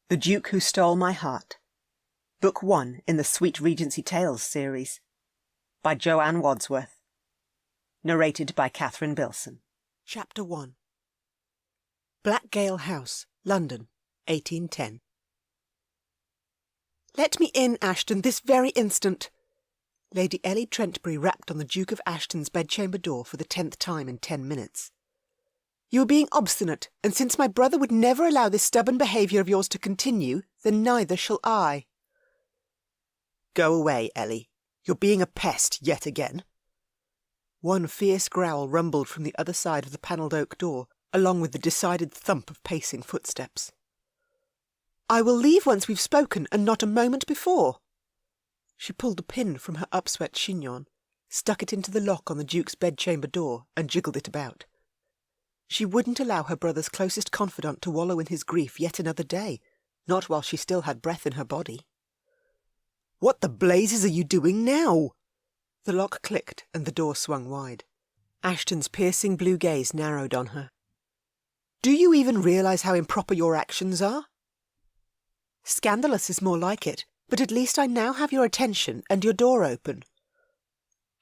The Duke Who Stole My Heart. Book 1 in the Sweet Regency Tales series. By Joanne Wadsworth. Narrated by Catherine Bilson. Chapter 1. Blackgale House, London, 1810. "Let me in, Ashton, this very instant." Lady Ellie Trentbury rapped on the Duke of Ashton's bedchamber door for the 10th time in 10 minutes. "You are being obstinate, and since my brother would never allow this stubborn behaviour of yours to continue, then neither shall I." "Go away, Ellie. You're being a pest yet again." One fierce growl rumbled from the other side of the panelled oak door, along with the decided thump of pacing footsteps. "I will leave once we've spoken, and not a moment before." She pulled a pin from her upswept chignon, stuck it into the lock on the Duke's bedchamber door, and jiggled it about. She wouldn't allow her brother's closest confidant to wallow in his grief yet another day, not while she still had breath in her body. "What the blazes are you doing now?" The lock clicked, and the door swung wide. Ashton's piercing blue gaze narrowed on her. "Do you even realise how improper your actions are?" "Scandalous is more like it, but at least I now have your attention and your door open."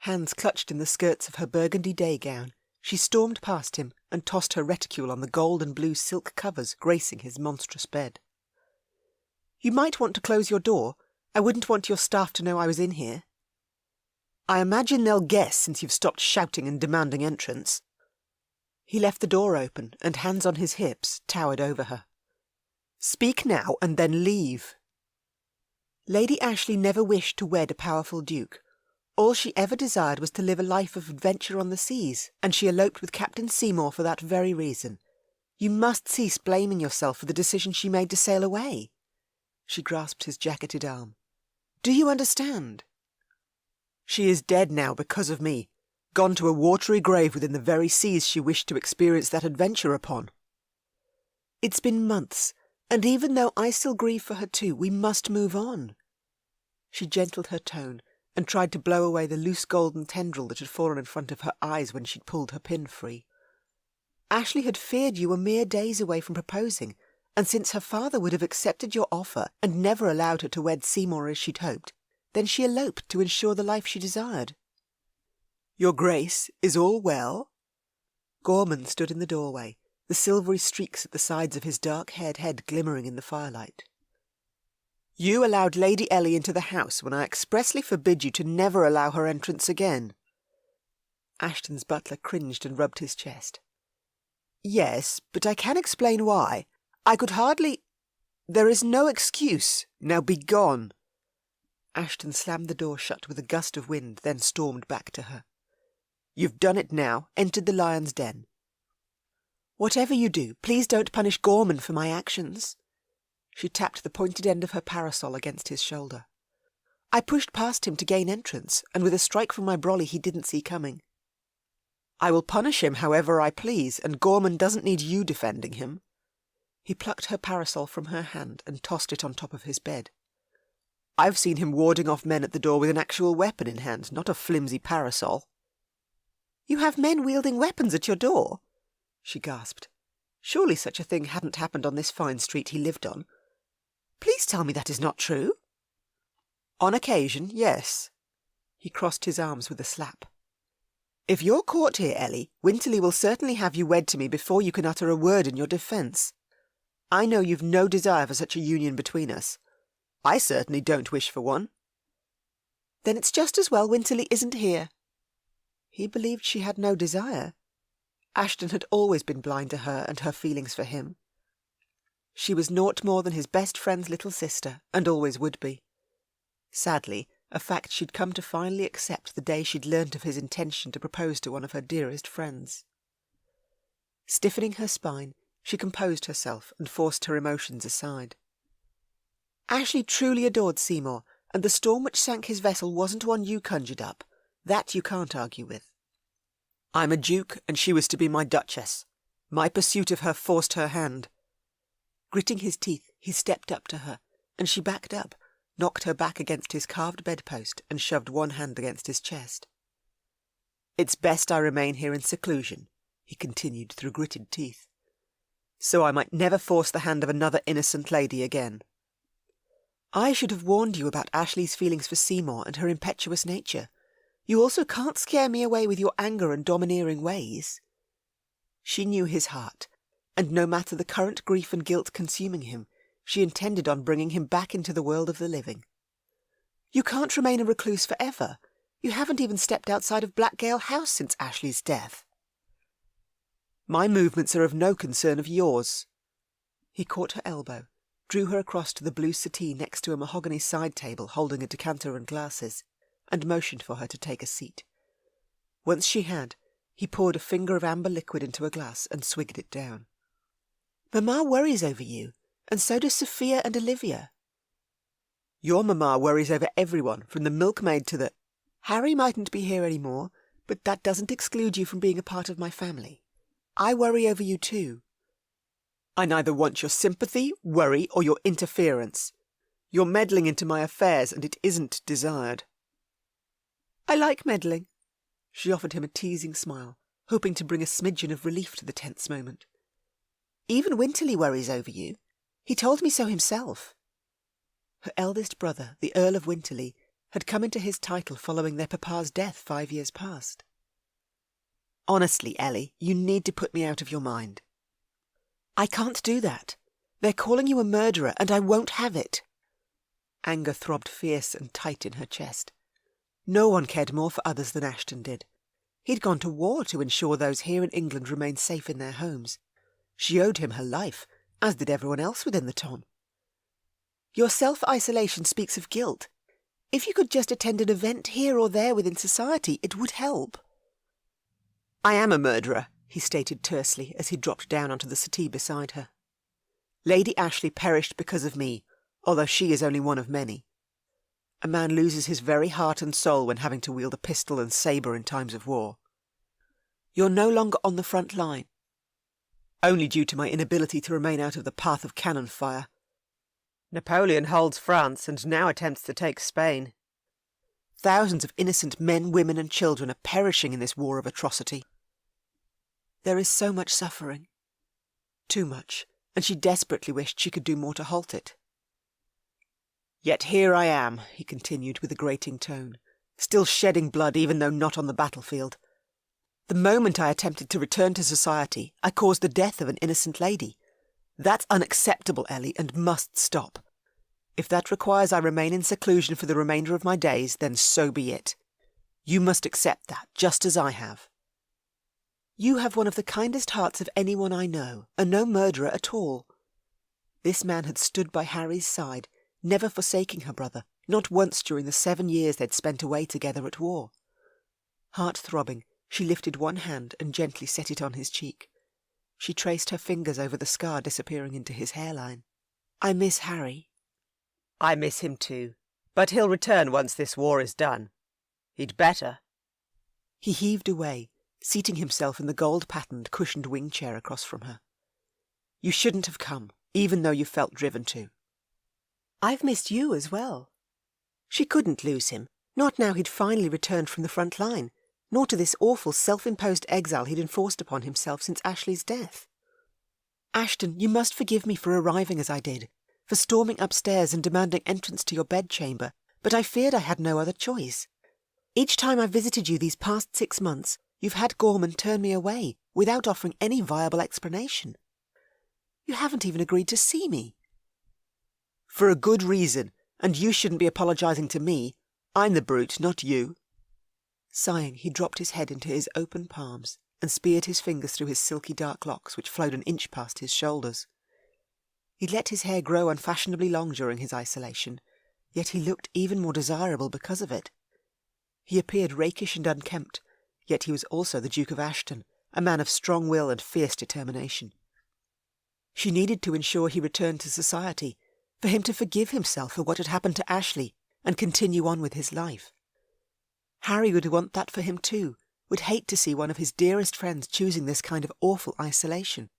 Hands clutched in the skirts of her burgundy day gown, she stormed past him and tossed her reticule on the gold and blue silk covers gracing his monstrous bed. "You might want to close your door. I wouldn't want your staff to know I was in here." "I imagine they'll guess since you've stopped shouting and demanding entrance." He left the door open, and hands on his hips, towered over her. "Speak now, and then leave." Lady Ashley never wished to wed a powerful duke. All she ever desired was to live a life of adventure on the seas, and she eloped with Captain Seymour for that very reason. You must cease blaming yourself for the decision she made to sail away. She grasped his jacketed arm. "Do you understand?" "She is dead now because of me, gone to a watery grave within the very seas she wished to experience that adventure upon." "It's been months, and even though I still grieve for her too, we must move on." She gentled her tone, and tried to blow away the loose golden tendril that had fallen in front of her eyes when she'd pulled her pin free. "Ashley had feared you were mere days away from proposing, and since her father would have accepted your offer and never allowed her to wed Seymour as she'd hoped, then she eloped to ensure the life she desired." "Your Grace, is all well?" Gorman stood in the doorway, the silvery streaks at the sides of his dark-haired head glimmering in the firelight. "You allowed Lady Ellie into the house when I expressly forbid you to never allow her entrance again." Ashton's butler cringed and rubbed his chest. "Yes, but I can explain why. I could hardly—" "There is no excuse. Now be gone." Ashton slammed the door shut with a gust of wind, then stormed back to her. "You've done it now, entered the lion's den." "Whatever you do, please don't punish Gorman for my actions." She tapped the pointed end of her parasol against his shoulder. "I pushed past him to gain entrance, and with a strike from my brolly he didn't see coming." "I will punish him however I please, and Gorman doesn't need you defending him." He plucked her parasol from her hand and tossed it on top of his bed. "I've seen him warding off men at the door with an actual weapon in hand, not a flimsy parasol." "You have men wielding weapons at your door?" she gasped. Surely such a thing hadn't happened on this fine street he lived on. "Please tell me that is not true." "On occasion, yes." He crossed his arms with a slap. "If you're caught here, Ellie, Winterly will certainly have you wed to me before you can utter a word in your defence. I know you've no desire for such a union between us. I certainly don't wish for one." "Then it's just as well Winterly isn't here." He believed she had no desire. Ashton had always been blind to her and her feelings for him. She was naught more than his best friend's little sister, and always would be. Sadly, a fact she'd come to finally accept the day she'd learnt of his intention to propose to one of her dearest friends. Stiffening her spine, she composed herself and forced her emotions aside. Ashley truly adored Seymour, and the storm which sank his vessel wasn't one you conjured up. That you can't argue with. I'm a duke, and she was to be my duchess. My pursuit of her forced her hand. Gritting his teeth, he stepped up to her, and she backed up, knocked her back against his carved bedpost, and shoved one hand against his chest. "It's best I remain here in seclusion," he continued through gritted teeth. so I might never force the hand of another innocent lady again. I should have warned you about Ashley's feelings for Seymour and her impetuous nature. You also can't scare me away with your anger and domineering ways. She knew his heart, and no matter the current grief and guilt consuming him, she intended on bringing him back into the world of the living. You can't remain a recluse forever. You haven't even stepped outside of Blackgale House since Ashley's death. My movements are of no concern of yours. He caught her elbow, drew her across to the blue settee next to a mahogany side table holding a decanter and glasses, and motioned for her to take a seat. Once she had, he poured a finger of amber liquid into a glass and swigged it down. Mamma worries over you, and so does Sophia and Olivia. Your mamma worries over everyone, from the milkmaid to the... Harry mightn't be here any more, but that doesn't exclude you from being a part of my family. I worry over you too. I neither want your sympathy, worry, or your interference. You're meddling into my affairs, and it isn't desired. I like meddling. She offered him a teasing smile, hoping to bring a smidgen of relief to the tense moment. Even Winterly worries over you. He told me so himself. Her eldest brother, the Earl of Winterly, had come into his title following their papa's death 5 years past. Honestly, Ellie, you need to put me out of your mind. I can't do that. They're calling you a murderer, and I won't have it. Anger throbbed fierce and tight in her chest. No one cared more for others than Ashton did. He'd gone to war to ensure those here in England remained safe in their homes. She owed him her life, as did everyone else within the ton. Your self-isolation speaks of guilt. If you could just attend an event here or there within society, it would help. I am a murderer, he stated tersely as he dropped down onto the settee beside her. Lady Ashley perished because of me, although she is only one of many. A man loses his very heart and soul when having to wield a pistol and sabre in times of war. You're no longer on the front line. Only due to my inability to remain out of the path of cannon fire. Napoleon holds France and now attempts to take Spain. Thousands of innocent men, women and children are perishing in this war of atrocity. There is so much suffering. Too much, and she desperately wished she could do more to halt it. Yet here I am, he continued with a grating tone, still shedding blood even though not on the battlefield. The moment I attempted to return to society, I caused the death of an innocent lady. That's unacceptable, Ellie, and must stop. If that requires I remain in seclusion for the remainder of my days, then so be it. You must accept that, just as I have. You have one of the kindest hearts of anyone I know, and no murderer at all. This man had stood by Harry's side, never forsaking her brother, not once during the 7 years they'd spent away together at war. Heart-throbbing, she lifted one hand and gently set it on his cheek. She traced her fingers over the scar disappearing into his hairline. I miss Harry. I miss him too, but he'll return once this war is done. He'd better. He heaved away, seating himself in the gold-patterned, cushioned wing chair across from her. You shouldn't have come, even though you felt driven to. I've missed you as well. She couldn't lose him, not now he'd finally returned from the front line, nor to this awful self-imposed exile he'd enforced upon himself since Ashley's death. Ashton, you must forgive me for arriving as I did, for storming upstairs and demanding entrance to your bedchamber, but I feared I had no other choice. Each time I visited you these past 6 months, you've had Gorman turn me away, without offering any viable explanation. You haven't even agreed to see me. For a good reason, and you shouldn't be apologising to me. I'm the brute, not you. Sighing, he dropped his head into his open palms and speared his fingers through his silky dark locks, which flowed an inch past his shoulders. He'd let his hair grow unfashionably long during his isolation, yet he looked even more desirable because of it. He appeared rakish and unkempt, yet he was also the Duke of Ashton, a man of strong will and fierce determination. She needed to ensure he returned to society, for him to forgive himself for what had happened to Ashley and continue on with his life. Harry would want that for him too, would hate to see one of his dearest friends choosing this kind of awful isolation.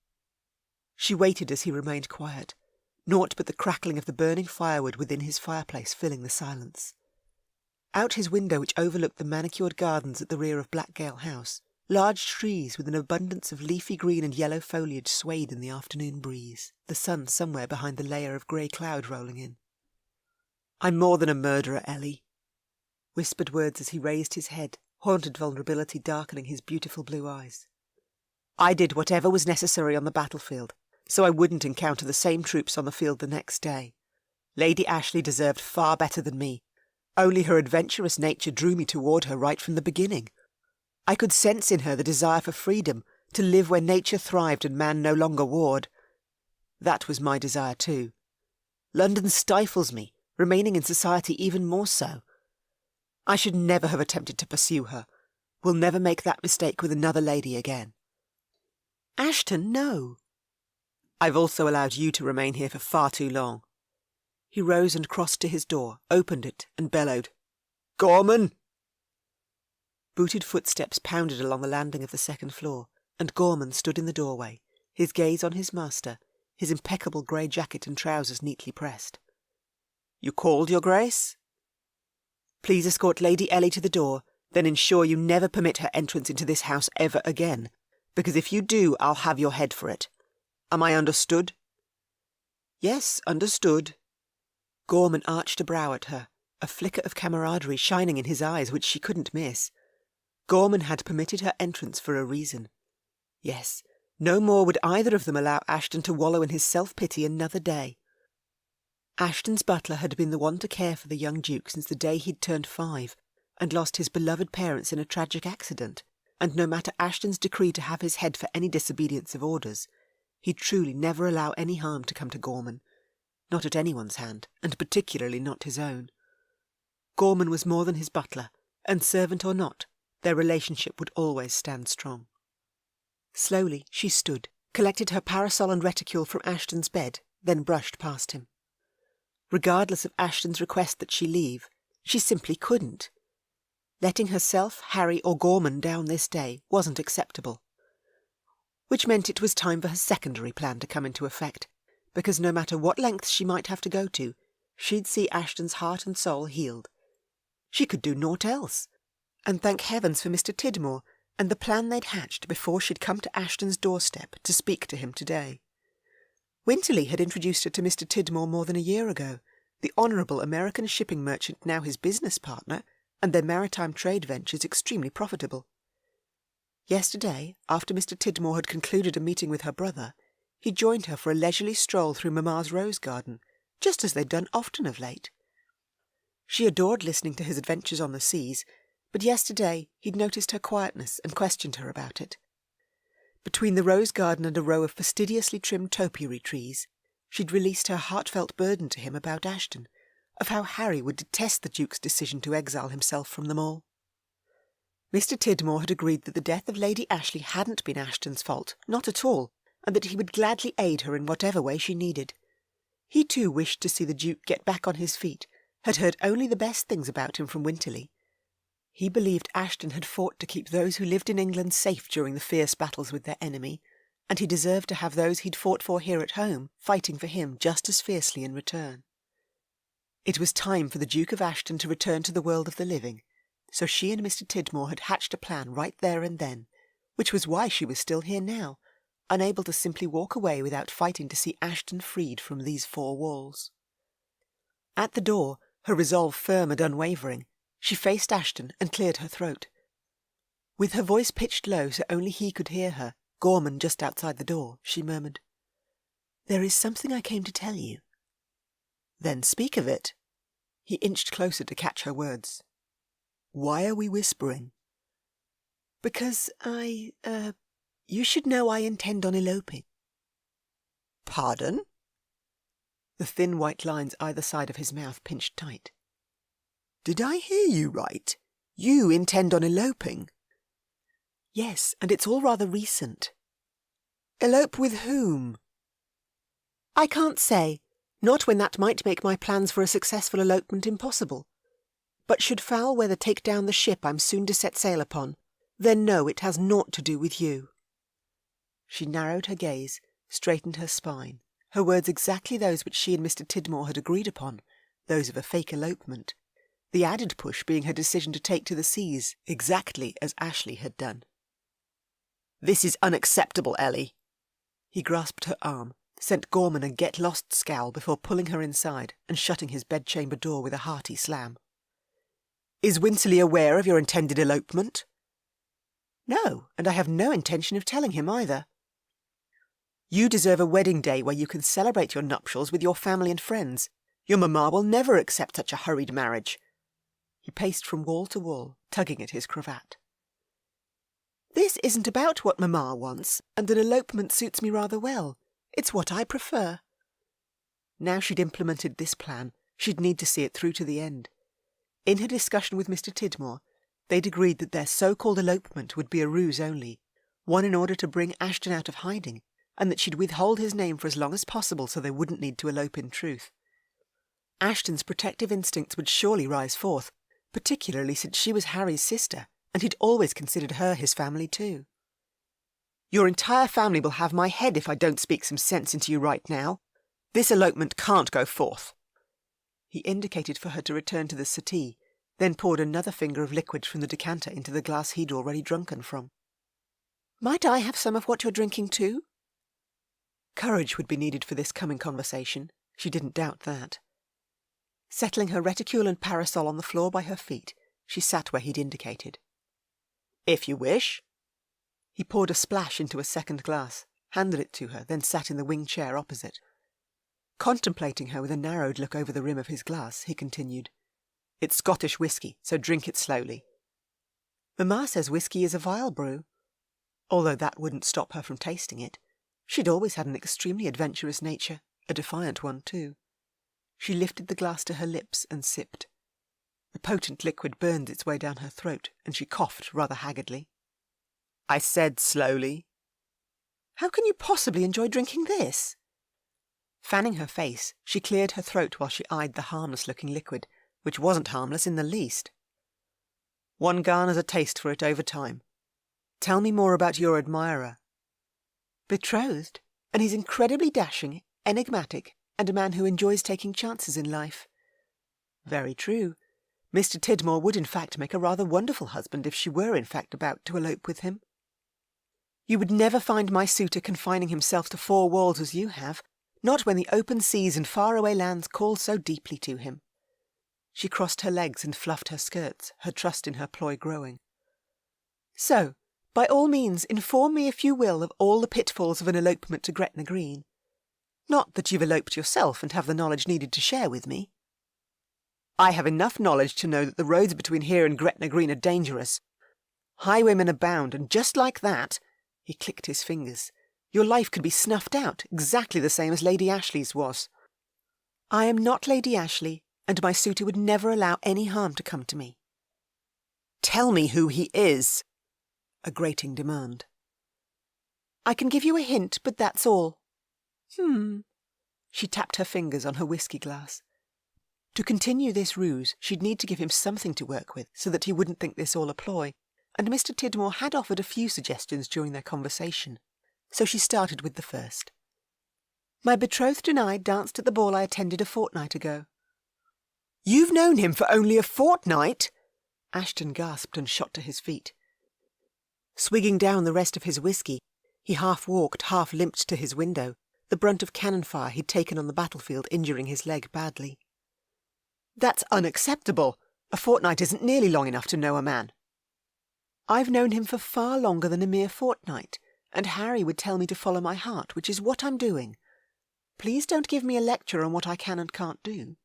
She waited as he remained quiet, naught but the crackling of the burning firewood within his fireplace filling the silence. Out his window, which overlooked the manicured gardens at the rear of Blackgale House, Large trees with an abundance of leafy green and yellow foliage swayed in the afternoon breeze, the sun somewhere behind the layer of grey cloud rolling in. "I'm more than a murderer, Ellie," whispered words as he raised his head, haunted vulnerability darkening his beautiful blue eyes. "I did whatever was necessary on the battlefield, so I wouldn't encounter the same troops on the field the next day. Lady Ashley deserved far better than me. Only her adventurous nature drew me toward her right from the beginning. I could sense in her the desire for freedom, to live where nature thrived and man no longer warred. That was my desire too. London stifles me, remaining in society even more so. I should never have attempted to pursue her. Will never make that mistake with another lady again." "Ashton, no." "I've also allowed you to remain here for far too long." He rose and crossed to his door, opened it, and bellowed, "Gorman!" Booted footsteps pounded along the landing of the second floor, and Gorman stood in the doorway, his gaze on his master, his impeccable grey jacket and trousers neatly pressed. "You called, Your Grace?" "Please escort Lady Ellie to the door, then ensure you never permit her entrance into this house ever again, because if you do, I'll have your head for it. Am I understood?" "Yes, understood." Gorman arched a brow at her, a flicker of camaraderie shining in his eyes which she couldn't miss. Gorman had permitted her entrance for a reason. Yes, no more would either of them allow Ashton to wallow in his self-pity another day. Ashton's butler had been the one to care for the young Duke since the day he'd turned 5, and lost his beloved parents in a tragic accident, and no matter Ashton's decree to have his head for any disobedience of orders, he'd truly never allow any harm to come to Gorman, not at anyone's hand, and particularly not his own. Gorman was more than his butler, and servant or not, their relationship would always stand strong. Slowly she stood, collected her parasol and reticule from Ashton's bed, then brushed past him. Regardless of Ashton's request that she leave, she simply couldn't. Letting herself, Harry or Gorman down this day wasn't acceptable. Which meant it was time for her secondary plan to come into effect, because no matter what lengths she might have to go to, she'd see Ashton's heart and soul healed. She could do naught else. And thank heavens for Mr. Tidmore and the plan they'd hatched before she'd come to Ashton's doorstep to speak to him today. Winterly had introduced her to Mr. Tidmore more than a year ago, the honourable American shipping merchant now his business partner, and their maritime trade ventures extremely profitable. Yesterday, after Mr. Tidmore had concluded a meeting with her brother, he joined her for a leisurely stroll through Mamma's rose garden, just as they'd done often of late. She adored listening to his adventures on the seas, but yesterday he'd noticed her quietness and questioned her about it. Between the rose garden and a row of fastidiously trimmed topiary trees, she'd released her heartfelt burden to him about Ashton, of how Harry would detest the Duke's decision to exile himself from them all. Mr. Tidmore had agreed that the death of Lady Ashley hadn't been Ashton's fault, not at all, and that he would gladly aid her in whatever way she needed. He too wished to see the Duke get back on his feet, had heard only the best things about him from Winterly. He believed Ashton had fought to keep those who lived in England safe during the fierce battles with their enemy, and he deserved to have those he'd fought for here at home fighting for him just as fiercely in return. It was time for the Duke of Ashton to return to the world of the living, so she and Mr. Tidmore had hatched a plan right there and then, which was why she was still here now, unable to simply walk away without fighting to see Ashton freed from these 4 walls. At the door, her resolve firm and unwavering, she faced Ashton and cleared her throat. With her voice pitched low so only he could hear her, Gorman just outside the door, she murmured, "There is something I came to tell you." "Then speak of it." He inched closer to catch her words. "Why are we whispering?" "Because you should know I intend on eloping." "Pardon?" The thin white lines either side of his mouth pinched tight. "Did I hear you right? You intend on eloping?" "Yes, and it's all rather recent." "Elope with whom?" "I can't say, not when that might make my plans for a successful elopement impossible. But should foul weather take down the ship I'm soon to set sail upon, then no, it has naught to do with you." She narrowed her gaze, straightened her spine, her words exactly those which she and Mr. Tidmore had agreed upon, those of a fake elopement, the added push being her decision to take to the seas, exactly as Ashley had done. This is unacceptable, Ellie. He grasped her arm, sent Gorman a get-lost scowl before pulling her inside and shutting his bedchamber door with a hearty slam. Is Winsley aware of your intended elopement? No, and I have no intention of telling him either. You deserve a wedding day where you can celebrate your nuptials with your family and friends. Your mamma will never accept such a hurried marriage. He paced from wall to wall, tugging at his cravat. This isn't about what mamma wants, and an elopement suits me rather well. It's what I prefer. Now she'd implemented this plan, she'd need to see it through to the end. In her discussion with Mr. Tidmore, they'd agreed that their so-called elopement would be a ruse only, one in order to bring Ashton out of hiding, and that she'd withhold his name for as long as possible so they wouldn't need to elope in truth. Ashton's protective instincts would surely rise forth, particularly since she was Harry's sister, and he'd always considered her his family too. Your entire family will have my head if I don't speak some sense into you right now. This elopement can't go forth. He indicated for her to return to the settee, then poured another finger of liquid from the decanter into the glass he'd already drunken from. Might I have some of what you're drinking too? Courage would be needed for this coming conversation. She didn't doubt that. Settling her reticule and parasol on the floor by her feet, she sat where he'd indicated. If you wish. He poured a splash into a second glass, handed it to her, then sat in the wing chair opposite. Contemplating her with a narrowed look over the rim of his glass, he continued, It's Scottish whisky, so drink it slowly. Mamma says whisky is a vile brew. Although that wouldn't stop her from tasting it. She'd always had an extremely adventurous nature, a defiant one too. She lifted the glass to her lips and sipped. The potent liquid burned its way down her throat, and she coughed rather haggardly. I said slowly. How can you possibly enjoy drinking this? Fanning her face, she cleared her throat while she eyed the harmless-looking liquid, which wasn't harmless in the least. One garners a taste for it over time. Tell me more about your admirer. Betrothed, and he's incredibly dashing, enigmatic, and a man who enjoys taking chances in life. Very true. Mr. Tidmore would in fact make a rather wonderful husband if she were in fact about to elope with him. You would never find my suitor confining himself to 4 walls as you have, not when the open seas and faraway lands call so deeply to him. She crossed her legs and fluffed her skirts, her trust in her ploy growing. So, by all means, inform me if you will of all the pitfalls of an elopement to Gretna Green. Not that you've eloped yourself and have the knowledge needed to share with me. I have enough knowledge to know that the roads between here and Gretna Green are dangerous. Highwaymen abound, and just like that, he clicked his fingers, your life could be snuffed out, exactly the same as Lady Ashley's was. I am not Lady Ashley, and my suitor would never allow any harm to come to me. Tell me who he is, a grating demand. I can give you a hint, but that's all. She tapped her fingers on her whisky glass. To continue this ruse, she'd need to give him something to work with, so that he wouldn't think this all a ploy, and Mr. Tidmore had offered a few suggestions during their conversation, so she started with the first. My betrothed and I danced at the ball I attended a fortnight ago. You've known him for only a fortnight? Ashton gasped and shot to his feet. Swigging down the rest of his whisky, he half walked, half limped to his window, the brunt of cannon fire he'd taken on the battlefield injuring his leg badly. That's unacceptable. A fortnight isn't nearly long enough to know a man. I've known him for far longer than a mere fortnight, and Harry would tell me to follow my heart, which is what I'm doing. Please don't give me a lecture on what I can and can't do.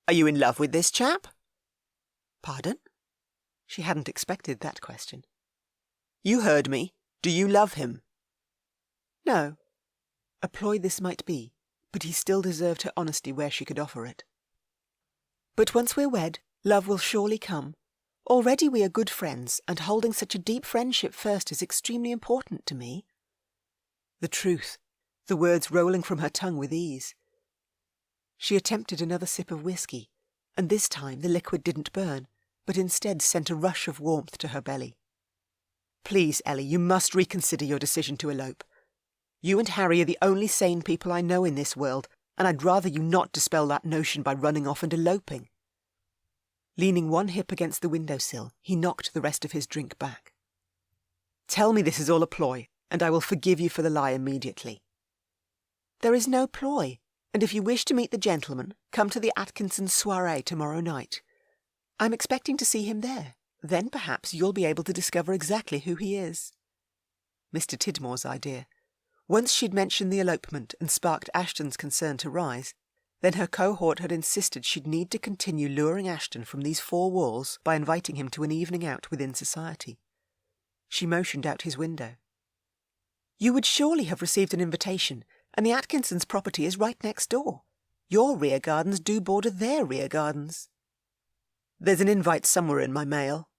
Are you in love with this chap? Pardon? She hadn't expected that question. You heard me. Do you love him? No. A ploy this might be, but he still deserved her honesty where she could offer it. But once we're wed, love will surely come. Already we are good friends, and holding such a deep friendship first is extremely important to me. The truth, the words rolling from her tongue with ease. She attempted another sip of whisky, and this time the liquid didn't burn, but instead sent a rush of warmth to her belly. Please, Ellie, you must reconsider your decision to elope. You and Harry are the only sane people I know in this world, and I'd rather you not dispel that notion by running off and eloping. Leaning one hip against the windowsill, he knocked the rest of his drink back. Tell me this is all a ploy, and I will forgive you for the lie immediately. There is no ploy, and if you wish to meet the gentleman, come to the Atkinsons' soirée tomorrow night. I'm expecting to see him there. Then perhaps you'll be able to discover exactly who he is. Mr. Tidmore's idea. Once she'd mentioned the elopement and sparked Ashton's concern to rise, then her cohort had insisted she'd need to continue luring Ashton from these four walls by inviting him to an evening out within society. She motioned out his window. You would surely have received an invitation, and the Atkinsons' property is right next door. Your rear gardens do border their rear gardens. There's an invite somewhere in my mail.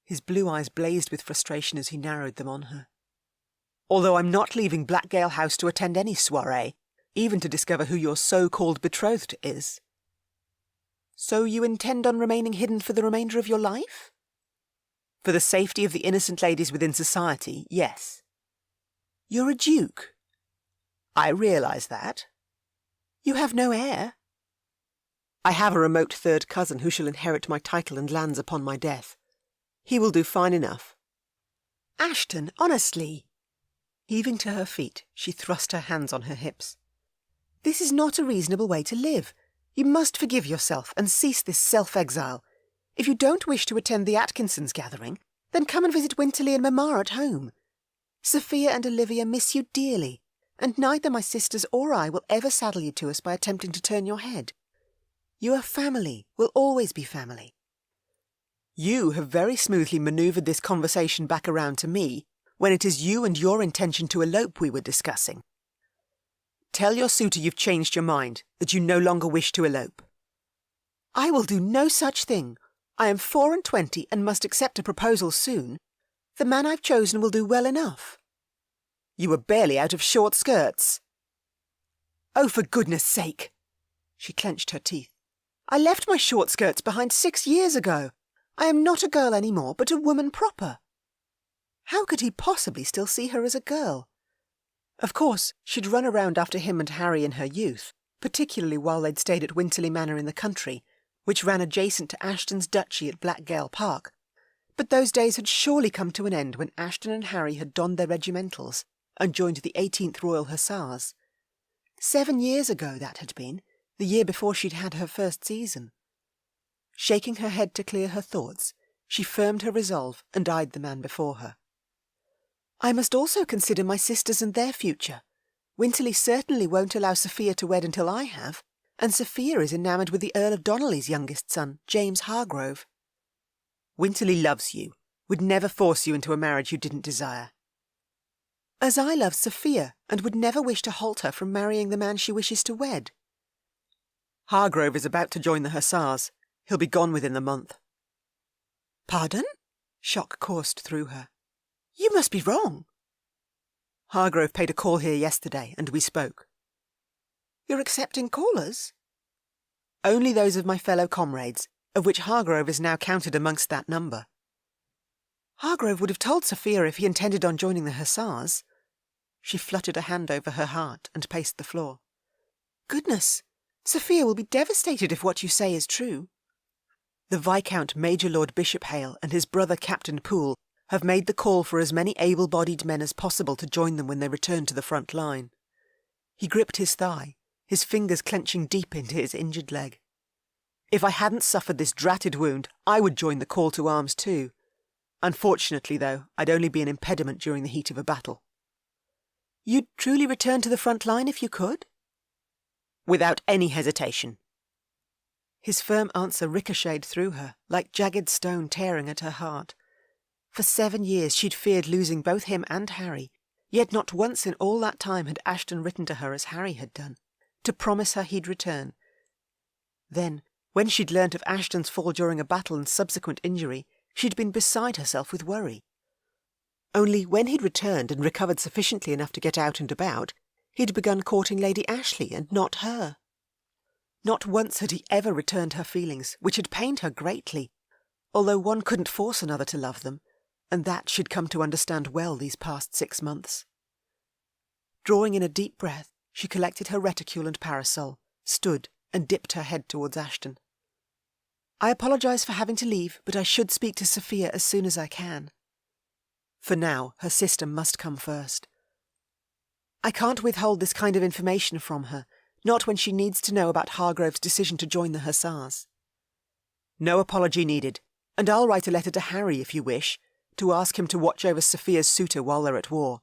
His blue eyes blazed with frustration as he narrowed them on her. Although I'm not leaving Blackgale House to attend any soirée, even to discover who your so-called betrothed is. So you intend on remaining hidden for the remainder of your life? For the safety of the innocent ladies within society, yes. You're a duke. I realise that. You have no heir. I have a remote third cousin who shall inherit my title and lands upon my death. He will do fine enough. Ashton, honestly. Heaving to her feet, she thrust her hands on her hips. This is not a reasonable way to live. You must forgive yourself and cease this self-exile. If you don't wish to attend the Atkinsons' gathering, then come and visit Winterly and Mamma at home. Sophia and Olivia miss you dearly, and neither my sisters or I will ever saddle you to us by attempting to turn your head. You are family, will always be family. You have very smoothly manoeuvred this conversation back around to me, when it is you and your intention to elope we were discussing. Tell your suitor you've changed your mind, that you no longer wish to elope. I will do no such thing. I am 24 and must accept a proposal soon. The man I've chosen will do well enough. You were barely out of short skirts. Oh, for goodness sake! She clenched her teeth. I left my short skirts behind 6 years ago. I am not a girl any more, but a woman proper. How could he possibly still see her as a girl? Of course, she'd run around after him and Harry in her youth, particularly while they'd stayed at Winterly Manor in the country, which ran adjacent to Ashton's duchy at Blackgale Park. But those days had surely come to an end when Ashton and Harry had donned their regimentals and joined the 18th Royal Hussars. 7 years ago that had been, the year before she'd had her first season. Shaking her head to clear her thoughts, she firmed her resolve and eyed the man before her. I must also consider my sisters and their future. Winterly certainly won't allow Sophia to wed until I have, and Sophia is enamoured with the Earl of Donnelly's youngest son, James Hargrove. Winterly loves you, would never force you into a marriage you didn't desire. As I love Sophia, and would never wish to halt her from marrying the man she wishes to wed. Hargrove is about to join the Hussars. He'll be gone within the month. Pardon? Shock coursed through her. You must be wrong. Hargrove paid a call here yesterday, and we spoke. You're accepting callers? Only those of my fellow comrades, of which Hargrove is now counted amongst that number. Hargrove would have told Sophia if he intended on joining the Hussars. She fluttered a hand over her heart and paced the floor. Goodness! Sophia will be devastated if what you say is true. The Viscount Major Lord Bishophale and his brother Captain Poole have made the call for as many able-bodied men as possible to join them when they return to the front line. He gripped his thigh, his fingers clenching deep into his injured leg. If I hadn't suffered this dratted wound, I would join the call to arms too. Unfortunately, though, I'd only be an impediment during the heat of a battle. You'd truly return to the front line if you could? Without any hesitation. His firm answer ricocheted through her, like jagged stone tearing at her heart. For 7 years she'd feared losing both him and Harry, yet not once in all that time had Ashton written to her as Harry had done, to promise her he'd return. Then, when she'd learnt of Ashton's fall during a battle and subsequent injury, she'd been beside herself with worry. Only when he'd returned and recovered sufficiently enough to get out and about, he'd begun courting Lady Ashley and not her. Not once had he ever returned her feelings, which had pained her greatly, although one couldn't force another to love them, and that she'd come to understand well these past 6 months. Drawing in a deep breath, she collected her reticule and parasol, stood, and dipped her head towards Ashton. I apologise for having to leave, but I should speak to Sophia as soon as I can. For now, her sister must come first. I can't withhold this kind of information from her, not when she needs to know about Hargrove's decision to join the Hussars. No apology needed, and I'll write a letter to Harry if you wish, to ask him to watch over Sophia's suitor while they're at war.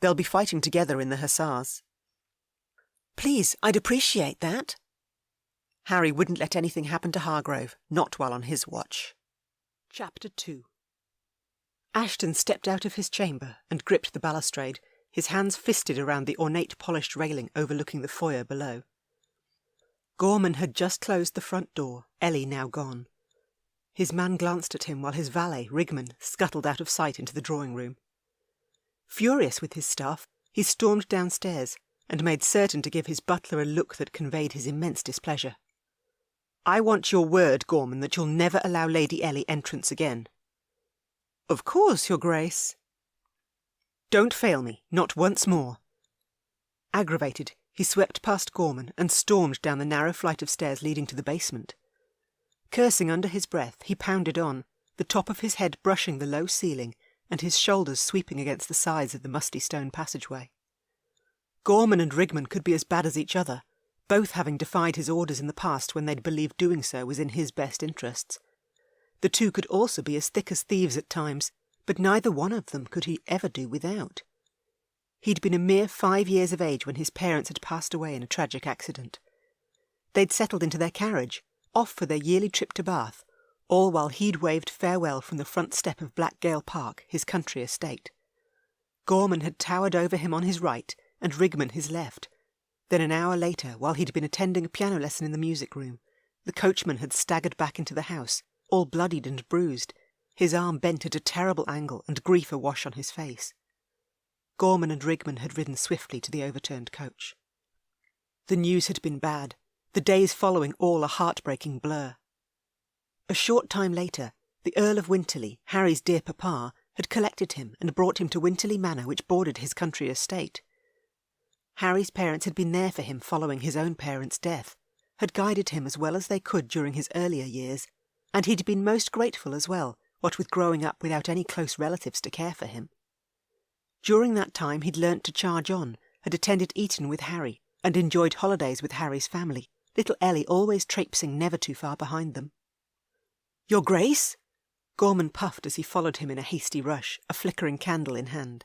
They'll be fighting together in the Hussars. Please, I'd appreciate that. Harry wouldn't let anything happen to Hargrove, not while on his watch. Chapter 2. Ashton stepped out of his chamber and gripped the balustrade, his hands fisted around the ornate polished railing overlooking the foyer below. Gorman had just closed the front door, Ellie now gone. His man glanced at him while his valet, Rigman, scuttled out of sight into the drawing-room. Furious with his staff, he stormed downstairs and made certain to give his butler a look that conveyed his immense displeasure. "I want your word, Gorman, that you'll never allow Lady Ellie entrance again." "Of course, Your Grace." "Don't fail me, not once more." Aggravated, he swept past Gorman and stormed down the narrow flight of stairs leading to the basement. Cursing under his breath, he pounded on, the top of his head brushing the low ceiling and his shoulders sweeping against the sides of the musty stone passageway. Gorman and Rigman could be as bad as each other, both having defied his orders in the past when they'd believed doing so was in his best interests. The two could also be as thick as thieves at times, but neither one of them could he ever do without. He'd been a mere 5 years of age when his parents had passed away in a tragic accident. They'd settled into their carriage, off for their yearly trip to Bath, all while he'd waved farewell from the front step of Blackgale Park, his country estate. Gorman had towered over him on his right and Rigman his left. Then an hour later, while he'd been attending a piano lesson in the music room, the coachman had staggered back into the house, all bloodied and bruised, his arm bent at a terrible angle and grief awash on his face. Gorman and Rigman had ridden swiftly to the overturned coach. The news had been bad, the days following all a heartbreaking blur. A short time later, the Earl of Winterly, Harry's dear papa, had collected him and brought him to Winterly Manor, which bordered his country estate. Harry's parents had been there for him following his own parents' death, had guided him as well as they could during his earlier years, and he'd been most grateful as well, what with growing up without any close relatives to care for him. During that time he'd learnt to charge on, had attended Eton with Harry, and enjoyed holidays with Harry's family, little Ellie always traipsing never too far behind them. "Your Grace?" Gorman puffed as he followed him in a hasty rush, a flickering candle in hand.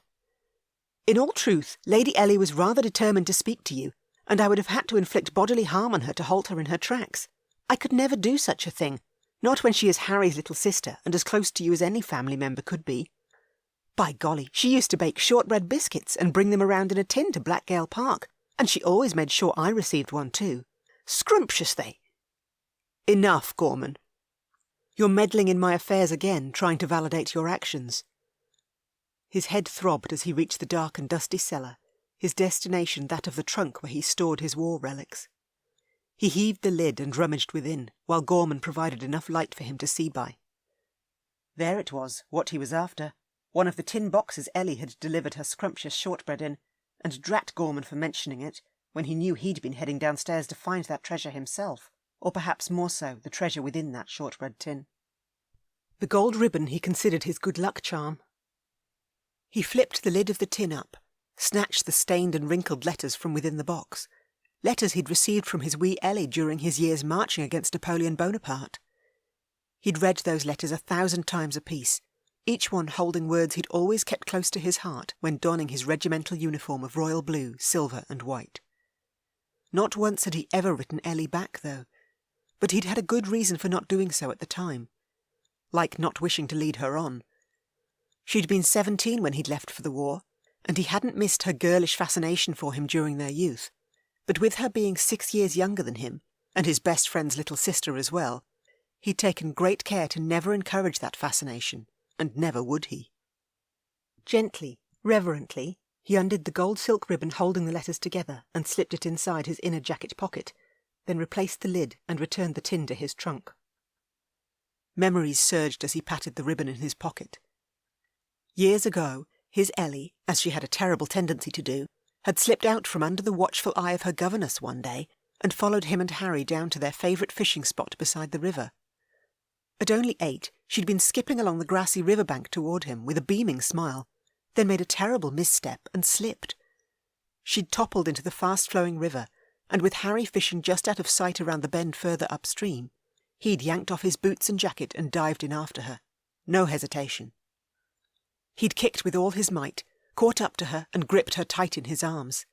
"In all truth, Lady Ellie was rather determined to speak to you, and I would have had to inflict bodily harm on her to halt her in her tracks. I could never do such a thing, not when she is Harry's little sister and as close to you as any family member could be. By golly, she used to bake shortbread biscuits and bring them around in a tin to Blackgale Park, and she always made sure I received one too. Scrumptious they—" "Enough, Gorman. You're meddling in my affairs again, trying to validate your actions." His head throbbed as he reached the dark and dusty cellar, his destination that of the trunk where he stored his war relics. He heaved the lid and rummaged within, while Gorman provided enough light for him to see by. There it was, what he was after. One of the tin boxes Ellie had delivered her scrumptious shortbread in, and drat Gorman for mentioning it, when he knew he'd been heading downstairs to find that treasure himself, or perhaps more so, the treasure within that shortbread tin. The gold ribbon he considered his good luck charm. He flipped the lid of the tin up, snatched the stained and wrinkled letters from within the box, letters he'd received from his wee Ellie during his years marching against Napoleon Bonaparte. He'd read those letters 1,000 times apiece, each one holding words he'd always kept close to his heart when donning his regimental uniform of royal blue, silver and white. Not once had he ever written Ellie back, though, but he'd had a good reason for not doing so at the time, like not wishing to lead her on. She'd been 17 when he'd left for the war, and he hadn't missed her girlish fascination for him during their youth, but with her being 6 years younger than him, and his best friend's little sister as well, he'd taken great care to never encourage that fascination, and never would he. Gently, reverently, he undid the gold silk ribbon holding the letters together and slipped it inside his inner jacket pocket, then replaced the lid and returned the tin to his trunk. Memories surged as he patted the ribbon in his pocket. Years ago, his Ellie, as she had a terrible tendency to do, had slipped out from under the watchful eye of her governess one day and followed him and Harry down to their favourite fishing spot beside the river. At only 8, She'd been skipping along the grassy riverbank toward him with a beaming smile, then made a terrible misstep and slipped. She'd toppled into the fast-flowing river, and with Harry fishing just out of sight around the bend further upstream, he'd yanked off his boots and jacket and dived in after her. No hesitation. He'd kicked with all his might, caught up to her and gripped her tight in his arms.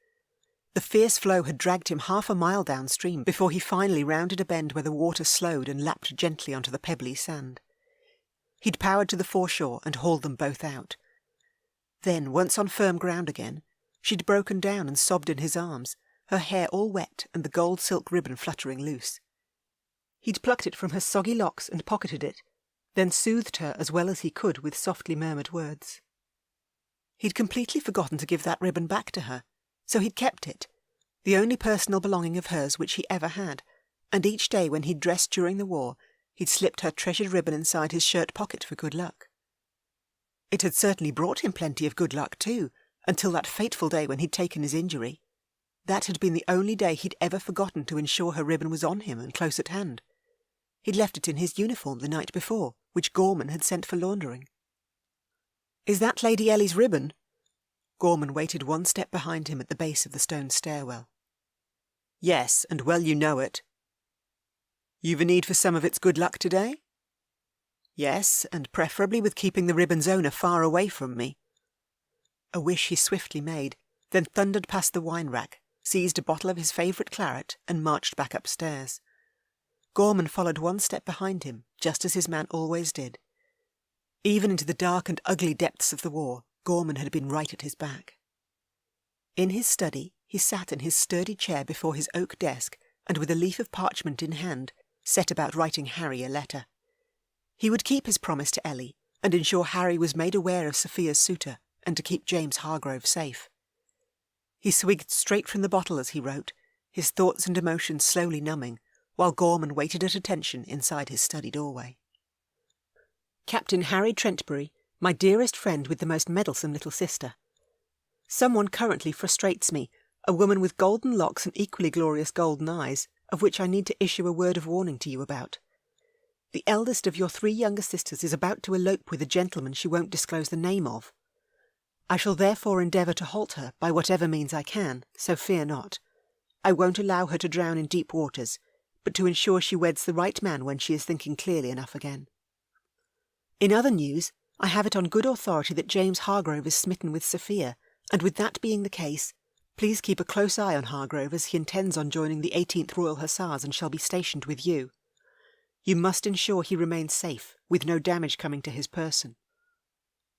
The fierce flow had dragged him 1/2 mile downstream before he finally rounded a bend where the water slowed and lapped gently onto the pebbly sand. He'd powered to the foreshore and hauled them both out. Then, once on firm ground again, she'd broken down and sobbed in his arms, her hair all wet and the gold silk ribbon fluttering loose. He'd plucked it from her soggy locks and pocketed it, then soothed her as well as he could with softly murmured words. He'd completely forgotten to give that ribbon back to her, so he'd kept it, the only personal belonging of hers which he ever had, and each day when he'd dressed during the war, he'd slipped her treasured ribbon inside his shirt pocket for good luck. It had certainly brought him plenty of good luck too, until that fateful day when he'd taken his injury. That had been the only day he'd ever forgotten to ensure her ribbon was on him and close at hand. He'd left it in his uniform the night before, which Gorman had sent for laundering. "Is that Lady Ellie's ribbon?" Gorman waited 1 step behind him at the base of the stone stairwell. "Yes, and well you know it." "You've a need for some of its good luck today?" "Yes, and preferably with keeping the ribbon's owner far away from me." A wish he swiftly made, then thundered past the wine rack, seized a bottle of his favourite claret, and marched back upstairs. Gorman followed 1 step behind him, just as his man always did. Even into the dark and ugly depths of the war, Gorman had been right at his back. In his study, he sat in his sturdy chair before his oak desk, and with a leaf of parchment in hand, set about writing Harry a letter. He would keep his promise to Ellie, and ensure Harry was made aware of Sophia's suitor, and to keep James Hargrove safe. He swigged straight from the bottle as he wrote, his thoughts and emotions slowly numbing, while Gorman waited at attention inside his study doorway. "Captain Harry Trentbury, my dearest friend with the most meddlesome little sister. Someone currently frustrates me, a woman with golden locks and equally glorious golden eyes, of which I need to issue a word of warning to you about. The eldest of your 3 younger sisters is about to elope with a gentleman she won't disclose the name of. I shall therefore endeavour to halt her by whatever means I can, so fear not. I won't allow her to drown in deep waters, but to ensure she weds the right man when she is thinking clearly enough again. In other news, I have it on good authority that James Hargrove is smitten with Sophia, and with that being the case, please keep a close eye on Hargrove as he intends on joining the 18th Royal Hussars and shall be stationed with you. You must ensure he remains safe, with no damage coming to his person.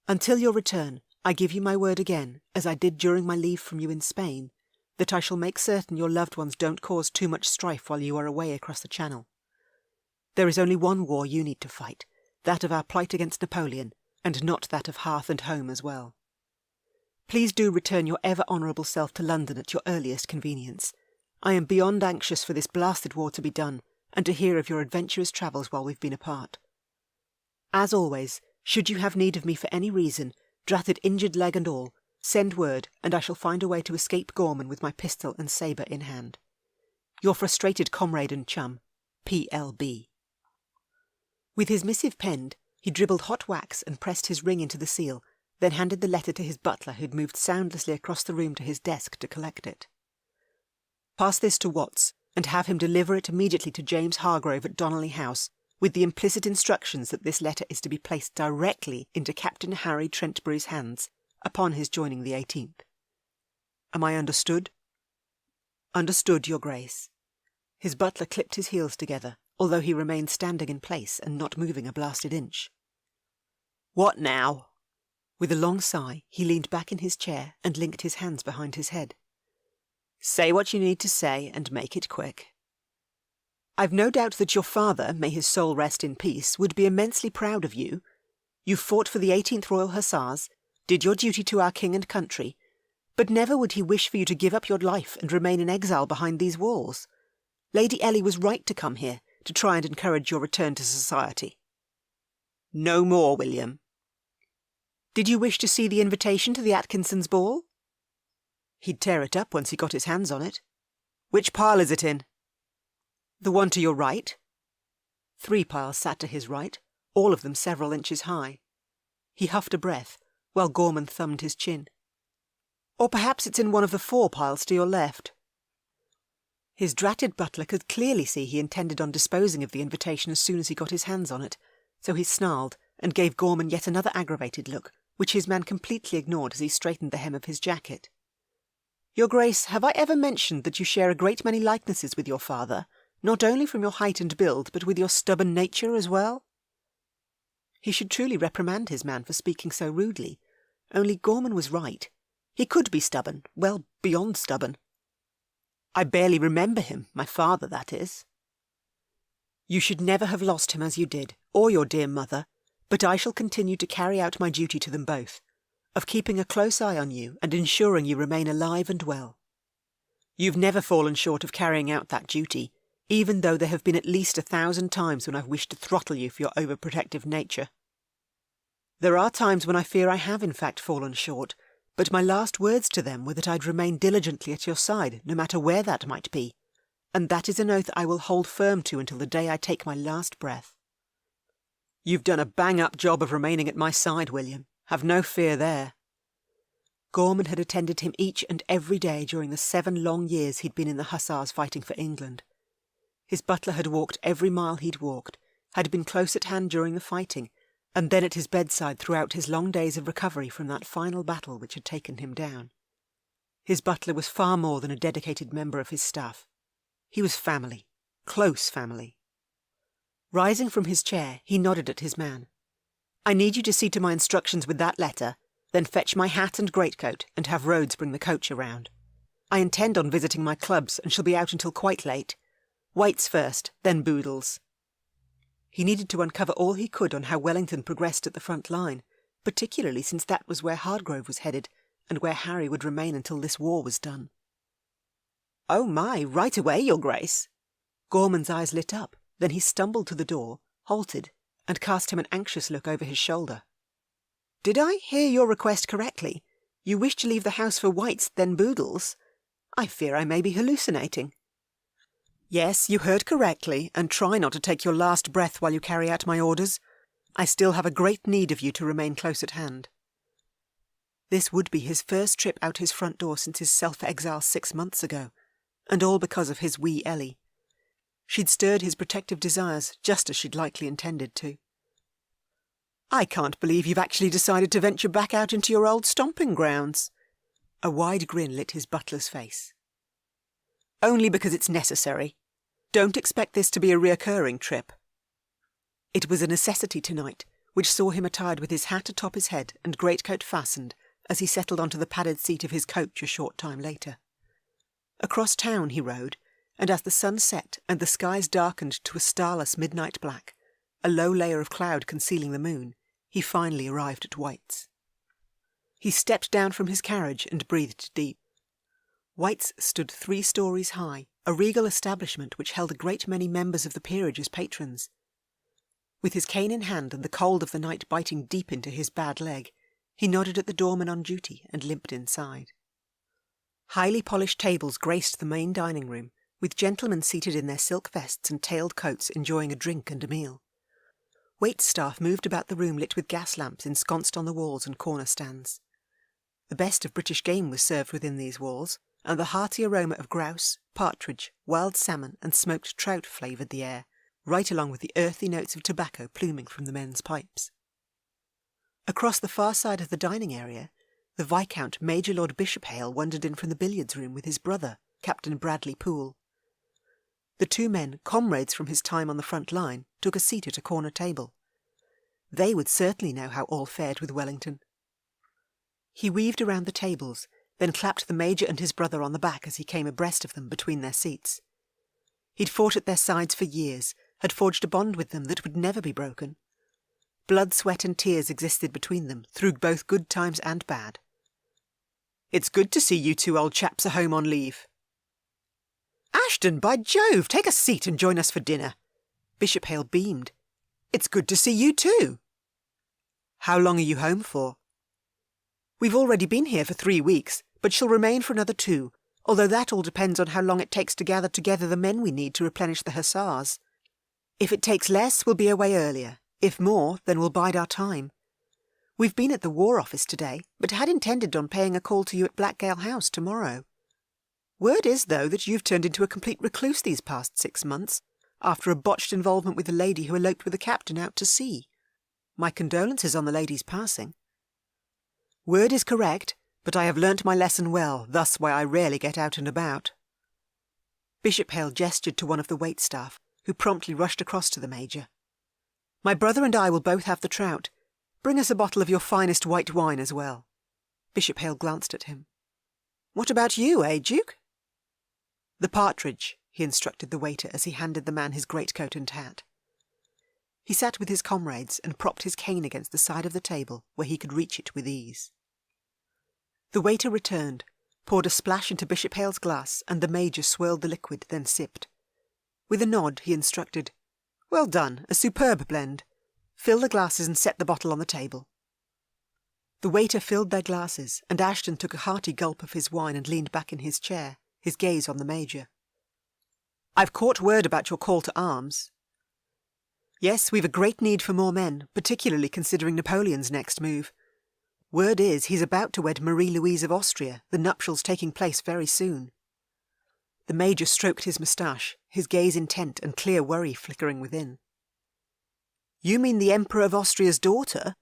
Until your return, I give you my word again, as I did during my leave from you in Spain, that I shall make certain your loved ones don't cause too much strife while you are away across the Channel. There is only one war you need to fight, that of our plight against Napoleon, and not that of hearth and home as well. Please do return your ever honourable self to London at your earliest convenience. I am beyond anxious for this blasted war to be done, and to hear of your adventurous travels while we've been apart. As always, should you have need of me for any reason, dratted injured leg and all, send word, and I shall find a way to escape Gorman with my pistol and sabre in hand. Your frustrated comrade and chum, P.L.B. With his missive penned, he dribbled hot wax and pressed his ring into the seal, then handed the letter to his butler, who'd moved soundlessly across the room to his desk to collect it. Pass this to Watts, and have him deliver it immediately to James Hargrove at Donnelly House, with the implicit instructions that this letter is to be placed directly into Captain Harry Trentbury's hands, upon his joining the 18th. Am I understood? Understood, Your Grace. His butler clipped his heels together, although he remained standing in place and not moving a blasted inch. What now? With a long sigh, he leaned back in his chair and linked his hands behind his head. Say what you need to say, and make it quick. I've no doubt that your father, may his soul rest in peace, would be immensely proud of you. You fought for the 18th Royal Hussars, did your duty to our king and country, but never would he wish for you to give up your life and remain in exile behind these walls. Lady Ellie was right to come here, to try and encourage your return to society. No more, William. Did you wish to see the invitation to the Atkinsons' ball? He'd tear it up once he got his hands on it. Which pile is it in? The one to your right. 3 piles sat to his right, all of them several inches high. He huffed a breath, while Gorman thumbed his chin. Or perhaps it's in one of the 4 piles to your left. His dratted butler could clearly see he intended on disposing of the invitation as soon as he got his hands on it, so he snarled and gave Gorman yet another aggravated look, which his man completely ignored as he straightened the hem of his jacket. Your Grace, have I ever mentioned that you share a great many likenesses with your father, not only from your height and build, but with your stubborn nature as well? He should truly reprimand his man for speaking so rudely, only Gorman was right. He could be stubborn, well, beyond stubborn. I barely remember him, my father, that is. You should never have lost him as you did, or your dear mother, but I shall continue to carry out my duty to them both, of keeping a close eye on you and ensuring you remain alive and well. You've never fallen short of carrying out that duty, even though there have been at least 1,000 times when I've wished to throttle you for your overprotective nature. There are times when I fear I have in fact fallen short, but my last words to them were that I'd remain diligently at your side, no matter where that might be, and that is an oath I will hold firm to until the day I take my last breath. You've done a bang-up job of remaining at my side, William. Have no fear there. Gorman had attended him each and every day during the 7 long years he'd been in the Hussars fighting for England. His butler had walked every mile he'd walked, had been close at hand during the fighting, and then at his bedside throughout his long days of recovery from that final battle which had taken him down. His butler was far more than a dedicated member of his staff. He was family, close family. Rising from his chair, he nodded at his man. I need you to see to my instructions with that letter, then fetch my hat and greatcoat and have Rhodes bring the coach around. I intend on visiting my clubs and shall be out until quite late. White's first, then Boodle's. He needed to uncover all he could on how Wellington progressed at the front line, particularly since that was where Hardgrove was headed, and where Harry would remain until this war was done. Oh my, right away, Your Grace! Gorman's eyes lit up, then he stumbled to the door, halted, and cast him an anxious look over his shoulder. Did I hear your request correctly? You wish to leave the house for White's, then Boodle's? I fear I may be hallucinating. Yes, you heard correctly, and try not to take your last breath while you carry out my orders. I still have a great need of you to remain close at hand. This would be his first trip out his front door since his self-exile 6 months ago, and all because of his wee Ellie. She'd stirred his protective desires just as she'd likely intended to. I can't believe you've actually decided to venture back out into your old stomping grounds. A wide grin lit his butler's face. Only because it's necessary. Don't expect this to be a reoccurring trip. It was a necessity tonight, which saw him attired with his hat atop his head and greatcoat fastened as he settled onto the padded seat of his coach a short time later. Across town he rode, and as the sun set and the skies darkened to a starless midnight black, a low layer of cloud concealing the moon, he finally arrived at White's. He stepped down from his carriage and breathed deep. White's stood 3 stories high, a regal establishment which held a great many members of the peerage as patrons. With his cane in hand and the cold of the night biting deep into his bad leg, he nodded at the doorman on duty and limped inside. Highly polished tables graced the main dining room, with gentlemen seated in their silk vests and tailed coats enjoying a drink and a meal. Wait staff moved about the room lit with gas lamps ensconced on the walls and corner stands. The best of British game was served within these walls, and the hearty aroma of grouse, partridge, wild salmon and smoked trout flavoured the air, right along with the earthy notes of tobacco pluming from the men's pipes. Across the far side of the dining area, the Viscount Major Lord Bishopshale wandered in from the billiards room with his brother, Captain Bradley Poole. The 2 men, comrades from his time on the front line, took a seat at a corner table. They would certainly know how all fared with Wellington. He weaved around the tables, then clapped the Major and his brother on the back as he came abreast of them between their seats. He'd fought at their sides for years, had forged a bond with them that would never be broken. Blood, sweat and tears existed between them, through both good times and bad. It's good to see you 2 old chaps are home on leave. Ashton, by Jove, take a seat and join us for dinner. Bishopshale beamed. It's good to see you too. How long are you home for? We've already been here for 3 weeks, but shall remain for another 2, although that all depends on how long it takes to gather together the men we need to replenish the Hussars. If it takes less, we'll be away earlier. If more, then we'll bide our time. We've been at the War Office today, but had intended on paying a call to you at Blackgale House tomorrow. Word is, though, that you've turned into a complete recluse these past 6 months, after a botched involvement with the lady who eloped with the captain out to sea. My condolences on the lady's passing. Word is correct, but I have learnt my lesson well, thus why I rarely get out and about. Bishop Hale gestured to one of the waitstaff, who promptly rushed across to the Major. My brother and I will both have the trout. Bring us a bottle of your finest white wine as well. Bishop Hale glanced at him. What about you, Duke? The partridge, he instructed the waiter as he handed the man his greatcoat and hat. He sat with his comrades and propped his cane against the side of the table where he could reach it with ease. The waiter returned, poured a splash into Bishop Hale's glass, and the Major swirled the liquid, then sipped. With a nod, he instructed, Well done, a superb blend. Fill the glasses and set the bottle on the table. The waiter filled their glasses, and Ashton took a hearty gulp of his wine and leaned back in his chair, his gaze on the Major. I've caught word about your call to arms. Yes, we've a great need for more men, particularly considering Napoleon's next move. Word is he's about to wed Marie-Louise of Austria, the nuptials taking place very soon. The Major stroked his moustache, his gaze intent and clear worry flickering within. You mean the Emperor of Austria's daughter?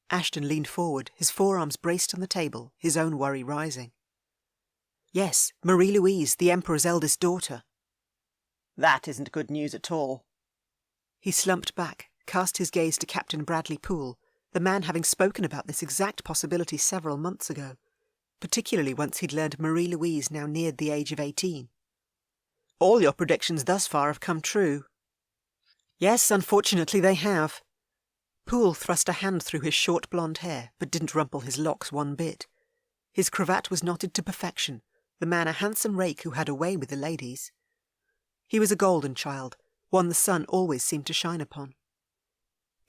Ashton leaned forward, his forearms braced on the table, his own worry rising. Yes, Marie-Louise, the Emperor's eldest daughter. That isn't good news at all. He slumped back, cast his gaze to Captain Bradley Poole, the man having spoken about this exact possibility several months ago, particularly once he'd learned Marie-Louise now neared the age of 18. All your predictions thus far have come true. Yes, unfortunately they have. Poole thrust a hand through his short blonde hair, but didn't rumple his locks one bit. His cravat was knotted to perfection, the man a handsome rake who had a way with the ladies. He was a golden child, one the sun always seemed to shine upon.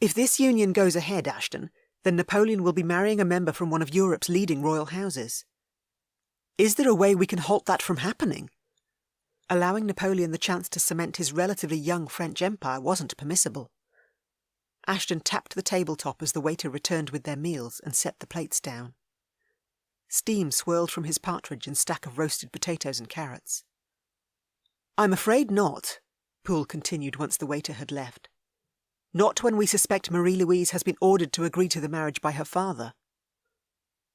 If this union goes ahead, Ashton, then Napoleon will be marrying a member from one of Europe's leading royal houses. Is there a way we can halt that from happening? Allowing Napoleon the chance to cement his relatively young French empire wasn't permissible. Ashton tapped the tabletop as the waiter returned with their meals and set the plates down. Steam swirled from his partridge and stack of roasted potatoes and carrots. I'm afraid not, Poole continued once the waiter had left. Not when we suspect Marie-Louise has been ordered to agree to the marriage by her father.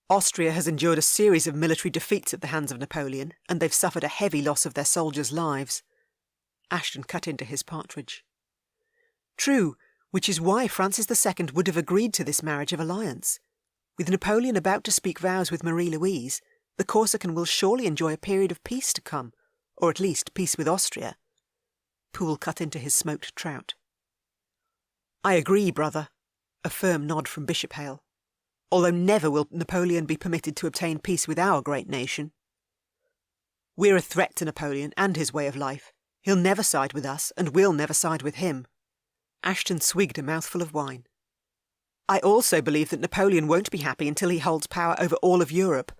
Austria has endured a series of military defeats at the hands of Napoleon, and they've suffered a heavy loss of their soldiers' lives. Ashton cut into his partridge. True, which is why Francis II would have agreed to this marriage of alliance. With Napoleon about to speak vows with Marie-Louise, the Corsican will surely enjoy a period of peace to come, or at least peace with Austria. Poole cut into his smoked trout. I agree, brother. A firm nod from Bishop Hale. Although never will Napoleon be permitted to obtain peace with our great nation. We're a threat to Napoleon and his way of life. He'll never side with us, and we'll never side with him. Ashton swigged a mouthful of wine. I also believe that Napoleon won't be happy until he holds power over all of Europe.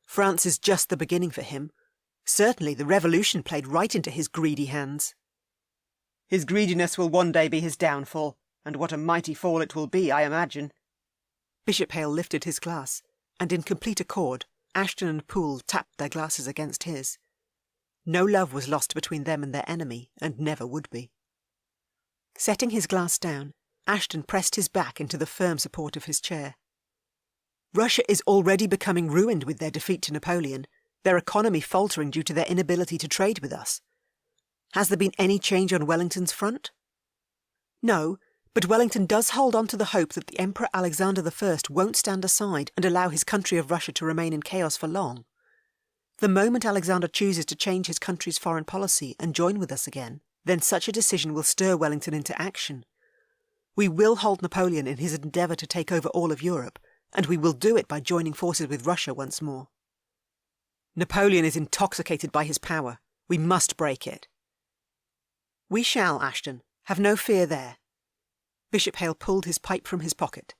France is just the beginning for him. Certainly the revolution played right into his greedy hands. His greediness will one day be his downfall, and what a mighty fall it will be, I imagine. Bishop Hale lifted his glass, and in complete accord, Ashton and Poole tapped their glasses against his. No love was lost between them and their enemy, and never would be. Setting his glass down, Ashton pressed his back into the firm support of his chair. Russia is already becoming ruined with their defeat to Napoleon, their economy faltering due to their inability to trade with us. Has there been any change on Wellington's front? No, but Wellington does hold on to the hope that the Emperor Alexander I won't stand aside and allow his country of Russia to remain in chaos for long. The moment Alexander chooses to change his country's foreign policy and join with us again, then such a decision will stir Wellington into action. We will hold Napoleon in his endeavour to take over all of Europe, and we will do it by joining forces with Russia once more. Napoleon is intoxicated by his power. We must break it. We shall, Ashton. Have no fear there. Bishop Hale pulled his pipe from his pocket.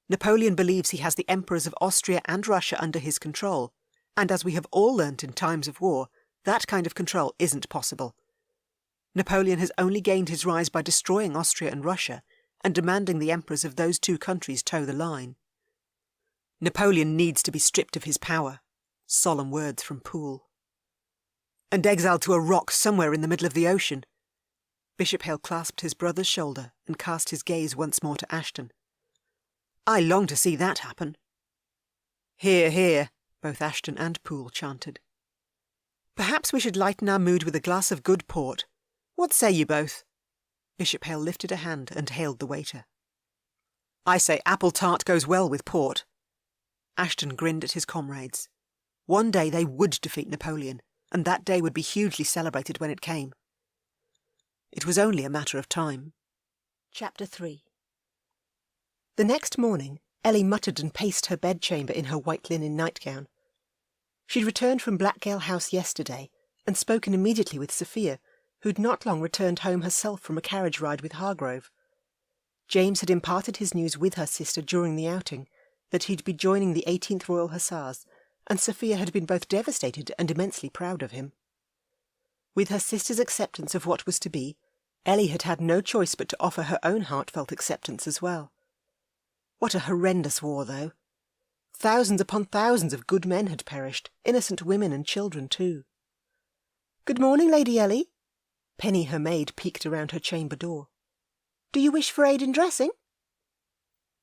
Napoleon believes he has the emperors of Austria and Russia under his control, and as we have all learnt in times of war, that kind of control isn't possible. Napoleon has only gained his rise by destroying Austria and Russia, and demanding the emperors of those two countries toe the line. Napoleon needs to be stripped of his power. Solemn words from Poole. And exiled to a rock somewhere in the middle of the ocean. Bishop Hale clasped his brother's shoulder and cast his gaze once more to Ashton. I long to see that happen. Hear, hear, both Ashton and Poole chanted. Perhaps we should lighten our mood with a glass of good port. What say you both? Bishop Hale lifted a hand and hailed the waiter. I say apple tart goes well with port. Ashton grinned at his comrades. One day they would defeat Napoleon, and that day would be hugely celebrated when it came. It was only a matter of time. Chapter 3. The next morning, Ellie muttered and paced her bedchamber in her white linen nightgown. She'd returned from Blackgale House yesterday, and spoken immediately with Sophia, who'd not long returned home herself from a carriage ride with Hargrove. James had imparted his news with her sister during the outing, that he'd be joining the 18th Royal Hussars, and Sophia had been both devastated and immensely proud of him. With her sister's acceptance of what was to be, Ellie had had no choice but to offer her own heartfelt acceptance as well. What a horrendous war, though! Thousands upon thousands of good men had perished, innocent women and children too. "Good morning, Lady Ellie." Penny, her maid, peeked around her chamber door. "Do you wish for aid in dressing?"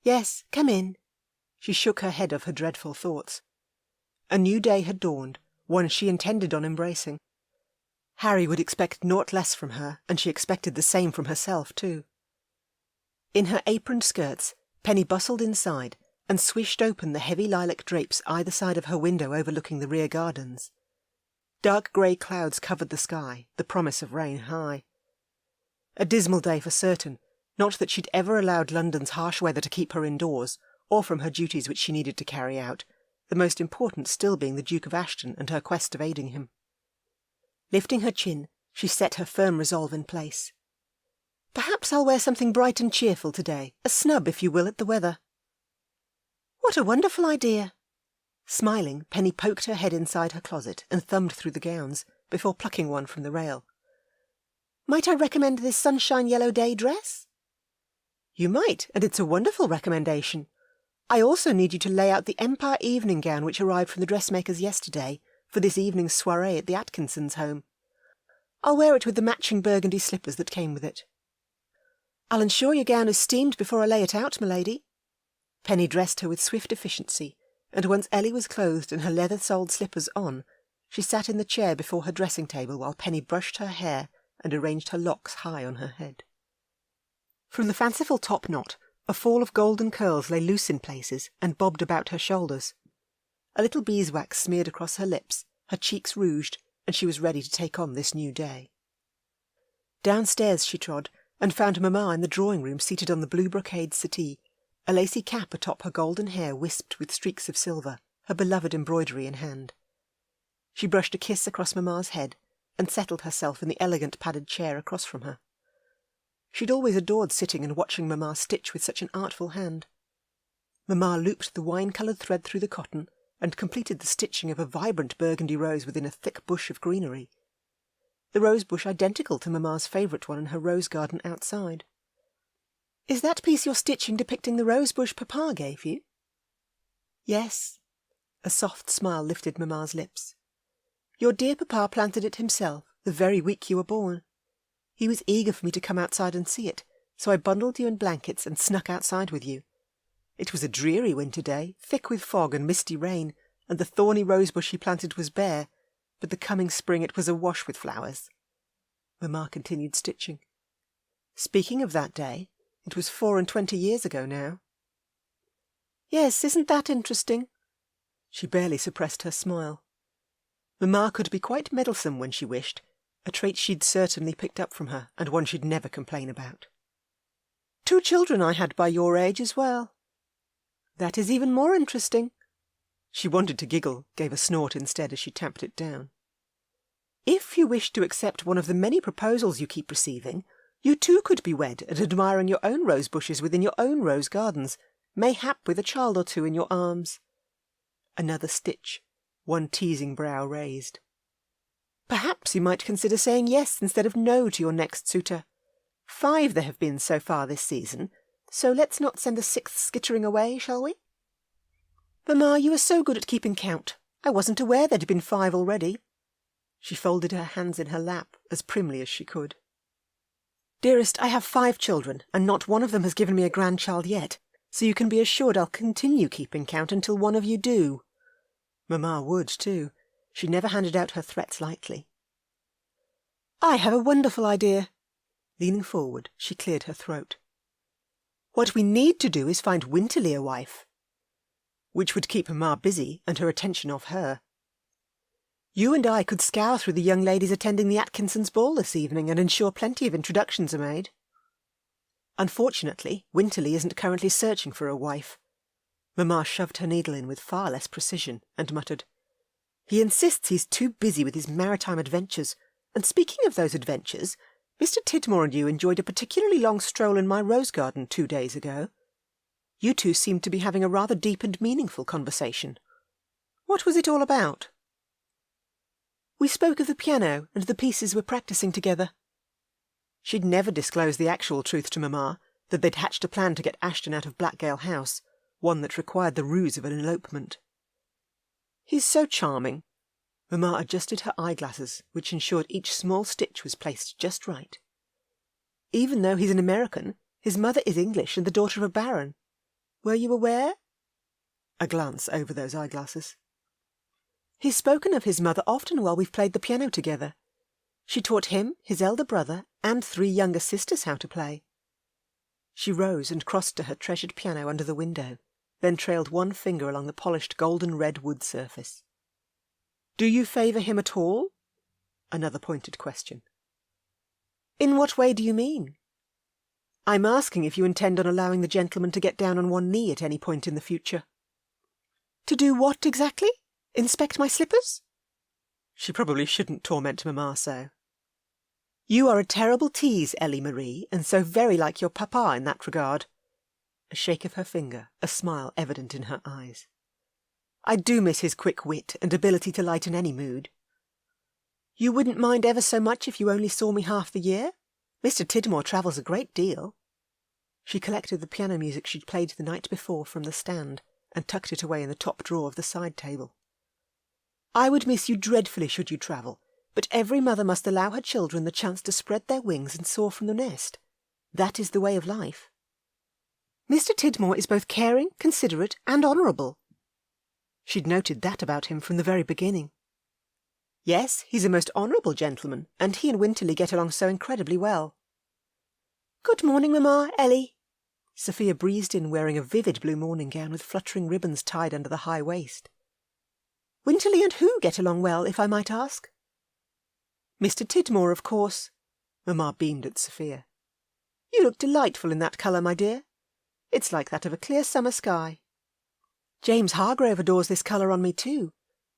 "Yes, come in." She shook her head of her dreadful thoughts. A new day had dawned, one she intended on embracing. Harry would expect naught less from her, and she expected the same from herself too. In her aproned skirts, Penny bustled inside and swished open the heavy lilac drapes either side of her window overlooking the rear gardens. Dark grey clouds covered the sky, the promise of rain high. A dismal day for certain, not that she'd ever allowed London's harsh weather to keep her indoors, or from her duties which she needed to carry out, the most important still being the Duke of Ashton and her quest of aiding him. Lifting her chin, she set her firm resolve in place. "Perhaps I'll wear something bright and cheerful today, a snub, if you will, at the weather." "What a wonderful idea!" Smiling, Penny poked her head inside her closet and thumbed through the gowns, before plucking one from the rail. "Might I recommend this sunshine yellow day dress?" "You might, and it's a wonderful recommendation. I also need you to lay out the Empire evening gown which arrived from the dressmakers yesterday, for this evening's soirée at the Atkinsons' home. I'll wear it with the matching burgundy slippers that came with it." "I'll ensure your gown is steamed before I lay it out, m'lady." Penny dressed her with swift efficiency, and once Ellie was clothed and her leather-soled slippers on, she sat in the chair before her dressing-table while Penny brushed her hair and arranged her locks high on her head. From the fanciful top-knot, a fall of golden curls lay loose in places and bobbed about her shoulders. A little beeswax smeared across her lips, her cheeks rouged, and she was ready to take on this new day. Downstairs she trod, and found Mamma in the drawing-room seated on the blue brocade settee, a lacy cap atop her golden hair wisped with streaks of silver, her beloved embroidery in hand. She brushed a kiss across Mamma's head, and settled herself in the elegant padded chair across from her. She'd always adored sitting and watching Mamma stitch with such an artful hand. Mamma looped the wine-coloured thread through the cotton, and completed the stitching of a vibrant burgundy rose within a thick bush of greenery. The rose bush identical to Mamma's favourite one in her rose garden outside. "Is that piece you're stitching depicting the rose bush Papa gave you?" "Yes." A soft smile lifted Mamma's lips. "Your dear Papa planted it himself, the very week you were born. He was eager for me to come outside and see it, so I bundled you in blankets and snuck outside with you. It was a dreary winter day, thick with fog and misty rain, and the thorny rosebush he planted was bare, but the coming spring it was awash with flowers." Mamma continued stitching. "Speaking of that day, it was 24 years ago now." "Yes, isn't that interesting?" She barely suppressed her smile. Mamma could be quite meddlesome when she wished, a trait she'd certainly picked up from her, and one she'd never complain about. "2 children I had by your age as well." "That is even more interesting." She wanted to giggle, gave a snort instead as she tamped it down. "If you wish to accept one of the many proposals you keep receiving, you too could be wed and admiring your own rose bushes within your own rose gardens, mayhap with a child or 2 in your arms." Another stitch, one teasing brow raised. "Perhaps you might consider saying yes instead of no to your next suitor. 5 there have been so far this season, So let's not send the sixth skittering away, shall we? Mamma, you are so good at keeping count. I wasn't aware there'd been 5 already. She folded her hands in her lap as primly as she could. Dearest, I have 5 children, and not one of them has given me a grandchild yet, so you can be assured I'll continue keeping count until one of you do. Mamma would, too. She never handed out her threats lightly. I have a wonderful idea. Leaning forward, she cleared her throat. What we need to do is find Winterly a wife. Which would keep Mamma busy and her attention off her. You and I could scour through the young ladies attending the Atkinsons' ball this evening and ensure plenty of introductions are made. Unfortunately, Winterly isn't currently searching for a wife. Mamma shoved her needle in with far less precision and muttered, He insists he's too busy with his maritime adventures, and speaking of those adventures, Mr. Tidmore and you enjoyed a particularly long stroll in my rose garden 2 days ago. You two seemed to be having a rather deep and meaningful conversation. What was it all about? We spoke of the piano and the pieces we're practising together. She'd never disclosed the actual truth to Mamma, that they'd hatched a plan to get Ashton out of Blackgale House, one that required the ruse of an elopement. He's so charming. Mamma adjusted her eyeglasses, which ensured each small stitch was placed just right. Even though he's an American, his mother is English and the daughter of a baron. Were you aware? A glance over those eyeglasses. He's spoken of his mother often while we've played the piano together. She taught him, his elder brother, and 3 younger sisters how to play. She rose and crossed to her treasured piano under the window, then trailed one finger along the polished golden-red wood surface. Do you favour him at all? Another pointed question. In what way do you mean? I'm asking if you intend on allowing the gentleman to get down on one knee at any point in the future. To do what exactly? Inspect my slippers? She probably shouldn't torment Mamma so. You are a terrible tease, Ellie Marie, and so very like your papa in that regard. A shake of her finger, a smile evident in her eyes. I do miss his quick wit and ability to lighten any mood. You wouldn't mind ever so much if you only saw me half the year? Mr. Tidmore travels a great deal. She collected the piano music she'd played the night before from the stand and tucked it away in the top drawer of the side table. I would miss you dreadfully should you travel, but every mother must allow her children the chance to spread their wings and soar from the nest. That is the way of life. Mr. Tidmore is both caring, considerate, and honourable. She'd noted that about him from the very beginning. Yes, he's a most honourable gentleman, and he and Winterly get along so incredibly well. Good morning, Mamma, Ellie. Sophia breezed in wearing a vivid blue morning gown with fluttering ribbons tied under the high waist. Winterly and who get along well, if I might ask? Mr. Tidmore, of course. Mamma beamed at Sophia. You look delightful in that colour, my dear. It's like that of a clear summer sky. James Hargrove adores this colour on me too.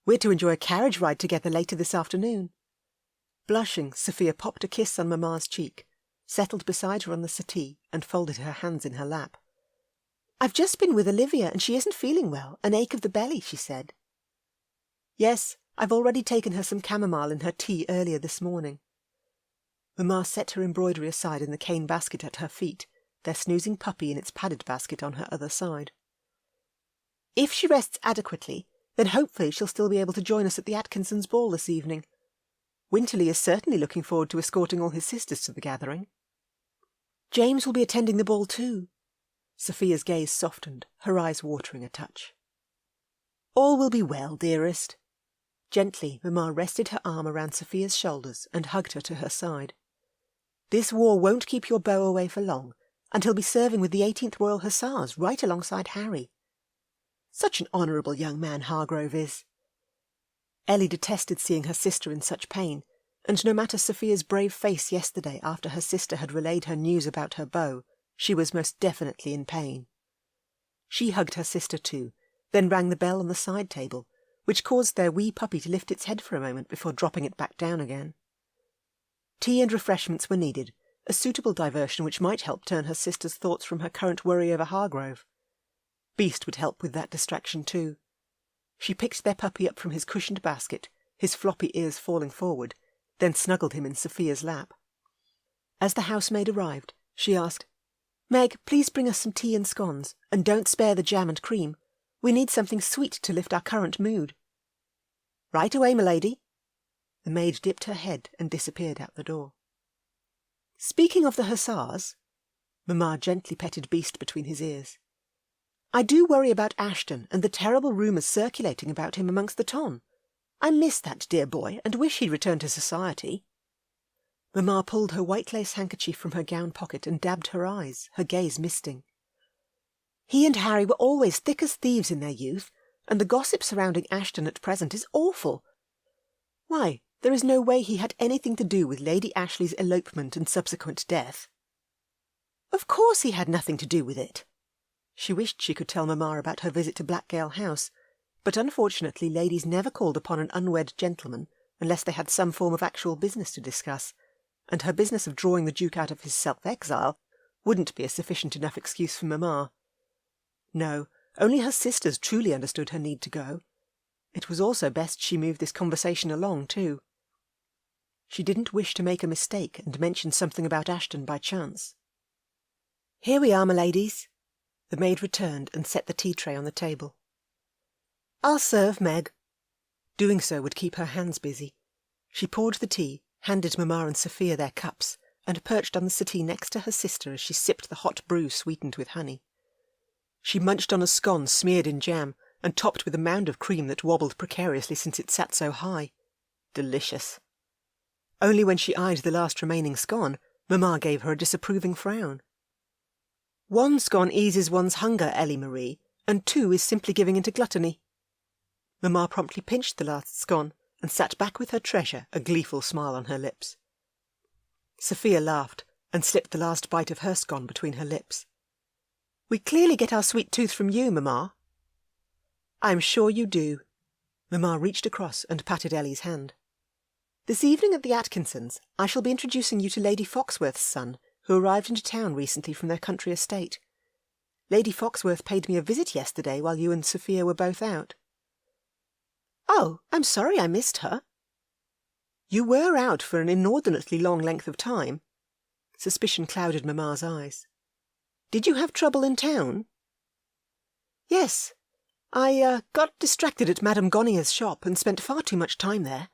We're to enjoy a carriage ride together later this afternoon. Blushing, Sophia popped a kiss on Mamma's cheek, settled beside her on the settee, and folded her hands in her lap. I've just been with Olivia, and she isn't feeling well, an ache of the belly, she said. Yes, I've already taken her some chamomile in her tea earlier this morning. Mamma set her embroidery aside in the cane basket at her feet, their snoozing puppy in its padded basket on her other side. If she rests adequately, then hopefully she'll still be able to join us at the Atkinsons' ball this evening. Winterly is certainly looking forward to escorting all his sisters to the gathering. James will be attending the ball too. Sophia's gaze softened, her eyes watering a touch. All will be well, dearest. Gently, Mamma rested her arm around Sophia's shoulders and hugged her to her side. This war won't keep your beau away for long, and he'll be serving with the 18th Royal Hussars right alongside Harry. Such an honourable young man Hargrove is. Ellie detested seeing her sister in such pain, and no matter Sophia's brave face yesterday after her sister had relayed her news about her beau, she was most definitely in pain. She hugged her sister too, then rang the bell on the side table, which caused their wee puppy to lift its head for a moment before dropping it back down again. Tea and refreshments were needed, a suitable diversion which might help turn her sister's thoughts from her current worry over Hargrove. Beast would help with that distraction too. She picked their puppy up from his cushioned basket, his floppy ears falling forward, then snuggled him in Sophia's lap. As the housemaid arrived, she asked, Meg, please bring us some tea and scones, and don't spare the jam and cream. We need something sweet to lift our current mood. Right away, m'lady. The maid dipped her head and disappeared out the door. Speaking of the hussars, Mamma gently petted Beast between his ears, I do worry about Ashton and the terrible rumours circulating about him amongst the ton. I miss that dear boy and wish he'd returned to society. Mamma pulled her white lace handkerchief from her gown pocket and dabbed her eyes, her gaze misting. He and Harry were always thick as thieves in their youth, and the gossip surrounding Ashton at present is awful. Why, there is no way he had anything to do with Lady Ashley's elopement and subsequent death. Of course he had nothing to do with it. She wished she could tell Mamma about her visit to Blackgale House, but unfortunately ladies never called upon an unwed gentleman unless they had some form of actual business to discuss, and her business of drawing the Duke out of his self-exile wouldn't be a sufficient enough excuse for Mamma. No, only her sisters truly understood her need to go. It was also best she moved this conversation along, too. She didn't wish to make a mistake and mention something about Ashton by chance. Here we are, my ladies. The maid returned and set the tea tray on the table. I'll serve, Meg. Doing so would keep her hands busy. She poured the tea, handed Mamma and Sophia their cups, and perched on the settee next to her sister as she sipped the hot brew sweetened with honey. She munched on a scone smeared in jam and topped with a mound of cream that wobbled precariously since it sat so high. Delicious. Only when she eyed the last remaining scone, Mamma gave her a disapproving frown. 1 scone eases one's hunger, Ellie Marie, and 2 is simply giving into gluttony. Mamma promptly pinched the last scone and sat back with her treasure, a gleeful smile on her lips. Sophia laughed and slipped the last bite of her scone between her lips. We clearly get our sweet tooth from you, Mamma. I'm sure you do. Mamma reached across and patted Ellie's hand. This evening at the Atkinsons, I shall be introducing you to Lady Foxworth's son, who arrived into town recently from their country estate. Lady Foxworth paid me a visit yesterday while you and Sophia were both out. Oh, I'm sorry I missed her. You were out for an inordinately long length of time. Suspicion clouded Mamma's eyes. Did you have trouble in town? Yes. I got distracted at Madame Gonier's shop and spent far too much time there.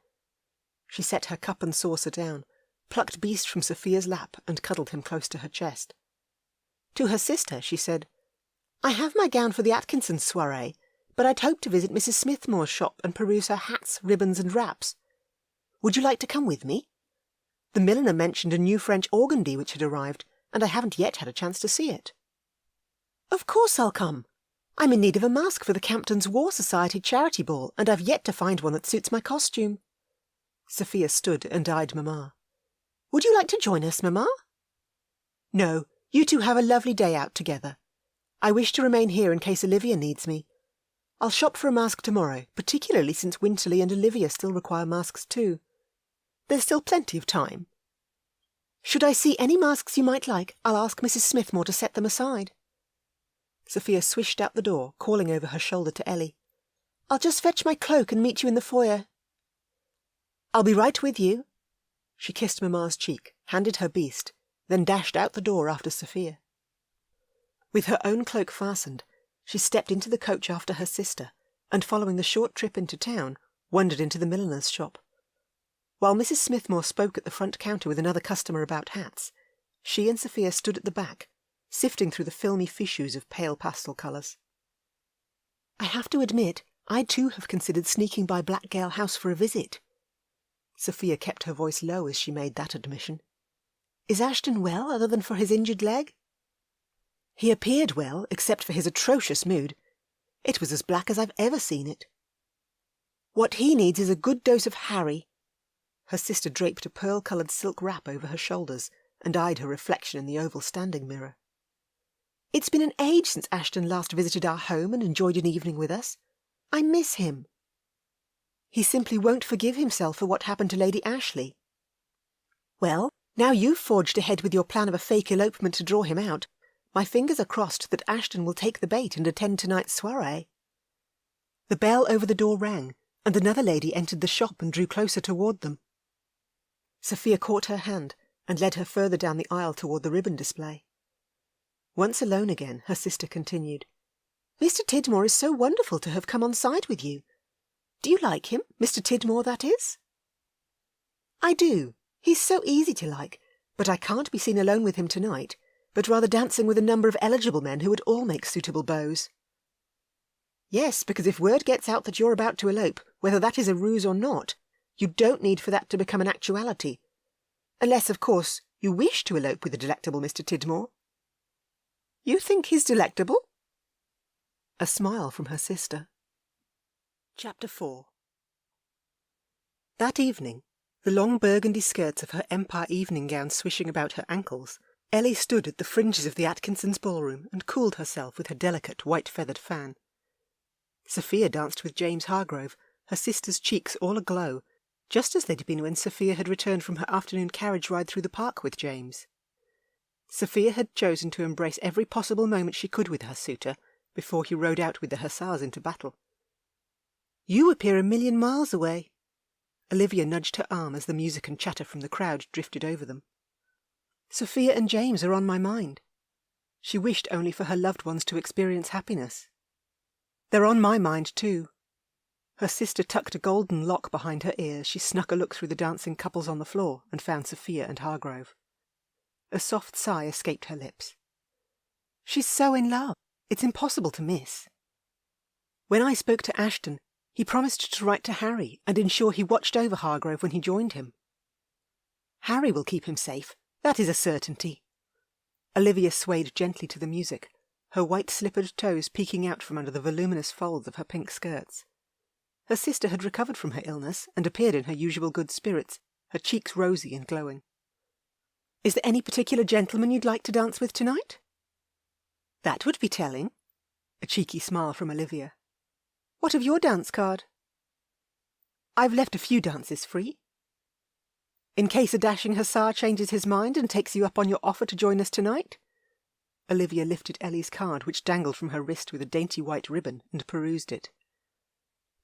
She set her cup and saucer down, plucked Beast from Sophia's lap and cuddled him close to her chest. To her sister she said, I have my gown for the Atkinsons' soirée, but I'd hoped to visit Mrs. Smithmore's shop and peruse her hats, ribbons and wraps. Would you like to come with me? The milliner mentioned a new French organdie which had arrived, and I haven't yet had a chance to see it. Of course I'll come. I'm in need of a mask for the Campton's War Society charity ball, and I've yet to find one that suits my costume. Sophia stood and eyed Mamma. Would you like to join us, Mamma? No, you two have a lovely day out together. I wish to remain here in case Olivia needs me. I'll shop for a mask tomorrow, particularly since Winterly and Olivia still require masks too. There's still plenty of time. Should I see any masks you might like, I'll ask Mrs. Smithmore to set them aside. Sophia swished out the door, calling over her shoulder to Ellie. I'll just fetch my cloak and meet you in the foyer. I'll be right with you. She kissed Mamma's cheek, handed her Beast, then dashed out the door after Sophia. With her own cloak fastened, she stepped into the coach after her sister, and following the short trip into town, wandered into the milliner's shop. While Mrs. Smithmore spoke at the front counter with another customer about hats, she and Sophia stood at the back, sifting through the filmy fichus of pale pastel colours. I have to admit, I too have considered sneaking by Blackgale House for a visit. Sophia kept her voice low as she made that admission. Is Ashton well, other than for his injured leg? He appeared well, except for his atrocious mood. It was as black as I've ever seen it. What he needs is a good dose of Harry. Her sister draped a pearl-coloured silk wrap over her shoulders and eyed her reflection in the oval standing mirror. It's been an age since Ashton last visited our home and enjoyed an evening with us. I miss him. He simply won't forgive himself for what happened to Lady Ashley. Well, now you've forged ahead with your plan of a fake elopement to draw him out, my fingers are crossed that Ashton will take the bait and attend tonight's soirée. The bell over the door rang, and another lady entered the shop and drew closer toward them. Sophia caught her hand and led her further down the aisle toward the ribbon display. Once alone again, her sister continued. Mr. Tidmore is so wonderful to have come on side with you. Do you like him, Mr. Tidmore, that is? I do. He's so easy to like, but I can't be seen alone with him tonight, but rather dancing with a number of eligible men who would all make suitable beaux. Yes, because if word gets out that you're about to elope, whether that is a ruse or not, you don't need for that to become an actuality. Unless, of course, you wish to elope with the delectable Mr. Tidmore. You think he's delectable? A smile from her sister. Chapter 4. That evening, the long burgundy skirts of her Empire evening gown swishing about her ankles, Ellie stood at the fringes of the Atkinsons' ballroom and cooled herself with her delicate white-feathered fan. Sophia danced with James Hargrove, her sister's cheeks all aglow, just as they'd been when Sophia had returned from her afternoon carriage ride through the park with James. Sophia had chosen to embrace every possible moment she could with her suitor before he rode out with the hussars into battle. You appear a million miles away. Olivia nudged her arm as the music and chatter from the crowd drifted over them. Sophia and James are on my mind. She wished only for her loved ones to experience happiness. They're on my mind, too. Her sister tucked a golden lock behind her ear as she snuck a look through the dancing couples on the floor and found Sophia and Hargrove. A soft sigh escaped her lips. She's so in love. It's impossible to miss. When I spoke to Ashton, he promised to write to Harry and ensure he watched over Hargrove when he joined him. Harry will keep him safe. That is a certainty. Olivia swayed gently to the music, her white slippered toes peeking out from under the voluminous folds of her pink skirts. Her sister had recovered from her illness and appeared in her usual good spirits, her cheeks rosy and glowing. Is there any particular gentleman you'd like to dance with tonight? That would be telling. A cheeky smile from Olivia. What of your dance card? I've left a few dances free. In case a dashing hussar changes his mind and takes you up on your offer to join us tonight? Olivia lifted Ellie's card, which dangled from her wrist with a dainty white ribbon, and perused it.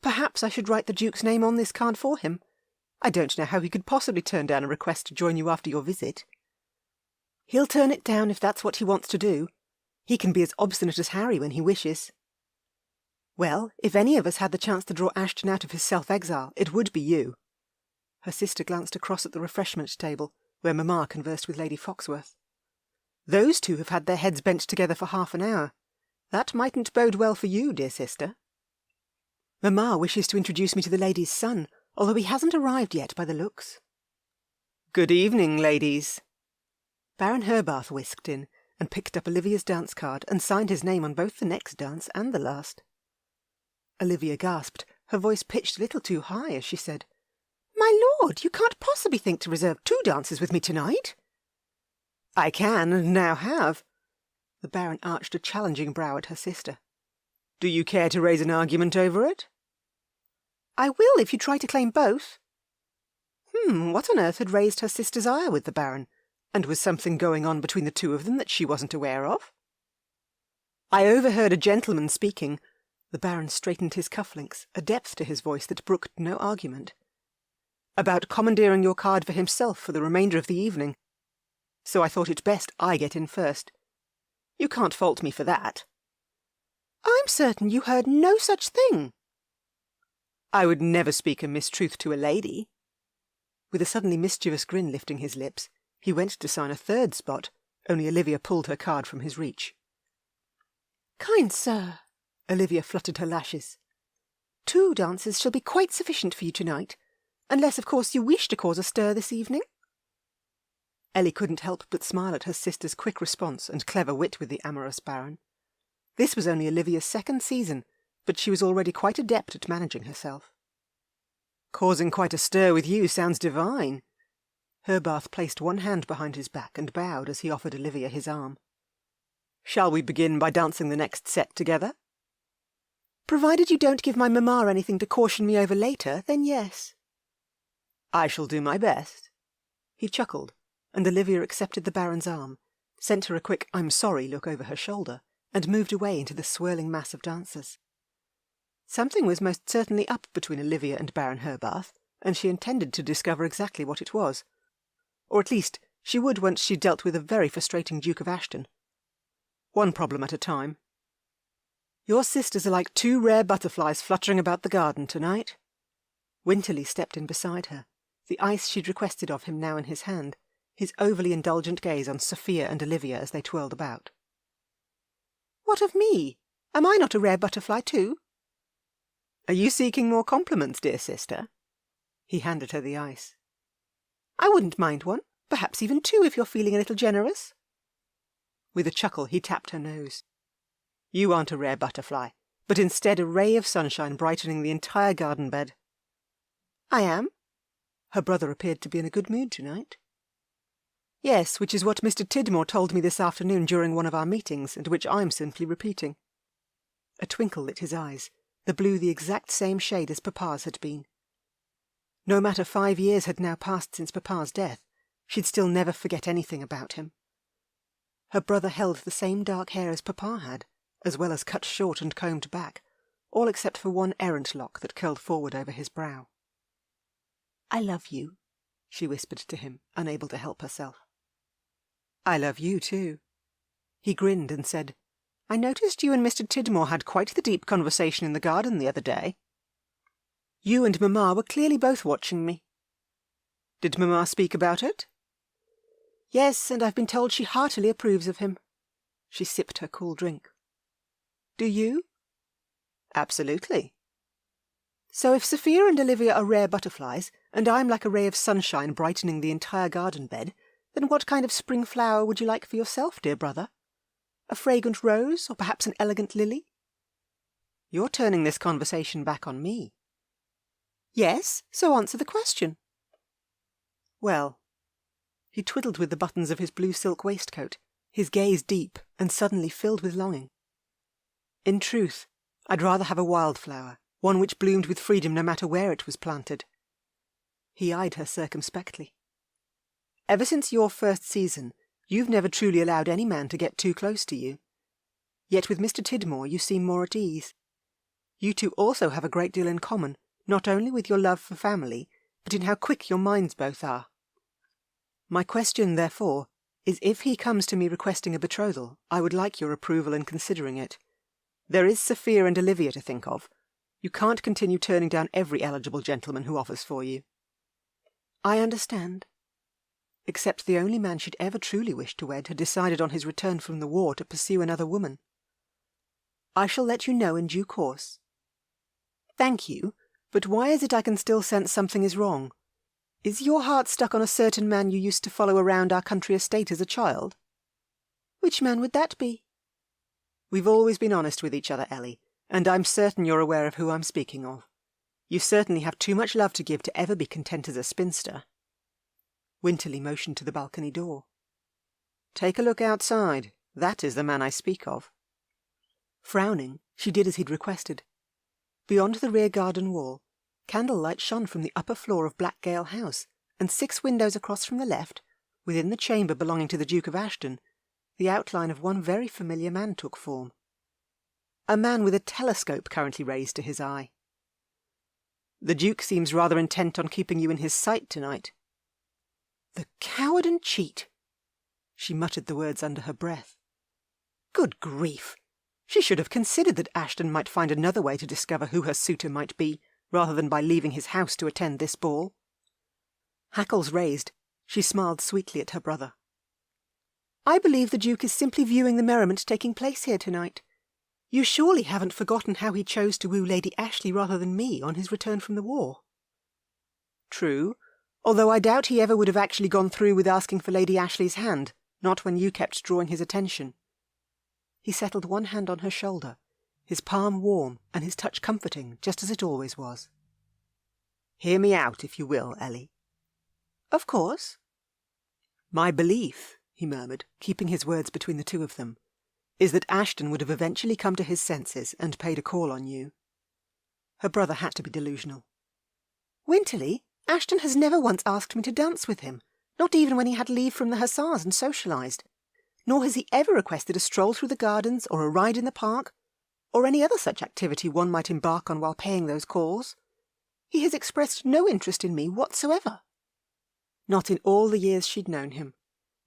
Perhaps I should write the Duke's name on this card for him. I don't know how he could possibly turn down a request to join you after your visit. He'll turn it down if that's what he wants to do. He can be as obstinate as Harry when he wishes. Well, if any of us had the chance to draw Ashton out of his self-exile, it would be you. Her sister glanced across at the refreshment table, where Mamma conversed with Lady Foxworth. Those two have had their heads bent together for half an hour. That mightn't bode well for you, dear sister. Mamma wishes to introduce me to the lady's son, although he hasn't arrived yet by the looks. Good evening, ladies. Baron Herbath whisked in, and picked up Olivia's dance card and signed his name on both the next dance and the last. Olivia gasped, her voice pitched a little too high as she said, My lord, you can't possibly think to reserve 2 dances with me tonight. I can, and now have. The Baron arched a challenging brow at her sister. Do you care to raise an argument over it? I will if you try to claim both. What on earth had raised her sister's ire with the Baron? And was something going on between the two of them that she wasn't aware of? I overheard a gentleman speaking. The Baron straightened his cufflinks, a depth to his voice that brooked no argument. About commandeering your card for himself for the remainder of the evening. So I thought it best I get in first. You can't fault me for that. I'm certain you heard no such thing. I would never speak a mistruth to a lady. With a suddenly mischievous grin lifting his lips, he went to sign a 3rd spot, only Olivia pulled her card from his reach. Kind sir, Olivia fluttered her lashes. 2 dances shall be quite sufficient for you tonight, unless, of course, you wish to cause a stir this evening. Ellie couldn't help but smile at her sister's quick response and clever wit with the amorous Baron. This was only Olivia's 2nd season, but she was already quite adept at managing herself. Causing quite a stir with you sounds divine. Herbath placed one hand behind his back and bowed as he offered Olivia his arm. Shall we begin by dancing the next set together? Provided you don't give my mamma anything to caution me over later, then yes. I shall do my best. He chuckled, and Olivia accepted the Baron's arm, sent her a quick I'm sorry look over her shoulder, and moved away into the swirling mass of dancers. Something was most certainly up between Olivia and Baron Herbath, and she intended to discover exactly what it was. Or at least she would once she dealt with a very frustrating Duke of Ashton. one problem at a time. Your sisters are like two rare butterflies fluttering about the garden tonight. Winterly stepped in beside her, the ice she'd requested of him now in his hand, his overly indulgent gaze on Sophia and Olivia as they twirled about. What of me? Am I not a rare butterfly too? Are you seeking more compliments, dear sister? He handed her the ice. I wouldn't mind one, perhaps even two if you're feeling a little generous. With a chuckle he tapped her nose. You aren't a rare butterfly, but instead a ray of sunshine brightening the entire garden bed. I am. Her brother appeared to be in a good mood tonight. Yes, which is what Mr. Tidmore told me this afternoon during one of our meetings, and which I'm simply repeating. A twinkle lit his eyes, the blue the exact same shade as Papa's had been. No matter 5 years had now passed since Papa's death, she'd still never forget anything about him. Her brother held the same dark hair as Papa had, as well as cut short and combed back, all except for one errant lock that curled forward over his brow. I love you, she whispered to him, unable to help herself. I love you too. He grinned and said, I noticed you and Mr. Tidmore had quite the deep conversation in the garden the other day. You and Mamma were clearly both watching me. Did Mamma speak about it? Yes, and I've been told she heartily approves of him. She sipped her cool drink. Do you? Absolutely. So if Sophia and Olivia are rare butterflies, and I'm like a ray of sunshine brightening the entire garden bed, then what kind of spring flower would you like for yourself, dear brother? A fragrant rose, or perhaps an elegant lily? You're turning this conversation back on me. Yes, so answer the question. Well, he twiddled with the buttons of his blue silk waistcoat, his gaze deep and suddenly filled with longing. In truth, I'd rather have a wildflower, one which bloomed with freedom no matter where it was planted. He eyed her circumspectly. Ever since your first season, you've never truly allowed any man to get too close to you. Yet with Mr. Tidmore you seem more at ease. You two also have a great deal in common, not only with your love for family, but in how quick your minds both are. My question, therefore, is if he comes to me requesting a betrothal, I would like your approval in considering it. There is Sophia and Olivia to think of. You can't continue turning down every eligible gentleman who offers for you. I understand. Except the only man she'd ever truly wished to wed had decided on his return from the war to pursue another woman. I shall let you know in due course. Thank you, but why is it I can still sense something is wrong? Is your heart stuck on a certain man you used to follow around our country estate as a child? Which man would that be? We've always been honest with each other, Ellie, and I'm certain you're aware of who I'm speaking of. You certainly have too much love to give to ever be content as a spinster. Winterly motioned to the balcony door. Take a look outside. That is the man I speak of. Frowning, she did as he'd requested. Beyond the rear garden wall, candlelight shone from the upper floor of Blackgale House, and 6 windows across from the left, within the chamber belonging to the Duke of Ashton, the outline of one very familiar man took form. A man with a telescope currently raised to his eye. The Duke seems rather intent on keeping you in his sight tonight. The coward and cheat! She muttered the words under her breath. Good grief! She should have considered that Ashton might find another way to discover who her suitor might be, rather than by leaving his house to attend this ball. Hackles raised, she smiled sweetly at her brother. I believe the Duke is simply viewing the merriment taking place here tonight. You surely haven't forgotten how he chose to woo Lady Ashley rather than me on his return from the war. True, although I doubt he ever would have actually gone through with asking for Lady Ashley's hand, not when you kept drawing his attention. He settled one hand on her shoulder, his palm warm and his touch comforting, just as it always was. Hear me out, if you will, Ellie. Of course. My belief, he murmured, keeping his words between the two of them, is that Ashton would have eventually come to his senses and paid a call on you. Her brother had to be delusional. Winterly, Ashton has never once asked me to dance with him, not even when he had leave from the Hussars and socialised. Nor has he ever requested a stroll through the gardens or a ride in the park, or any other such activity one might embark on while paying those calls. He has expressed no interest in me whatsoever. Not in all the years she'd known him.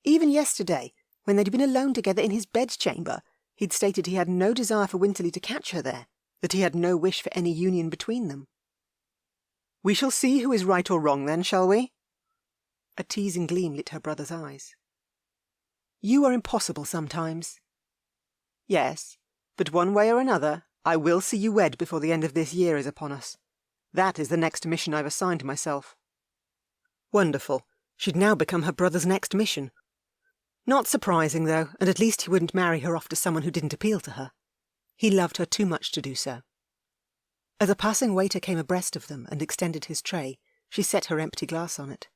Even yesterday, when they'd been alone together in his bedchamber, He'd stated he had no desire for Winterly to catch her there, that he had no wish for any union between them. "We shall see who is right or wrong then, shall we?" A teasing gleam lit her brother's eyes. "You are impossible sometimes." "Yes, but one way or another, I will see you wed before the end of this year is upon us. That is the next mission I've assigned myself." Wonderful. She'd now become her brother's next mission. Not surprising, though, and at least he wouldn't marry her off to someone who didn't appeal to her. He loved her too much to do so. As a passing waiter came abreast of them and extended his tray, she set her empty glass on it.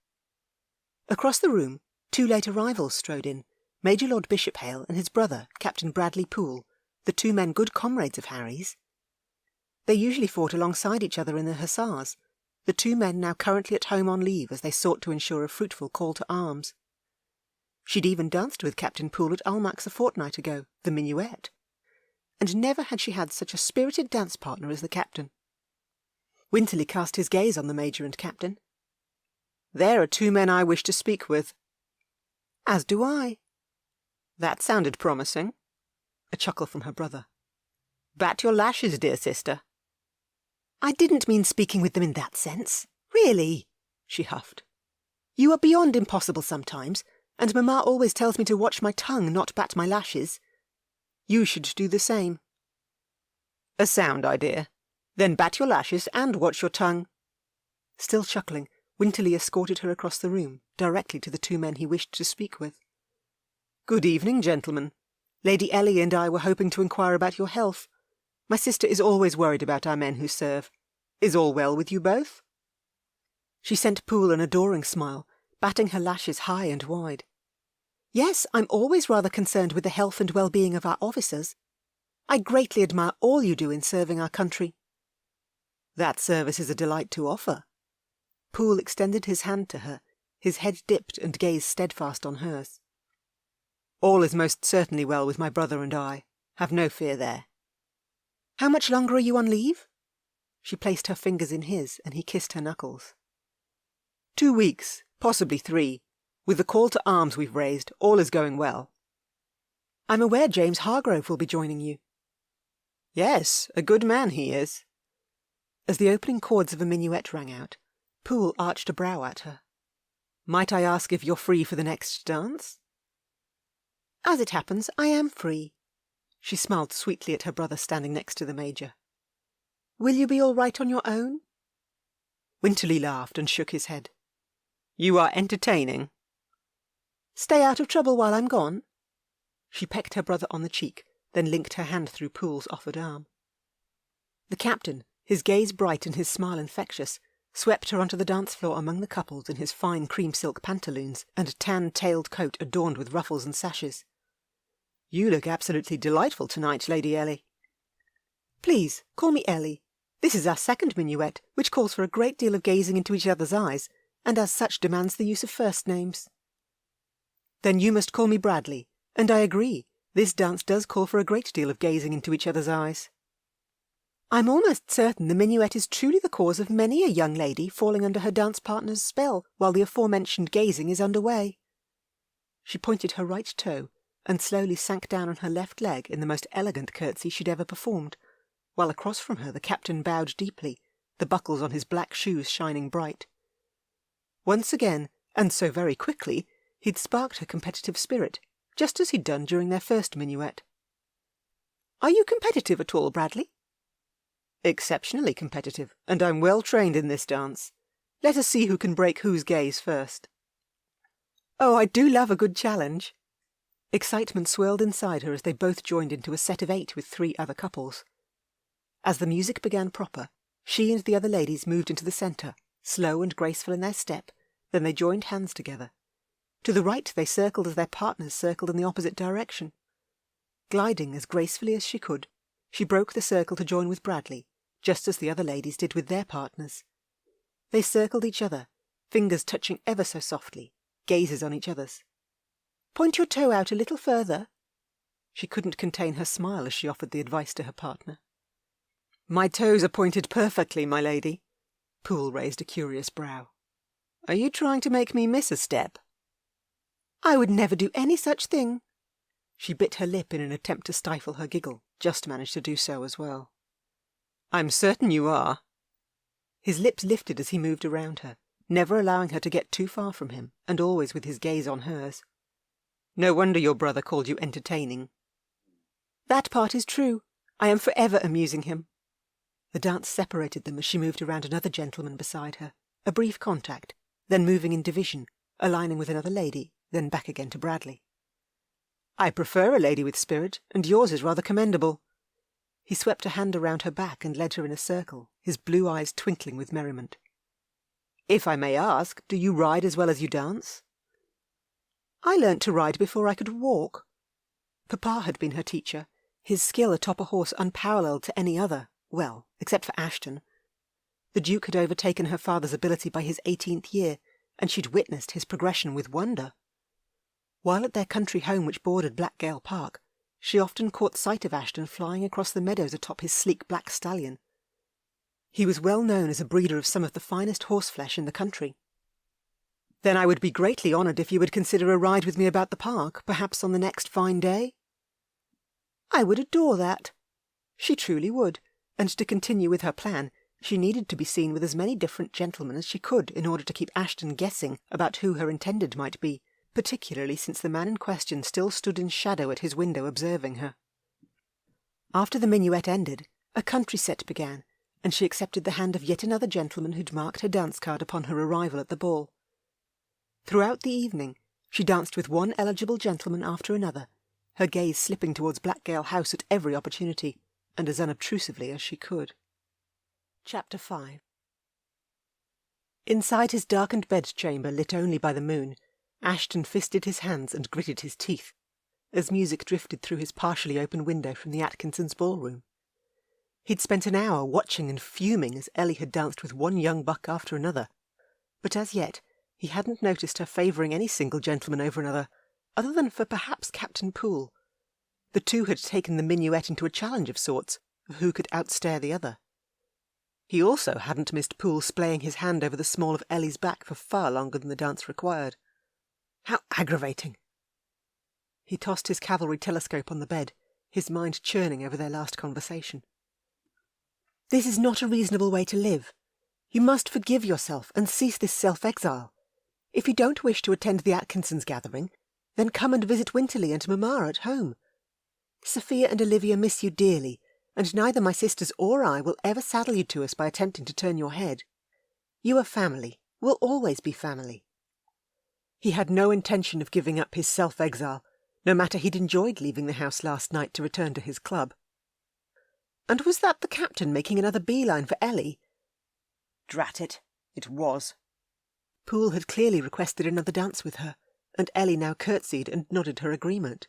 Across the room, 2 late arrivals strode in, Major Lord Bishophale and his brother, Captain Bradley Poole, the 2 men good comrades of Harry's. They usually fought alongside each other in the hussars, the 2 men now currently at home on leave as they sought to ensure a fruitful call to arms. She'd even danced with Captain Poole at Almack's a fortnight ago, the minuet. And never had she had such a spirited dance partner as the captain. Winterly cast his gaze on the Major and Captain. "There are 2 men I wish to speak with." "As do I." "That sounded promising." A chuckle from her brother. "Bat your lashes, dear sister." "I didn't mean speaking with them in that sense. Really," she huffed. "You are beyond impossible sometimes, and Mamma always tells me to watch my tongue, not bat my lashes. You should do the same." "A sound idea. Then bat your lashes and watch your tongue." Still chuckling, Winterly escorted her across the room, directly to the 2 men he wished to speak with. "Good evening, gentlemen. Lady Ellie and I were hoping to inquire about your health. My sister is always worried about our men who serve. Is all well with you both?" She sent Poole an adoring smile, batting her lashes high and wide. "Yes, I'm always rather concerned with the health and well-being of our officers. I greatly admire all you do in serving our country." "That service is a delight to offer." Poole extended his hand to her, his head dipped and gaze steadfast on hers. "All is most certainly well with my brother and I. Have no fear there." "How much longer are you on leave?" She placed her fingers in his, and he kissed her knuckles. 2 weeks, possibly 3. With the call to arms we've raised, all is going well." "I'm aware James Hargrove will be joining you." "Yes, a good man he is." As the opening chords of a minuet rang out, Poole arched a brow at her. "Might I ask if you're free for the next dance?" "As it happens, I am free." She smiled sweetly at her brother standing next to the Major. "Will you be all right on your own?" Winterly laughed and shook his head. "You are entertaining." "Stay out of trouble while I'm gone?" She pecked her brother on the cheek, then linked her hand through Poole's offered arm. The captain, his gaze bright and his smile infectious, swept her onto the dance floor among the couples in his fine cream silk pantaloons and tan-tailed coat adorned with ruffles and sashes. "You look absolutely delightful tonight, Lady Ellie." "Please, call me Ellie. This is our second minuet, which calls for a great deal of gazing into each other's eyes, and as such demands the use of first names." "Then you must call me Bradley, and I agree. This dance does call for a great deal of gazing into each other's eyes." "I'm almost certain the minuet is truly the cause of many a young lady falling under her dance partner's spell while the aforementioned gazing is under way." She pointed her right toe and slowly sank down on her left leg in the most elegant curtsy she'd ever performed, while across from her the captain bowed deeply, the buckles on his black shoes shining bright. Once again, and so very quickly, he'd sparked her competitive spirit, just as he'd done during their first minuet. "Are you competitive at all, Bradley?" "Exceptionally competitive, and I'm well trained in this dance. Let us see who can break whose gaze first." "Oh, I do love a good challenge." Excitement swirled inside her as they both joined into a set of 8 with 3 other couples. As the music began proper, she and the other ladies moved into the centre, slow and graceful in their step, then they joined hands together. To the right they circled as their partners circled in the opposite direction. Gliding as gracefully as she could, she broke the circle to join with Bradley, just as the other ladies did with their partners. They circled each other, fingers touching ever so softly, gazes on each other's. "Point your toe out a little further." She couldn't contain her smile as she offered the advice to her partner. "My toes are pointed perfectly, my lady." Poole raised a curious brow. "Are you trying to make me miss a step?" "I would never do any such thing." She bit her lip in an attempt to stifle her giggle, just managed to do so as well. "I'm certain you are." His lips lifted as he moved around her, never allowing her to get too far from him, and always with his gaze on hers. "No wonder your brother called you entertaining." "That part is true. I am forever amusing him." The dance separated them as she moved around another gentleman beside her, a brief contact, then moving in division, aligning with another lady, then back again to Bradley. "I prefer a lady with spirit, and yours is rather commendable." He swept a hand around her back and led her in a circle, his blue eyes twinkling with merriment. "If I may ask, do you ride as well as you dance?" "I learnt to ride before I could walk." Papa had been her teacher, his skill atop a horse unparalleled to any other, well, except for Ashton. The Duke had overtaken her father's ability by his 18th year, and she'd witnessed his progression with wonder. While at their country home which bordered Blackgale Park, she often caught sight of Ashton flying across the meadows atop his sleek black stallion. He was well known as a breeder of some of the finest horseflesh in the country. "Then I would be greatly honoured if you would consider a ride with me about the park, perhaps on the next fine day." "I would adore that." She truly would, and to continue with her plan, she needed to be seen with as many different gentlemen as she could in order to keep Ashton guessing about who her intended might be, particularly since the man in question still stood in shadow at his window observing her. After the minuet ended, a country set began, and she accepted the hand of yet another gentleman who'd marked her dance card upon her arrival at the ball. Throughout the evening, she danced with one eligible gentleman after another, her gaze slipping towards Blackgale House at every opportunity, and as unobtrusively as she could. Chapter 5. Inside his darkened bedchamber lit only by the moon, Ashton fisted his hands and gritted his teeth, as music drifted through his partially open window from the Atkinsons' ballroom. He'd spent an hour watching and fuming as Ellie had danced with one young buck after another, but as yet he hadn't noticed her favouring any single gentleman over another, other than for perhaps Captain Poole. The two had taken the minuet into a challenge of sorts, of who could outstare the other. He also hadn't missed Poole splaying his hand over the small of Ellie's back for far longer than the dance required. How aggravating! He tossed his cavalry telescope on the bed, his mind churning over their last conversation. "This is not a reasonable way to live. You must forgive yourself and cease this self-exile. If you don't wish to attend the Atkinsons' gathering, then come and visit Winterly and Mamma at home. Sophia and Olivia miss you dearly, and neither my sisters or I will ever saddle you to us by attempting to turn your head. You are family, will always be family." He had no intention of giving up his self-exile, no matter he'd enjoyed leaving the house last night to return to his club. And was that the captain making another beeline for Ellie? Drat it, it was. Poole had clearly requested another dance with her, and Ellie now curtsied and nodded her agreement.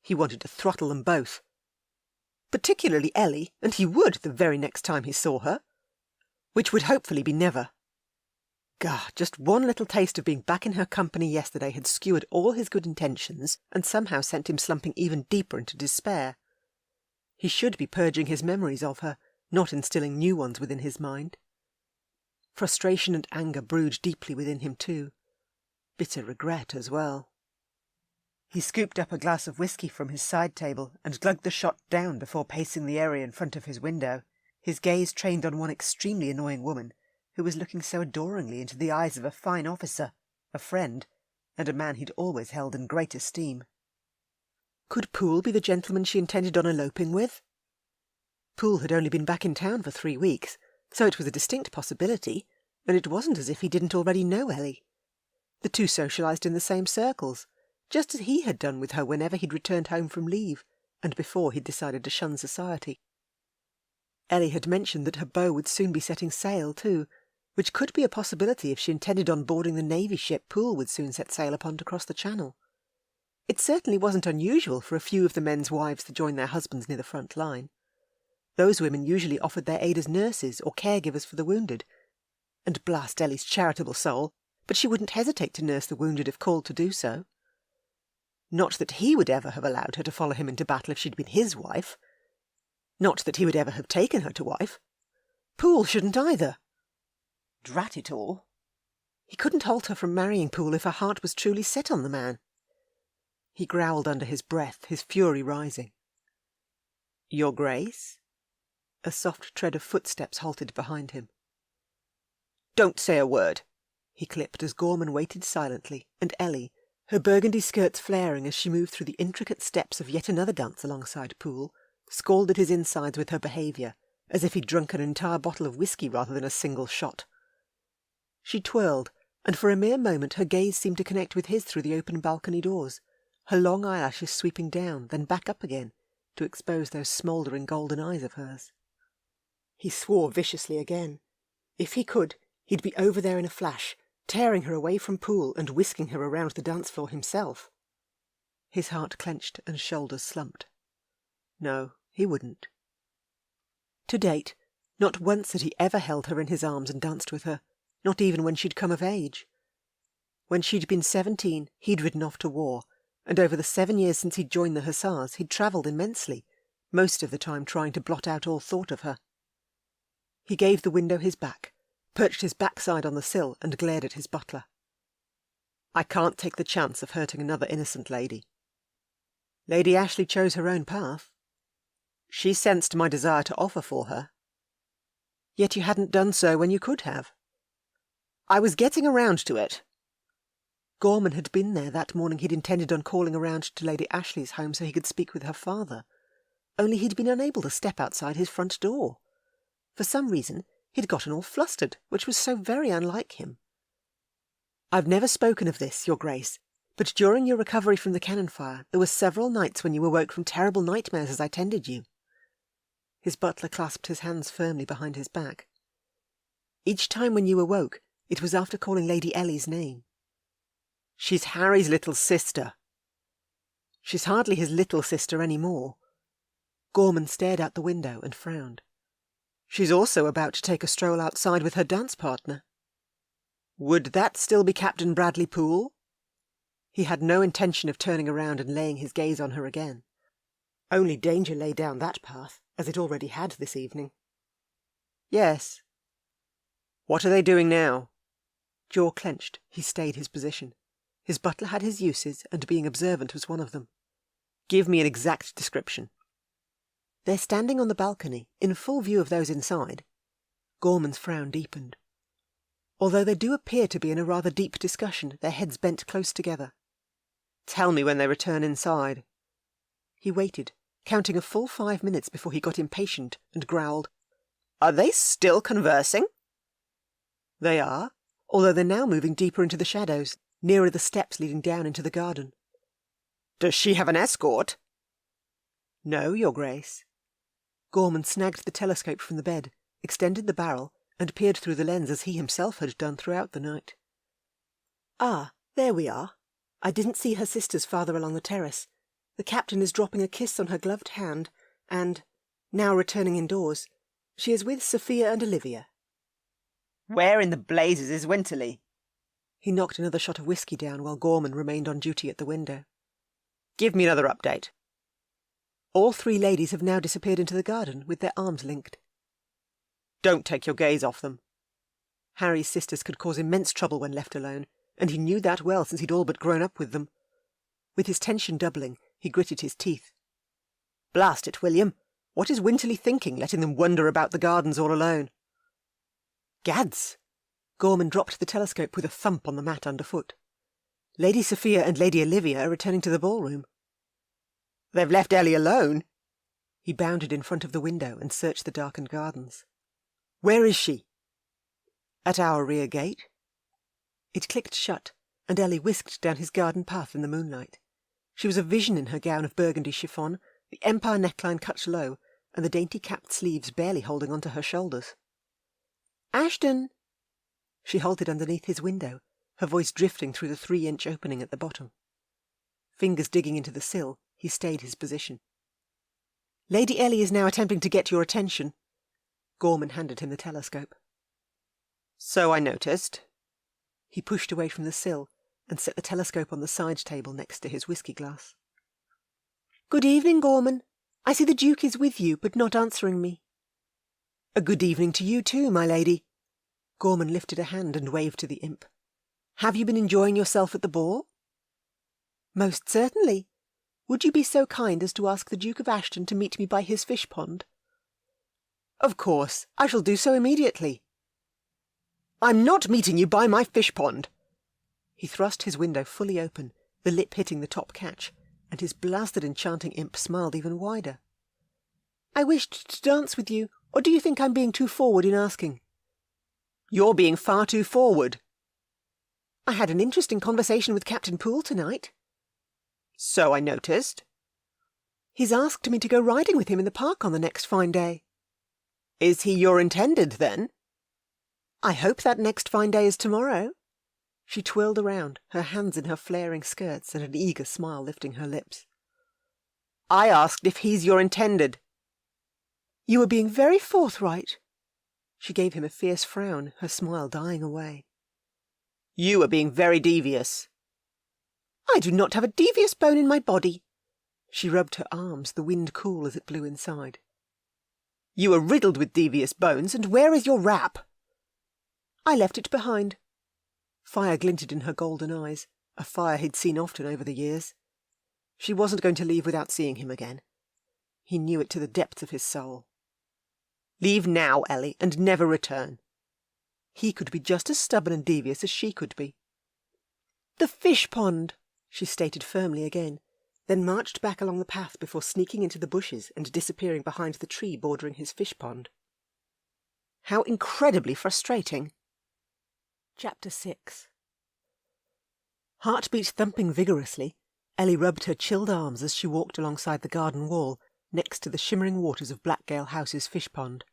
He wanted to throttle them both. Particularly Ellie, and he would the very next time he saw her. Which would hopefully be never. Gah, just one little taste of being back in her company yesterday had skewered all his good intentions and somehow sent him slumping even deeper into despair. He should be purging his memories of her, not instilling new ones within his mind. Frustration and anger brewed deeply within him too. Bitter regret as well. He scooped up a glass of whisky from his side table and glugged the shot down before pacing the area in front of his window, his gaze trained on one extremely annoying woman who was looking so adoringly into the eyes of a fine officer, a friend, and a man he'd always held in great esteem. Could Poole be the gentleman she intended on eloping with? Poole had only been back in town for 3 weeks, so it was a distinct possibility, and it wasn't as if he didn't already know Ellie. The two socialised in the same circles, just as he had done with her whenever he'd returned home from leave, and before he'd decided to shun society. Ellie had mentioned that her beau would soon be setting sail too, which could be a possibility if she intended on boarding the navy ship Poole would soon set sail upon to cross the Channel. It certainly wasn't unusual for a few of the men's wives to join their husbands near the front line. Those women usually offered their aid as nurses or caregivers for the wounded. And blast Ellie's charitable soul, but she wouldn't hesitate to nurse the wounded if called to do so. Not that he would ever have allowed her to follow him into battle if she'd been his wife. Not that he would ever have taken her to wife. Poole shouldn't either. Drat it all. He couldn't halt her from marrying Poole if her heart was truly set on the man. He growled under his breath, his fury rising. "Your Grace?" A soft tread of footsteps halted behind him. "Don't say a word," he clipped as Gorman waited silently, and Ellie, her burgundy skirts flaring as she moved through the intricate steps of yet another dance alongside Poole, scalded his insides with her behaviour, as if he'd drunk an entire bottle of whisky rather than a single shot. She twirled, and for a mere moment her gaze seemed to connect with his through the open balcony doors, her long eyelashes sweeping down, then back up again, to expose those smouldering golden eyes of hers. He swore viciously again. If he could, he'd be over there in a flash, tearing her away from Poole and whisking her around the dance floor himself. His heart clenched and shoulders slumped. No, he wouldn't. To date, not once had he ever held her in his arms and danced with her, not even when she'd come of age. When she'd been 17, he'd ridden off to war, and over the 7 years since he'd joined the Hussars, he'd travelled immensely, most of the time trying to blot out all thought of her. He gave the window his back, perched his backside on the sill, and glared at his butler. "I can't take the chance of hurting another innocent lady." "Lady Ashley chose her own path." "She sensed my desire to offer for her." "Yet you hadn't done so when you could have." "I was getting around to it." Gorman had been there that morning he'd intended on calling around to Lady Ashley's home so he could speak with her father, only he'd been unable to step outside his front door. For some reason, he'd gotten all flustered, which was so very unlike him. "I've never spoken of this, Your Grace, but during your recovery from the cannon fire, there were several nights when you awoke from terrible nightmares as I tended you." His butler clasped his hands firmly behind his back. "Each time when you awoke, it was after calling Lady Ellie's name." "She's Harry's little sister." "She's hardly his little sister any more." Gorman stared out the window and frowned. "She's also about to take a stroll outside with her dance partner." "Would that still be Captain Bradley Poole?" He had no intention of turning around and laying his gaze on her again. Only danger lay down that path, as it already had this evening. "Yes." "What are they doing now?" Jaw clenched, he stayed his position. His butler had his uses, and being observant was one of them. "Give me an exact description." "They're standing on the balcony, in full view of those inside." Gorman's frown deepened. "Although they do appear to be in a rather deep discussion, their heads bent close together." "Tell me when they return inside." He waited, counting a full 5 minutes before he got impatient and growled, "Are they still conversing?" "They are, although they're now moving deeper into the shadows, nearer the steps leading down into the garden." "Does she have an escort?" "No, Your Grace." Gorman snagged the telescope from the bed, extended the barrel, and peered through the lens as he himself had done throughout the night. "Ah, there we are. I didn't see her sisters farther along the terrace. The captain is dropping a kiss on her gloved hand, and, now returning indoors, she is with Sophia and Olivia." Where in the blazes is Winterly? He knocked another shot of whisky down while Gorman remained on duty at the window. "Give me another update." "All 3 ladies have now disappeared into the garden, with their arms linked." "Don't take your gaze off them." Harry's sisters could cause immense trouble when left alone, and he knew that well since he'd all but grown up with them. With his tension doubling, he gritted his teeth. "Blast it, William. What is Winterly thinking, letting them wander about the gardens all alone?" "Gads!" Gorman dropped the telescope with a thump on the mat underfoot. "Lady Sophia and Lady Olivia are returning to the ballroom." "They've left Ellie alone?" He bounded in front of the window and searched the darkened gardens. "Where is she?" "At our rear gate." It clicked shut, and Ellie whisked down his garden path in the moonlight. She was a vision in her gown of burgundy chiffon, the empire neckline cut low, and the dainty capped sleeves barely holding onto her shoulders. "Ashton!" She halted underneath his window, her voice drifting through the 3-inch opening at the bottom. Fingers digging into the sill, he stayed his position. "Lady Ellie is now attempting to get your attention." Gorman handed him the telescope. "So I noticed." He pushed away from the sill and set the telescope on the side table next to his whisky glass. "Good evening, Gorman. I see the Duke is with you, but not answering me." "A good evening to you too, my lady." Gorman lifted a hand and waved to the imp. "Have you been enjoying yourself at the ball?" Most certainly. Would you be so kind as to ask the Duke of Ashton to meet me by his fish pond? Of course, I shall do so immediately. I'm not meeting you by my fish pond. He thrust his window fully open, the lip hitting the top catch, and his blasted enchanting imp smiled even wider. I wished to dance with you, or do you think I'm being too forward in asking? You're being far too forward. I had an interesting conversation with Captain Poole tonight. So I noticed. He's asked me to go riding with him in the park on the next fine day. Is he your intended, then? I hope that next fine day is tomorrow. She twirled around, her hands in her flaring skirts and an eager smile lifting her lips. I asked if he's your intended. You were being very forthright. She gave him a fierce frown, her smile dying away. You are being very devious. I do not have a devious bone in my body. She rubbed her arms, the wind cool as it blew inside. You are riddled with devious bones, and where is your wrap? I left it behind. Fire glinted in her golden eyes, a fire he'd seen often over the years. She wasn't going to leave without seeing him again. He knew it to the depths of his soul. Leave now, Ellie, and never return. He could be just as stubborn and devious as she could be. The fish pond, she stated firmly again, then marched back along the path before sneaking into the bushes and disappearing behind the tree bordering his fish pond. How incredibly frustrating. Chapter 6. Heartbeat thumping vigorously, Ellie rubbed her chilled arms as she walked alongside the garden wall, next to the shimmering waters of Blackgale House's fish pond.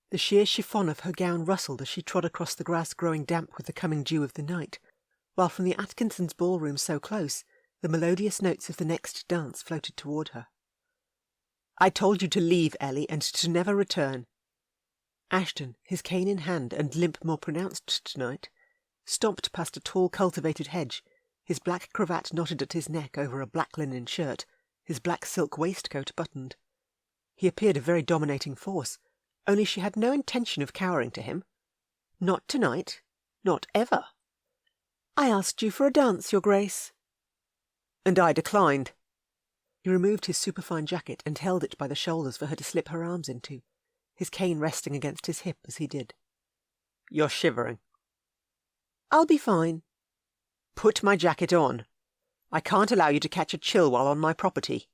The sheer chiffon of her gown rustled as she trod across the grass growing damp with the coming dew of the night, while from the Atkinsons' ballroom so close, the melodious notes of the next dance floated toward her. I told you to leave, Ellie, and to never return. Ashton, his cane in hand and limp more pronounced tonight, stomped past a tall cultivated hedge, his black cravat knotted at his neck over a black linen shirt, his black silk waistcoat buttoned. He appeared a very dominating force, only she had no intention of cowering to him. Not tonight. Not ever. I asked you for a dance, Your Grace. And I declined. He removed his superfine jacket and held it by the shoulders for her to slip her arms into, his cane resting against his hip as he did. You're shivering. I'll be fine. Put my jacket on. I can't allow you to catch a chill while on my property.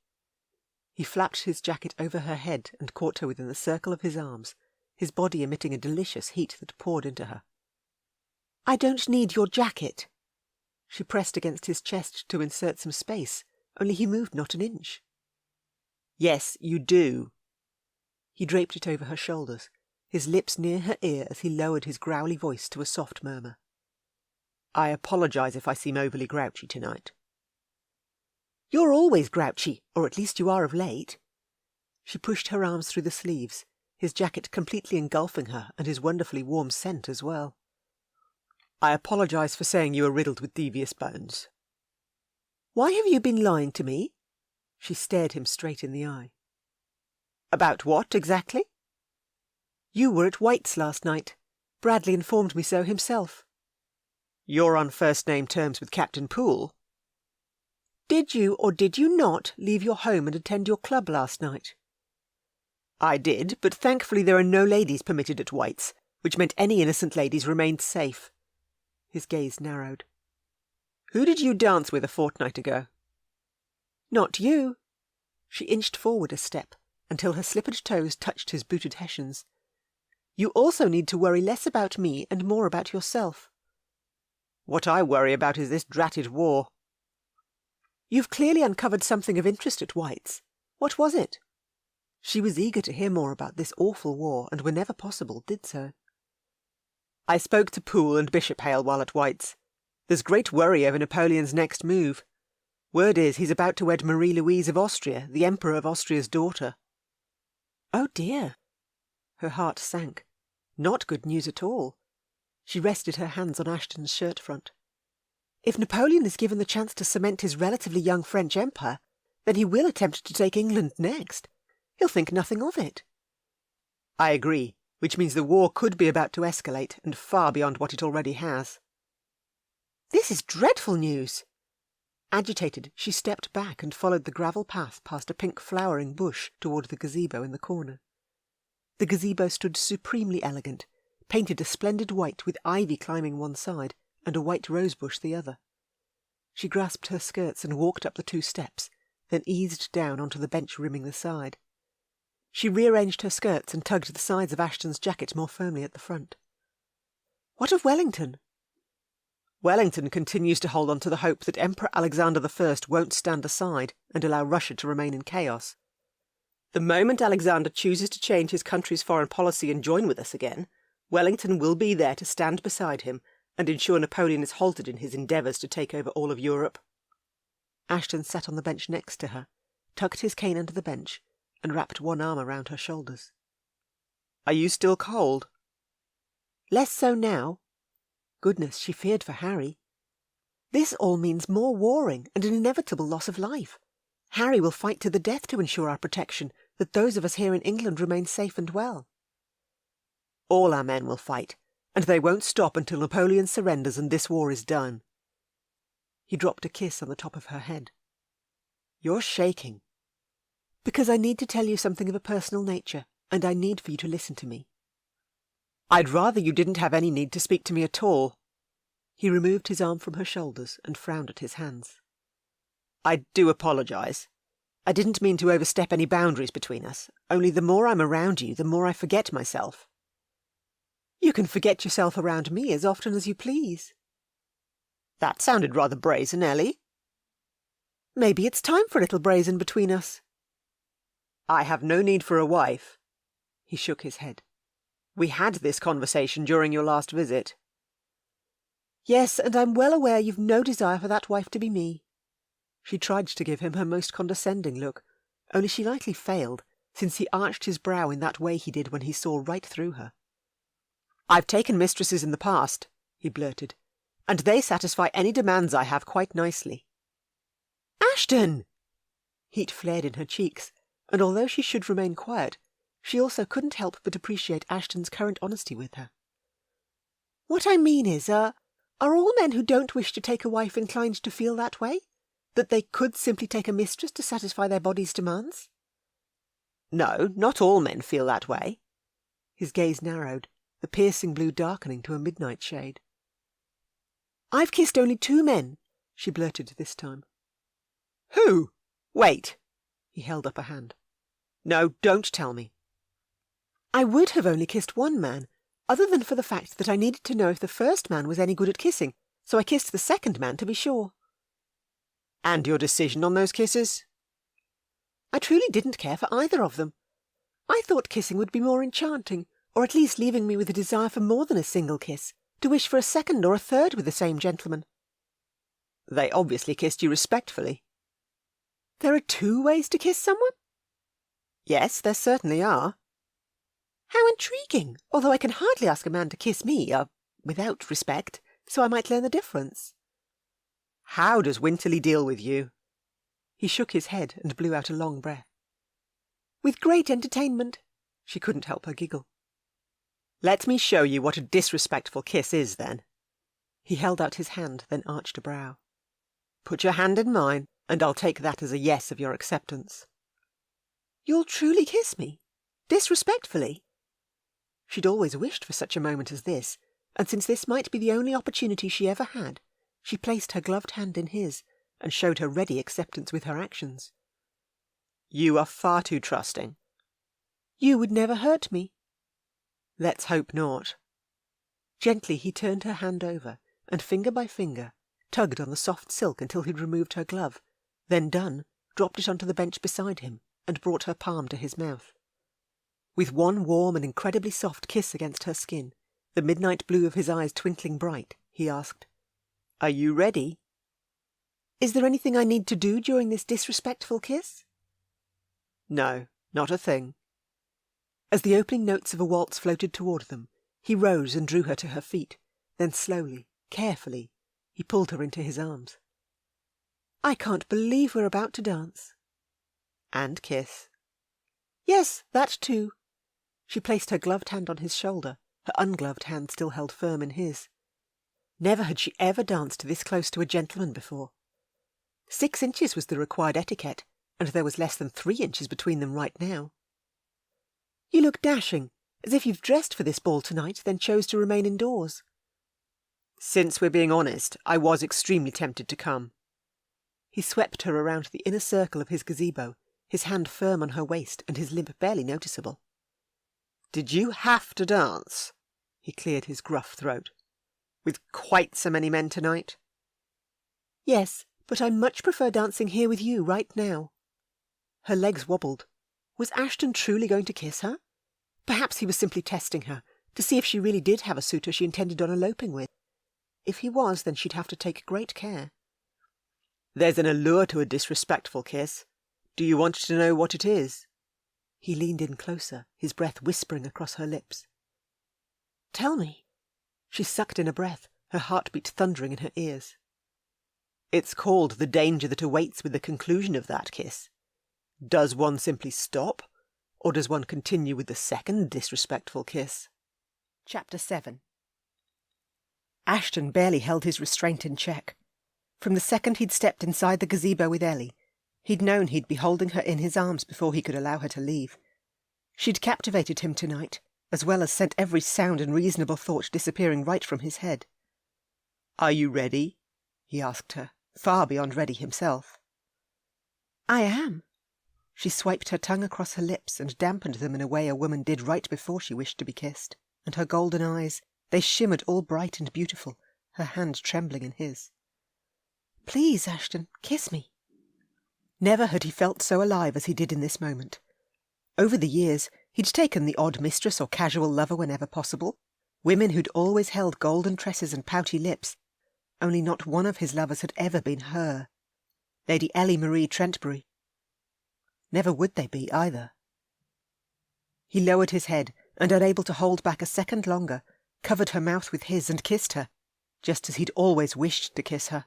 He flapped his jacket over her head and caught her within the circle of his arms, his body emitting a delicious heat that poured into her. I don't need your jacket. She pressed against his chest to insert some space, only he moved not an inch. Yes, you do. He draped it over her shoulders, his lips near her ear as he lowered his growly voice to a soft murmur. I apologize if I seem overly grouchy tonight. You're always grouchy, or at least you are of late. She pushed her arms through the sleeves, his jacket completely engulfing her and his wonderfully warm scent as well. I apologize for saying you are riddled with devious bones. Why have you been lying to me? She stared him straight in the eye. About what, exactly? You were at White's last night. Bradley informed me so himself. You're on first-name terms with Captain Poole? Did you or did you not leave your home and attend your club last night? I did, but thankfully there are no ladies permitted at White's, which meant any innocent ladies remained safe. His gaze narrowed. Who did you dance with a fortnight ago? Not you. She inched forward a step, until her slippered toes touched his booted hessians. You also need to worry less about me and more about yourself. What I worry about is this dratted war. You've clearly uncovered something of interest at White's. What was it? She was eager to hear more about this awful war, and whenever possible did so. I spoke to Poole and Bishop-Hale while at White's. There's great worry over Napoleon's next move. Word is he's about to wed Marie-Louise of Austria, the Emperor of Austria's daughter. Oh dear. Her heart sank. Not good news at all. She rested her hands on Ashton's shirt front. If Napoleon is given the chance to cement his relatively young French empire, then he will attempt to take England next. He'll think nothing of it. I agree, which means the war could be about to escalate, and far beyond what it already has. This is dreadful news. Agitated, she stepped back and followed the gravel path past a pink flowering bush toward the gazebo in the corner. The gazebo stood supremely elegant, painted a splendid white with ivy climbing one side and a white rosebush the other. She grasped her skirts and walked up the 2 steps, then eased down onto the bench rimming the side. She rearranged her skirts and tugged the sides of Ashton's jacket more firmly at the front. "What of Wellington?" "Wellington continues to hold on to the hope that Emperor Alexander I won't stand aside and allow Russia to remain in chaos. The moment Alexander chooses to change his country's foreign policy and join with us again, Wellington will be there to stand beside him and ensure Napoleon is halted in his endeavours to take over all of Europe." Ashton sat on the bench next to her, tucked his cane under the bench, and wrapped one arm around her shoulders. "Are you still cold?" "Less so now." Goodness, she feared for Harry. "This all means more warring and an inevitable loss of life. Harry will fight to the death to ensure our protection, that those of us here in England remain safe and well." "All our men will fight, and they won't stop until Napoleon surrenders and this war is done." He dropped a kiss on the top of her head. "You're shaking." "Because I need to tell you something of a personal nature, and I need for you to listen to me." "I'd rather you didn't have any need to speak to me at all." He removed his arm from her shoulders and frowned at his hands. "I do apologise. I didn't mean to overstep any boundaries between us, only the more I'm around you, the more I forget myself." "You can forget yourself around me as often as you please." "That sounded rather brazen, Ellie." "Maybe it's time for a little brazen between us." "I have no need for a wife." He shook his head. "We had this conversation during your last visit." "Yes, and I'm well aware you've no desire for that wife to be me." She tried to give him her most condescending look, only she lightly failed, since he arched his brow in that way he did when he saw right through her. "I've taken mistresses in the past," he blurted, "and they satisfy any demands I have quite nicely." "Ashton!" Heat flared in her cheeks, and although she should remain quiet, she also couldn't help but appreciate Ashton's current honesty with her. "What I mean is, are all men who don't wish to take a wife inclined to feel that way? That they could simply take a mistress to satisfy their body's demands?" "No, not all men feel that way." His gaze narrowed, the piercing blue darkening to a midnight shade. "I've kissed only 2 men," she blurted this time. "Who? Wait." He held up a hand. "No, don't tell me." "I would have only kissed 1 man, other than for the fact that I needed to know if the first man was any good at kissing, so I kissed the second man to be sure." "And your decision on those kisses?" "I truly didn't care for either of them. I thought kissing would be more enchanting, or at least leaving me with a desire for more than a single kiss, to wish for a second or a third with the same gentleman." "They obviously kissed you respectfully." "There are 2 ways to kiss someone?" "Yes, there certainly are." "How intriguing, although I can hardly ask a man to kiss me, without respect, so I might learn the difference." "How does Winterly deal with you?" He shook his head and blew out a long breath. "With great entertainment." She couldn't help her giggle. "Let me show you what a disrespectful kiss is, then." He held out his hand, then arched a brow. "Put your hand in mine, and I'll take that as a yes of your acceptance." "You'll truly kiss me? Disrespectfully?" She'd always wished for such a moment as this, and since this might be the only opportunity she ever had, she placed her gloved hand in his, and showed her ready acceptance with her actions. "You are far too trusting." "You would never hurt me." "Let's hope not." Gently he turned her hand over, and finger by finger, tugged on the soft silk until he'd removed her glove, then done, dropped it onto the bench beside him, and brought her palm to his mouth. With one warm and incredibly soft kiss against her skin, the midnight blue of his eyes twinkling bright, he asked, "Are you ready?" "Is there anything I need to do during this disrespectful kiss?" "No, not a thing." As the opening notes of a waltz floated toward them, he rose and drew her to her feet, then slowly, carefully, he pulled her into his arms. "I can't believe we're about to dance." "And kiss." "Yes, that too." She placed her gloved hand on his shoulder, her ungloved hand still held firm in his. Never had she ever danced this close to a gentleman before. 6 inches was the required etiquette, and there was less than 3 inches between them right now. You look dashing, as if you've dressed for this ball tonight, then chose to remain indoors. Since we're being honest, I was extremely tempted to come. He swept her around the inner circle of his gazebo, his hand firm on her waist and his limp barely noticeable. Did you have to dance? He cleared his gruff throat. With quite so many men tonight? Yes, but I much prefer dancing here with you right now. Her legs wobbled. Was Ashton truly going to kiss her? Perhaps he was simply testing her, to see if she really did have a suitor she intended on eloping with. If he was, then she'd have to take great care. There's an allure to a disrespectful kiss. Do you want to know what it is? He leaned in closer, his breath whispering across her lips. Tell me. She sucked in a breath, her heartbeat thundering in her ears. It's called the danger that awaits with the conclusion of that kiss. Does one simply stop, or does one continue with the second disrespectful kiss? Chapter 7. Ashton barely held his restraint in check. From the second he'd stepped inside the gazebo with Ellie, he'd known he'd be holding her in his arms before he could allow her to leave. She'd captivated him tonight, as well as sent every sound and reasonable thought disappearing right from his head. "Are you ready?" he asked her, far beyond ready himself. "I am." She swiped her tongue across her lips and dampened them in a way a woman did right before she wished to be kissed, and her golden eyes, they shimmered all bright and beautiful, her hand trembling in his. "Please, Ashton, kiss me." Never had he felt so alive as he did in this moment. Over the years, he'd taken the odd mistress or casual lover whenever possible, women who'd always held golden tresses and pouty lips, only not one of his lovers had ever been her, Lady Ellie Marie Trentbury. Never would they be, either. He lowered his head, and unable to hold back a second longer, covered her mouth with his and kissed her, just as he'd always wished to kiss her.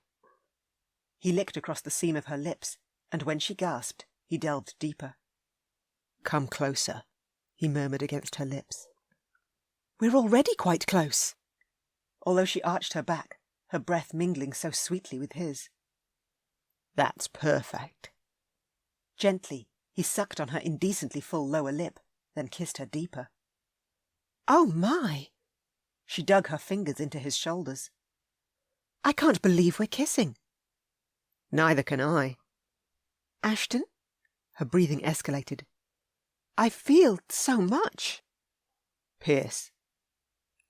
He licked across the seam of her lips, and when she gasped, he delved deeper. "Come closer," he murmured against her lips. "We're already quite close." Although she arched her back, her breath mingling so sweetly with his. "That's perfect." Gently, he sucked on her indecently full lower lip, then kissed her deeper. "Oh, my!" She dug her fingers into his shoulders. "I can't believe we're kissing." "Neither can I." "Ashton?" Her breathing escalated. "I feel so much." "Pierce."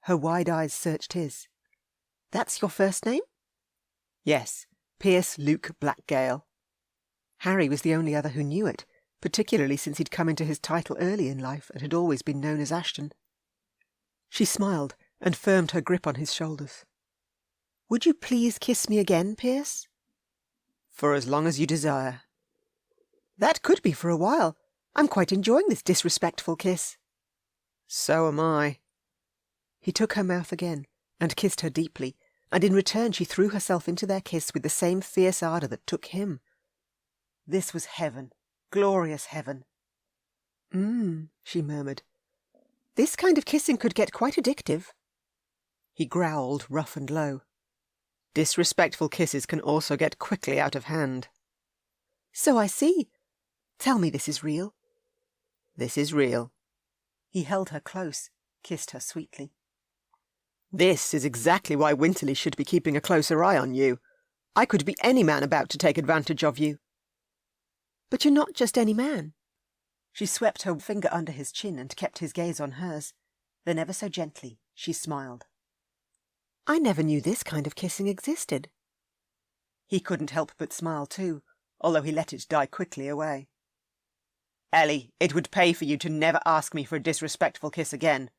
Her wide eyes searched his. "That's your first name?" "Yes, Pierce Luke Blackgale." Harry was the only other who knew it, particularly since he'd come into his title early in life and had always been known as Ashton. She smiled and firmed her grip on his shoulders. "Would you please kiss me again, Pierce?" "For as long as you desire." "That could be for a while. I'm quite enjoying this disrespectful kiss." "So am I." He took her mouth again and kissed her deeply, and in return she threw herself into their kiss with the same fierce ardour that took him. This was heaven, glorious heaven. She murmured. "This kind of kissing could get quite addictive." He growled, rough and low. Disrespectful kisses can also get quickly out of hand. "So I see. Tell me this is real." "This is real." He held her close, kissed her sweetly. "This is exactly why Winterly should be keeping a closer eye on you. I could be any man about to take advantage of you." "But you're not just any man." She swept her finger under his chin and kept his gaze on hers. Then ever so gently, she smiled. "I never knew this kind of kissing existed." He couldn't help but smile too, although he let it die quickly away. "Ellie, it would pay for you to never ask me for a disrespectful kiss again.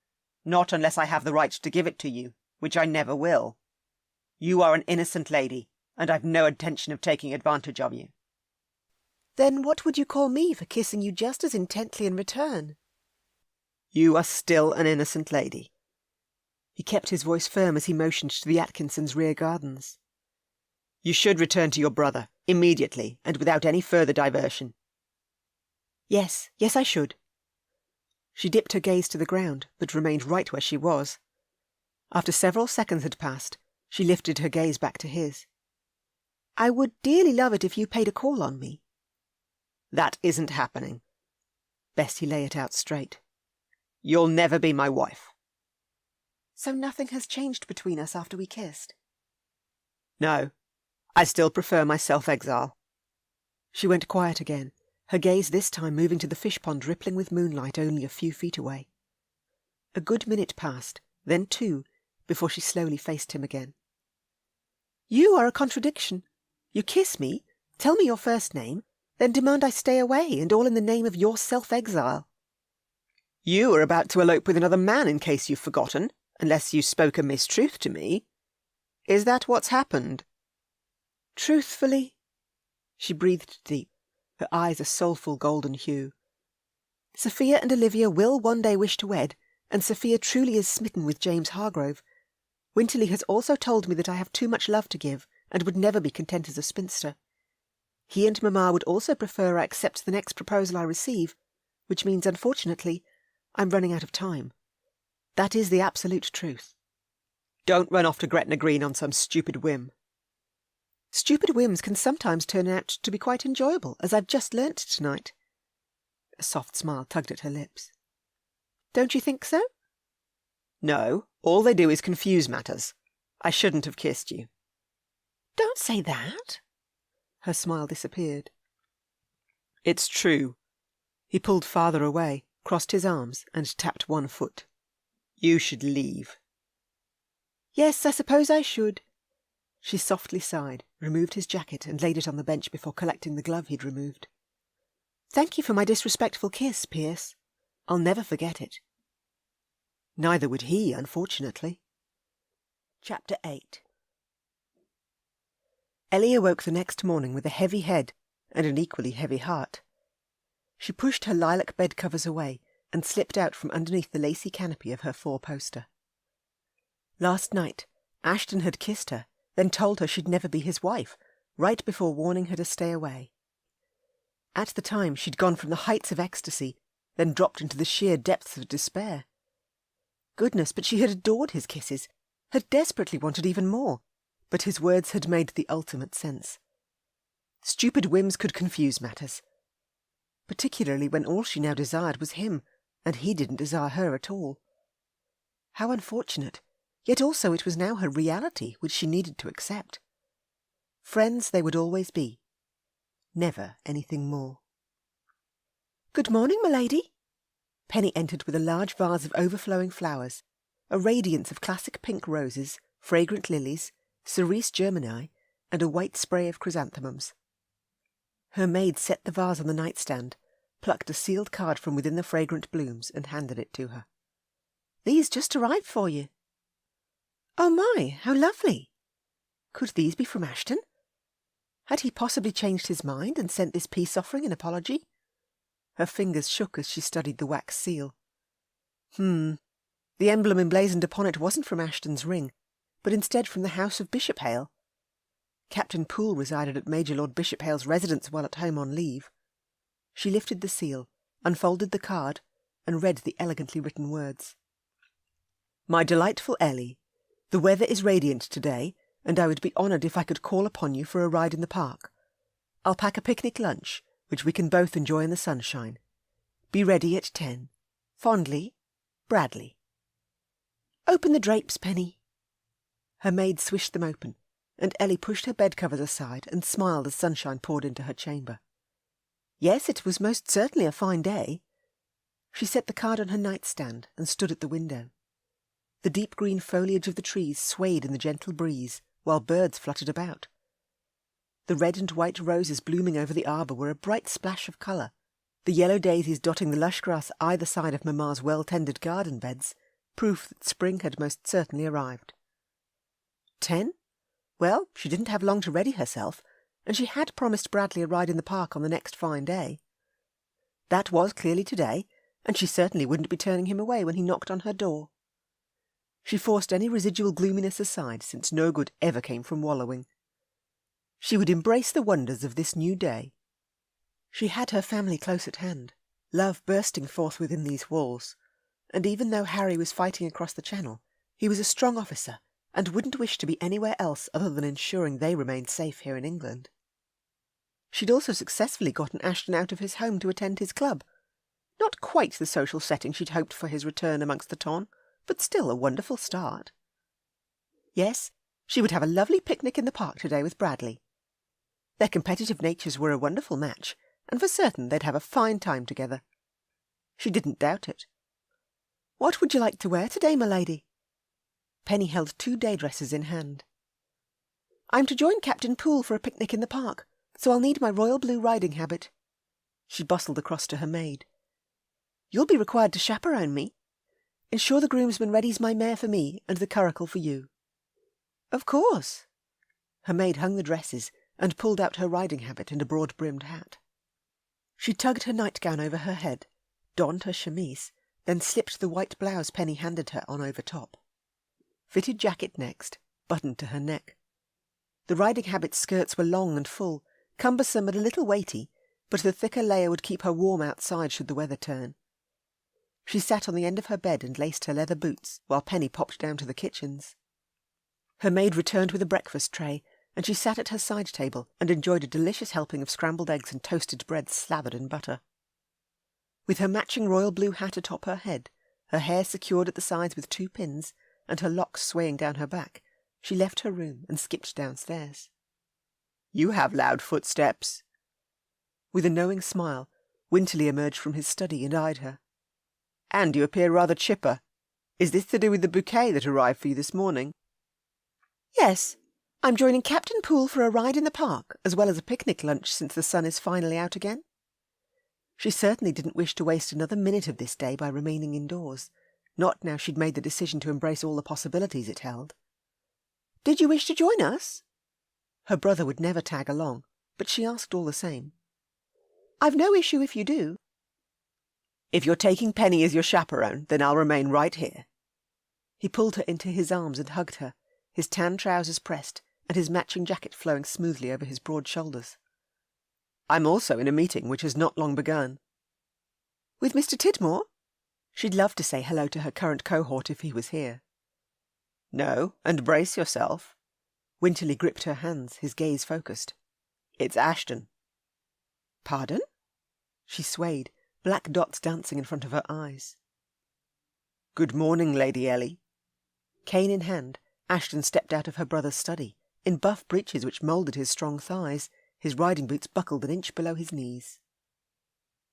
Not unless I have the right to give it to you, which I never will. You are an innocent lady, and I've no intention of taking advantage of you." "Then what would you call me for kissing you just as intently in return?" "You are still an innocent lady." He kept his voice firm as he motioned to the Atkinsons' rear gardens. "You should return to your brother, immediately, and without any further diversion." Yes, I should." She dipped her gaze to the ground, but remained right where she was. After several seconds had passed, she lifted her gaze back to his. I would dearly love it if you paid a call on me. That isn't happening. Bessie lay it out straight. You'll never be my wife. So nothing has changed between us after we kissed? No, I still prefer my self-exile. She went quiet again, her gaze this time moving to the fish pond rippling with moonlight only a few feet away. A good minute passed, then 2, before she slowly faced him again. You are a contradiction. You kiss me, tell me your first name, then demand I stay away, and all in the name of your self-exile. You are about to elope with another man, in case you've forgotten, unless you spoke a mistruth to me. Is that what's happened? Truthfully? She breathed deep, her eyes a soulful golden hue. Sophia and Olivia will one day wish to wed, and Sophia truly is smitten with James Hargrove. Winterly has also told me that I have too much love to give, and would never be content as a spinster. He and Mamma would also prefer I accept the next proposal I receive, which means, unfortunately, I'm running out of time. That is the absolute truth. Don't run off to Gretna Green on some stupid whim. Stupid whims can sometimes turn out to be quite enjoyable, as I've just learnt tonight. A soft smile tugged at her lips. Don't you think so? No, all they do is confuse matters. I shouldn't have kissed you. Don't say that. Her smile disappeared. It's true. He pulled farther away, crossed his arms, and tapped one foot. You should leave. Yes, I suppose I should. She softly sighed, removed his jacket, and laid it on the bench before collecting the glove he'd removed. Thank you for my disrespectful kiss, Pierce. I'll never forget it. Neither would he, unfortunately. Chapter 8. Ellie awoke the next morning with a heavy head and an equally heavy heart. She pushed her lilac bed covers away and slipped out from underneath the lacy canopy of her 4-poster. Last night, Ashton had kissed her, then told her she'd never be his wife, right before warning her to stay away. At the time, she'd gone from the heights of ecstasy, then dropped into the sheer depths of despair. Goodness, but she had adored his kisses, had desperately wanted even more, but his words had made the ultimate sense. Stupid whims could confuse matters, particularly when all she now desired was him, and he didn't desire her at all. How unfortunate, yet also it was now her reality which she needed to accept. Friends they would always be, never anything more. "Good morning, m'lady." Penny entered with a large vase of overflowing flowers, a radiance of classic pink roses, fragrant lilies, cerise germani, and a white spray of chrysanthemums. Her maid set the vase on the nightstand, plucked a sealed card from within the fragrant blooms, and handed it to her. "These just arrived for you." "Oh my, how lovely!" Could these be from Ashton? Had he possibly changed his mind and sent this peace offering in apology? Her fingers shook as she studied the wax seal. The emblem emblazoned upon it wasn't from Ashton's ring, but instead from the house of Bishophale. Captain Poole resided at Major Lord Bishophale's residence while at home on leave. She lifted the seal, unfolded the card, and read the elegantly written words. "My delightful Ellie, the weather is radiant today, and I would be honoured if I could call upon you for a ride in the park. I'll pack a picnic lunch, which we can both enjoy in the sunshine. Be ready at 10. Fondly, Bradley." "Open the drapes, Penny." Her maid swished them open, and Ellie pushed her bed-covers aside and smiled as sunshine poured into her chamber. Yes, it was most certainly a fine day. She set the card on her nightstand and stood at the window. The deep green foliage of the trees swayed in the gentle breeze, while birds fluttered about. The red and white roses blooming over the arbour were a bright splash of colour, the yellow daisies dotting the lush grass either side of Mamma's well-tended garden beds, proof that spring had most certainly arrived. 10? Well, she didn't have long to ready herself, and she had promised Bradley a ride in the park on the next fine day. That was clearly today, and she certainly wouldn't be turning him away when he knocked on her door. She forced any residual gloominess aside, since no good ever came from wallowing. She would embrace the wonders of this new day. She had her family close at hand, love bursting forth within these walls, and even though Harry was fighting across the channel, he was a strong officer, and wouldn't wish to be anywhere else other than ensuring they remained safe here in England. She'd also successfully gotten Ashton out of his home to attend his club. Not quite the social setting she'd hoped for his return amongst the ton, but still a wonderful start. Yes, she would have a lovely picnic in the park today with Bradley. Their competitive natures were a wonderful match, and for certain they'd have a fine time together. She didn't doubt it. "What would you like to wear today, my lady?" Penny held 2 day dresses in hand. "I'm to join Captain Poole for a picnic in the park, so I'll need my royal blue riding habit." She bustled across to her maid. "You'll be required to chaperone me. Ensure the groomsman readies my mare for me and the curricle for you." "Of course." Her maid hung the dresses and pulled out her riding habit and a broad-brimmed hat. She tugged her nightgown over her head, donned her chemise, then slipped the white blouse Penny handed her on over top. Fitted jacket next, buttoned to her neck. The riding habit's skirts were long and full, cumbersome and a little weighty, but the thicker layer would keep her warm outside should the weather turn. She sat on the end of her bed and laced her leather boots while Penny popped down to the kitchens. Her maid returned with a breakfast tray, and she sat at her side table and enjoyed a delicious helping of scrambled eggs and toasted bread slathered in butter. With her matching royal blue hat atop her head, her hair secured at the sides with 2 pins, and her locks swaying down her back, she left her room and skipped downstairs. "You have loud footsteps." With a knowing smile, Winterly emerged from his study and eyed her. "And you appear rather chipper. Is this to do with the bouquet that arrived for you this morning?" "Yes. I'm joining Captain Poole for a ride in the park, as well as a picnic lunch since the sun is finally out again." She certainly didn't wish to waste another minute of this day by remaining indoors, not now she'd made the decision to embrace all the possibilities it held. "Did you wish to join us?" Her brother would never tag along, but she asked all the same. "I've no issue if you do." "If you're taking Penny as your chaperone, then I'll remain right here." He pulled her into his arms and hugged her, his tan trousers pressed, and his matching jacket flowing smoothly over his broad shoulders. "I'm also in a meeting which has not long begun." "With Mr. Tidmore?" She'd love to say hello to her current cohort if he was here. "No, and brace yourself." Winterly gripped her hands, his gaze focused. "It's Ashton." "Pardon?" She swayed, black dots dancing in front of her eyes. "Good morning, Lady Ellie." Cane in hand, Ashton stepped out of her brother's study, in buff breeches which moulded his strong thighs, his riding boots buckled an inch below his knees.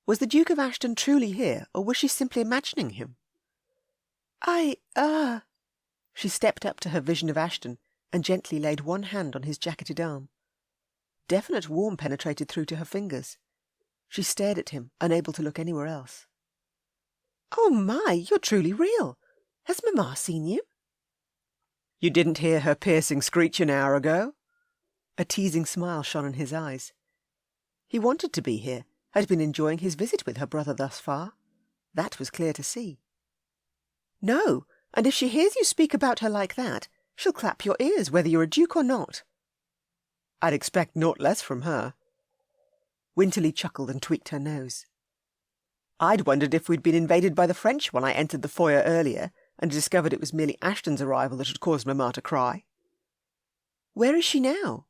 Was the Duke of Ashton truly here, or was she simply imagining him? She stepped up to her vision of Ashton and gently laid one hand on his jacketed arm. Definite warmth penetrated through to her fingers. She stared at him, unable to look anywhere else. "Oh my, you're truly real. Has Mamma seen you?" "You didn't hear her piercing screech an hour ago?" A teasing smile shone in his eyes. He wanted to be here, had been enjoying his visit with her brother thus far. That was clear to see. "No, and if she hears you speak about her like that, she'll clap your ears whether you're a duke or not." "I'd expect naught less from her." Winterly chuckled and tweaked her nose. "I'd wondered if we'd been invaded by the French when I entered the foyer earlier and discovered it was merely Ashton's arrival that had caused Mamma to cry." "Where is she now?"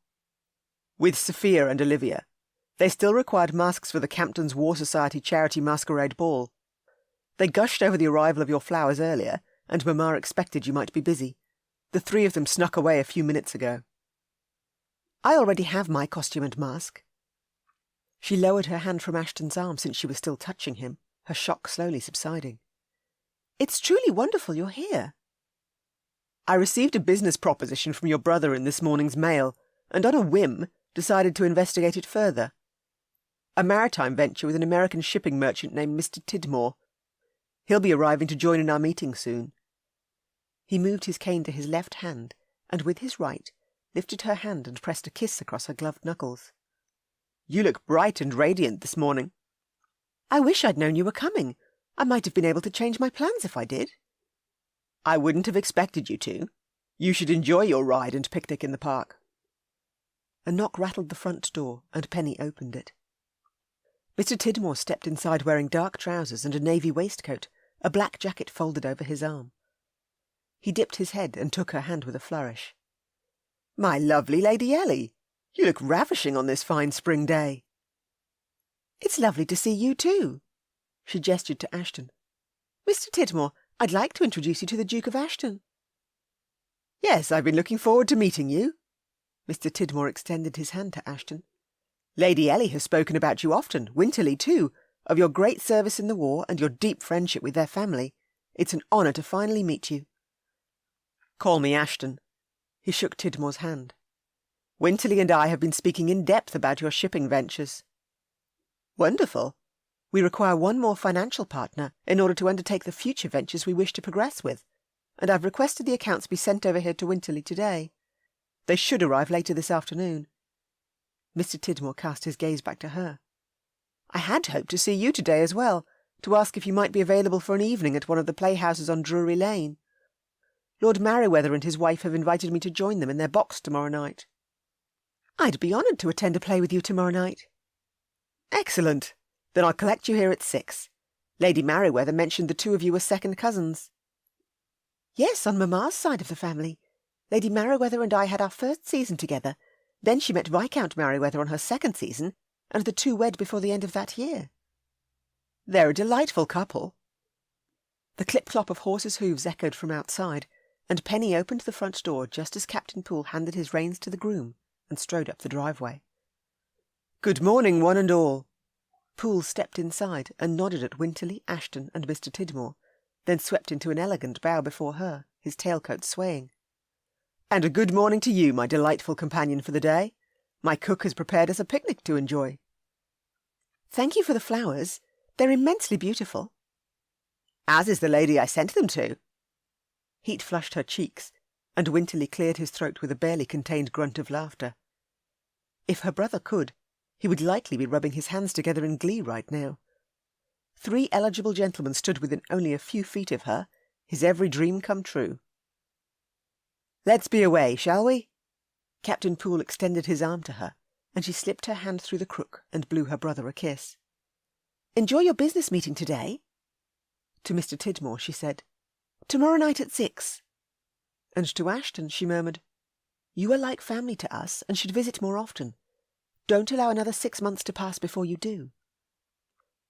"With Sophia and Olivia. They still required masks for the Campton's War Society charity masquerade ball. They gushed over the arrival of your flowers earlier, and Mamma expected you might be busy. The 3 of them snuck away a few minutes ago." "I already have my costume and mask." She lowered her hand from Ashton's arm since she was still touching him, her shock slowly subsiding. "It's truly wonderful you're here." "I received a business proposition from your brother in this morning's mail, and on a whim decided to investigate it further. A maritime venture with an American shipping merchant named Mr. Tidmore. He'll be arriving to join in our meeting soon." He moved his cane to his left hand, and with his right lifted her hand and pressed a kiss across her gloved knuckles. "You look bright and radiant this morning." "I wish I'd known you were coming. I might have been able to change my plans if I did." "I wouldn't have expected you to. You should enjoy your ride and picnic in the park." A knock rattled the front door, and Penny opened it. Mr. Tidmore stepped inside wearing dark trousers and a navy waistcoat, a black jacket folded over his arm. He dipped his head and took her hand with a flourish. "My lovely Lady Ellie, you look ravishing on this fine spring day." "It's lovely to see you too." She gestured to Ashton. "Mr. Tidmore, I'd like to introduce you to the Duke of Ashton." "Yes, I've been looking forward to meeting you." Mr. Tidmore extended his hand to Ashton. "Lady Ellie has spoken about you often, Winterly too, of your great service in the war and your deep friendship with their family. It's an honour to finally meet you." "Call me Ashton." He shook Tidmore's hand. "Winterly and I have been speaking in depth about your shipping ventures." "Wonderful. We require one more financial partner in order to undertake the future ventures we wish to progress with, and I've requested the accounts be sent over here to Winterly today. They should arrive later this afternoon." Mr. Tidmore cast his gaze back to her. "I had hoped to see you today as well, to ask if you might be available for an evening at one of the playhouses on Drury Lane. Lord Merryweather and his wife have invited me to join them in their box tomorrow night." "I'd be honoured to attend a play with you tomorrow night." "Excellent. Then I'll collect you here at 6. Lady Merryweather mentioned the two of you were second cousins." "Yes, on Mamma's side of the family. Lady Merryweather and I had our first season together. Then she met Viscount Merryweather on her second season, and the two wed before the end of that year." "They're a delightful couple." The clip-clop of horses' hooves echoed from outside, and Penny opened the front door just as Captain Poole handed his reins to the groom and strode up the driveway. "Good morning, one and all." Poole stepped inside and nodded at Winterly, Ashton, and Mr. Tidmore, then swept into an elegant bow before her, his tailcoat swaying. "And a good morning to you, my delightful companion for the day. My cook has prepared us a picnic to enjoy." "Thank you for the flowers. They're immensely beautiful." "As is the lady I sent them to." Heat flushed her cheeks, and Winterly cleared his throat with a barely contained grunt of laughter. If her brother could, he would likely be rubbing his hands together in glee right now. 3 eligible gentlemen stood within only a few feet of her, his every dream come true. "Let's be away, shall we?" Captain Poole extended his arm to her, and she slipped her hand through the crook and blew her brother a kiss. "Enjoy your business meeting today." To Mr. Tidmore she said, "Tomorrow night at 6. And to Ashton she murmured, "You are like family to us and should visit more often. Don't allow another 6 months to pass before you do."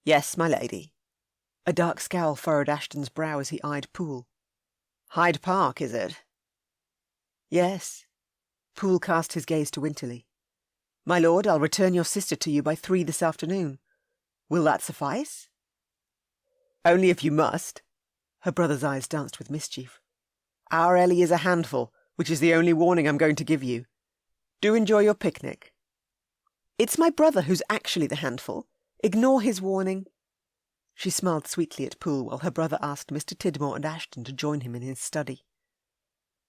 "Yes, my lady." A dark scowl furrowed Ashton's brow as he eyed Poole. "Hyde Park, is it?" "Yes." Poole cast his gaze to Winterly. "My lord, I'll return your sister to you by 3 this afternoon. Will that suffice?" "Only if you must." Her brother's eyes danced with mischief. "Our Ellie is a handful, which is the only warning I'm going to give you. Do enjoy your picnic." "It's my brother who's actually the handful. Ignore his warning." She smiled sweetly at Poole while her brother asked Mr. Tidmore and Ashton to join him in his study.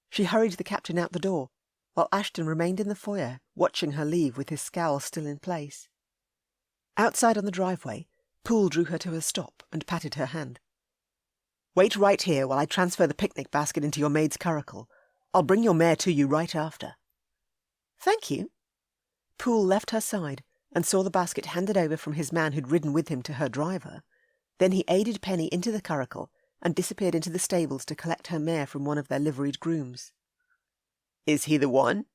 She hurried the captain out the door, while Ashton remained in the foyer, watching her leave with his scowl still in place. Outside on the driveway, Poole drew her to a stop and patted her hand. "Wait right here while I transfer the picnic basket into your maid's curricle. I'll bring your mare to you right after." "Thank you." Poole left her side and saw the basket handed over from his man who'd ridden with him to her driver. Then he aided Penny into the curricle and disappeared into the stables to collect her mare from one of their liveried grooms. "Is he the one?"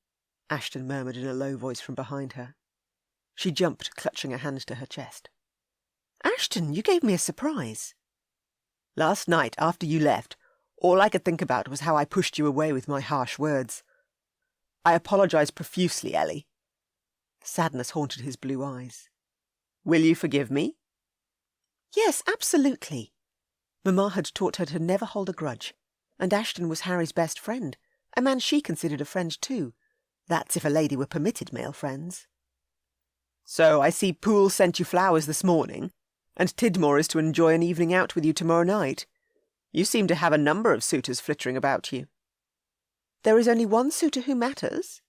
Ashton murmured in a low voice from behind her. She jumped, clutching her hand to her chest. "Ashton, you gave me a surprise." "Last night, after you left, all I could think about was how I pushed you away with my harsh words. I apologize profusely, Ellie." Sadness haunted his blue eyes. "Will you forgive me?" "Yes, absolutely." Mamma had taught her to never hold a grudge, and Ashton was Harry's best friend, a man she considered a friend too. That's if a lady were permitted male friends. "So I see Poole sent you flowers this morning, and Tidmore is to enjoy an evening out with you tomorrow night. You seem to have a number of suitors flittering about you." "There is only one suitor who matters."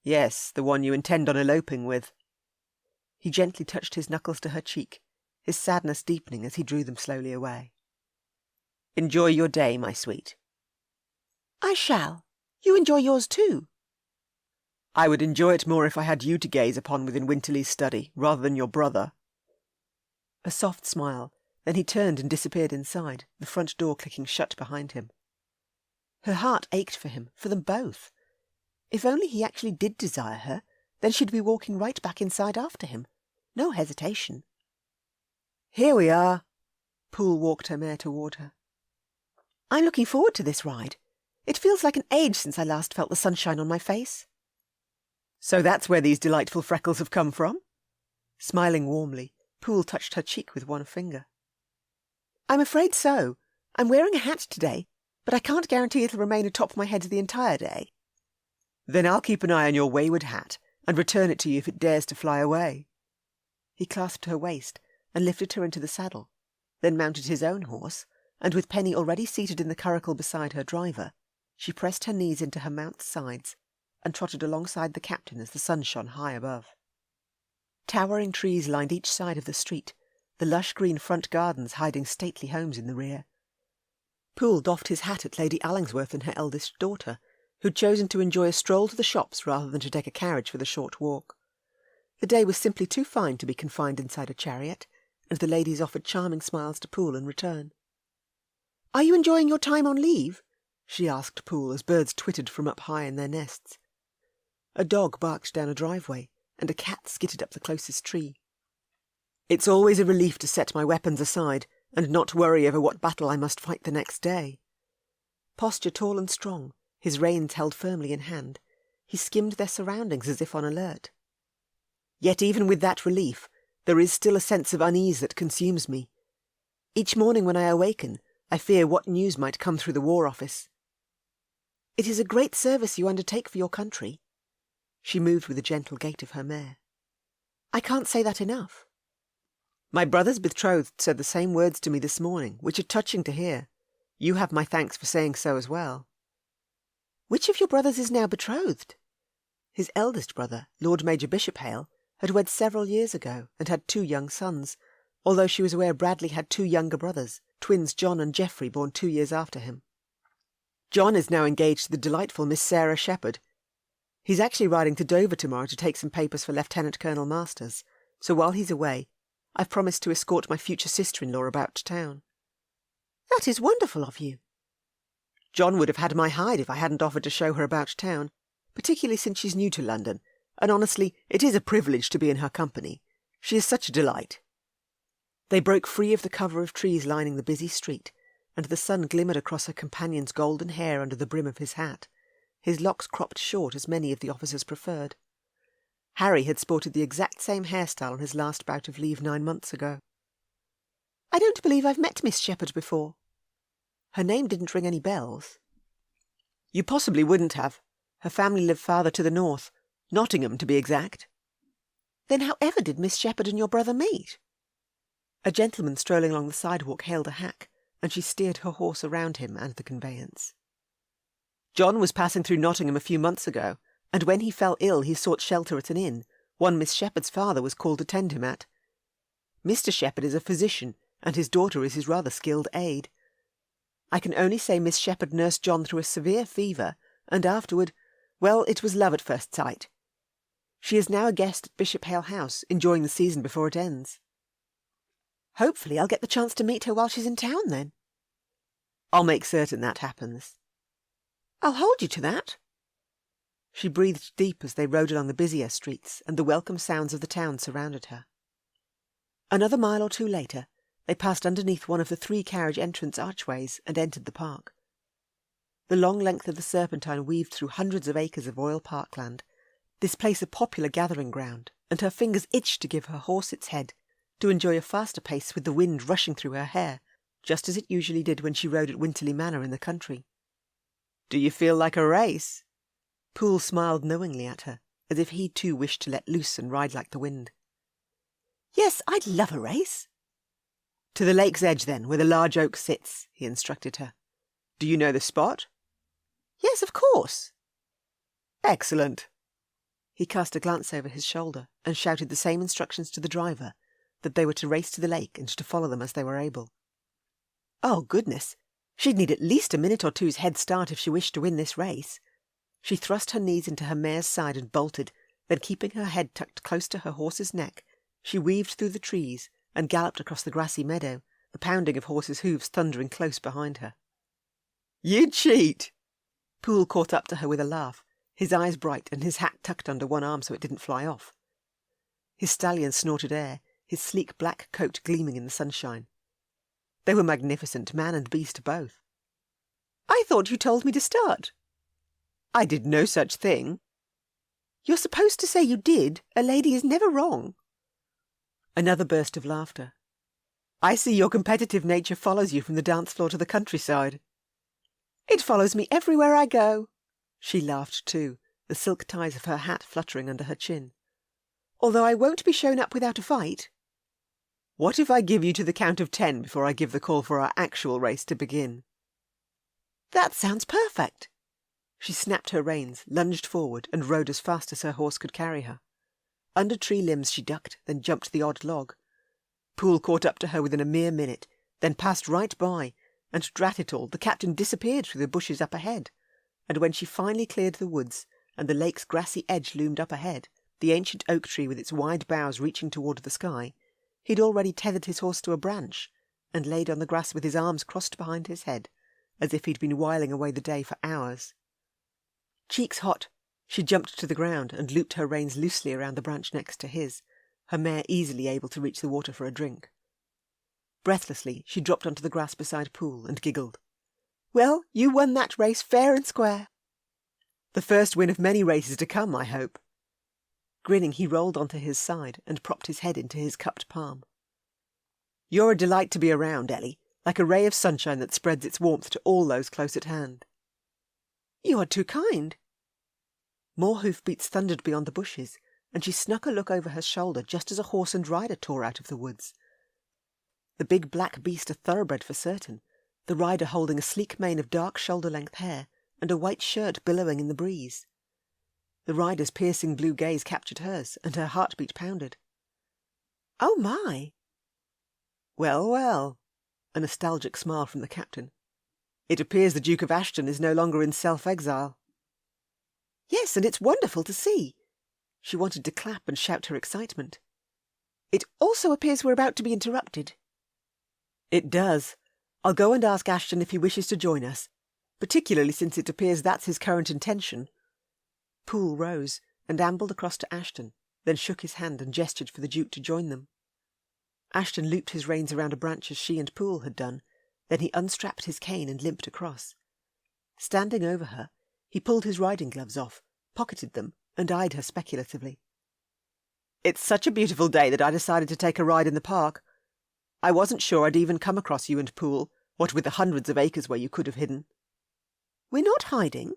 "Yes, the one you intend on eloping with." He gently touched his knuckles to her cheek, his sadness deepening as he drew them slowly away. "Enjoy your day, my sweet." "I shall. You enjoy yours too." "I would enjoy it more if I had you to gaze upon within Winterly's study, rather than your brother." A soft smile, then he turned and disappeared inside, the front door clicking shut behind him. Her heart ached for him, for them both. If only he actually did desire her, then she'd be walking right back inside after him. No hesitation. "Here we are." Poole walked her mare toward her. "I'm looking forward to this ride. It feels like an age since I last felt the sunshine on my face." "So that's where these delightful freckles have come from?" Smiling warmly, Poole touched her cheek with one finger. "I'm afraid so. I'm wearing a hat today, but I can't guarantee it'll remain atop my head the entire day." "Then I'll keep an eye on your wayward hat, and return it to you if it dares to fly away." He clasped her waist and lifted her into the saddle, then mounted his own horse, and with Penny already seated in the curricle beside her driver, she pressed her knees into her mount's sides and trotted alongside the captain as the sun shone high above. Towering trees lined each side of the street, the lush green front gardens hiding stately homes in the rear. Poole doffed his hat at Lady Allingsworth and her eldest daughter, who'd chosen to enjoy a stroll to the shops rather than to take a carriage for the short walk. The day was simply too fine to be confined inside a chariot, and the ladies offered charming smiles to Poole in return. "Are you enjoying your time on leave?" she asked Poole as birds twittered from up high in their nests. A dog barked down a driveway, and a cat skittered up the closest tree. "It's always a relief to set my weapons aside and not worry over what battle I must fight the next day." Posture tall and strong, his reins held firmly in hand, he skimmed their surroundings as if on alert. "Yet even with that relief, there is still a sense of unease that consumes me. Each morning when I awaken, I fear what news might come through the War Office." "It is a great service you undertake for your country." She moved with a gentle gait of her mare. "I can't say that enough." "My brother's betrothed said the same words to me this morning, which are touching to hear. You have my thanks for saying so as well." "Which of your brothers is now betrothed?" His eldest brother, Lord Major Bishopshale, had wed several years ago and had 2 young sons, although she was aware Bradley had 2 younger brothers, twins John and Geoffrey, born 2 years after him. "John is now engaged to the delightful Miss Sarah Shepherd. He's actually riding to Dover tomorrow to take some papers for Lieutenant Colonel Masters, so while he's away, I've promised to escort my future sister-in-law about town." "That is wonderful of you." "John would have had my hide if I hadn't offered to show her about town, particularly since she's new to London, and honestly, it is a privilege to be in her company. She is such a delight." They broke free of the cover of trees lining the busy street, and the sun glimmered across her companion's golden hair under the brim of his hat, his locks cropped short as many of the officers preferred. Harry had sported the exact same hairstyle on his last bout of leave 9 months ago. "I don't believe I've met Miss Shepherd before." Her name didn't ring any bells. "You possibly wouldn't have. Her family lived farther to the north, Nottingham to be exact." "Then how ever did Miss Shepherd and your brother meet?" A gentleman strolling along the sidewalk hailed a hack, and she steered her horse around him and the conveyance. "John was passing through Nottingham a few months ago, and when he fell ill he sought shelter at an inn, one Miss Shepherd's father was called to tend him at. Mr. Shepherd is a physician, and his daughter is his rather skilled aide. I can only say Miss Shepherd nursed John through a severe fever, and afterward, well, it was love at first sight. She is now a guest at Bishopshale House, enjoying the season before it ends." "Hopefully I'll get the chance to meet her while she's in town, then." "I'll make certain that happens." "I'll hold you to that." She breathed deep as they rode along the busier streets, and the welcome sounds of the town surrounded her. Another mile or 2 later, they passed underneath one of the 3-carriage entrance archways and entered the park. The long length of the Serpentine weaved through hundreds of acres of royal parkland, this place a popular gathering ground, and her fingers itched to give her horse its head, to enjoy a faster pace with the wind rushing through her hair, just as it usually did when she rode at Winterley Manor in the country. "Do you feel like a race?" Poole smiled knowingly at her, as if he too wished to let loose and ride like the wind. "Yes, I'd love a race." "To the lake's edge, then, where the large oak sits," he instructed her. "Do you know the spot?" "Yes, of course." "Excellent." He cast a glance over his shoulder and shouted the same instructions to the driver, that they were to race to the lake and to follow them as they were able. Oh, goodness! She'd need at least a minute or two's head start if she wished to win this race. She thrust her knees into her mare's side and bolted, then keeping her head tucked close to her horse's neck, she weaved through the trees and galloped across the grassy meadow, the pounding of horses' hoofs thundering close behind her. "You cheat!" Poole caught up to her with a laugh, his eyes bright and his hat tucked under one arm so it didn't fly off. His stallion snorted air, his sleek black coat gleaming in the sunshine. They were magnificent, man and beast both. "I thought you told me to start." "I did no such thing." "You're supposed to say you did. A lady is never wrong." Another burst of laughter. "I see your competitive nature follows you from the dance floor to the countryside." "It follows me everywhere I go." She laughed too, the silk ties of her hat fluttering under her chin. "Although I won't be shown up without a fight." "What if I give you to the count of 10 before I give the call for our actual race to begin?" "That sounds perfect." She snapped her reins, lunged forward, and rode as fast as her horse could carry her. Under tree limbs she ducked, then jumped the odd log. Poole caught up to her within a mere minute, then passed right by, and drat it all, the captain disappeared through the bushes up ahead, and when she finally cleared the woods, and the lake's grassy edge loomed up ahead, the ancient oak tree with its wide boughs reaching toward the sky, he'd already tethered his horse to a branch, and laid on the grass with his arms crossed behind his head, as if he'd been whiling away the day for hours. Cheeks hot, she jumped to the ground and looped her reins loosely around the branch next to his, her mare easily able to reach the water for a drink. Breathlessly, she dropped onto the grass beside Poole and giggled. "Well, you won that race fair and square." "The first win of many races to come, I hope." Grinning, he rolled onto his side and propped his head into his cupped palm. "You're a delight to be around, Ellie, like a ray of sunshine that spreads its warmth to all those close at hand." "You are too kind." More hoofbeats thundered beyond the bushes, and she snuck a look over her shoulder just as a horse and rider tore out of the woods. The big black beast a thoroughbred for certain, the rider holding a sleek mane of dark shoulder-length hair and a white shirt billowing in the breeze. The rider's piercing blue gaze captured hers, and her heartbeat pounded. "Oh, my!" "Well, well," a nostalgic smile from the captain. "It appears the Duke of Ashton is no longer in self-exile." "Yes, and it's wonderful to see." She wanted to clap and shout her excitement. "It also appears we're about to be interrupted." "It does. I'll go and ask Ashton if he wishes to join us, particularly since it appears that's his current intention." Poole rose and ambled across to Ashton, then shook his hand and gestured for the Duke to join them. Ashton looped his reins around a branch as she and Poole had done, then he unstrapped his cane and limped across. Standing over her, he pulled his riding gloves off, pocketed them, and eyed her speculatively. "It's such a beautiful day that I decided to take a ride in the park. I wasn't sure I'd even come across you and Poole, what with the hundreds of acres where you could have hidden." "We're not hiding."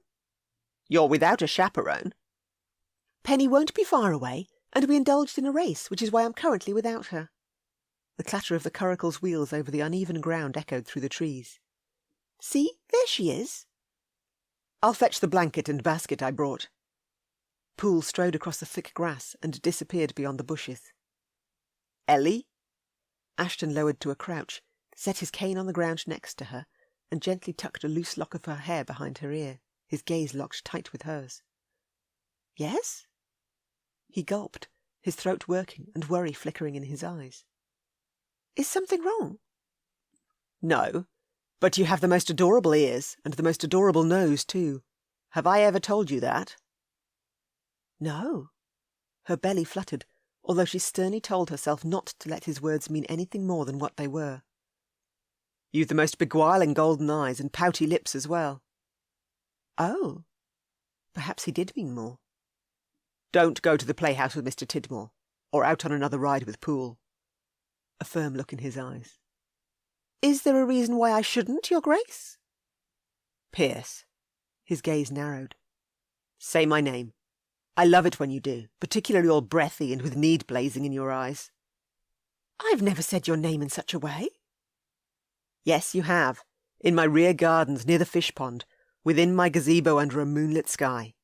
"You're without a chaperone." "Penny won't be far away, and we indulged in a race, which is why I'm currently without her." The clatter of the curricle's wheels over the uneven ground echoed through the trees. "See, there she is." "I'll fetch the blanket and basket I brought." Poole strode across the thick grass and disappeared beyond the bushes. "Ellie?" Ashton lowered to a crouch, set his cane on the ground next to her, and gently tucked a loose lock of her hair behind her ear, his gaze locked tight with hers. "Yes?" He gulped, his throat working and worry flickering in his eyes. "Is something wrong?" "No, but you have the most adorable ears, and the most adorable nose, too. Have I ever told you that?" "No." Her belly fluttered, although she sternly told herself not to let his words mean anything more than what they were. "You've the most beguiling golden eyes, and pouty lips as well." "Oh." Perhaps he did mean more. "Don't go to the playhouse with Mr. Tidmore, or out on another ride with Poole." A firm look in his eyes. "Is there a reason why I shouldn't, Your Grace?" "Pierce." His gaze narrowed. "Say my name. I love it when you do, particularly all breathy and with need blazing in your eyes." "I've never said your name in such a way." "Yes, you have. In my rear gardens near the fish pond, within my gazebo under a moonlit sky.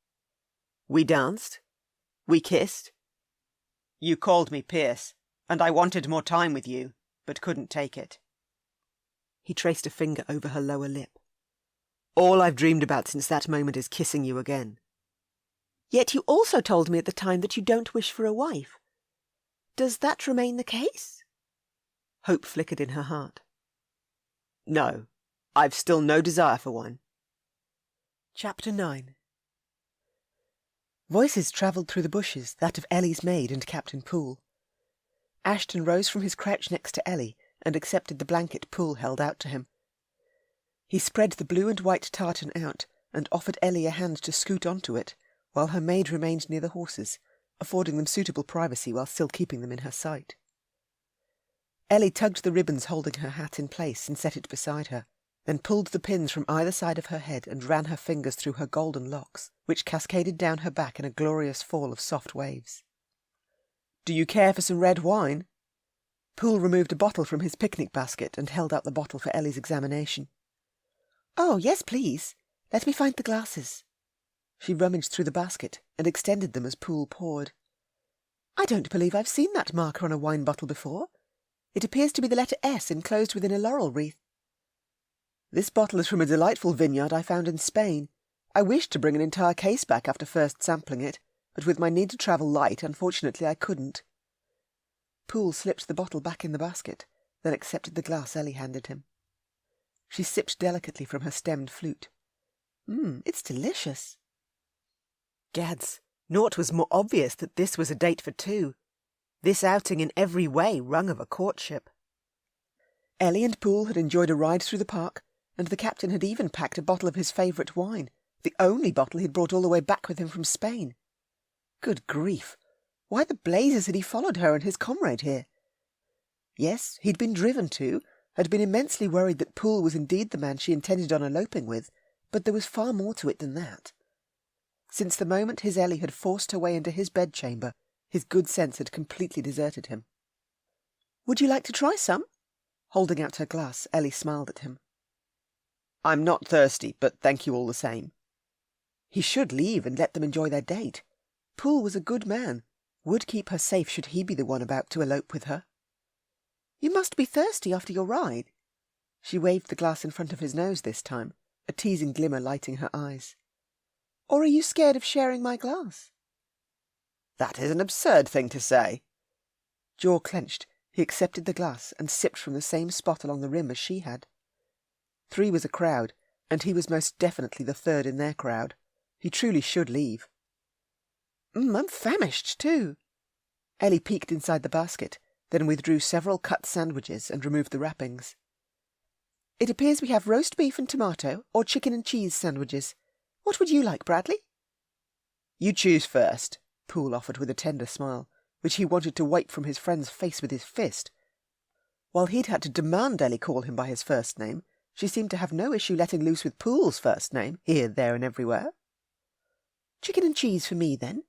We danced. We kissed. You called me Pierce, and I wanted more time with you, but couldn't take it." He traced a finger over her lower lip. "All I've dreamed about since that moment is kissing you again." "Yet you also told me at the time that you don't wish for a wife. Does that remain the case?" Hope flickered in her heart. "No, I've still no desire for one." Chapter 9. Voices travelled through the bushes, that of Ellie's maid and Captain Poole. Ashton rose from his crouch next to Ellie and accepted the blanket Poole held out to him. He spread the blue and white tartan out and offered Ellie a hand to scoot onto it, while her maid remained near the horses, affording them suitable privacy while still keeping them in her sight. Ellie tugged the ribbons holding her hat in place and set it beside her, then pulled the pins from either side of her head and ran her fingers through her golden locks, which cascaded down her back in a glorious fall of soft waves. "Do you care for some red wine?" Poole removed a bottle from his picnic basket and held out the bottle for Ellie's examination. "Oh, yes, please. Let me find the glasses." She rummaged through the basket and extended them as Poole poured. "I don't believe I've seen that marker on a wine bottle before. It appears to be the letter S enclosed within a laurel wreath." "This bottle is from a delightful vineyard I found in Spain. I wished to bring an entire case back after first sampling it, but with my need to travel light, unfortunately I couldn't." Poole slipped the bottle back in the basket, then accepted the glass Ellie handed him. She sipped delicately from her stemmed flute. It's delicious." Gads, naught was more obvious that this was a date for two. This outing in every way rung of a courtship. Ellie and Poole had enjoyed a ride through the park, and the captain had even packed a bottle of his favourite wine, the only bottle he'd brought all the way back with him from Spain. Good grief! Why the blazes had he followed her and his comrade here? Yes, he'd been driven to, had been immensely worried that Poole was indeed the man she intended on eloping with, but there was far more to it than that. Since the moment his Ellie had forced her way into his bedchamber, his good sense had completely deserted him. "Would you like to try some?" Holding out her glass, Ellie smiled at him. "I'm not thirsty, but thank you all the same." He should leave and let them enjoy their date. Poole was a good man, would keep her safe should he be the one about to elope with her. "You must be thirsty after your ride." She waved the glass in front of his nose this time, a teasing glimmer lighting her eyes. "Or are you scared of sharing my glass?" "That is an absurd thing to say." Jaw clenched, he accepted the glass and sipped from the same spot along the rim as she had. 3 was a crowd, and he was most definitely the third in their crowd. He truly should leave. I'm famished, too." Ellie peeked inside the basket, then withdrew several cut sandwiches and removed the wrappings. "It appears we have roast beef and tomato, or chicken and cheese sandwiches. What would you like, Bradley?" "You choose first." Poole offered with a tender smile, which he wanted to wipe from his friend's face with his fist. While he'd had to demand Ellie call him by his first name, she seemed to have no issue letting loose with Poole's first name, here, there, and everywhere. "Chicken and cheese for me, then."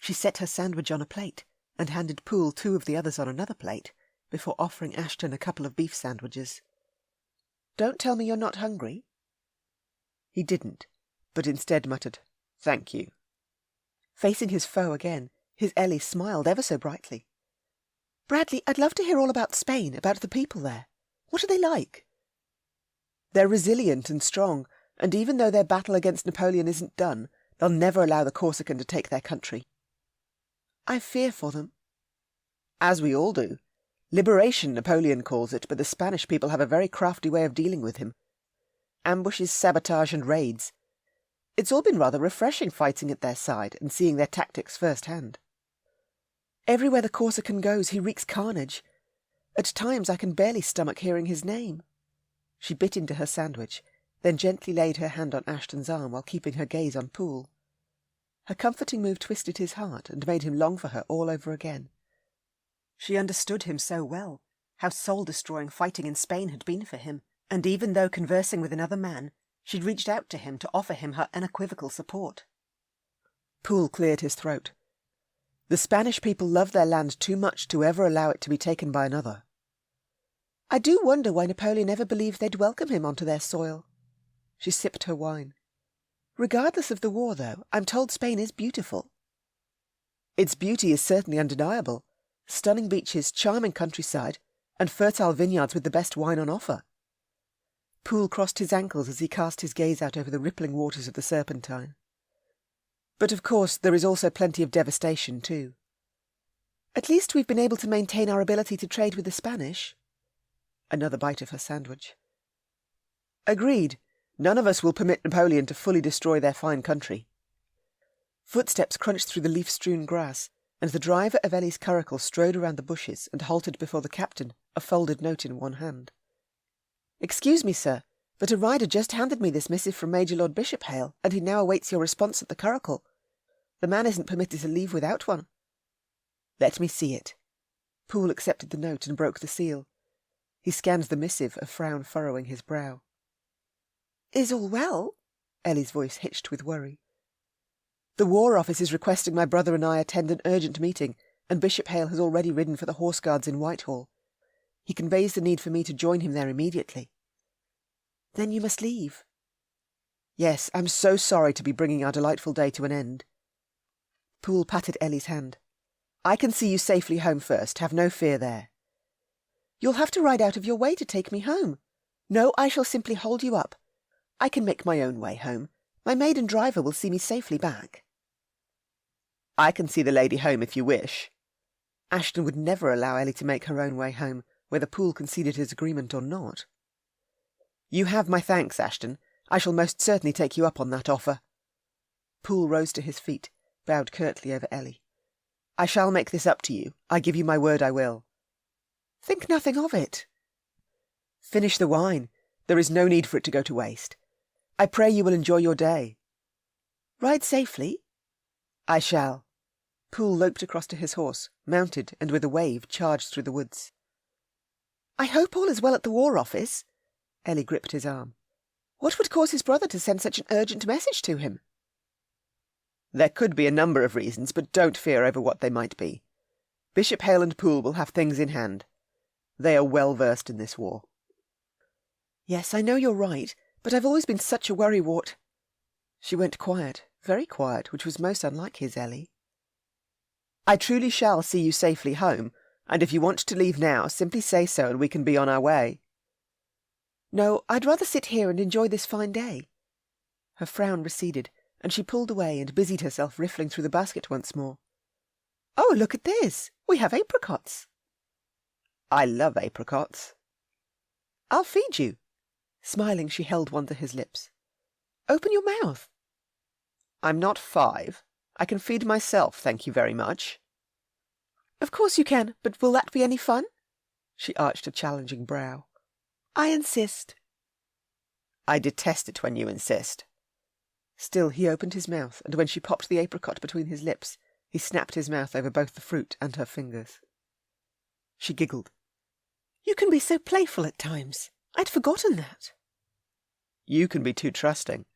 She set her sandwich on a plate, and handed Poole 2 of the others on another plate, before offering Ashton a couple of beef sandwiches. "Don't tell me you're not hungry." He didn't, but instead muttered, "Thank you." Facing his foe again, his Ellie smiled ever so brightly. "Bradley, I'd love to hear all about Spain, about the people there. What are they like?" "They're resilient and strong, and even though their battle against Napoleon isn't done, they'll never allow the Corsican to take their country." "I fear for them." "As we all do. Liberation, Napoleon calls it, but the Spanish people have a very crafty way of dealing with him. Ambushes, sabotage, and raids. It's all been rather refreshing fighting at their side and seeing their tactics firsthand." "Everywhere the Corsican goes, he wreaks carnage. At times I can barely stomach hearing his name." She bit into her sandwich, then gently laid her hand on Ashton's arm while keeping her gaze on Poole. Her comforting move twisted his heart and made him long for her all over again. She understood him so well, how soul-destroying fighting in Spain had been for him, and even though conversing with another man, she'd reached out to him to offer him her unequivocal support. Poole cleared his throat. "The Spanish people love their land too much to ever allow it to be taken by another." "I do wonder why Napoleon ever believed they'd welcome him onto their soil." She sipped her wine. "Regardless of the war, though, I'm told Spain is beautiful." "Its beauty is certainly undeniable. Stunning beaches, charming countryside, and fertile vineyards with the best wine on offer." Poole crossed his ankles as he cast his gaze out over the rippling waters of the Serpentine. "But of course there is also plenty of devastation, too." "At least we've been able to maintain our ability to trade with the Spanish." Another bite of her sandwich. "Agreed. None of us will permit Napoleon to fully destroy their fine country. Footsteps crunched through the leaf-strewn grass, and the driver of Ellie's curricle strode around the bushes and halted before the captain, a folded note in one hand. "Excuse me, sir, but a rider just handed me this missive from Major Lord Bishop-Hale, and he now awaits your response at the curricle. The man isn't permitted to leave without one." "Let me see it." Poole accepted the note and broke the seal. He scanned the missive, a frown furrowing his brow. "Is all well?" Ellie's voice hitched with worry. "The War Office is requesting my brother and I attend an urgent meeting, and Bishop-Hale has already ridden for the Horse Guards in Whitehall. He conveys the need for me to join him there immediately." "Then you must leave." "Yes, I'm so sorry to be bringing our delightful day to an end." Poole patted Ellie's hand. "I can see you safely home first, have no fear there." "You'll have to ride out of your way to take me home." "No, I shall simply hold you up. I can make my own way home. My maid and driver will see me safely back." "I can see the lady home if you wish." Ashton would never allow Ellie to make her own way home, whether Poole conceded his agreement or not. "You have my thanks, Ashton. I shall most certainly take you up on that offer." Poole rose to his feet, bowed curtly over Ellie. "I shall make this up to you. I give you my word I will." "Think nothing of it." "Finish the wine. There is no need for it to go to waste. I pray you will enjoy your day." "Ride safely." "I shall." Poole loped across to his horse, mounted, and with a wave charged through the woods. "I hope all is well at the War Office." Ellie gripped his arm. "What would cause his brother to send such an urgent message to him?" "There could be a number of reasons, but don't fear over what they might be. Bishop-Hale and Poole will have things in hand. They are well versed in this war." "Yes, I know you're right, but I've always been such a worrywart." She went quiet, very quiet, which was most unlike his Ellie. "I truly shall see you safely home, and if you want to leave now, simply say so and we can be on our way." "No, I'd rather sit here and enjoy this fine day." Her frown receded, and she pulled away and busied herself riffling through the basket once more. "Oh, look at this! We have apricots." "I love apricots." "I'll feed you." Smiling, she held one to his lips. "Open your mouth." "I'm not 5. I can feed myself, thank you very much." "Of course you can, but will that be any fun?" She arched a challenging brow. "I insist." "I detest it when you insist." Still he opened his mouth, and when she popped the apricot between his lips, he snapped his mouth over both the fruit and her fingers. She giggled. "You can be so playful at times. I'd forgotten that." "You can be too trusting."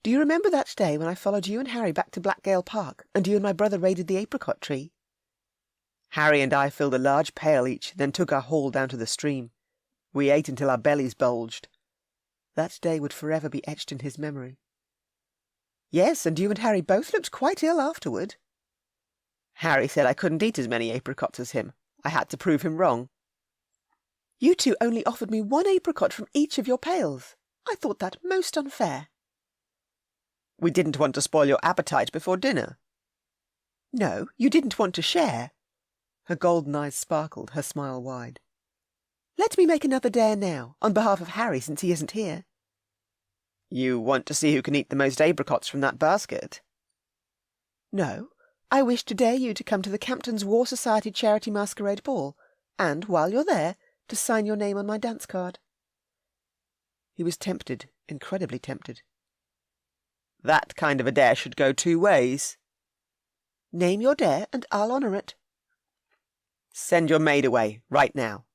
"Do you remember that day when I followed you and Harry back to Blackgale Park, and you and my brother raided the apricot tree?" "Harry and I filled a large pail each, then took our haul down to the stream. We ate until our bellies bulged." That day would forever be etched in his memory. "Yes, and you and Harry both looked quite ill afterward." "Harry said I couldn't eat as many apricots as him. I had to prove him wrong." "You two only offered me one apricot from each of your pails. I thought that most unfair." "We didn't want to spoil your appetite before dinner." "No, you didn't want to share." Her golden eyes sparkled, her smile wide. "Let me make another dare now, on behalf of Harry, since he isn't here." "You want to see who can eat the most apricots from that basket?" "No, I wish to dare you to come to the Campton's War Society Charity Masquerade Ball, and, while you're there, to sign your name on my dance card." He was tempted, incredibly tempted. "That kind of a dare should go 2 ways." "Name your dare, and I'll honour it." "Send your maid away, right now."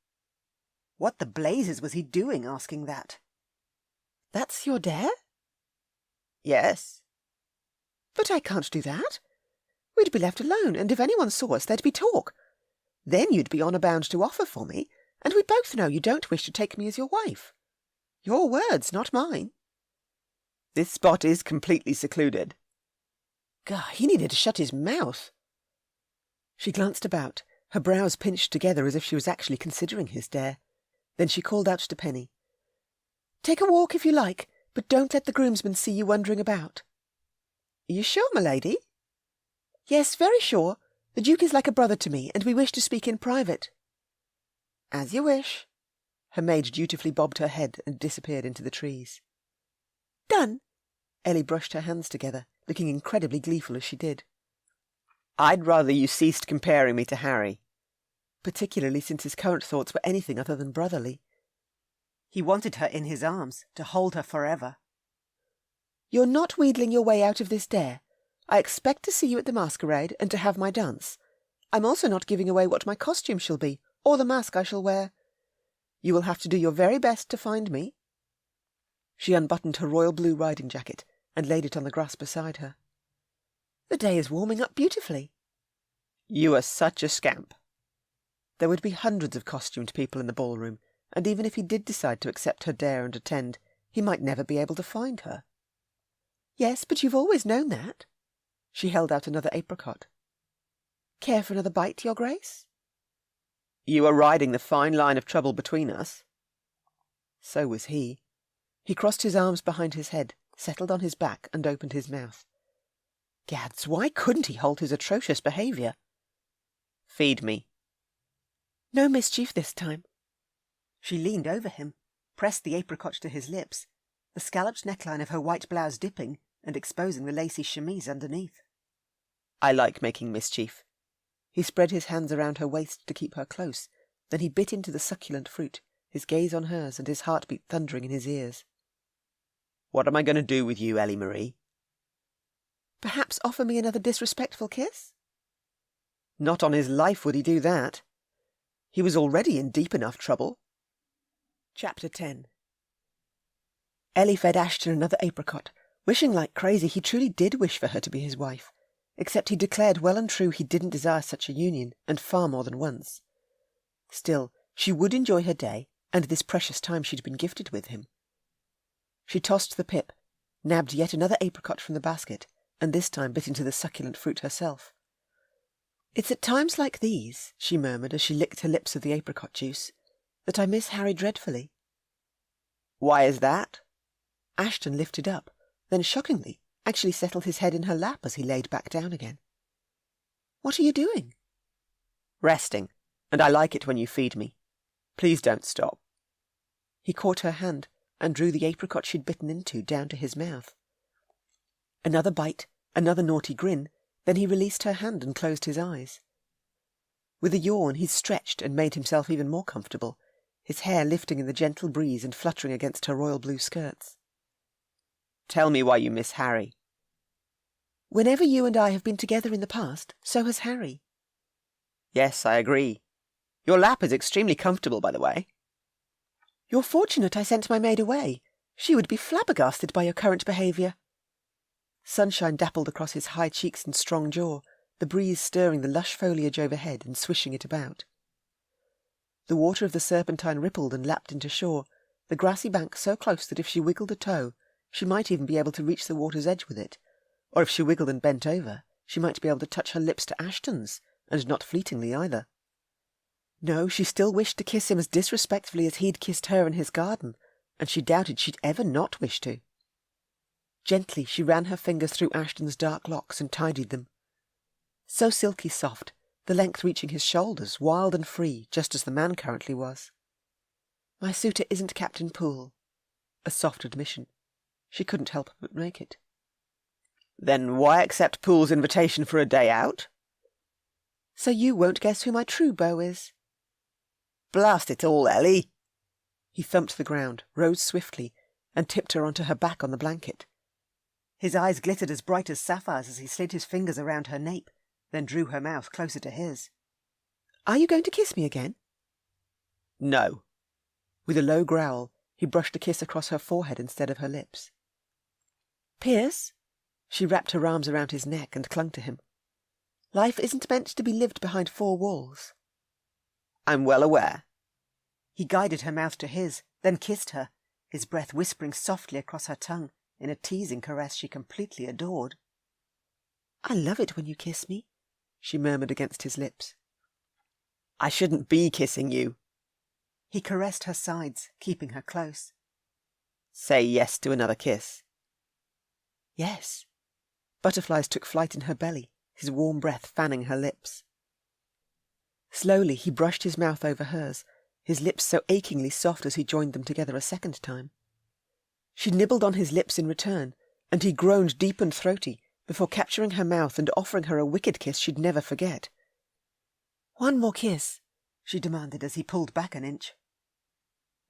What the blazes was he doing asking that? "That's your dare?" "Yes." "But I can't do that. We'd be left alone, and if anyone saw us, there'd be talk. Then you'd be honour bound to offer for me, and we both know you don't wish to take me as your wife. Your words, not mine." "This spot is completely secluded." God, he needed to shut his mouth. She glanced about, her brows pinched together as if she was actually considering his dare. Then she called out to Penny. "Take a walk if you like, but don't let the groomsmen see you wandering about." "Are you sure, my lady?" "Yes, very sure. The Duke is like a brother to me, and we wish to speak in private." "As you wish." Her maid dutifully bobbed her head and disappeared into the trees. Done? Ellie brushed her hands together, looking incredibly gleeful as she did. I'd rather you ceased comparing me to Harry, particularly since his current thoughts were anything other than brotherly. He wanted her in his arms, to hold her forever. You're not wheedling your way out of this dare. I expect to see you at the masquerade and to have my dance. I'm also not giving away what my costume shall be, or the mask I shall wear. You will have to do your very best to find me. She unbuttoned her royal blue riding jacket and laid it on the grass beside her. The day is warming up beautifully. You are such a scamp. There would be hundreds of costumed people in the ballroom, and even if he did decide to accept her dare and attend, he might never be able to find her. Yes, but you've always known that. She held out another apricot. Care for another bite, Your Grace? You are riding the fine line of trouble between us. So was he. He crossed his arms behind his head, settled on his back, and opened his mouth. Gads, why couldn't he hold his atrocious behaviour? Feed me. No mischief this time. She leaned over him, pressed the apricot to his lips, the scalloped neckline of her white blouse dipping and exposing the lacy chemise underneath. I like making mischief. He spread his hands around her waist to keep her close. Then he bit into the succulent fruit, his gaze on hers and his heartbeat thundering in his ears. What am I going to do with you, Ellie Marie? Perhaps offer me another disrespectful kiss? Not on his life would he do that. He was already in deep enough trouble. Chapter 10. Ellie fed Ashton another apricot, wishing like crazy he truly did wish for her to be his wife, except he declared well and true he didn't desire such a union, and far more than once. Still, she would enjoy her day, and this precious time she'd been gifted with him. She tossed the pip, nabbed yet another apricot from the basket, and this time bit into the succulent fruit herself. "It's at times like these," she murmured as she licked her lips of the apricot juice, "that I miss Harry dreadfully." "Why is that?" Ashton lifted up, then shockingly actually settled his head in her lap as he laid back down again. "What are you doing?" "Resting, and I like it when you feed me. Please don't stop." He caught her hand and drew the apricot she'd bitten into down to his mouth. Another bite, another naughty grin, then he released her hand and closed his eyes. With a yawn he stretched and made himself even more comfortable, his hair lifting in the gentle breeze and fluttering against her royal blue skirts. "Tell me why you miss Harry." "Whenever you and I have been together in the past, so has Harry." "Yes, I agree. Your lap is extremely comfortable, by the way." "You're fortunate I sent my maid away. She would be flabbergasted by your current behaviour." Sunshine dappled across his high cheeks and strong jaw, the breeze stirring the lush foliage overhead and swishing it about. The water of the Serpentine rippled and lapped into shore, the grassy bank so close that if she wiggled a toe, she might even be able to reach the water's edge with it, or if she wiggled and bent over, she might be able to touch her lips to Ashton's, and not fleetingly either. No, she still wished to kiss him as disrespectfully as he'd kissed her in his garden, and she doubted she'd ever not wish to. Gently she ran her fingers through Ashton's dark locks and tidied them. So silky soft, the length reaching his shoulders, wild and free, just as the man currently was. "My suitor isn't Captain Poole." A soft admission. She couldn't help but make it. "Then why accept Poole's invitation for a day out?" "So you won't guess who my true beau is." "Blast it all, Ellie!" He thumped the ground, rose swiftly, and tipped her onto her back on the blanket. His eyes glittered as bright as sapphires as he slid his fingers around her nape, then drew her mouth closer to his. "Are you going to kiss me again?" "No." With a low growl, he brushed a kiss across her forehead instead of her lips. "Pierce?" She wrapped her arms around his neck and clung to him. "Life isn't meant to be lived behind four walls." "I'm well aware." He guided her mouth to his, then kissed her, his breath whispering softly across her tongue in a teasing caress she completely adored. "I love it when you kiss me," she murmured against his lips. "I shouldn't be kissing you." He caressed her sides, keeping her close. "Say yes to another kiss." "Yes." Butterflies took flight in her belly, his warm breath fanning her lips. Slowly he brushed his mouth over hers, his lips so achingly soft as he joined them together a second time. She nibbled on his lips in return, and he groaned deep and throaty before capturing her mouth and offering her a wicked kiss she'd never forget. "One more kiss," she demanded as he pulled back an inch.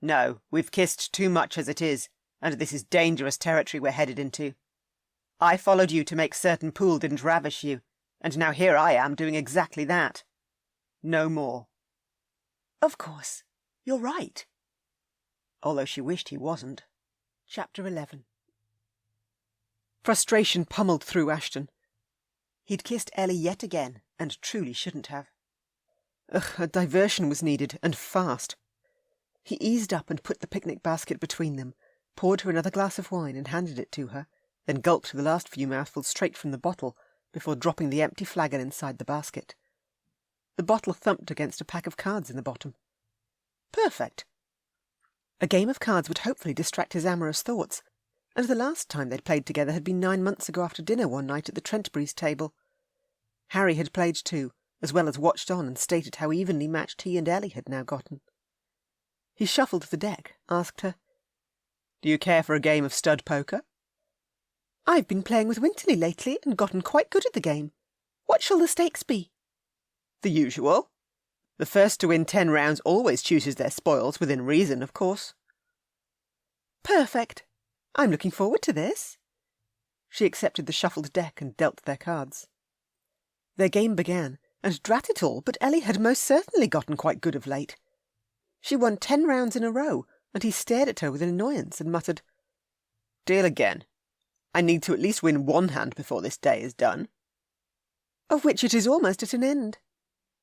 "No, we've kissed too much as it is, and this is dangerous territory we're headed into. I followed you to make certain Poole didn't ravish you, and now here I am doing exactly that. No more." "Of course. You're right." Although she wished he wasn't. Chapter 11. Frustration pummeled through Ashton. He'd kissed Ellie yet again, and truly shouldn't have. A diversion was needed, and fast. He eased up and put the picnic basket between them, poured her another glass of wine and handed it to her, then gulped the last few mouthfuls straight from the bottle before dropping the empty flagon inside the basket. The bottle thumped against a pack of cards in the bottom. Perfect. A game of cards would hopefully distract his amorous thoughts, and the last time they'd played together had been 9 months ago after dinner one night at the Trentburys' table. Harry had played too, as well as watched on and stated how evenly matched he and Ellie had now gotten. He shuffled the deck, asked her, "Do you care for a game of stud poker?" "I've been playing with Winterly lately and gotten quite good at the game. What shall the stakes be?" "The usual. The first to win 10 rounds always chooses their spoils, within reason, of course." "Perfect. I'm looking forward to this." She accepted the shuffled deck and dealt their cards. Their game began, and drat it all, but Ellie had most certainly gotten quite good of late. She won 10 rounds in a row, and he stared at her with annoyance and muttered, "Deal again. I need to at least win 1 hand before this day is done." "Of which it is almost at an end."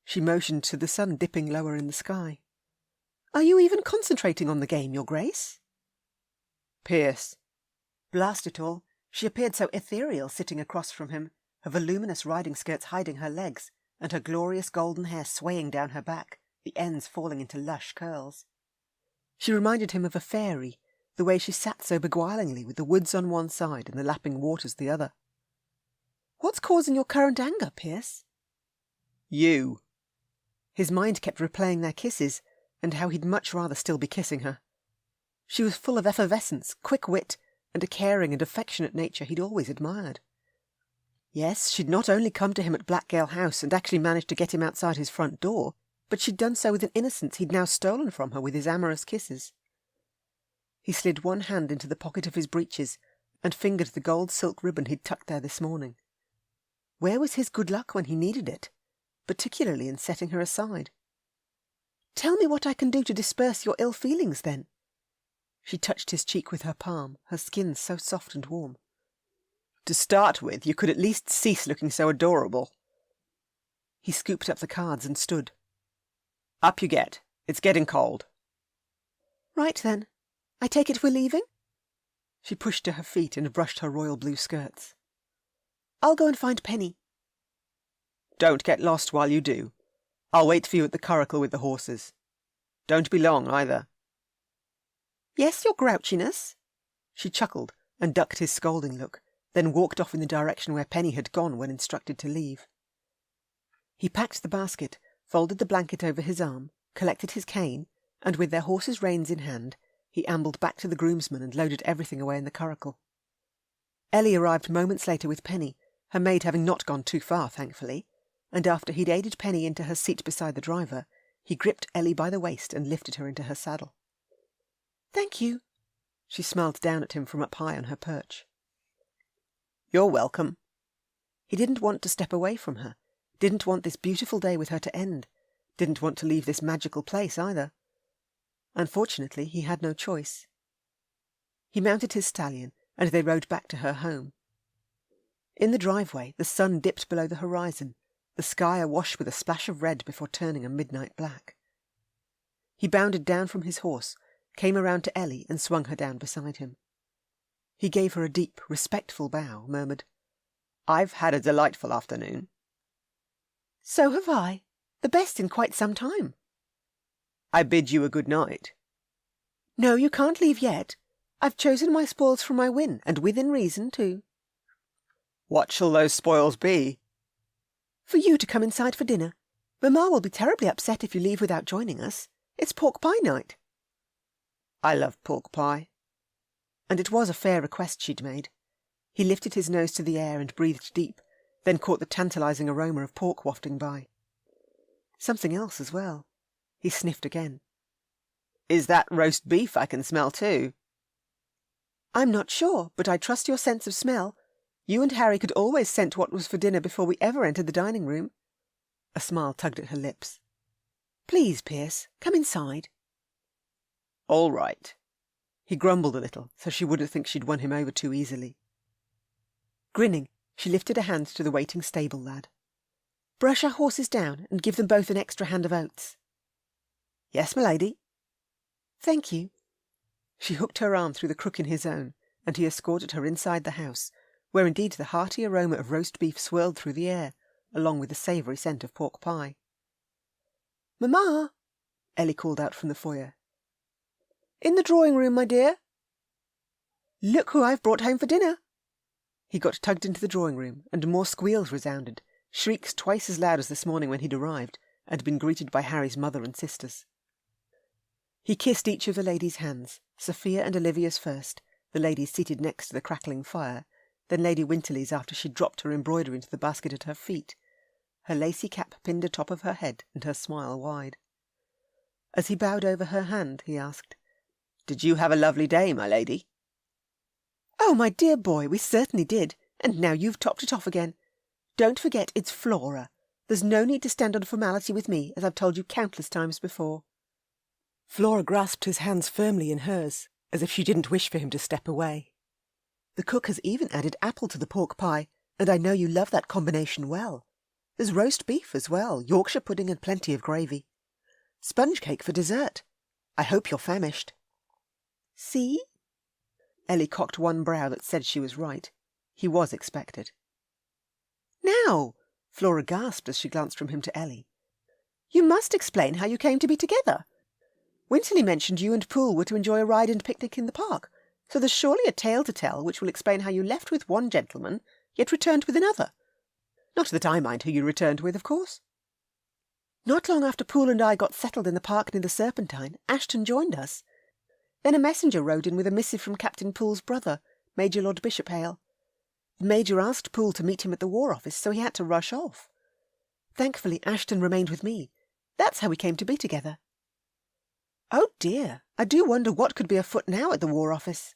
She motioned to the sun dipping lower in the sky. "Are you even concentrating on the game, Your Grace?" "Pierce." Blast it all, she appeared so ethereal sitting across from him, her voluminous riding skirts hiding her legs, and her glorious golden hair swaying down her back, the ends falling into lush curls. She reminded him of a fairy, the way she sat so beguilingly with the woods on one side and the lapping waters the other. "What's causing your current anger, Pierce?" "You." His mind kept replaying their kisses, and how he'd much rather still be kissing her. She was full of effervescence, quick wit, and a caring and affectionate nature he'd always admired. Yes, she'd not only come to him at Blackgale House and actually managed to get him outside his front door, but she'd done so with an innocence he'd now stolen from her with his amorous kisses. He slid one hand into the pocket of his breeches and fingered the gold silk ribbon he'd tucked there this morning. Where was his good luck when he needed it, particularly in setting her aside? "Tell me what I can do to disperse your ill feelings, then." She touched his cheek with her palm, her skin so soft and warm. "To start with, you could at least cease looking so adorable." He scooped up the cards and stood. "Up you get. It's getting cold." "Right then. I take it we're leaving?" She pushed to her feet and brushed her royal blue skirts. "I'll go and find Penny." "Don't get lost while you do. I'll wait for you at the curricle with the horses. Don't be long, either." "Yes, your grouchiness." She chuckled and ducked his scolding look, then walked off in the direction where Penny had gone when instructed to leave. He packed the basket, folded the blanket over his arm, collected his cane, and with their horses' reins in hand, he ambled back to the groomsmen and loaded everything away in the curricle. Ellie arrived moments later with Penny, her maid having not gone too far, thankfully, and after he'd aided Penny into her seat beside the driver, he gripped Ellie by the waist and lifted her into her saddle. "Thank you." She smiled down at him from up high on her perch. "You're welcome." He didn't want to step away from her, didn't want this beautiful day with her to end, didn't want to leave this magical place either. Unfortunately, he had no choice. He mounted his stallion, and they rode back to her home. In the driveway, the sun dipped below the horizon, the sky awash with a splash of red before turning a midnight black. He bounded down from his horse, came around to Ellie and swung her down beside him. He gave her a deep, respectful bow, murmured, "I've had a delightful afternoon." "So have I. The best in quite some time." "I bid you a good night." "No, you can't leave yet. I've chosen my spoils for my win, and within reason, too." "What shall those spoils be?" "For you to come inside for dinner. Mamma will be terribly upset if you leave without joining us. It's pork pie night." "I love pork pie." and it was a fair request she'd made. He lifted his nose to the air and breathed deep, then caught the tantalising aroma of pork wafting by. Something else as well. He sniffed again. "Is that roast beef I can smell too?" "I'm not sure, but I trust your sense of smell. You and Harry could always scent what was for dinner before we ever entered the dining room." A smile tugged at her lips. "Please, Pierce, come inside." "All right." He grumbled a little, so she wouldn't think she'd won him over too easily. Grinning, she lifted a hand to the waiting stable lad. "Brush our horses down and give them both an extra hand of oats." "Yes, m'lady." "Thank you." She hooked her arm through the crook in his own, and he escorted her inside the house, where indeed the hearty aroma of roast beef swirled through the air, along with the savoury scent of pork pie. "Mamma!" Ellie called out from the foyer. "In the drawing-room, my dear." "Look who I've brought home for dinner." He got tugged into the drawing-room, and more squeals resounded, shrieks twice as loud as this morning when he'd arrived, and been greeted by Harry's mother and sisters. He kissed each of the ladies' hands, Sophia and Olivia's first, the ladies seated next to the crackling fire, then Lady Winterly's after she'd dropped her embroidery into the basket at her feet, her lacy cap pinned atop of her head and her smile wide. As he bowed over her hand, he asked, "Did you have a lovely day, my lady?" "Oh, my dear boy, we certainly did, and now you've topped it off again. Don't forget it's Flora. There's no need to stand on formality with me, as I've told you countless times before." Flora grasped his hands firmly in hers, as if she didn't wish for him to step away. "The cook has even added apple to the pork pie, and I know you love that combination well. There's roast beef as well, Yorkshire pudding and plenty of gravy. Sponge cake for dessert. I hope you're famished." "See?" Ellie cocked one brow that said she was right. He was expected. "Now," Flora gasped as she glanced from him to Ellie, "you must explain how you came to be together. Winterly mentioned you and Poole were to enjoy a ride and picnic in the park, so there's surely a tale to tell which will explain how you left with one gentleman, yet returned with another. Not that I mind who you returned with, of course." "Not long after Poole and I got settled in the park near the Serpentine, Ashton joined us. Then a messenger rode in with a missive from Captain Poole's brother, Major Lord Bishopale. The Major asked Poole to meet him at the War Office, so he had to rush off. Thankfully, Ashton remained with me. That's how we came to be together." "Oh dear, I do wonder what could be afoot now at the War Office."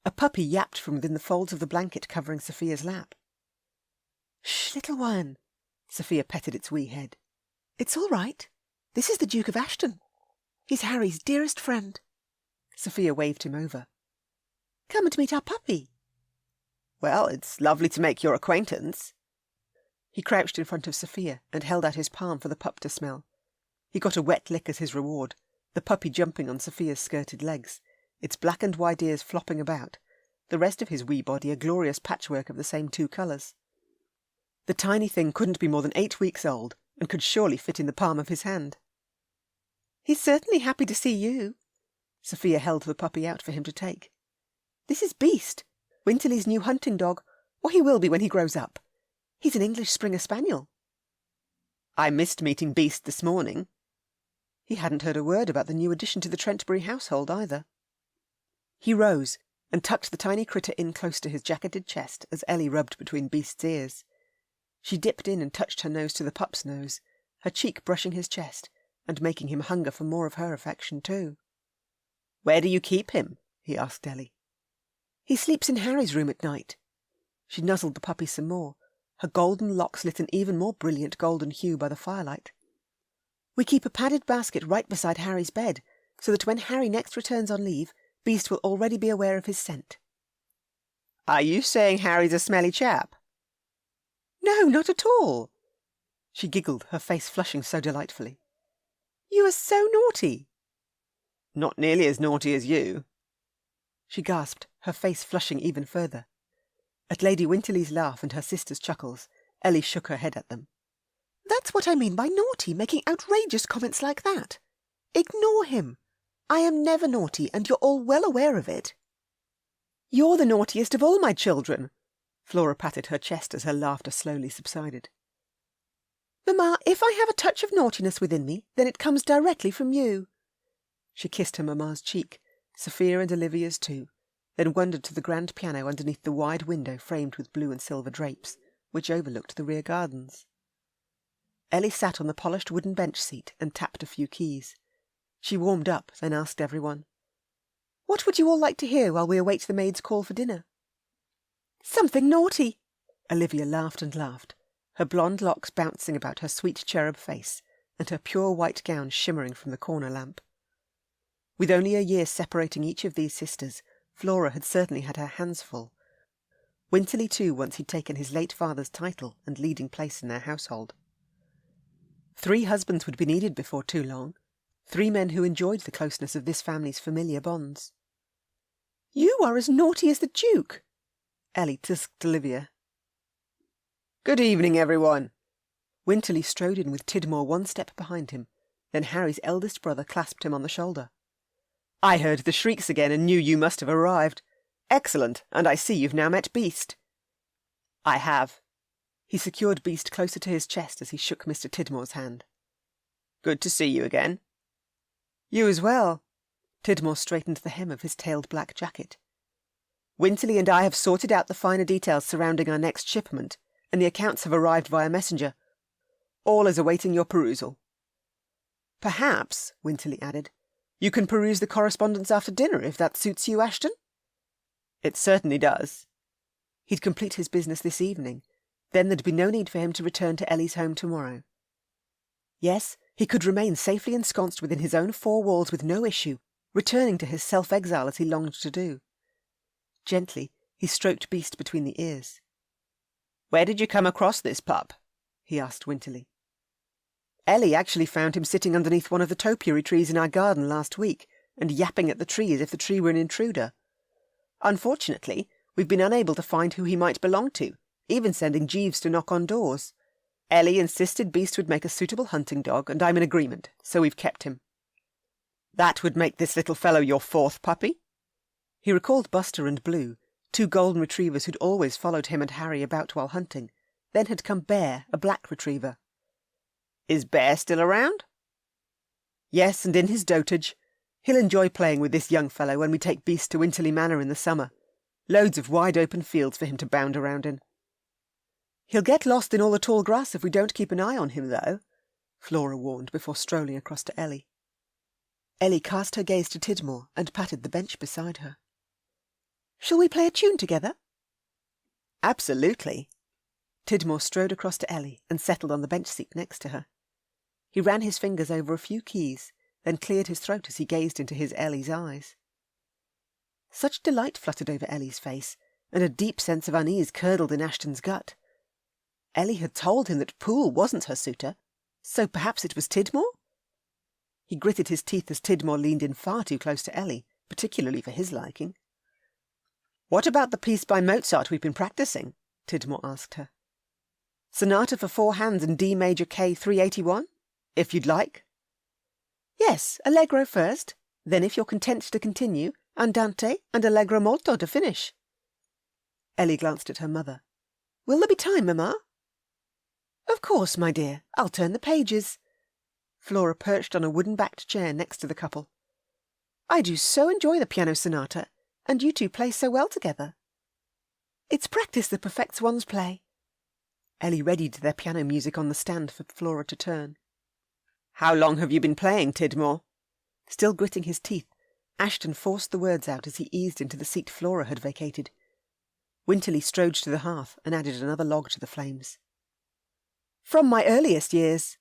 A puppy yapped from within the folds of the blanket covering Sophia's lap. "Shh, little one." Sophia petted its wee head. "It's all right. This is the Duke of Ashton. He's Harry's dearest friend." Sophia waved him over. "Come and meet our puppy." "Well, it's lovely to make your acquaintance." He crouched in front of Sophia and held out his palm for the pup to smell. He got a wet lick as his reward, the puppy jumping on Sophia's skirted legs, its black and white ears flopping about, the rest of his wee body a glorious patchwork of the same two colours. The tiny thing couldn't be more than 8 weeks old, and could surely fit in the palm of his hand. "He's certainly happy to see you." Sophia held the puppy out for him to take. "This is Beast, Winterly's new hunting dog, or he will be when he grows up. He's an English Springer Spaniel." "I missed meeting Beast this morning." He hadn't heard a word about the new addition to the Trentbury household either. He rose and tucked the tiny critter in close to his jacketed chest as Ellie rubbed between Beast's ears. She dipped in and touched her nose to the pup's nose, her cheek brushing his chest and making him hunger for more of her affection too. "Where do you keep him?" he asked Ellie. "He sleeps in Harry's room at night." She nuzzled the puppy some more, her golden locks lit an even more brilliant golden hue by the firelight. "We keep a padded basket right beside Harry's bed, so that when Harry next returns on leave, Beast will already be aware of his scent." "Are you saying Harry's a smelly chap?" "No, not at all." She giggled, her face flushing so delightfully. "You are so naughty." "Not nearly as naughty as you." She gasped, her face flushing even further. At Lady Winterly's laugh and her sister's chuckles, Ellie shook her head at them. "That's what I mean by naughty, making outrageous comments like that. Ignore him. I am never naughty, and you're all well aware of it." "You're the naughtiest of all my children." Flora patted her chest as her laughter slowly subsided. "Mamma, if I have a touch of naughtiness within me, then it comes directly from you." She kissed her mamma's cheek, Sophia and Olivia's too, then wandered to the grand piano underneath the wide window framed with blue and silver drapes, which overlooked the rear gardens. Ellie sat on the polished wooden bench seat and tapped a few keys. She warmed up, then asked everyone, "What would you all like to hear while we await the maid's call for dinner?" "Something naughty!" Olivia laughed and laughed, her blonde locks bouncing about her sweet cherub face, and her pure white gown shimmering from the corner lamp. With only a year separating each of these sisters, Flora had certainly had her hands full. Winterly, too, once he'd taken his late father's title and leading place in their household. 3 husbands would be needed before too long, 3 men who enjoyed the closeness of this family's familiar bonds. "You are as naughty as the Duke," Ellie tisked Olivia. "Good evening, everyone." Winterly strode in with Tidmore 1 step behind him, then Harry's eldest brother clasped him on the shoulder. "I heard the shrieks again and knew you must have arrived. Excellent, and I see you've now met Beast." "I have." He secured Beast closer to his chest as he shook Mr. Tidmore's hand. "Good to see you again." "You as well." Tidmore straightened the hem of his tailed black jacket. "Winterly and I have sorted out the finer details surrounding our next shipment, and the accounts have arrived via messenger. All is awaiting your perusal." "Perhaps," Winterly added, "you can peruse the correspondence after dinner, if that suits you, Ashton?" "It certainly does." He'd complete his business this evening. Then there'd be no need for him to return to Ellie's home tomorrow. Yes, he could remain safely ensconced within his own 4 walls with no issue, returning to his self-exile as he longed to do. Gently, he stroked Beast between the ears. "Where did you come across this pup?" he asked Winterly. "Ellie actually found him sitting underneath one of the topiary trees in our garden last week, and yapping at the tree as if the tree were an intruder. Unfortunately, we've been unable to find who he might belong to, even sending Jeeves to knock on doors. Ellie insisted Beast would make a suitable hunting dog, and I'm in agreement, so we've kept him." "That would make this little fellow your 4th puppy?" He recalled Buster and Blue, 2 golden retrievers who'd always followed him and Harry about while hunting. Then had come Bear, a black retriever. "Is Bear still around?" "Yes, and in his dotage. He'll enjoy playing with this young fellow when we take Beast to Winterly Manor in the summer. Loads of wide-open fields for him to bound around in." "He'll get lost in all the tall grass if we don't keep an eye on him, though," Flora warned before strolling across to Ellie. Ellie cast her gaze to Tidmore and patted the bench beside her. "Shall we play a tune together?" "Absolutely." Tidmore strode across to Ellie and settled on the bench seat next to her. He ran his fingers over a few keys, then cleared his throat as he gazed into his Ellie's eyes. Such delight fluttered over Ellie's face, and a deep sense of unease curdled in Ashton's gut. Ellie had told him that Poole wasn't her suitor, so perhaps it was Tidmore? He gritted his teeth as Tidmore leaned in far too close to Ellie, particularly for his liking. "What about the piece by Mozart we've been practicing?" Tidmore asked her. "Sonata for 4 hands in D major K 381, if you'd like." "Yes, allegro first, then if you're content to continue, andante and allegro molto to finish." Ellie glanced at her mother. "Will there be time, Mamma?" "Of course, my dear. I'll turn the pages." Flora perched on a wooden-backed chair next to the couple. "I do so enjoy the piano sonata, and you 2 play so well together." "It's practice that perfects one's play." Ellie readied their piano music on the stand for Flora to turn. "How long have you been playing, Tidmore?" Still gritting his teeth, Ashton forced the words out as he eased into the seat Flora had vacated. Winterly strode to the hearth and added another log to the flames. "From my earliest years."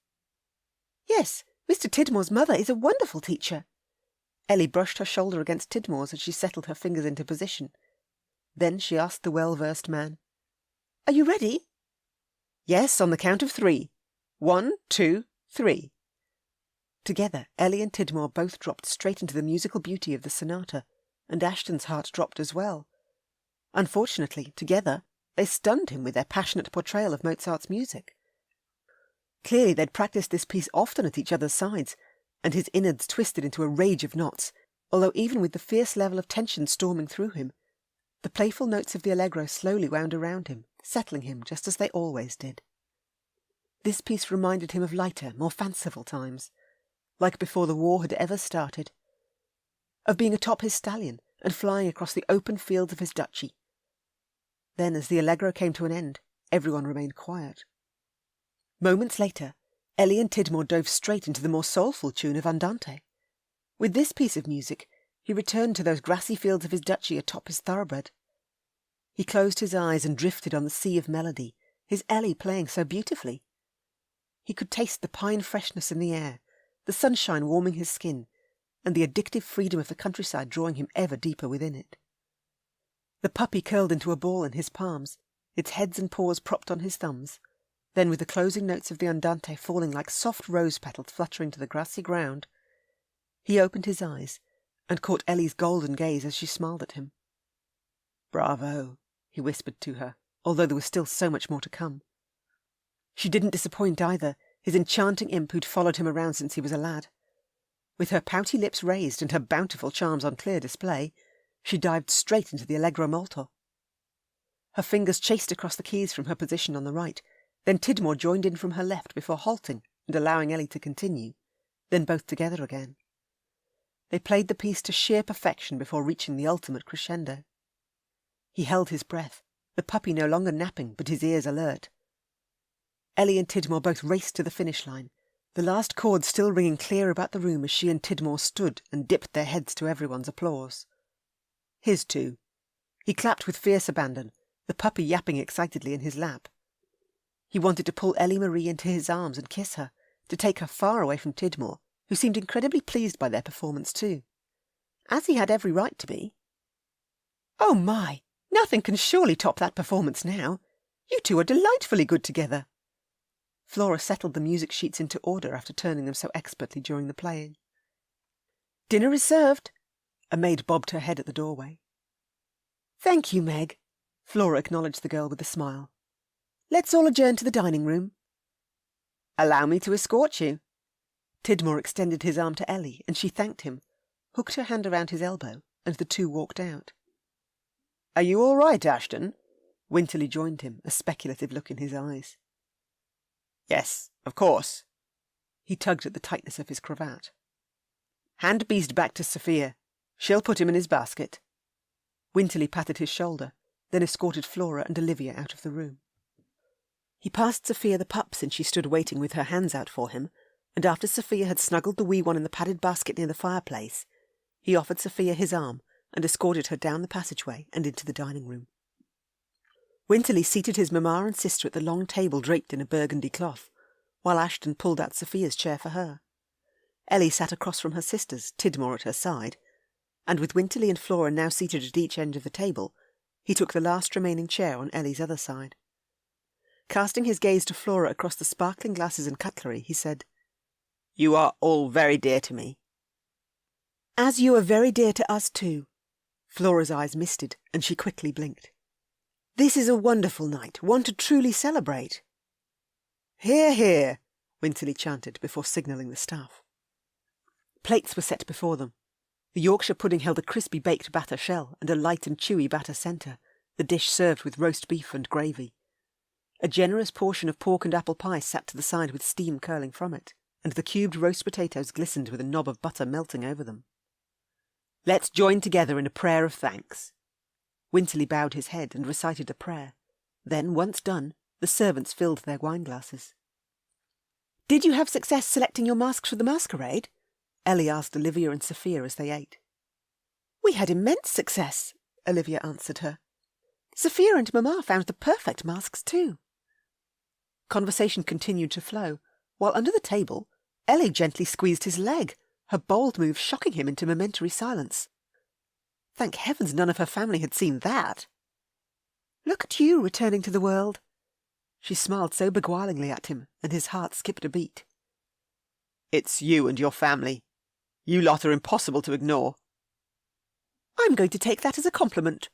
"Yes, Mr. Tidmore's mother is a wonderful teacher." Ellie brushed her shoulder against Tidmore's as she settled her fingers into position. Then she asked the well-versed man, "Are you ready?" "Yes, on the count of 3. 1, 2, 3. Together, Ellie and Tidmore both dropped straight into the musical beauty of the sonata, and Ashton's heart dropped as well. Unfortunately, together, they stunned him with their passionate portrayal of Mozart's music. Clearly they'd practiced this piece often at each other's sides, and his innards twisted into a rage of knots, although even with the fierce level of tension storming through him, the playful notes of the allegro slowly wound around him, settling him just as they always did. This piece reminded him of lighter, more fanciful times, like before the war had ever started, of being atop his stallion and flying across the open fields of his duchy. Then, as the allegro came to an end, everyone remained quiet. Moments later, Ellie and Tidmore dove straight into the more soulful tune of Andante. With this piece of music, he returned to those grassy fields of his duchy atop his thoroughbred. He closed his eyes and drifted on the sea of melody, his Ellie playing so beautifully. He could taste the pine freshness in the air, the sunshine warming his skin, and the addictive freedom of the countryside drawing him ever deeper within it. The puppy curled into a ball in his palms, its heads and paws propped on his thumbs. Then, with the closing notes of the Andante falling like soft rose petals fluttering to the grassy ground, he opened his eyes and caught Ellie's golden gaze as she smiled at him. "Bravo," he whispered to her, although there was still so much more to come. She didn't disappoint either, his enchanting imp who'd followed him around since he was a lad. With her pouty lips raised and her bountiful charms on clear display, she dived straight into the allegro molto. Her fingers chased across the keys from her position on the right, then Tidmore joined in from her left before halting and allowing Ellie to continue, then both together again. They played the piece to sheer perfection before reaching the ultimate crescendo. He held his breath, the puppy no longer napping but his ears alert. Ellie and Tidmore both raced to the finish line, the last chord still ringing clear about the room as she and Tidmore stood and dipped their heads to everyone's applause. His too. He clapped with fierce abandon, the puppy yapping excitedly in his lap. He wanted to pull Ellie Marie into his arms and kiss her, to take her far away from Tidmore, who seemed incredibly pleased by their performance too. As he had every right to be. "Oh my! Nothing can surely top that performance now. You two are delightfully good together." Flora settled the music sheets into order after turning them so expertly during the playing. "Dinner is served." A maid bobbed her head at the doorway. "Thank you, Meg." Flora acknowledged the girl with a smile. "Let's all adjourn to the dining room." "Allow me to escort you." Tidmore extended his arm to Ellie, and she thanked him, hooked her hand around his elbow, and the two walked out. "Are you all right, Ashton?" Winterly joined him, a speculative look in his eyes. "Yes, of course." He tugged at the tightness of his cravat. "Hand Beast back to Sophia. She'll put him in his basket." Winterly patted his shoulder, then escorted Flora and Olivia out of the room. He passed Sophia the pup since she stood waiting with her hands out for him, and after Sophia had snuggled the wee one in the padded basket near the fireplace, he offered Sophia his arm and escorted her down the passageway and into the dining room. Winterly seated his mamma and sister at the long table draped in a burgundy cloth, while Ashton pulled out Sophia's chair for her. Ellie sat across from her sisters, Tidmore at her side, and with Winterly and Flora now seated at each end of the table, he took the last remaining chair on Ellie's other side. Casting his gaze to Flora across the sparkling glasses and cutlery, he said, "You are all very dear to me." "As you are very dear to us too." Flora's eyes misted, and she quickly blinked. "This is a wonderful night, one to truly celebrate." "Hear, hear," Winterly chanted before signalling the staff. Plates were set before them. The Yorkshire pudding held a crispy baked batter shell and a light and chewy batter centre, the dish served with roast beef and gravy. A generous portion of pork and apple pie sat to the side with steam curling from it, and the cubed roast potatoes glistened with a knob of butter melting over them. "Let's join together in a prayer of thanks." Winterly bowed his head and recited a prayer. Then, once done, the servants filled their wine-glasses. "Did you have success selecting your masks for the masquerade?" Ellie asked Olivia and Sophia as they ate. "We had immense success," Olivia answered her. "Sophia and Mamma found the perfect masks too." Conversation continued to flow, while under the table, Ellie gently squeezed his leg, her bold move shocking him into momentary silence. Thank heavens none of her family had seen that. "Look at you returning to the world." She smiled so beguilingly at him, and his heart skipped a beat. "It's you and your family. You lot are impossible to ignore." "I'm going to take that as a compliment."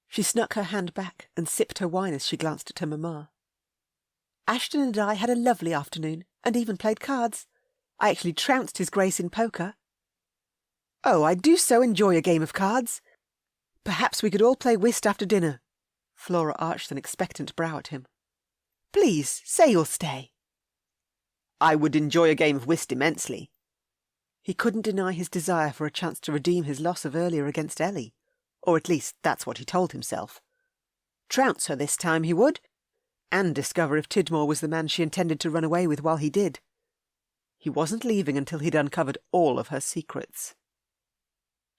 She snuck her hand back and sipped her wine as she glanced at her mamma. "Ashton and I had a lovely afternoon, and even played cards. I actually trounced his Grace in poker." "Oh, I do so enjoy a game of cards. Perhaps we could all play whist after dinner." Flora arched an expectant brow at him. "Please, say you'll stay." "I would enjoy a game of whist immensely." He couldn't deny his desire for a chance to redeem his loss of earlier against Ellie, or at least that's what he told himself. Trounce her this time he would, and discover if Tidmore was the man she intended to run away with while he did. He wasn't leaving until he'd uncovered all of her secrets.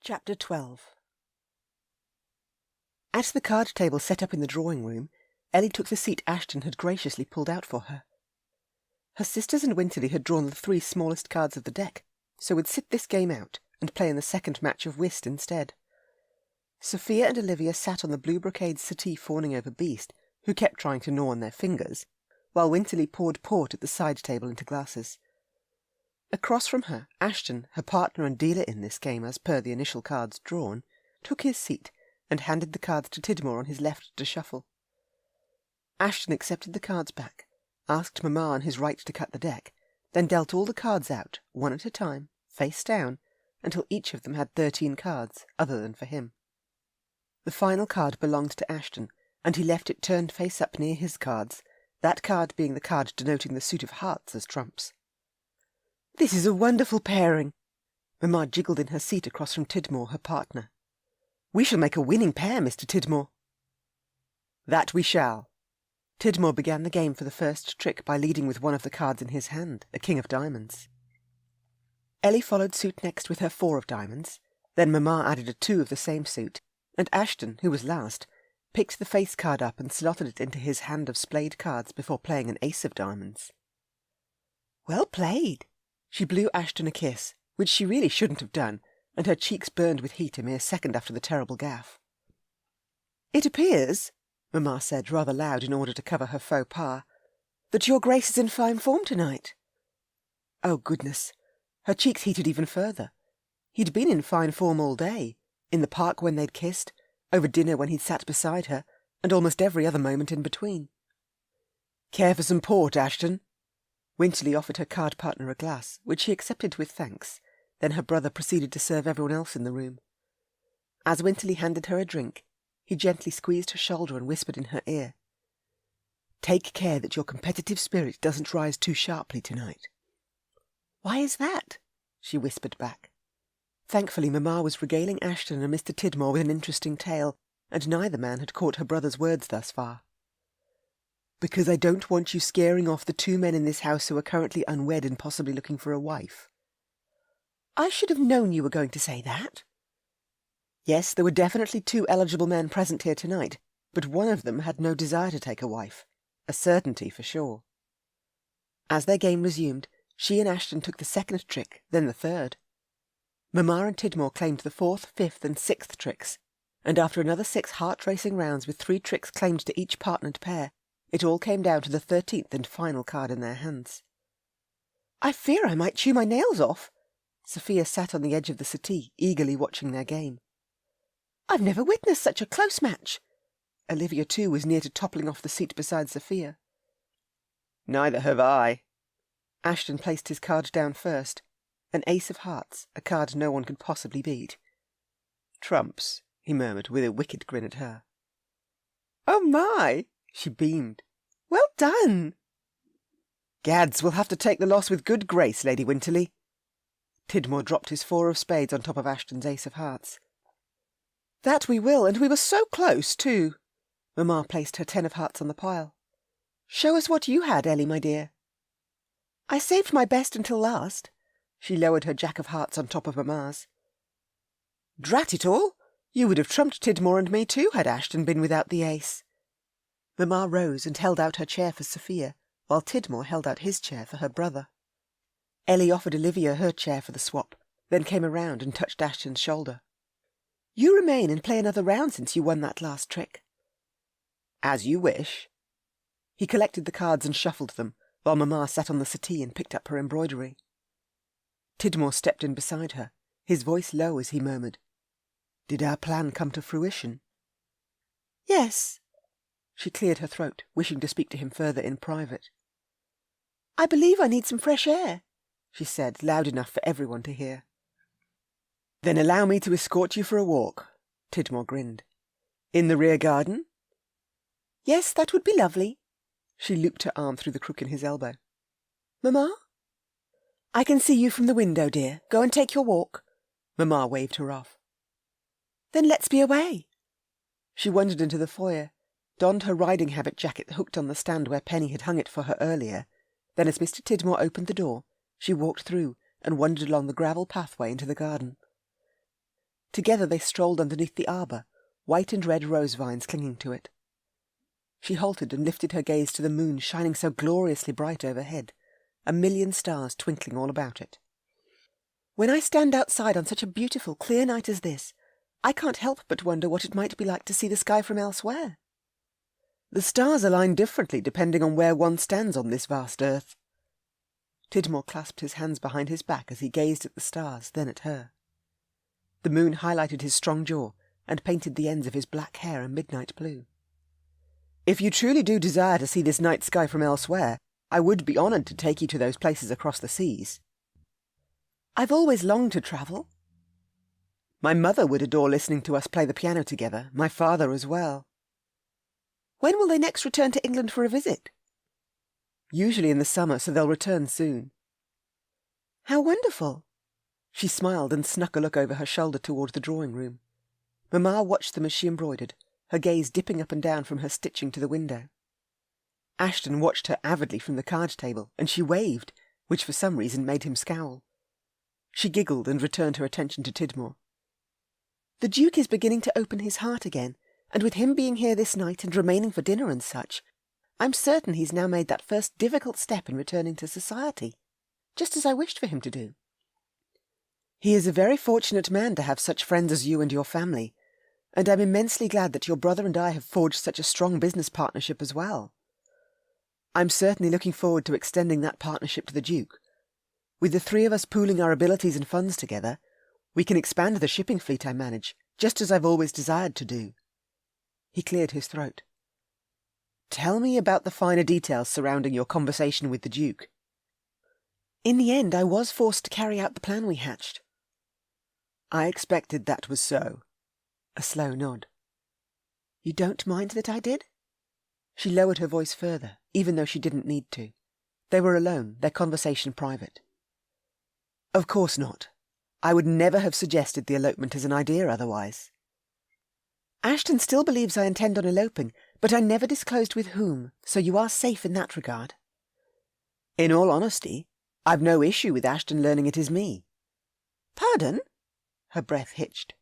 Chapter 12. At the card table set up in the drawing-room, Ellie took the seat Ashton had graciously pulled out for her. Her sisters and Winterly had drawn the 3 smallest cards of the deck, so would sit this game out and play in the second match of whist instead. Sophia and Olivia sat on the blue brocade settee fawning over Beast, who kept trying to gnaw on their fingers, while Winterly poured port at the side table into glasses. Across from her, Ashton, her partner and dealer in this game as per the initial cards drawn, took his seat and handed the cards to Tidmore on his left to shuffle. Ashton accepted the cards back, asked Mamma on his right to cut the deck, then dealt all the cards out, one at a time, face down, until each of them had 13 cards, other than for him. The final card belonged to Ashton, and he left it turned face up near his cards, that card being the card denoting the suit of hearts as trumps. "This is a wonderful pairing." Mamma jiggled in her seat across from Tidmore, her partner. "We shall make a winning pair, Mr. Tidmore." "That we shall." Tidmore began the game for the first trick by leading with one of the cards in his hand, a king of diamonds. Ellie followed suit next with her 4 of diamonds, then Mamma added a 2 of the same suit, and Ashton, who was last, picked the face card up and slotted it into his hand of splayed cards before playing an ace of diamonds. "Well played." She blew Ashton a kiss, which she really shouldn't have done, and her cheeks burned with heat a mere second after the terrible gaffe. "It appears," Mamma said rather loud in order to cover her faux pas, "that your Grace is in fine form tonight." Oh, goodness! Her cheeks heated even further. He'd been in fine form all day, in the park when they'd kissed, over dinner when he'd sat beside her, and almost every other moment in between. "Care for some port, Ashton?" Winterly offered her card partner a glass, which she accepted with thanks. Then her brother proceeded to serve everyone else in the room. As Winterly handed her a drink, he gently squeezed her shoulder and whispered in her ear, "Take care that your competitive spirit doesn't rise too sharply tonight." "Why is that?" she whispered back. Thankfully, Mamma was regaling Ashton and Mr. Tidmore with an interesting tale, and neither man had caught her brother's words thus far. "Because I don't want you scaring off the 2 men in this house who are currently unwed and possibly looking for a wife." "I should have known you were going to say that." Yes, there were definitely 2 eligible men present here tonight, but one of them had no desire to take a wife. A certainty for sure. As their game resumed, she and Ashton took the second trick, then the third. Mamma and Tidmore claimed the 4th, 5th and 6th tricks, and after another 6 heart-racing rounds with 3 tricks claimed to each partnered pair, it all came down to the 13th and final card in their hands. "I fear I might chew my nails off." Sophia sat on the edge of the settee, eagerly watching their game. "I've never witnessed such a close match." Olivia, too, was near to toppling off the seat beside Sophia. "Neither have I." Ashton placed his card down first. An ace of hearts, a card no one could possibly beat. "Trumps," he murmured, with a wicked grin at her. "Oh, my!" she beamed. "Well done!" "Gads, we'll have to take the loss with good grace, Lady Winterly." Tidmore dropped his 4 of spades on top of Ashton's ace of hearts. "That we will, and we were so close, too." Mamma placed her 10 of hearts on the pile. "Show us what you had, Ellie, my dear." "I saved my best until last." She lowered her jack of hearts on top of Mamma's. "Drat it all! You would have trumped Tidmore and me too had Ashton been without the ace." Mamma rose and held out her chair for Sophia, while Tidmore held out his chair for her brother. Ellie offered Olivia her chair for the swap, then came around and touched Ashton's shoulder. "You remain and play another round since you won that last trick." "As you wish." He collected the cards and shuffled them, while Mamma sat on the settee and picked up her embroidery. Tidmore stepped in beside her, his voice low as he murmured, "Did our plan come to fruition?" "Yes." She cleared her throat, wishing to speak to him further in private. "I believe I need some fresh air," she said, loud enough for everyone to hear. "Then allow me to escort you for a walk," Tidmore grinned. "In the rear garden?" "Yes, that would be lovely." She looped her arm through the crook in his elbow. "Mamma?" I can see you from the window, dear. Go and take your walk. Mamma waved her off. Then let's be away. She wandered into the foyer, donned her riding habit jacket hooked on the stand where Penny had hung it for her earlier. Then as Mr. Tidmore opened the door, she walked through and wandered along the gravel pathway into the garden. Together they strolled underneath the arbour, white and red rose vines clinging to it. She halted and lifted her gaze to the moon shining so gloriously bright overhead, a million stars twinkling all about it. When I stand outside on such a beautiful, clear night as this, I can't help but wonder what it might be like to see the sky from elsewhere. The stars align differently depending on where one stands on this vast earth. Tidmore clasped his hands behind his back as he gazed at the stars, then at her. The moon highlighted his strong jaw and painted the ends of his black hair a midnight blue. If you truly do desire to see this night sky from elsewhere, I would be honoured to take you to those places across the seas. I've always longed to travel. My mother would adore listening to us play the piano together, my father as well. When will they next return to England for a visit? Usually in the summer, so they'll return soon. How wonderful! She smiled and snuck a look over her shoulder toward the drawing-room. Mamma watched them as she embroidered, her gaze dipping up and down from her stitching to the window. Ashton watched her avidly from the card table, and she waved, which for some reason made him scowl. She giggled and returned her attention to Tidmore. The Duke is beginning to open his heart again, and with him being here this night and remaining for dinner and such, I'm certain he's now made that first difficult step in returning to society, just as I wished for him to do. He is a very fortunate man to have such friends as you and your family, and I'm immensely glad that your brother and I have forged such a strong business partnership as well. I'm certainly looking forward to extending that partnership to the Duke. With the three of us pooling our abilities and funds together, we can expand the shipping fleet I manage, just as I've always desired to do. He cleared his throat. Tell me about the finer details surrounding your conversation with the Duke. In the end, I was forced to carry out the plan we hatched. I expected that was so. A slow nod. You don't mind that I did? She lowered her voice further, even though she didn't need to. They were alone, their conversation private. Of course not. I would never have suggested the elopement as an idea otherwise. Ashton still believes I intend on eloping, but I never disclosed with whom, so you are safe in that regard. In all honesty, I've no issue with Ashton learning it is me. Pardon? Her breath hitched.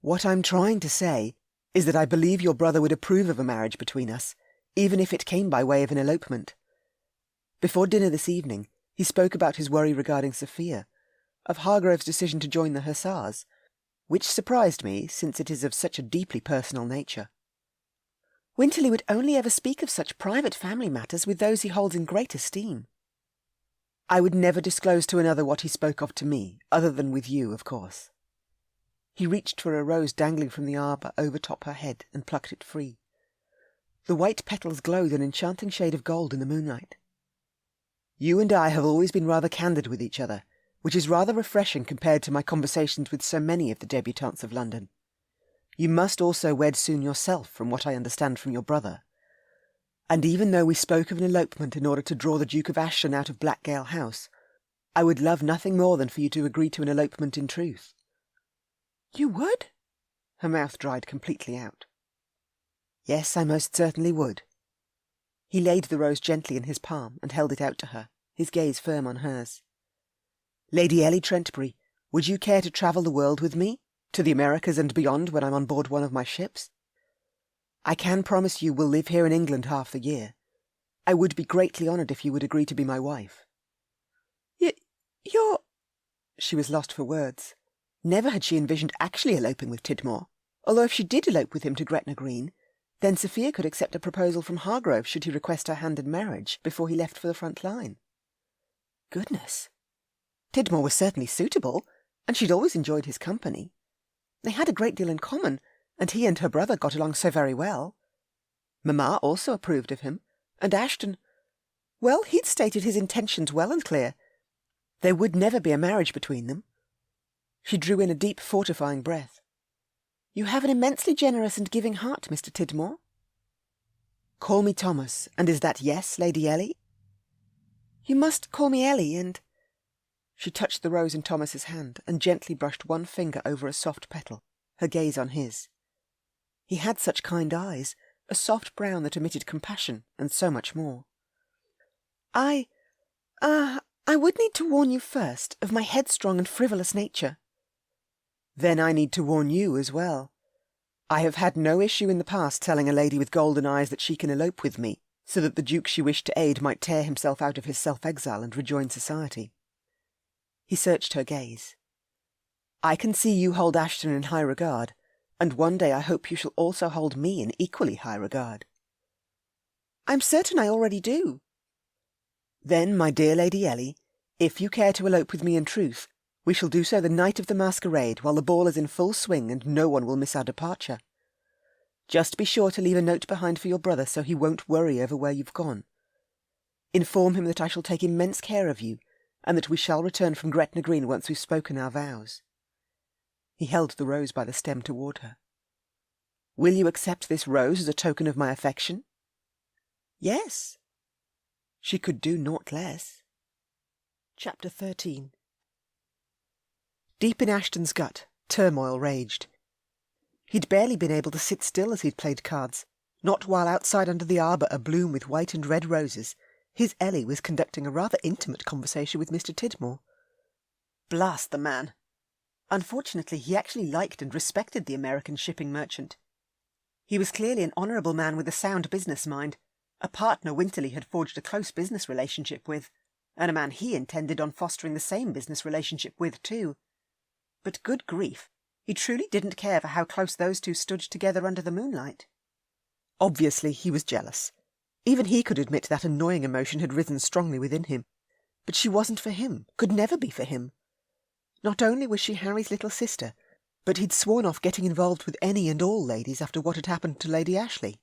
What I'm trying to say is that I believe your brother would approve of a marriage between us, even if it came by way of an elopement. Before dinner this evening, he spoke about his worry regarding Sophia, of Hargrove's decision to join the Hussars, which surprised me, since it is of such a deeply personal nature. Winterly would only ever speak of such private family matters with those he holds in great esteem. I would never disclose to another what he spoke of to me, other than with you, of course. He reached for a rose dangling from the arbour overtop her head and plucked it free. The white petals glowed an enchanting shade of gold in the moonlight. You and I have always been rather candid with each other, which is rather refreshing compared to my conversations with so many of the debutantes of London. You must also wed soon yourself, from what I understand from your brother. And even though we spoke of an elopement in order to draw the Duke of Ashton out of Blackgale House, I would love nothing more than for you to agree to an elopement in truth. You would? Her mouth dried completely out. Yes, I most certainly would. He laid the rose gently in his palm and held it out to her, his gaze firm on hers. Lady Ellie Trentbury, would you care to travel the world with me, to the Americas and beyond when I'm on board one of my ships? I can promise you we'll live here in England half the year. I would be greatly honoured if you would agree to be my wife. You're... She was lost for words. Never had she envisioned actually eloping with Tidmore, although if she did elope with him to Gretna Green, then Sophia could accept a proposal from Hargrove should he request her hand in marriage before he left for the front line. Goodness! Tidmore was certainly suitable, and she'd always enjoyed his company. They had a great deal in common, and he and her brother got along so very well. Mamma also approved of him, and Ashton... Well, he'd stated his intentions well and clear. There would never be a marriage between them. She drew in a deep, fortifying breath. You have an immensely generous and giving heart, Mr. Tidmore. Call me Thomas, and is that yes, Lady Ellie? You must call me Ellie, and She touched the rose in Thomas's hand and gently brushed one finger over a soft petal, her gaze on his. He had such kind eyes, a soft brown that emitted compassion, and so much more. I would need to warn you first of my headstrong and frivolous nature. Then I need to warn you as well. I have had no issue in the past telling a lady with golden eyes that she can elope with me, so that the Duke she wished to aid might tear himself out of his self-exile and rejoin society. He searched her gaze. I can see you hold Ashton in high regard, and one day I hope you shall also hold me in equally high regard. I'm certain I already do. Then, my dear Lady Ellie, if you care to elope with me in truth, we shall do so the night of the masquerade, while the ball is in full swing and no one will miss our departure. Just be sure to leave a note behind for your brother so he won't worry over where you've gone. Inform him that I shall take immense care of you, and that we shall return from Gretna Green once we've spoken our vows. He held the rose by the stem toward her. Will you accept this rose as a token of my affection? Yes. She could do naught less. Chapter 13. Deep in Ashton's gut, turmoil raged. He'd barely been able to sit still as he'd played cards, not while outside under the arbour abloom with white and red roses, his Ellie was conducting a rather intimate conversation with Mr. Tidmore. Blast the man! Unfortunately, he actually liked and respected the American shipping merchant. He was clearly an honourable man with a sound business mind, a partner Winterly had forged a close business relationship with, and a man he intended on fostering the same business relationship with too. But good grief, he truly didn't care for how close those two stood together under the moonlight. Obviously he was jealous. Even he could admit that annoying emotion had risen strongly within him. But she wasn't for him, could never be for him. Not only was she Harry's little sister, but he'd sworn off getting involved with any and all ladies after what had happened to Lady Ashley.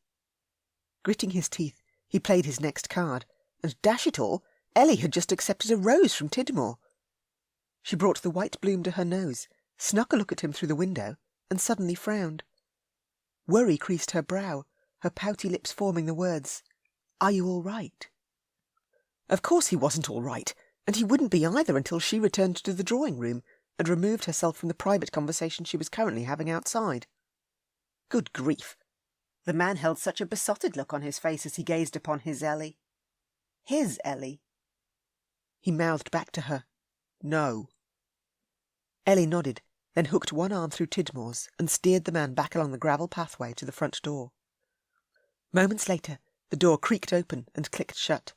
Gritting his teeth, he played his next card, and dash it all, Ellie had just accepted a rose from Tidmore. She brought the white bloom to her nose, snuck a look at him through the window, and suddenly frowned. Worry creased her brow, her pouty lips forming the words, "Are you all right?" Of course he wasn't all right, and he wouldn't be either until she returned to the drawing-room and removed herself from the private conversation she was currently having outside. Good grief! The man held such a besotted look on his face as he gazed upon his Ellie. His Ellie. He mouthed back to her, "No." Ellie nodded, then hooked one arm through Tidmore's and steered the man back along the gravel pathway to the front door. Moments later, the door creaked open and clicked shut.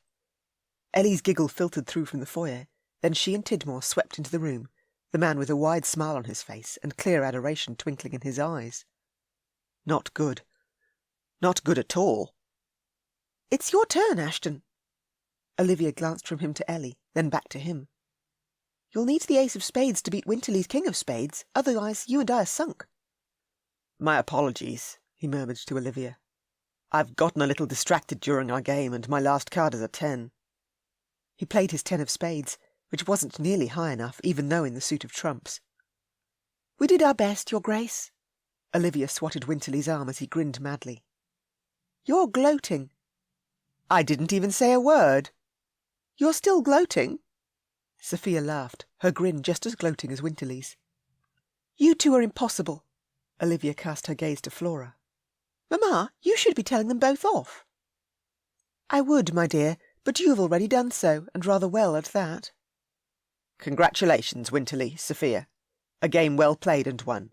Ellie's giggle filtered through from the foyer, then she and Tidmore swept into the room, the man with a wide smile on his face and clear adoration twinkling in his eyes. Not good. Not good at all. "It's your turn, Ashton." Olivia glanced from him to Ellie, then back to him. "You'll need the ace of spades to beat Winterly's king of spades, otherwise you and I are sunk." "My apologies," he murmured to Olivia. "I've gotten a little distracted during our game, and my last card is a 10. He played his 10 of spades, which wasn't nearly high enough, even though in the suit of trumps. "We did our best, Your Grace." Olivia swatted Winterly's arm as he grinned madly. "You're gloating." "I didn't even say a word." "You're still gloating?" Sophia laughed, her grin just as gloating as Winterly's. "You two are impossible." Olivia cast her gaze to Flora. "Mamma, you should be telling them both off." "I would, my dear, but you have already done so, and rather well at that." "Congratulations, Winterly, Sophia. A game well played and won."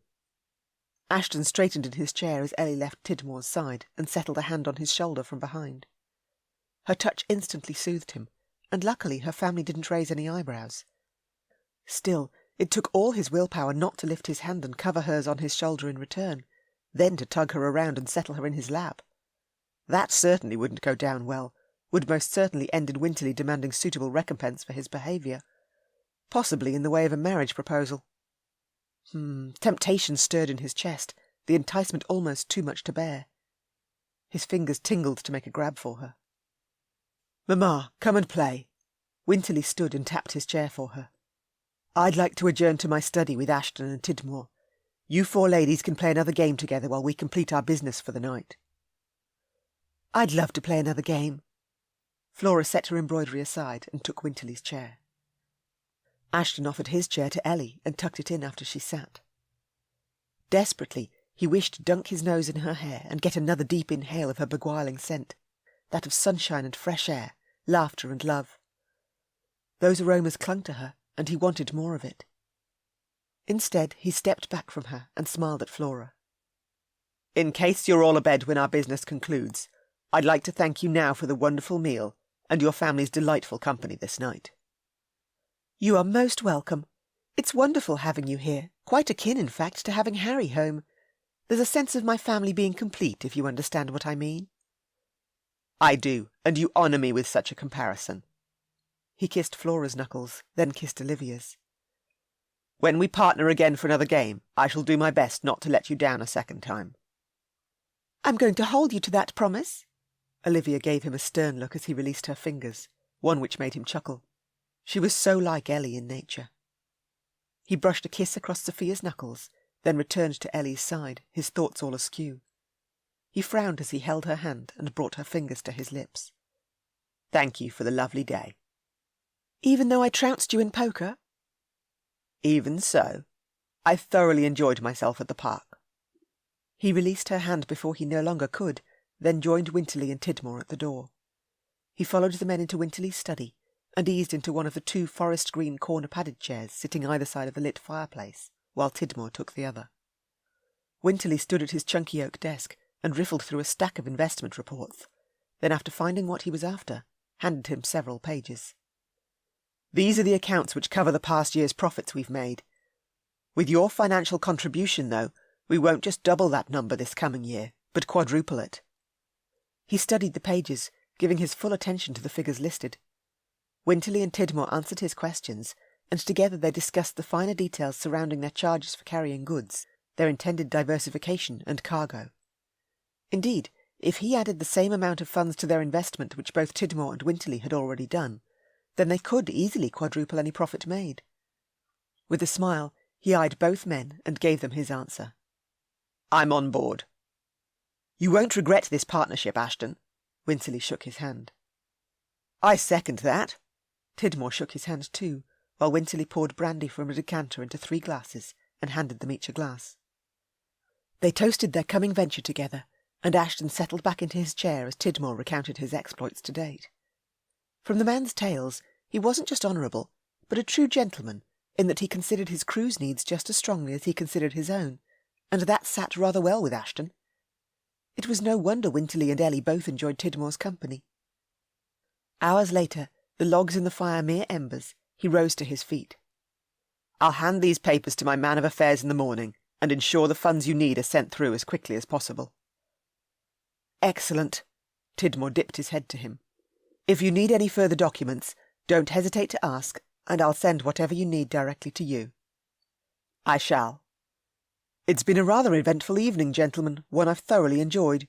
Ashton straightened in his chair as Ellie left Tidmore's side and settled a hand on his shoulder from behind. Her touch instantly soothed him, and luckily her family didn't raise any eyebrows. Still, it took all his willpower not to lift his hand and cover hers on his shoulder in return, then to tug her around and settle her in his lap. That certainly wouldn't go down well, would most certainly end in Winterly demanding suitable recompense for his behaviour, possibly in the way of a marriage proposal. Temptation stirred in his chest, the enticement almost too much to bear. His fingers tingled to make a grab for her. "Mamma, come and play." Winterly stood and tapped his chair for her. "I'd like to adjourn to my study with Ashton and Tidmore. You four ladies can play another game together while we complete our business for the night." "I'd love to play another game." Flora set her embroidery aside and took Winterly's chair. Ashton offered his chair to Ellie and tucked it in after she sat. Desperately, he wished to dunk his nose in her hair and get another deep inhale of her beguiling scent, that of sunshine and fresh air, laughter and love. Those aromas clung to her, and he wanted more of it. Instead, he stepped back from her and smiled at Flora. "In case you're all abed when our business concludes, I'd like to thank you now for the wonderful meal and your family's delightful company this night." "You are most welcome. It's wonderful having you here, quite akin, in fact, to having Harry home. There's a sense of my family being complete, if you understand what I mean." "I do, and you honour me with such a comparison." He kissed Flora's knuckles, then kissed Olivia's. "When we partner again for another game, I shall do my best not to let you down a second time." "I'm going to hold you to that promise." Olivia gave him a stern look as he released her fingers, one which made him chuckle. She was so like Ellie in nature. He brushed a kiss across Sophia's knuckles, then returned to Ellie's side, his thoughts all askew. He frowned as he held her hand and brought her fingers to his lips. "Thank you for the lovely day." "Even though I trounced you in poker?" "Even so. I thoroughly enjoyed myself at the park." He released her hand before he no longer could, then joined Winterly and Tidmore at the door. He followed the men into Winterly's study, and eased into one of the 2 forest-green corner-padded chairs sitting either side of the lit fireplace, while Tidmore took the other. Winterly stood at his chunky oak desk and riffled through a stack of investment reports, then after finding what he was after, handed him several pages. "These are the accounts which cover the past year's profits we've made. With your financial contribution, though, we won't just double that number this coming year, but quadruple it." He studied the pages, giving his full attention to the figures listed. Winterly and Tidmore answered his questions, and together they discussed the finer details surrounding their charges for carrying goods, their intended diversification and cargo. Indeed, if he added the same amount of funds to their investment which both Tidmore and Winterly had already done, then they could easily quadruple any profit made. With a smile, he eyed both men and gave them his answer. "I'm on board." "You won't regret this partnership, Ashton." Winterly shook his hand. "I second that." Tidmore shook his hand too, while Winterly poured brandy from a decanter into 3 glasses and handed them each a glass. They toasted their coming venture together, and Ashton settled back into his chair as Tidmore recounted his exploits to date. From the man's tales, he wasn't just honourable, but a true gentleman, in that he considered his crew's needs just as strongly as he considered his own, and that sat rather well with Ashton. It was no wonder Winterly and Ellie both enjoyed Tidmore's company. Hours later, the logs in the fire mere embers, he rose to his feet. "I'll hand these papers to my man of affairs in the morning, and ensure the funds you need are sent through as quickly as possible." "Excellent." Tidmore dipped his head to him. "If you need any further documents, don't hesitate to ask, and I'll send whatever you need directly to you." "I shall." "It's been a rather eventful evening, gentlemen, one I've thoroughly enjoyed."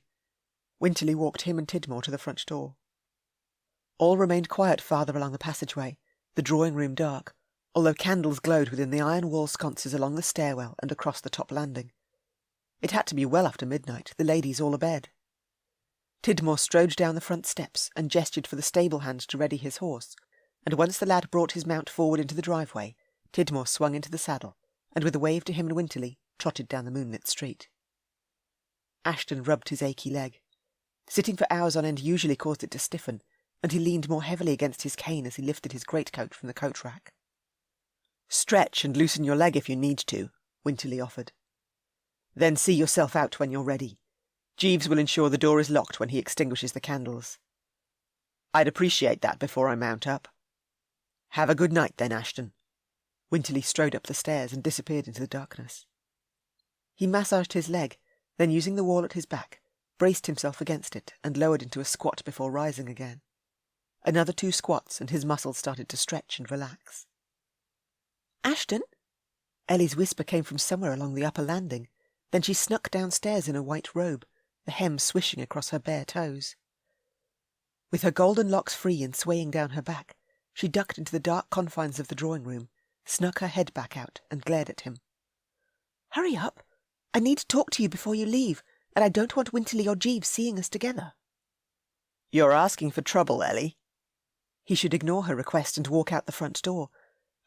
Winterly walked him and Tidmore to the front door. All remained quiet farther along the passageway, the drawing-room dark, although candles glowed within the iron wall sconces along the stairwell and across the top landing. It had to be well after midnight, the ladies all abed. Tidmore strode down the front steps and gestured for the stable hand to ready his horse, and once the lad brought his mount forward into the driveway, Tidmore swung into the saddle, and with a wave to him and Winterly, trotted down the moonlit street. Ashton rubbed his achy leg. Sitting for hours on end usually caused it to stiffen, and he leaned more heavily against his cane as he lifted his greatcoat from the coat-rack. "Stretch and loosen your leg if you need to," Winterly offered. "Then see yourself out when you're ready. Jeeves will ensure the door is locked when he extinguishes the candles." "I'd appreciate that before I mount up." "Have a good night, then, Ashton." Winterly strode up the stairs and disappeared into the darkness. He massaged his leg, then using the wall at his back, braced himself against it and lowered into a squat before rising again. Another 2 squats and his muscles started to stretch and relax. "Ashton?" Ellie's whisper came from somewhere along the upper landing, then she snuck downstairs in a white robe, the hem swishing across her bare toes. With her golden locks free and swaying down her back, she ducked into the dark confines of the drawing-room, snuck her head back out and glared at him. "Hurry up! I need to talk to you before you leave, and I don't want Winterly or Jeeves seeing us together." "You're asking for trouble, Ellie." He should ignore her request and walk out the front door.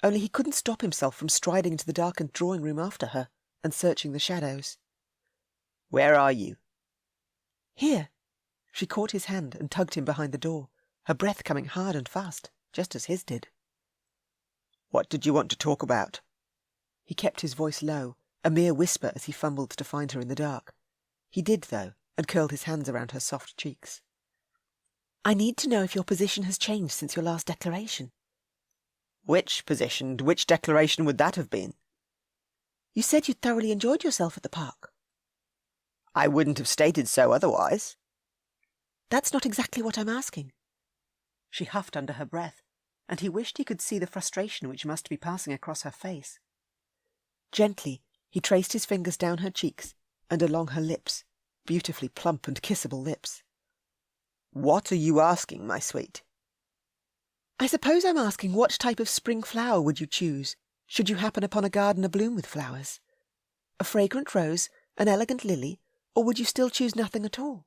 only he couldn't stop himself from striding into the darkened drawing-room after her and searching the shadows. "Where are you?" "Here." She caught his hand and tugged him behind the door, her breath coming hard and fast, just as his did. "What did you want to talk about?" He kept his voice low, a mere whisper as he fumbled to find her in the dark. He did, though, and curled his hands around her soft cheeks. "I need to know if your position has changed since your last declaration." "Which position? Which declaration would that have been?" "You said you thoroughly enjoyed yourself at the park." "I wouldn't have stated so otherwise." "That's not exactly what I'm asking." She huffed under her breath, and he wished he could see the frustration which must be passing across her face. Gently, he traced his fingers down her cheeks and along her lips, beautifully plump and kissable lips. "What are you asking, my sweet?" "I suppose I'm asking what type of spring flower would you choose, should you happen upon a garden abloom with flowers? A fragrant rose, an elegant lily, or would you still choose nothing at all?"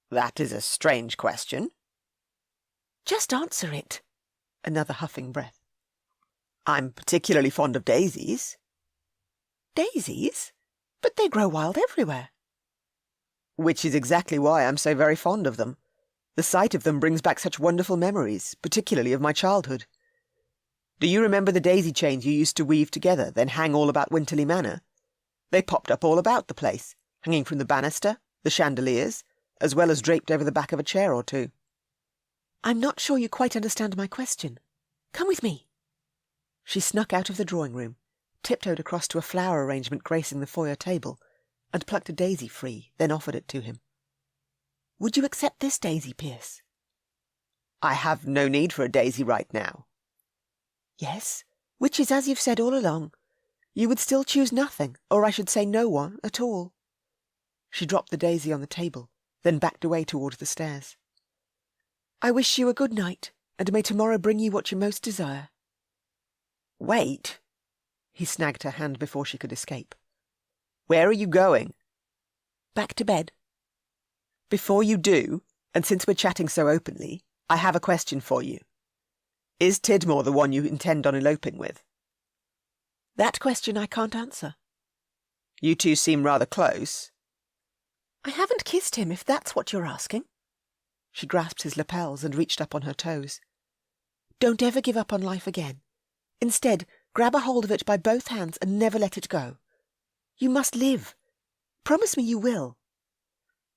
"That is a strange question." "Just answer it." Another huffing breath. "I'm particularly fond of daisies." "Daisies? But they grow wild everywhere." "Which is exactly why I'm so very fond of them. The sight of them brings back such wonderful memories, particularly of my childhood. Do you remember the daisy chains you used to weave together, then hang all about Winterly Manor? They popped up all about the place, hanging from the banister, the chandeliers, as well as draped over the back of a chair or two." "I'm not sure you quite understand my question. Come with me." She snuck out of the drawing-room, tiptoed across to a flower arrangement gracing the foyer table, and plucked a daisy free, then offered it to him. "Would you accept this daisy, Pierce?" "I have no need for a daisy right now." "Yes, which is as you've said all along. You would still choose nothing, or I should say no one, at all." She dropped the daisy on the table, then backed away towards the stairs. "I wish you a good night, and may tomorrow bring you what you most desire." "Wait." He snagged her hand before she could escape. "Where are you going?" "Back to bed." "Before you do, and since we're chatting so openly, I have a question for you. Is Tidmore the one you intend on eloping with?" "That question I can't answer." "You two seem rather close." "I haven't kissed him, if that's what you're asking." She grasped his lapels and reached up on her toes. "Don't ever give up on life again. Instead, grab a hold of it by both hands and never let it go. You must live. Promise me you will."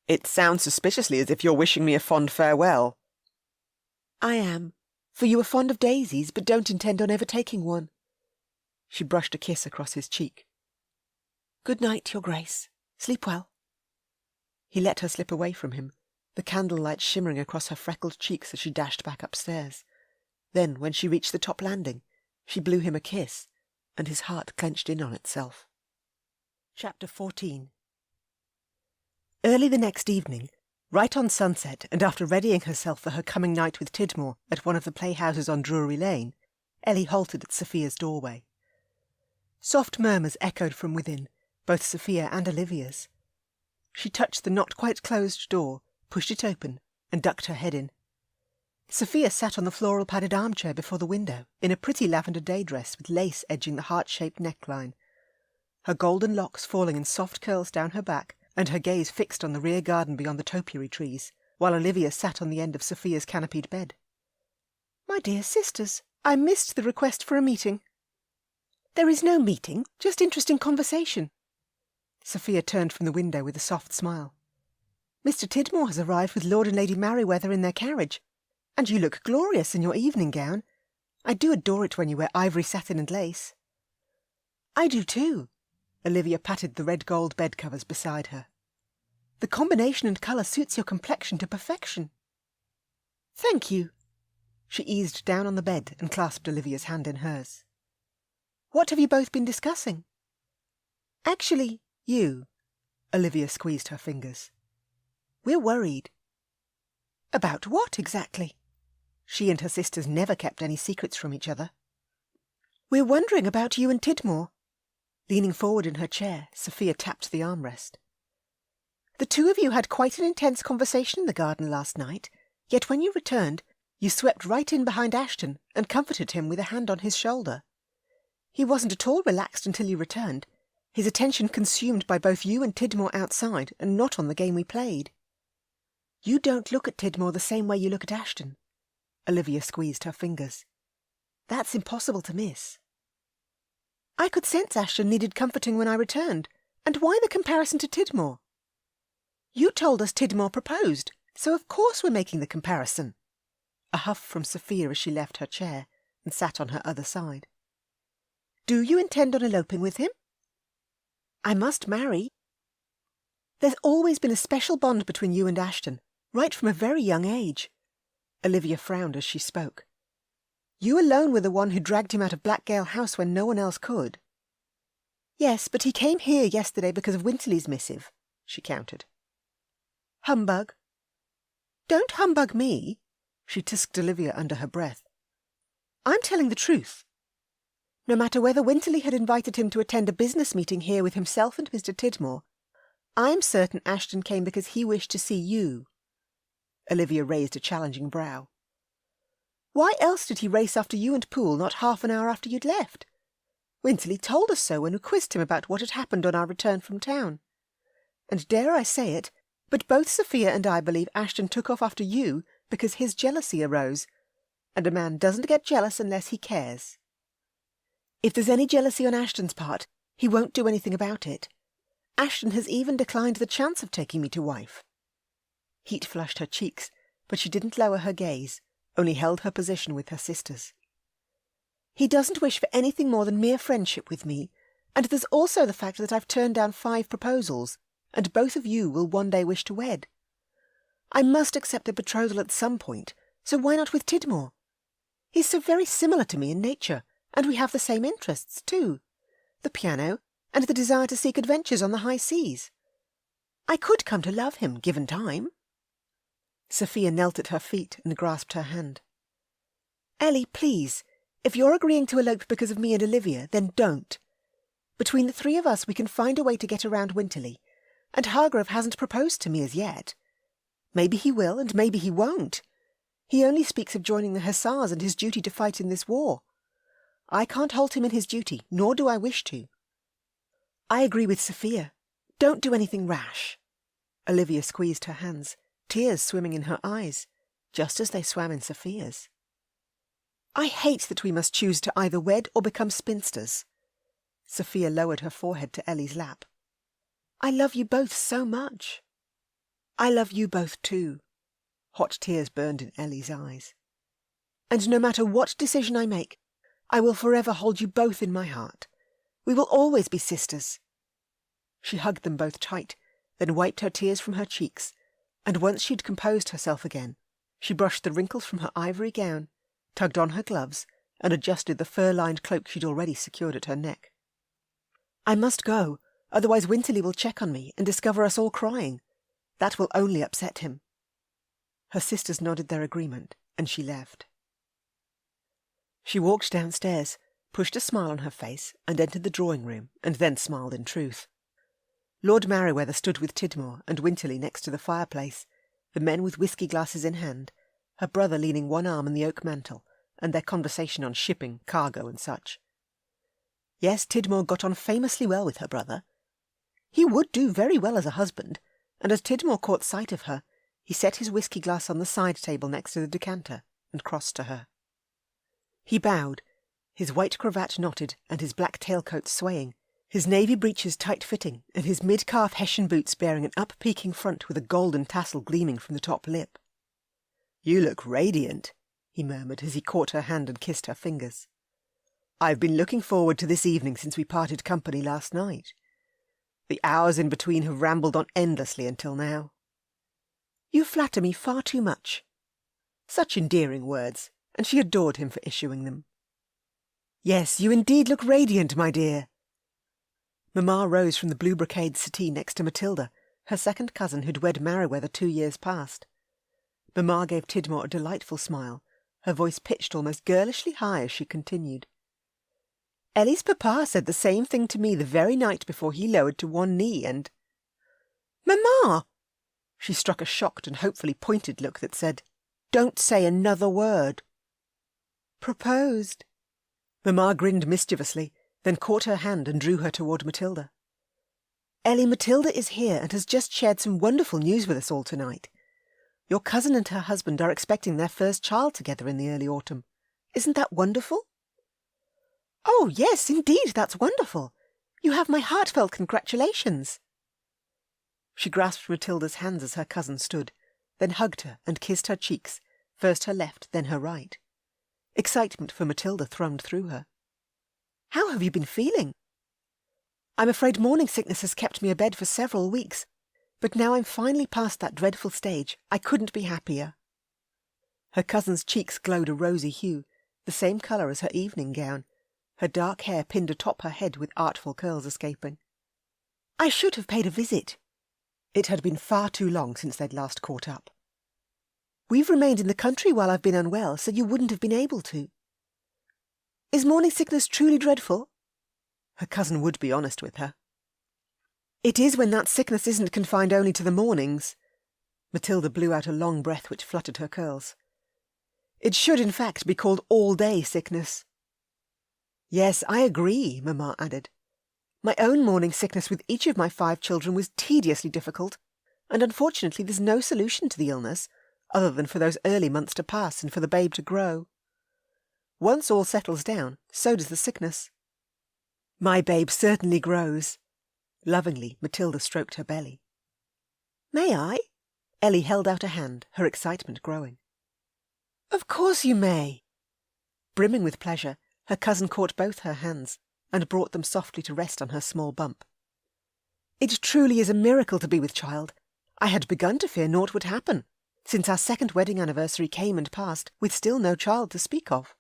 "It sounds suspiciously as if you're wishing me a fond farewell." "I am, for you are fond of daisies, but don't intend on ever taking one." She brushed a kiss across his cheek. "Good night, Your Grace. Sleep well." He let her slip away from him, the candlelight shimmering across her freckled cheeks as she dashed back upstairs. Then, when she reached the top landing, she blew him a kiss, and his heart clenched in on itself. Chapter 14. Early the next evening, right on sunset, and after readying herself for her coming night with Tidmore at one of the playhouses on Drury Lane, Ellie halted at Sophia's doorway. Soft murmurs echoed from within, both Sophia and Olivia's. She touched the not-quite-closed door, pushed it open, and ducked her head in. Sophia sat on the floral-padded armchair before the window, in a pretty lavender day dress with lace edging the heart-shaped neckline, her golden locks falling in soft curls down her back, and her gaze fixed on the rear garden beyond the topiary trees, while Olivia sat on the end of Sophia's canopied bed. "My dear sisters, I missed the request for a meeting." "There is no meeting, just interesting conversation." Sophia turned from the window with a soft smile. "Mr. Tidmore has arrived with Lord and Lady Merriweather in their carriage, and you look glorious in your evening gown. I do adore it when you wear ivory satin and lace." "I do too." Olivia patted the red-gold bed-covers beside her. "The combination and colour suits your complexion to perfection." "Thank you." She eased down on the bed and clasped Olivia's hand in hers. "What have you both been discussing?" "Actually, you." Olivia squeezed her fingers. "We're worried." "About what, exactly?" She and her sisters never kept any secrets from each other. "We're wondering about you and Tidmore." Leaning forward in her chair, Sophia tapped the armrest. "The two of you had quite an intense conversation in the garden last night, yet when you returned, You swept right in behind Ashton and comforted him with a hand on his shoulder. He wasn't at all relaxed until you returned, his attention consumed by both you and Tidmore outside and not on the game we played. You don't look at Tidmore the same way you look at Ashton. Olivia squeezed her fingers. That's impossible to miss. I could sense Ashton needed comforting when I returned, and why the comparison to Tidmore? You told us Tidmore proposed, so of course we're making the comparison. A huff from Sophia as she left her chair and sat on her other side. Do you intend on eloping with him? I must marry. There's always been a special bond between you and Ashton, right from a very young age. Olivia frowned as she spoke. You alone were the one who dragged him out of Blackgale House when no one else could. Yes, but he came here yesterday because of Winterly's missive, she countered. Humbug. Don't humbug me, she tisked Olivia under her breath. I'm telling the truth. No matter whether Winterly had invited him to attend a business meeting here with himself and Mr. Tidmore, I'm certain Ashton came because he wished to see you. Olivia raised a challenging brow. Why else did he race after you and Poole not half an hour after you'd left? Winterly told us so when we quizzed him about what had happened on our return from town. And dare I say it, but both Sophia and I believe Ashton took off after you because his jealousy arose, and a man doesn't get jealous unless he cares. If there's any jealousy on Ashton's part, he won't do anything about it. Ashton has even declined the chance of taking me to wife. Heat flushed her cheeks, but she didn't lower her gaze, only held her position with her sisters. He doesn't wish for anything more than mere friendship with me, and there's also the fact that I've turned down 5 proposals, and both of you will one day wish to wed. I must accept a betrothal at some point, so why not with Tidmore? He's so very similar to me in nature, and we have the same interests, too. The piano, and the desire to seek adventures on the high seas. I could come to love him, given time. Sophia knelt at her feet and grasped her hand. Ellie, please, if you're agreeing to elope because of me and Olivia, then don't. Between the 3 of us we can find a way to get around Winterly, and Hargrave hasn't proposed to me as yet. Maybe he will, and maybe he won't. He only speaks of joining the Hussars and his duty to fight in this war. I can't halt him in his duty, nor do I wish to. I agree with Sophia. Don't do anything rash. Olivia squeezed her hands, tears swimming in her eyes, just as they swam in Sophia's. I hate that we must choose to either wed or become spinsters. Sophia lowered her forehead to Ellie's lap. I love you both so much. I love you both too. Hot tears burned in Ellie's eyes. And no matter what decision I make, I will forever hold you both in my heart. We will always be sisters. She hugged them both tight, then wiped her tears from her cheeks, and once she'd composed herself again, she brushed the wrinkles from her ivory gown, tugged on her gloves, and adjusted the fur-lined cloak she'd already secured at her neck. I must go, otherwise Winterly will check on me and discover us all crying. That will only upset him. Her sisters nodded their agreement, and she left. She walked downstairs, pushed a smile on her face, and entered the drawing-room, and then smiled in truth. Lord Merryweather stood with Tidmore and Winterly next to the fireplace, the men with whisky glasses in hand, her brother leaning one arm on the oak mantel, and their conversation on shipping, cargo, and such. Yes, Tidmore got on famously well with her brother. He would do very well as a husband, and as Tidmore caught sight of her, he set his whisky glass on the side table next to the decanter, and crossed to her. He bowed, his white cravat knotted and his black tailcoat swaying, his navy breeches tight-fitting, and his mid-calf Hessian boots bearing an up-peaking front with a golden tassel gleaming from the top lip. "You look radiant," he murmured as he caught her hand and kissed her fingers. "I've been looking forward to this evening since we parted company last night. The hours in between have rambled on endlessly until now." "You flatter me far too much." Such endearing words, and she adored him for issuing them. "Yes, you indeed look radiant, my dear." Mamma rose from the blue brocade settee next to Matilda, her second cousin who'd wed Merryweather 2 years past. Mamma gave Tidmore a delightful smile, her voice pitched almost girlishly high as she continued. "Ellie's papa said the same thing to me the very night before he lowered to one knee, and—" "Mamma!" She struck a shocked and hopefully pointed look that said, don't say another word." "Proposed." Mamma grinned mischievously, then caught her hand and drew her toward Matilda. "Ellie, Matilda is here and has just shared some wonderful news with us all tonight. Your cousin and her husband are expecting their first child together in the early autumn. Isn't that wonderful?" "Oh, yes, indeed, that's wonderful. You have my heartfelt congratulations." She grasped Matilda's hands as her cousin stood, then hugged her and kissed her cheeks, first her left, then her right. Excitement for Matilda thrummed through her. "How have you been feeling?" "I'm afraid morning sickness has kept me abed for several weeks, but now I'm finally past that dreadful stage. I couldn't be happier." Her cousin's cheeks glowed a rosy hue, the same colour as her evening gown, her dark hair pinned atop her head with artful curls escaping. "I should have paid a visit." It had been far too long since they'd last caught up. "We've remained in the country while I've been unwell, so you wouldn't have been able to." "Is morning sickness truly dreadful?" Her cousin would be honest with her. "It is when that sickness isn't confined only to the mornings." Matilda blew out a long breath which fluttered her curls. "It should, in fact, be called all-day sickness." "Yes, I agree," Mamma added. "My own morning sickness with each of my 5 children was tediously difficult, and unfortunately there's no solution to the illness, other than for those early months to pass and for the babe to grow. Once all settles down, so does the sickness." "My babe certainly grows." Lovingly, Matilda stroked her belly. "May I?" Ellie held out a hand, her excitement growing. "Of course you may." Brimming with pleasure, her cousin caught both her hands and brought them softly to rest on her small bump. "It truly is a miracle to be with child. I had begun to fear naught would happen, since our 2nd wedding anniversary came and passed with still no child to speak of."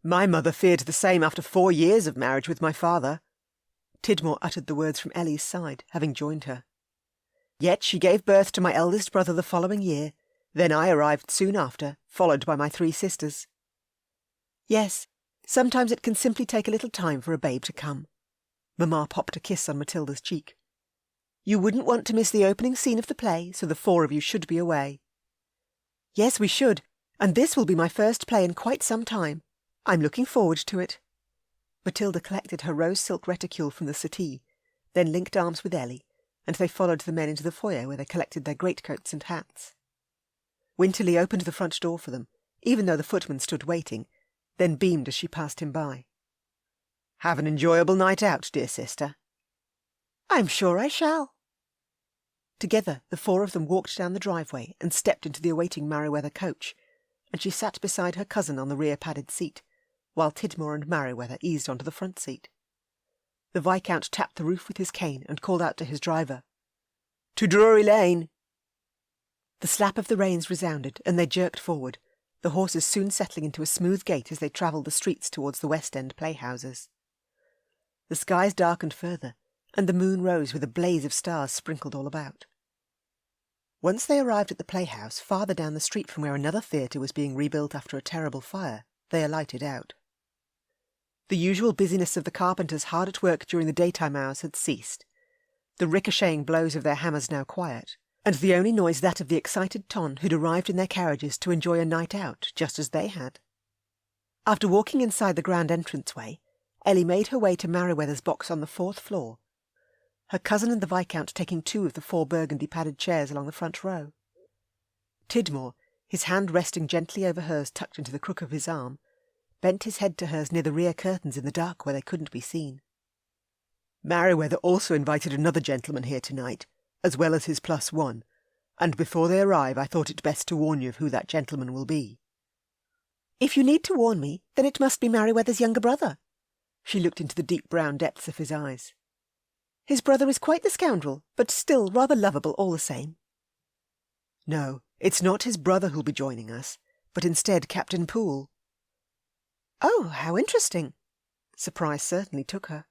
"My mother feared the same after 4 years of marriage with my father." Tidmore uttered the words from Ellie's side, having joined her. "Yet she gave birth to my eldest brother the following year. Then I arrived soon after, followed by my 3 sisters. Yes, sometimes it can simply take a little time for a babe to come." Mamma popped a kiss on Matilda's cheek. "You wouldn't want to miss the opening scene of the play, so the 4 of you should be away." "Yes, we should, and this will be my first play in quite some time. I'm looking forward to it." Matilda collected her rose silk reticule from the settee, then linked arms with Ellie, and they followed the men into the foyer where they collected their greatcoats and hats. Winterly opened the front door for them, even though the footman stood waiting, then beamed as she passed him by. "Have an enjoyable night out, dear sister." "I'm sure I shall." Together the 4 of them walked down the driveway and stepped into the awaiting Merryweather coach, and she sat beside her cousin on the rear padded seat, while Tidmore and Merryweather eased onto the front seat. The Viscount tapped the roof with his cane and called out to his driver, "To Drury Lane!" The slap of the reins resounded, and they jerked forward, the horses soon settling into a smooth gait as they travelled the streets towards the West End playhouses. The skies darkened further, and the moon rose with a blaze of stars sprinkled all about. Once they arrived at the playhouse, farther down the street from where another theatre was being rebuilt after a terrible fire, they alighted out. The usual busyness of the carpenters hard at work during the daytime hours had ceased, the ricocheting blows of their hammers now quiet, and the only noise that of the excited ton who'd arrived in their carriages to enjoy a night out, just as they had. After walking inside the grand entranceway, Ellie made her way to Merryweather's box on the 4th floor, her cousin and the Viscount taking 2 of the 4 burgundy-padded chairs along the front row. Tidmore, his hand resting gently over hers tucked into the crook of his arm, bent his head to hers near the rear curtains in the dark where they couldn't be seen. "Merryweather also invited another gentleman here tonight, as well as his +1, and before they arrive I thought it best to warn you of who that gentleman will be." "If you need to warn me, then it must be Merryweather's younger brother." She looked into the deep brown depths of his eyes. "His brother is quite the scoundrel, but still rather lovable all the same." "No, it's not his brother who'll be joining us, but instead Captain Poole." "Oh, how interesting." Surprise certainly took her.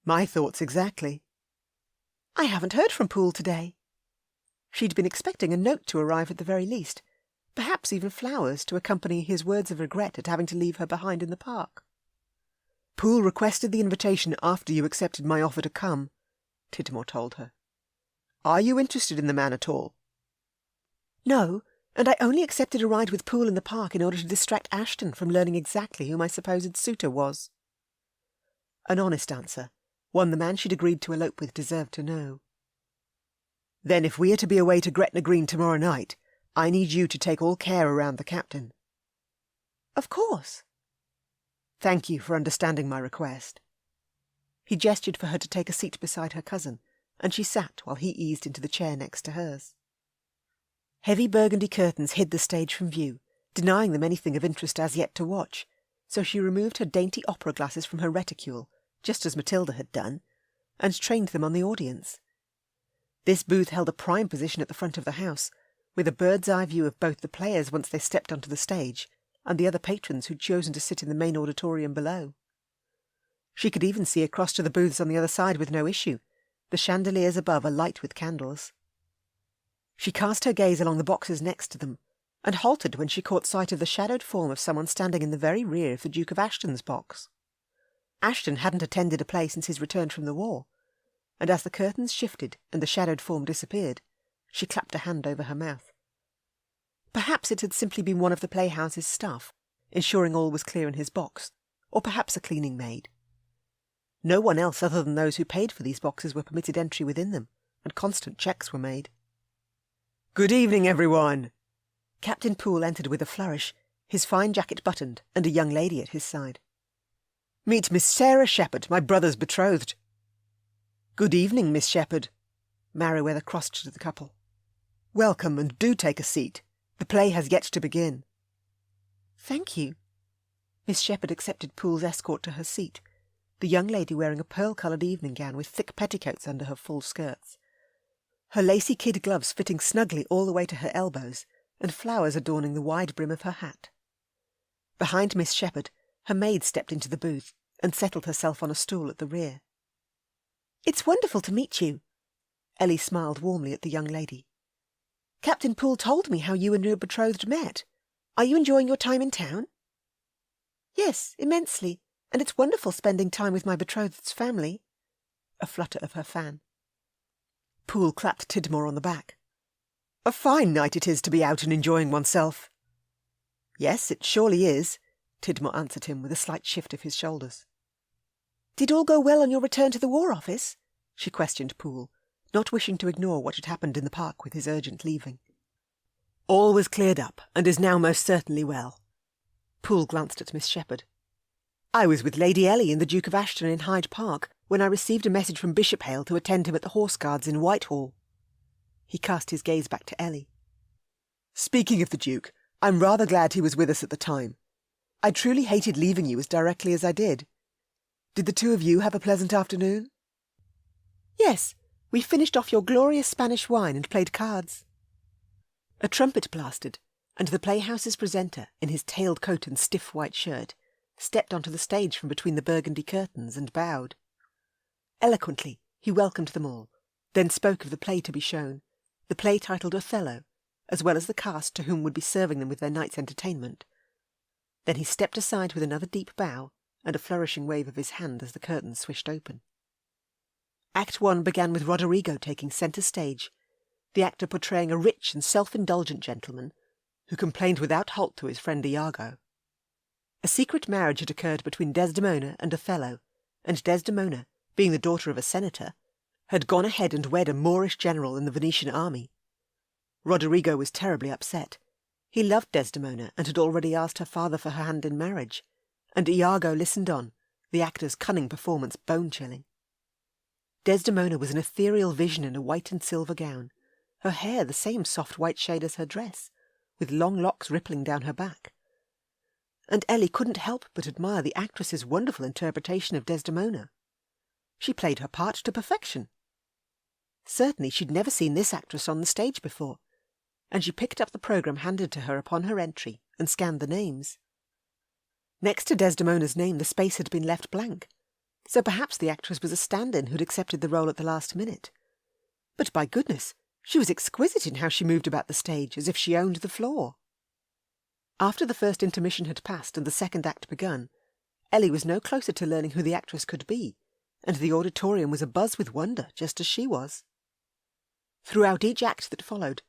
"My thoughts exactly." "I haven't heard from Poole today." She'd been expecting a note to arrive at the very least, perhaps even flowers to accompany his words of regret at having to leave her behind in the park. "Poole requested the invitation after you accepted my offer to come," Tidmore told her. "Are you interested in the man at all?" "No, And I only accepted a ride with Poole in the park in order to distract Ashton from learning exactly who my supposed suitor was. An honest answer, one the man she'd agreed to elope with deserved to know. Then if we are to be away to Gretna Green tomorrow night, I need you to take all care around the captain. Of course. Thank you for understanding my request. He gestured for her to take a seat beside her cousin, and she sat while he eased into the chair next to hers. Heavy burgundy curtains hid the stage from view, denying them anything of interest as yet to watch, so she removed her dainty opera glasses from her reticule, just as Matilda had done, and trained them on the audience. This booth held a prime position at the front of the house, with a bird's-eye view of both the players once they stepped onto the stage, and the other patrons who'd chosen to sit in the main auditorium below. She could even see across to the booths on the other side with no issue, the chandeliers above alight with candles. She cast her gaze along the boxes next to them, and halted when she caught sight of the shadowed form of someone standing in the very rear of the Duke of Ashton's box. Ashton hadn't attended a play since his return from the war, and as the curtains shifted and the shadowed form disappeared, she clapped a hand over her mouth. Perhaps it had simply been one of the playhouse's staff, ensuring all was clear in his box, or perhaps a cleaning maid. No one else other than those who paid for these boxes were permitted entry within them, and constant checks were made. "Good evening, everyone!" Captain Poole entered with a flourish, his fine jacket buttoned, and a young lady at his side. "Meet Miss Sarah Shepherd, my brother's betrothed." "Good evening, Miss Shepherd." Meriwether crossed to the couple. "Welcome, and do take a seat. The play has yet to begin." "Thank you." Miss Shepherd accepted Poole's escort to her seat, the young lady wearing a pearl-coloured evening gown with thick petticoats under her full skirts, her lacy kid gloves fitting snugly all the way to her elbows, and flowers adorning the wide brim of her hat. Behind Miss Shepherd, her maid stepped into the booth and settled herself on a stool at the rear. "It's wonderful to meet you." Ellie smiled warmly at the young lady. "Captain Poole told me how you and your betrothed met. Are you enjoying your time in town?" "Yes, immensely, and it's wonderful spending time with my betrothed's family." A flutter of her fan. Poole clapped Tidmore on the back. "A fine night it is to be out and enjoying oneself." "Yes, it surely is," Tidmore answered him with a slight shift of his shoulders. "Did all go well on your return to the War Office?" she questioned Poole, not wishing to ignore what had happened in the park with his urgent leaving. "All was cleared up, and is now most certainly well." Poole glanced at Miss Shepherd. "I was with Lady Ellie and the Duke of Ashton in Hyde Park when I received a message from Bishop Hale to attend him at the Horse Guards in Whitehall." He cast his gaze back to Ellie. "Speaking of the Duke, I'm rather glad he was with us at the time. I truly hated leaving you as directly as I did. Did the two of you have a pleasant afternoon?" "Yes, we finished off your glorious Spanish wine and played cards." A trumpet blasted, and the playhouse's presenter, in his tailed coat and stiff white shirt, stepped onto the stage from between the burgundy curtains and bowed. Eloquently, he welcomed them all, then spoke of the play to be shown, the play titled Othello, as well as the cast to whom would be serving them with their night's entertainment. Then he stepped aside with another deep bow and a flourishing wave of his hand as the curtains swished open. Act 1 began with Roderigo taking centre stage, the actor portraying a rich and self-indulgent gentleman who complained without halt to his friend Iago. A secret marriage had occurred between Desdemona and Othello, and Desdemona, being the daughter of a senator, had gone ahead and wed a Moorish general in the Venetian army. Roderigo was terribly upset. He loved Desdemona and had already asked her father for her hand in marriage, and Iago listened on, the actor's cunning performance bone-chilling. Desdemona was an ethereal vision in a white and silver gown, her hair the same soft white shade as her dress, with long locks rippling down her back. And Ellie couldn't help but admire the actress's wonderful interpretation of Desdemona. She played her part to perfection. Certainly she'd never seen this actress on the stage before, and she picked up the programme handed to her upon her entry and scanned the names. Next to Desdemona's name the space had been left blank, so perhaps the actress was a stand-in who'd accepted the role at the last minute. But by goodness, she was exquisite in how she moved about the stage, as if she owned the floor. After the first intermission had passed and the second act begun, Ellie was no closer to learning who the actress could be, and the auditorium was abuzz with wonder, just as she was. Throughout each act that followed,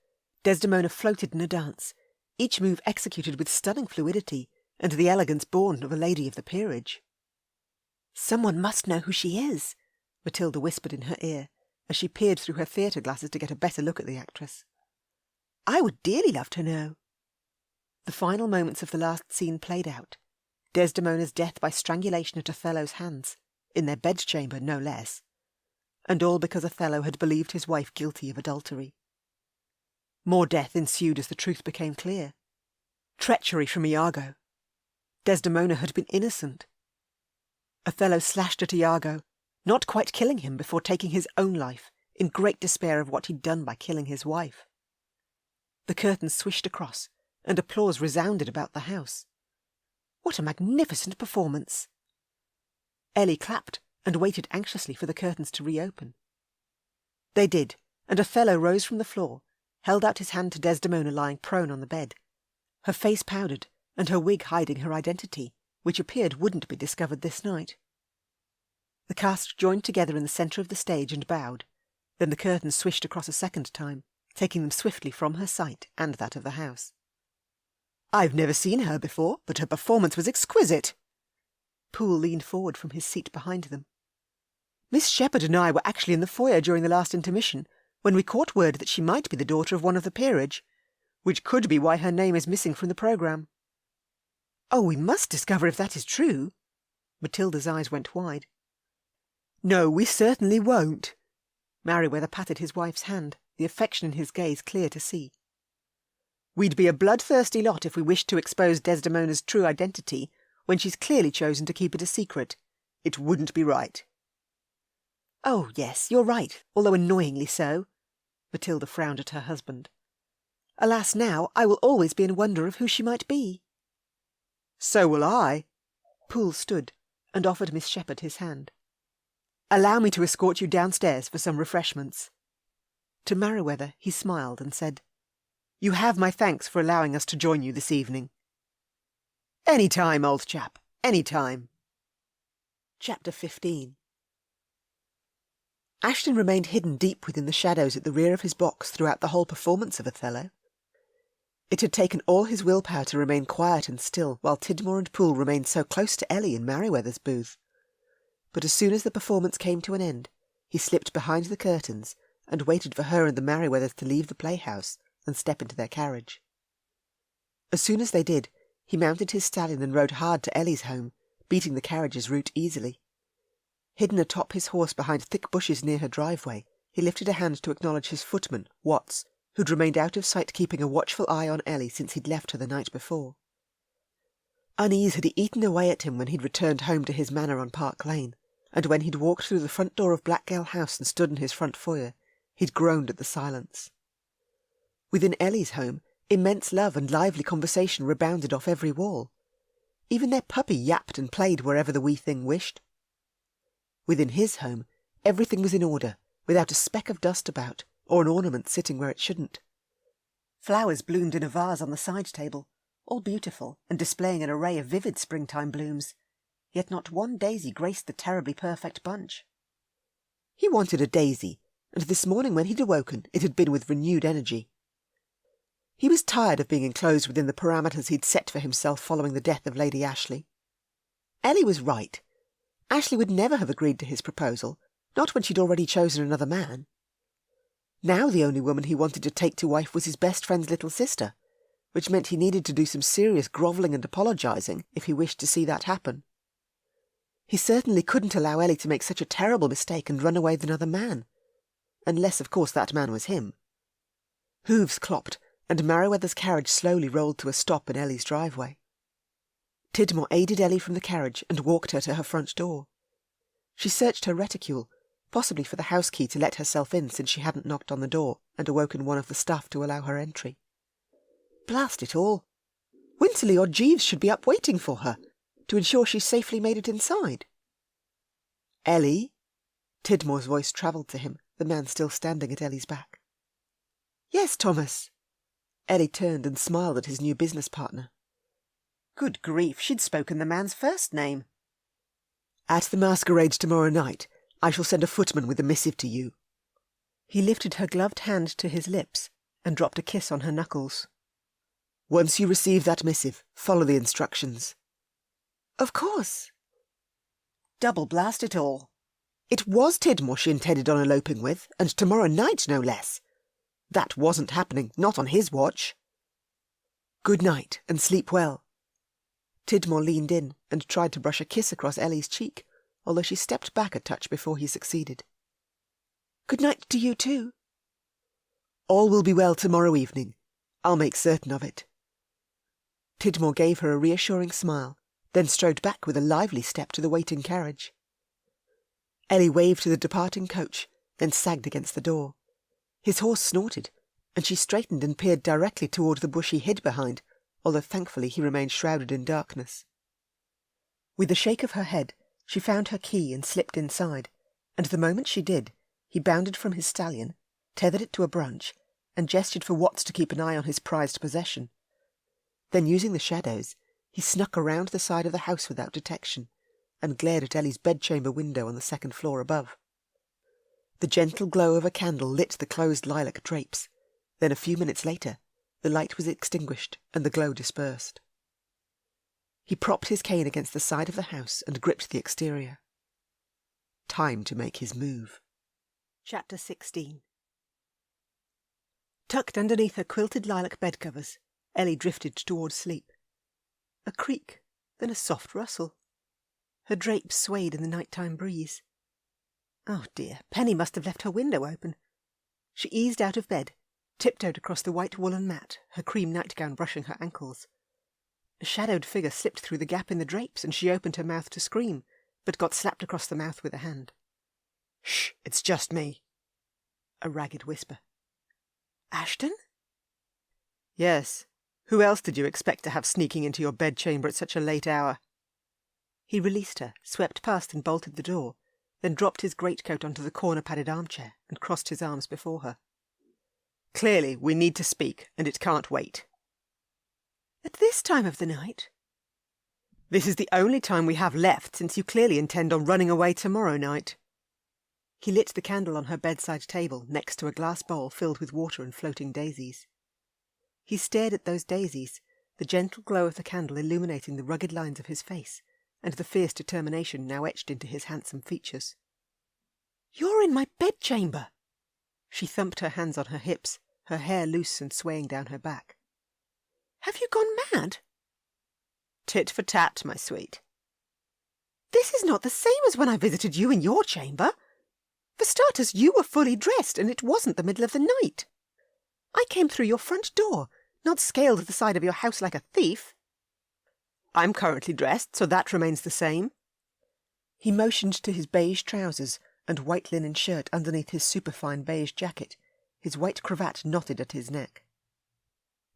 Desdemona floated in a dance, each move executed with stunning fluidity and the elegance born of a lady of the peerage. "Someone must know who she is," Matilda whispered in her ear, as she peered through her theatre glasses to get a better look at the actress. "I would dearly love to know." The final moments of the last scene played out. Desdemona's death by strangulation at Othello's hands, in their bedchamber no less, and all because Othello had believed his wife guilty of adultery. More death ensued as the truth became clear. Treachery from Iago. Desdemona had been innocent. Othello slashed at Iago, not quite killing him before taking his own life, in great despair of what he'd done by killing his wife. The curtains swished across, and applause resounded about the house. What a magnificent performance! Ellie clapped and waited anxiously for the curtains to reopen. They did, and Othello rose from the floor, held out his hand to Desdemona lying prone on the bed, her face powdered and her wig hiding her identity, which appeared wouldn't be discovered this night. The cast joined together in the centre of the stage and bowed. Then the curtains swished across a second time, taking them swiftly from her sight and that of the house. "I've never seen her before, but her performance was exquisite." Poole leaned forward from his seat behind them. "Miss Shepherd and I were actually in the foyer during the last intermission, when we caught word that she might be the daughter of one of the peerage, which could be why her name is missing from the programme." "Oh, we must discover if that is true." Matilda's eyes went wide. "No, we certainly won't." Merryweather patted his wife's hand, the affection in his gaze clear to see. "We'd be a bloodthirsty lot if we wished to expose Desdemona's true identity when she's clearly chosen to keep it a secret. It wouldn't be right." "Oh, yes, you're right, although annoyingly so." Matilda frowned at her husband. "Alas, now I will always be in wonder of who she might be." "So will I." Poole stood and offered Miss Shepherd his hand. "Allow me to escort you downstairs for some refreshments." To Merryweather he smiled and said, "You have my thanks for allowing us to join you this evening." "Any time, old chap, any time." Chapter 15. Ashton remained hidden deep within the shadows at the rear of his box throughout the whole performance of Othello. It had taken all his willpower to remain quiet and still while Tidmore and Poole remained so close to Ellie in Merryweather's booth. But as soon as the performance came to an end, he slipped behind the curtains and waited for her and the Merryweathers to leave the playhouse and step into their carriage. As soon as they did, he mounted his stallion and rode hard to Ellie's home, beating the carriage's route easily. Hidden atop his horse behind thick bushes near her driveway, he lifted a hand to acknowledge his footman, Watts, who'd remained out of sight keeping a watchful eye on Ellie since he'd left her the night before. Unease had eaten away at him when he'd returned home to his manor on Park Lane, and when he'd walked through the front door of Blackgale House and stood in his front foyer, he'd groaned at the silence. Within Ellie's home, immense love and lively conversation rebounded off every wall. Even their puppy yapped and played wherever the wee thing wished. Within his home, everything was in order, without a speck of dust about, or an ornament sitting where it shouldn't. Flowers bloomed in a vase on the side table, all beautiful and displaying an array of vivid springtime blooms, yet not one daisy graced the terribly perfect bunch. He wanted a daisy, and this morning when he'd awoken it had been with renewed energy. He was tired of being enclosed within the parameters he'd set for himself following the death of Lady Ashley. Ellie was right. Ashley would never have agreed to his proposal, not when she'd already chosen another man. Now the only woman he wanted to take to wife was his best friend's little sister, which meant he needed to do some serious grovelling and apologising if he wished to see that happen. He certainly couldn't allow Ellie to make such a terrible mistake and run away with another man, unless, of course, that man was him. Hooves clopped, and Merryweather's carriage slowly rolled to a stop in Ellie's driveway. Tidmore aided Ellie from the carriage and walked her to her front door. She searched her reticule, possibly for the house key to let herself in since she hadn't knocked on the door and awoken one of the staff to allow her entry. Blast it all! Winterly or Jeeves should be up waiting for her, to ensure she safely made it inside. "Ellie?" Tidmore's voice travelled to him, the man still standing at Ellie's back. "Yes, Thomas." Ellie turned and smiled at his new business partner. Good grief, she'd spoken the man's first name. "At the masquerade tomorrow night, I shall send a footman with a missive to you." He lifted her gloved hand to his lips and dropped a kiss on her knuckles. Once you receive that missive, follow the instructions. Of course. Double blast it all. It was Tidmore she intended on eloping with, and tomorrow night, no less. That wasn't happening, not on his watch. Good night, and sleep well. Tidmore leaned in and tried to brush a kiss across Ellie's cheek, although she stepped back a touch before he succeeded. Good night to you too. All will be well tomorrow evening. I'll make certain of it. Tidmore gave her a reassuring smile, then strode back with a lively step to the waiting carriage. Ellie waved to the departing coach, then sagged against the door. His horse snorted, and she straightened and peered directly toward the bush he hid behind, although thankfully he remained shrouded in darkness. With a shake of her head, she found her key and slipped inside, and the moment she did, he bounded from his stallion, tethered it to a branch, and gestured for Watts to keep an eye on his prized possession. Then, using the shadows, he snuck around the side of the house without detection, and glared at Ellie's bedchamber window on the second floor above. The gentle glow of a candle lit the closed lilac drapes. Then a few minutes later, the light was extinguished and the glow dispersed. He propped his cane against the side of the house and gripped the exterior. Time to make his move. Chapter 16. Tucked underneath her quilted lilac bedcovers, Ellie drifted towards sleep. A creak, then a soft rustle. Her drapes swayed in the nighttime breeze. Oh dear, Penny must have left her window open. She eased out of bed, tiptoed across the white woolen mat, her cream nightgown brushing her ankles. A shadowed figure slipped through the gap in the drapes, and she opened her mouth to scream, but got slapped across the mouth with a hand. "Shh, it's just me." A ragged whisper. "Ashton?" "Yes. Who else did you expect to have sneaking into your bedchamber at such a late hour?" He released her, swept past and bolted the door, then dropped his greatcoat onto the corner-padded armchair and crossed his arms before her. "Clearly, we need to speak, and it can't wait." "At this time of the night?" "This is the only time we have left, since you clearly intend on running away tomorrow night." He lit the candle on her bedside table next to a glass bowl filled with water and floating daisies. He stared at those daisies, the gentle glow of the candle illuminating the rugged lines of his face, and the fierce determination now etched into his handsome features. "You're in my bedchamber!" She thumped her hands on her hips, her hair loose and swaying down her back. "Have you gone mad?" "Tit for tat, my sweet." "This is not the same as when I visited you in your chamber. For starters, you were fully dressed, and it wasn't the middle of the night. I came through your front door, not scaled the side of your house like a thief." "I'm currently dressed, so that remains the same." He motioned to his beige trousers and white linen shirt underneath his superfine beige jacket, his white cravat knotted at his neck.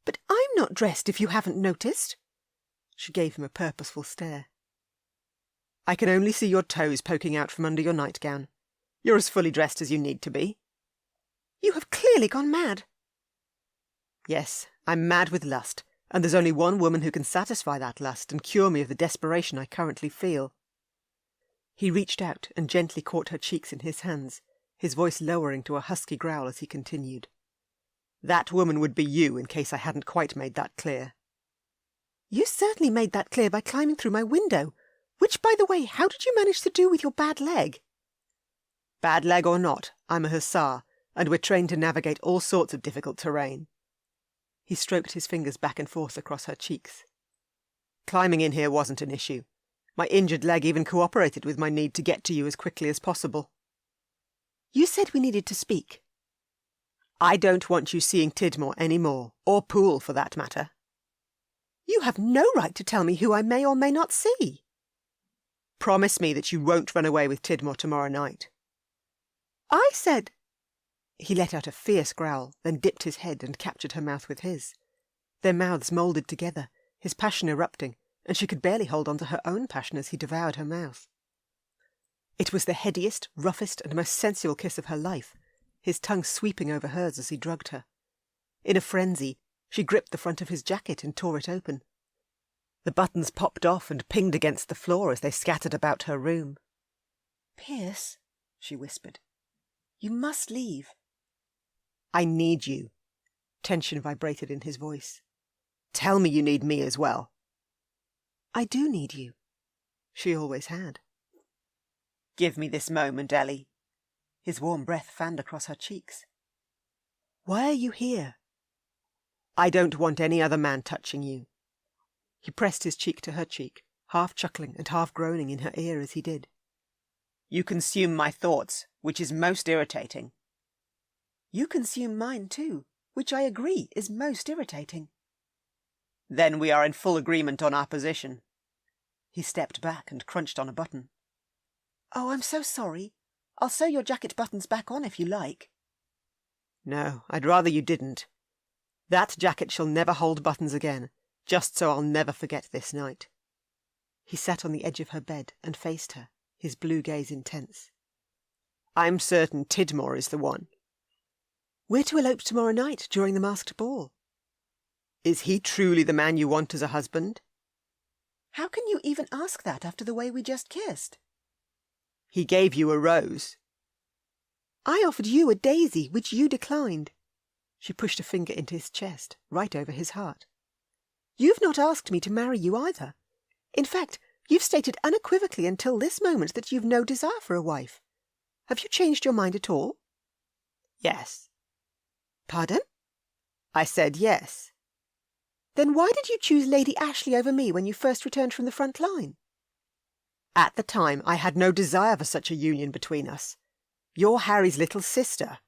"But I'm not dressed, if you haven't noticed." She gave him a purposeful stare. "I can only see your toes poking out from under your nightgown. You're as fully dressed as you need to be." "You have clearly gone mad." "Yes, I'm mad with lust, and there's only one woman who can satisfy that lust and cure me of the desperation I currently feel." He reached out and gently caught her cheeks in his hands, his voice lowering to a husky growl as he continued. "That woman would be you, in case I hadn't quite made that clear." "You certainly made that clear by climbing through my window, which, by the way, how did you manage to do with your bad leg?" "Bad leg or not, I'm a hussar, and we're trained to navigate all sorts of difficult terrain." He stroked his fingers back and forth across her cheeks. "Climbing in here wasn't an issue. My injured leg even cooperated with my need to get to you as quickly as possible." "You said we needed to speak." "I don't want you seeing Tidmore any more, or Poole for that matter." "You have no right to tell me who I may or may not see." "Promise me that you won't run away with Tidmore tomorrow night." "I said—" He let out a fierce growl, then dipped his head and captured her mouth with his. Their mouths moulded together, his passion erupting, and she could barely hold on to her own passion as he devoured her mouth. It was the headiest, roughest, and most sensual kiss of her life, his tongue sweeping over hers as he drugged her. In a frenzy, she gripped the front of his jacket and tore it open. The buttons popped off and pinged against the floor as they scattered about her room. "Pierce," she whispered, "you must leave." "I need you." Tension vibrated in his voice. Tell me you need me as well. I do need you. She always had. Give me this moment, Ellie. His warm breath fanned across her cheeks. Why are you here? I don't want any other man touching you. He pressed his cheek to her cheek, half chuckling and half groaning in her ear as he did. You consume my thoughts, which is most irritating. You consume mine too, which I agree is most irritating. Then we are in full agreement on our position. He stepped back and crunched on a button. Oh, I'm so sorry. I'll sew your jacket buttons back on if you like. No, I'd rather you didn't. That jacket shall never hold buttons again, just so I'll never forget this night. He sat on the edge of her bed and faced her, his blue gaze intense. I'm certain Tidmore is the one. We're to elope tomorrow night during the masked ball. Is he truly the man you want as a husband? How can you even ask that after the way we just kissed? He gave you a rose. I offered you a daisy, which you declined. She pushed a finger into his chest, right over his heart. You've not asked me to marry you either. In fact, you've stated unequivocally until this moment that you've no desire for a wife. Have you changed your mind at all? Yes. Pardon? I said yes. Then why did you choose Lady Ashley over me when you first returned from the front line? At the time, I had no desire for such a union between us. You're Harry's little sister.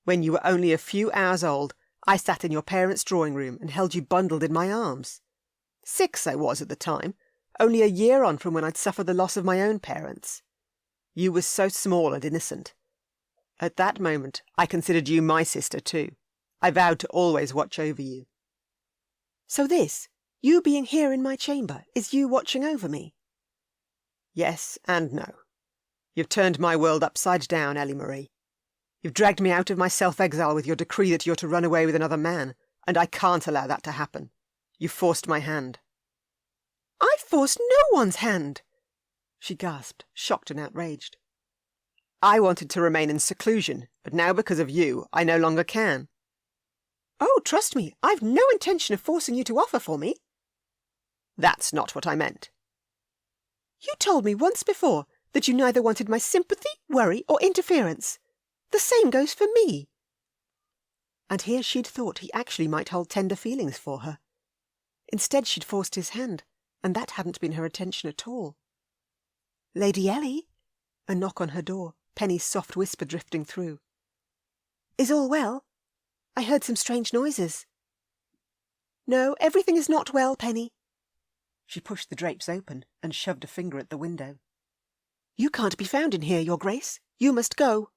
When you were only a few hours old, I sat in your parents' drawing room and held you bundled in my arms. 6 I was at the time, only a year on from when I'd suffered the loss of my own parents. You were so small and innocent. At that moment, I considered you my sister too. I vowed to always watch over you. So this, you being here in my chamber, is you watching over me? Yes and no. You've turned my world upside down, Ellie Marie. You've dragged me out of my self-exile with your decree that you're to run away with another man, and I can't allow that to happen. You've forced my hand. I forced no one's hand! She gasped, shocked and outraged. I wanted to remain in seclusion, but now because of you, I no longer can. Oh, trust me, I've no intention of forcing you to offer for me. That's not what I meant. You told me once before that you neither wanted my sympathy, worry, or interference. The same goes for me. And here she'd thought he actually might hold tender feelings for her. Instead, she'd forced his hand, and that hadn't been her intention at all. Lady Ellie? A knock on her door, Penny's soft whisper drifting through. Is all well? I heard some strange noises. No, everything is not well, Penny. She pushed the drapes open and shoved a finger at the window. You can't be found in here, Your Grace. You must go.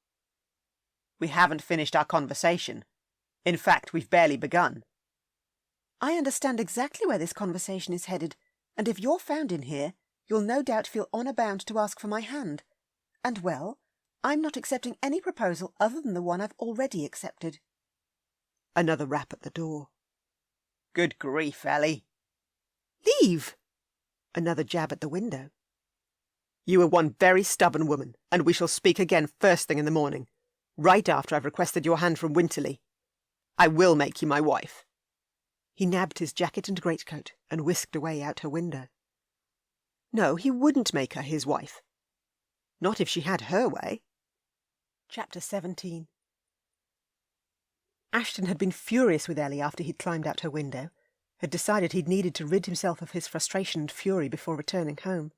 We haven't finished our conversation. In fact, we've barely begun. I understand exactly where this conversation is headed, and if you're found in here, you'll no doubt feel honour bound to ask for my hand. And, well, I'm not accepting any proposal other than the one I've already accepted. Another rap at the door. Good grief, Ellie. Leave! Another jab at the window. You are one very stubborn woman, and we shall speak again first thing in the morning, right after I've requested your hand from Winterly. I will make you my wife. He nabbed his jacket and greatcoat and whisked away out her window. No, he wouldn't make her his wife. Not if she had her way. Chapter 17. Ashton had been furious with Ellie after he'd climbed out her window, had decided he'd needed to rid himself of his frustration and fury before returning home.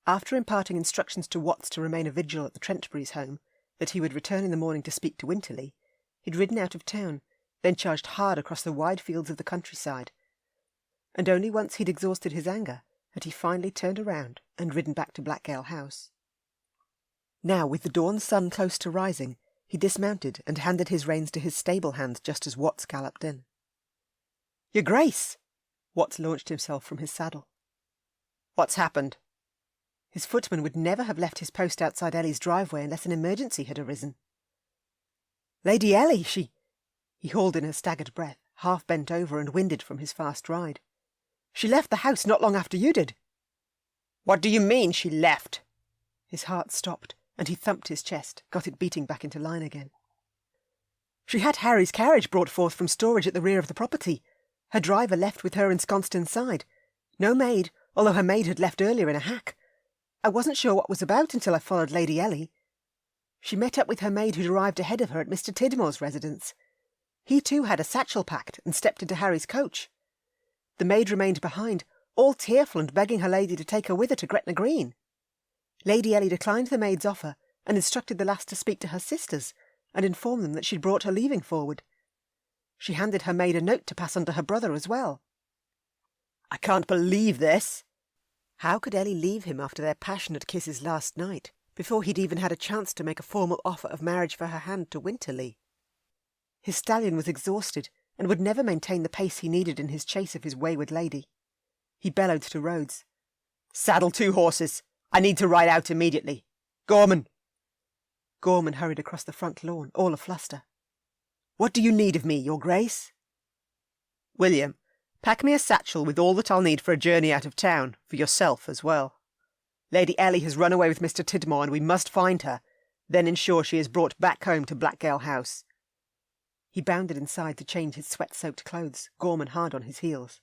After imparting instructions to Watts to remain a vigil at the Trentburys' home, that he would return in the morning to speak to Winterly, he'd ridden out of town, then charged hard across the wide fields of the countryside. And only once he'd exhausted his anger had he finally turned around and ridden back to Blackgale House. Now, with the dawn sun close to rising, he dismounted and handed his reins to his stable hand just as Watts galloped in. "Your Grace!" Watts launched himself from his saddle. What's happened? His footman would never have left his post outside Ellie's driveway unless an emergency had arisen. "Lady Ellie, she—" He hauled in a staggered breath, half bent over and winded from his fast ride. "She left the house not long after you did." What do you mean, she left? His heart stopped, and he thumped his chest, got it beating back into line again. "She had Harry's carriage brought forth from storage at the rear of the property. Her driver left with her ensconced inside. No maid, although her maid had left earlier in a hack. I wasn't sure what was about until I followed Lady Ellie. She met up with her maid who'd arrived ahead of her at Mr. Tidmore's residence. He too had a satchel packed and stepped into Harry's coach. The maid remained behind, all tearful and begging her lady to take her with her to Gretna Green. Lady Ellie declined the maid's offer and instructed the lass to speak to her sisters and inform them that she'd brought her leaving forward. She handed her maid a note to pass on to her brother as well. I can't believe this. How could Ellie leave him after their passionate kisses last night, before he'd even had a chance to make a formal offer of marriage for her hand to Winterly? His stallion was exhausted and would never maintain the pace he needed in his chase of his wayward lady. He bellowed to Rhodes. "Saddle 2 horses. I need to ride out immediately. Gorman!" Gorman hurried across the front lawn, all afluster. "What do you need of me, Your Grace?" "William, pack me a satchel with all that I'll need for a journey out of town, for yourself as well. Lady Ellie has run away with Mr. Tidmore, and we must find her, then ensure she is brought back home to Blackgale House." He bounded inside to change his sweat-soaked clothes, Gorman hard on his heels.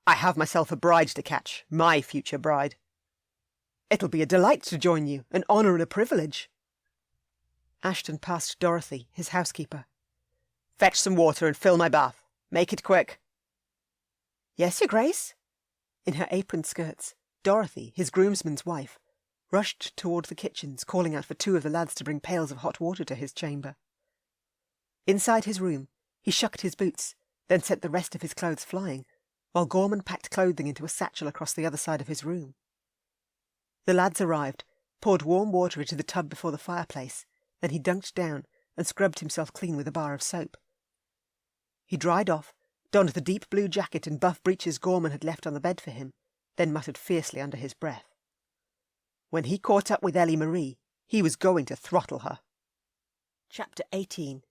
"I have myself a bride to catch, my future bride." "It'll be a delight to join you, an honour and a privilege." Ashton passed Dorothy, his housekeeper. "Fetch some water and fill my bath. Make it quick." "Yes, Your Grace." In her apron skirts, Dorothy, his groomsman's wife, rushed toward the kitchens, calling out for 2 of the lads to bring pails of hot water to his chamber. Inside his room, he shucked his boots, then sent the rest of his clothes flying, while Gorman packed clothing into a satchel across the other side of his room. The lads arrived, poured warm water into the tub before the fireplace, then he dunked down and scrubbed himself clean with a bar of soap. He dried off, donned the deep blue jacket and buff breeches Gorman had left on the bed for him, then muttered fiercely under his breath. When he caught up with Ellie Marie, he was going to throttle her. Chapter 18.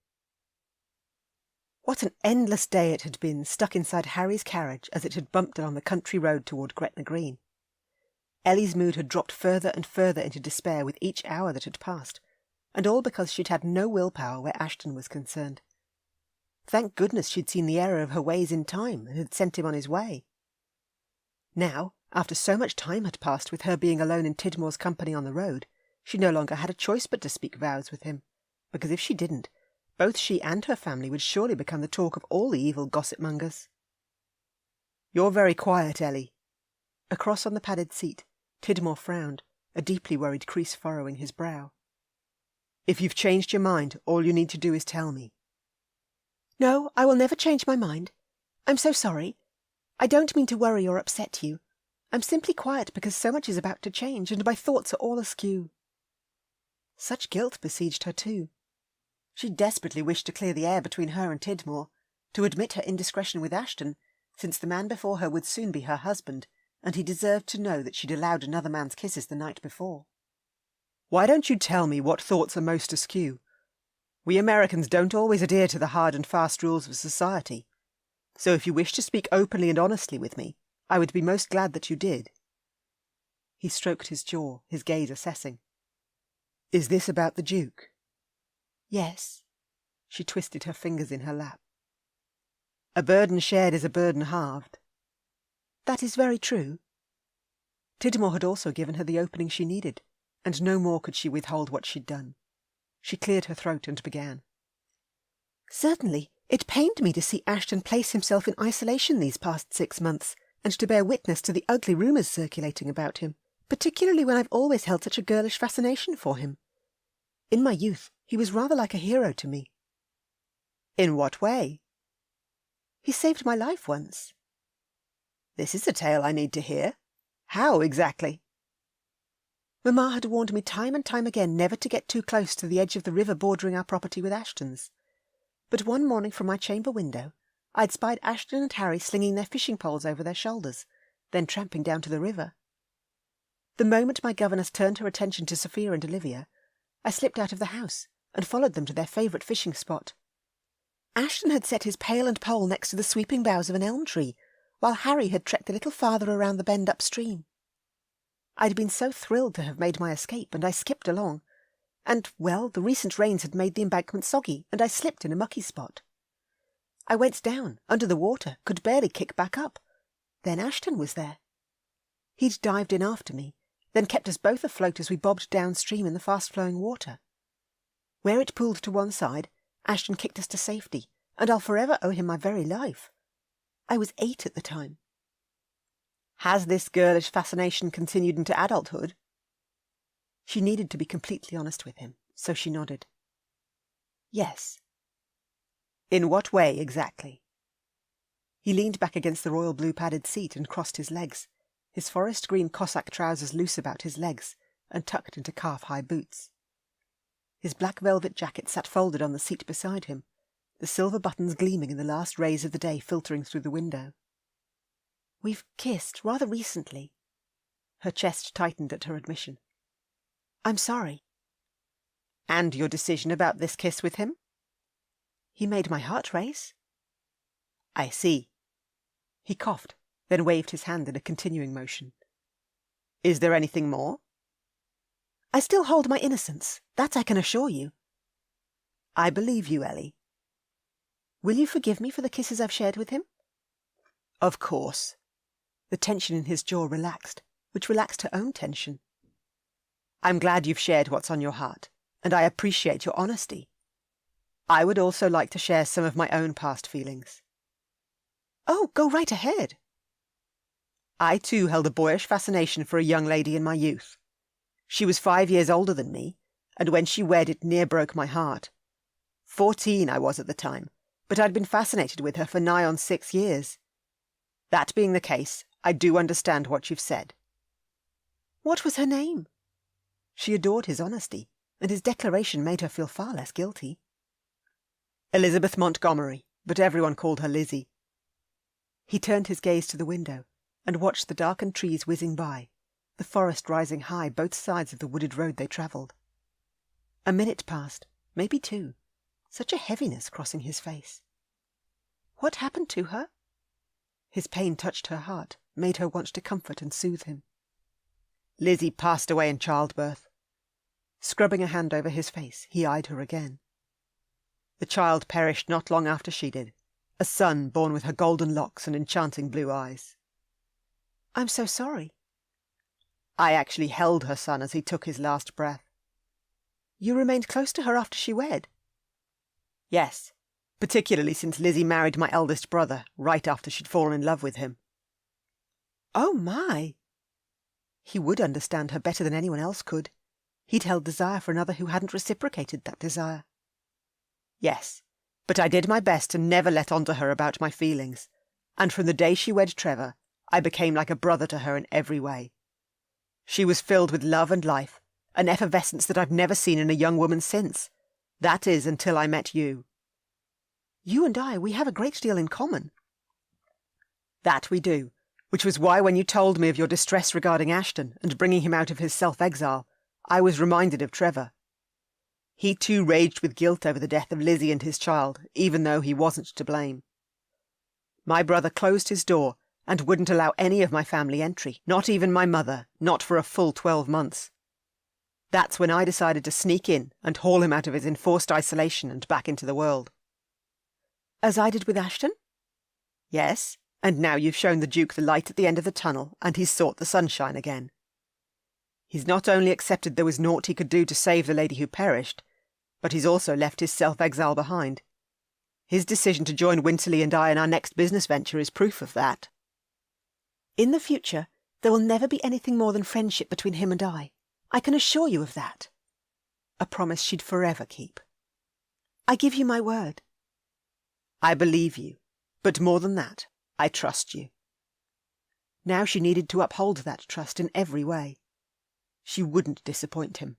What an endless day it had been, stuck inside Harry's carriage as it had bumped along the country road toward Gretna Green. Ellie's mood had dropped further and further into despair with each hour that had passed, and all because she'd had no willpower where Ashton was concerned. Thank goodness she'd seen the error of her ways in time and had sent him on his way. Now, after so much time had passed with her being alone in Tidmore's company on the road, she no longer had a choice but to speak vows with him, because if she didn't, both she and her family would surely become the talk of all the evil gossip-mongers. "You're very quiet, Ellie." Across on the padded seat, Tidmore frowned, a deeply worried crease furrowing his brow. "If you've changed your mind, all you need to do is tell me." "No, I will never change my mind. I'm so sorry. I don't mean to worry or upset you. I'm simply quiet because so much is about to change, and my thoughts are all askew." Such guilt besieged her too. She desperately wished to clear the air between her and Tidmore, to admit her indiscretion with Ashton, since the man before her would soon be her husband, and he deserved to know that she'd allowed another man's kisses the night before. "Why don't you tell me what thoughts are most askew? We Americans don't always adhere to the hard and fast rules of society, so if you wish to speak openly and honestly with me, I would be most glad that you did." He stroked his jaw, his gaze assessing. "Is this about the Duke?" "Yes." She twisted her fingers in her lap. "A burden shared is a burden halved." "That is very true." Tidmore had also given her the opening she needed, and no more could she withhold what she'd done. She cleared her throat and began. "Certainly, it pained me to see Ashton place himself in isolation these past 6 months, and to bear witness to the ugly rumours circulating about him, particularly when I've always held such a girlish fascination for him. In my youth, he was rather like a hero to me." "In what way?" "He saved my life once." "This is a tale I need to hear. How, exactly?" "Mamma had warned me time and time again never to get too close to the edge of the river bordering our property with Ashton's. But one morning from my chamber window, I'd spied Ashton and Harry slinging their fishing poles over their shoulders, then tramping down to the river. The moment my governess turned her attention to Sophia and Olivia, I slipped out of the house and followed them to their favourite fishing spot. Ashton had set his pail and pole next to the sweeping boughs of an elm tree, while Harry had trekked a little farther around the bend upstream. I'd been so thrilled to have made my escape, and I skipped along, and, well, the recent rains had made the embankment soggy, and I slipped in a mucky spot. I went down, under the water, could barely kick back up. Then Ashton was there. He'd dived in after me, then kept us both afloat as we bobbed downstream in the fast-flowing water. Where it pooled to one side, Ashton kicked us to safety, and I'll forever owe him my very life. I was 8 at the time. Has this girlish fascination continued into adulthood? She needed to be completely honest with him, so she nodded. Yes. In what way, exactly? He leaned back against the royal blue padded seat and crossed his legs, his forest green Cossack trousers loose about his legs and tucked into calf-high boots. His black velvet jacket sat folded on the seat beside him, the silver buttons gleaming in the last rays of the day filtering through the window. We've kissed rather recently. Her chest tightened at her admission. I'm sorry. And your decision about this kiss with him? He made my heart race. I see. He coughed, then waved his hand in a continuing motion. Is there anything more? I still hold my innocence, that I can assure you. I believe you, Ellie. Will you forgive me for the kisses I've shared with him? Of course. The tension in his jaw relaxed, which relaxed her own tension. I'm glad you've shared what's on your heart, and I appreciate your honesty. I would also like to share some of my own past feelings. Oh, go right ahead. I too held a boyish fascination for a young lady in my youth. She was 5 years older than me, and when she wed it near broke my heart. 14 I was at the time, but I'd been fascinated with her for nigh on 6 years. That being the case, I do understand what you've said. What was her name? She adored his honesty, and his declaration made her feel far less guilty. Elizabeth Montgomery, but everyone called her Lizzie. He turned his gaze to the window and watched the darkened trees whizzing by, the forest rising high both sides of the wooded road they travelled. A minute passed, maybe 2, such a heaviness crossing his face. What happened to her? His pain touched her heart, made her want to comfort and soothe him. Lizzie passed away in childbirth. Scrubbing a hand over his face, he eyed her again. The child perished not long after she did, a son born with her golden locks and enchanting blue eyes. I'm so sorry. I actually held her son as he took his last breath. You remained close to her after she wed? Yes, particularly since Lizzie married my eldest brother right after she'd fallen in love with him. Oh, my! He would understand her better than anyone else could. He'd held desire for another who hadn't reciprocated that desire. Yes, but I did my best to never let on to her about my feelings, and from the day she wed Trevor, I became like a brother to her in every way. She was filled with love and life, an effervescence that I've never seen in a young woman since. That is, until I met you. You and I, we have a great deal in common. That we do, which was why when you told me of your distress regarding Ashton and bringing him out of his self-exile, I was reminded of Trevor. He too raged with guilt over the death of Lizzie and his child, even though he wasn't to blame. My brother closed his door and wouldn't allow any of my family entry, not even my mother, not for a full 12 months. That's when I decided to sneak in and haul him out of his enforced isolation and back into the world. As I did with Ashton? Yes, and now you've shown the Duke the light at the end of the tunnel, and he's sought the sunshine again. He's not only accepted there was naught he could do to save the lady who perished, but he's also left his self-exile behind. His decision to join Winterly and I in our next business venture is proof of that. In the future, there will never be anything more than friendship between him and I can assure you of that. A promise she'd forever keep. I give you my word. I believe you, but more than that, I trust you. Now she needed to uphold that trust in every way. She wouldn't disappoint him.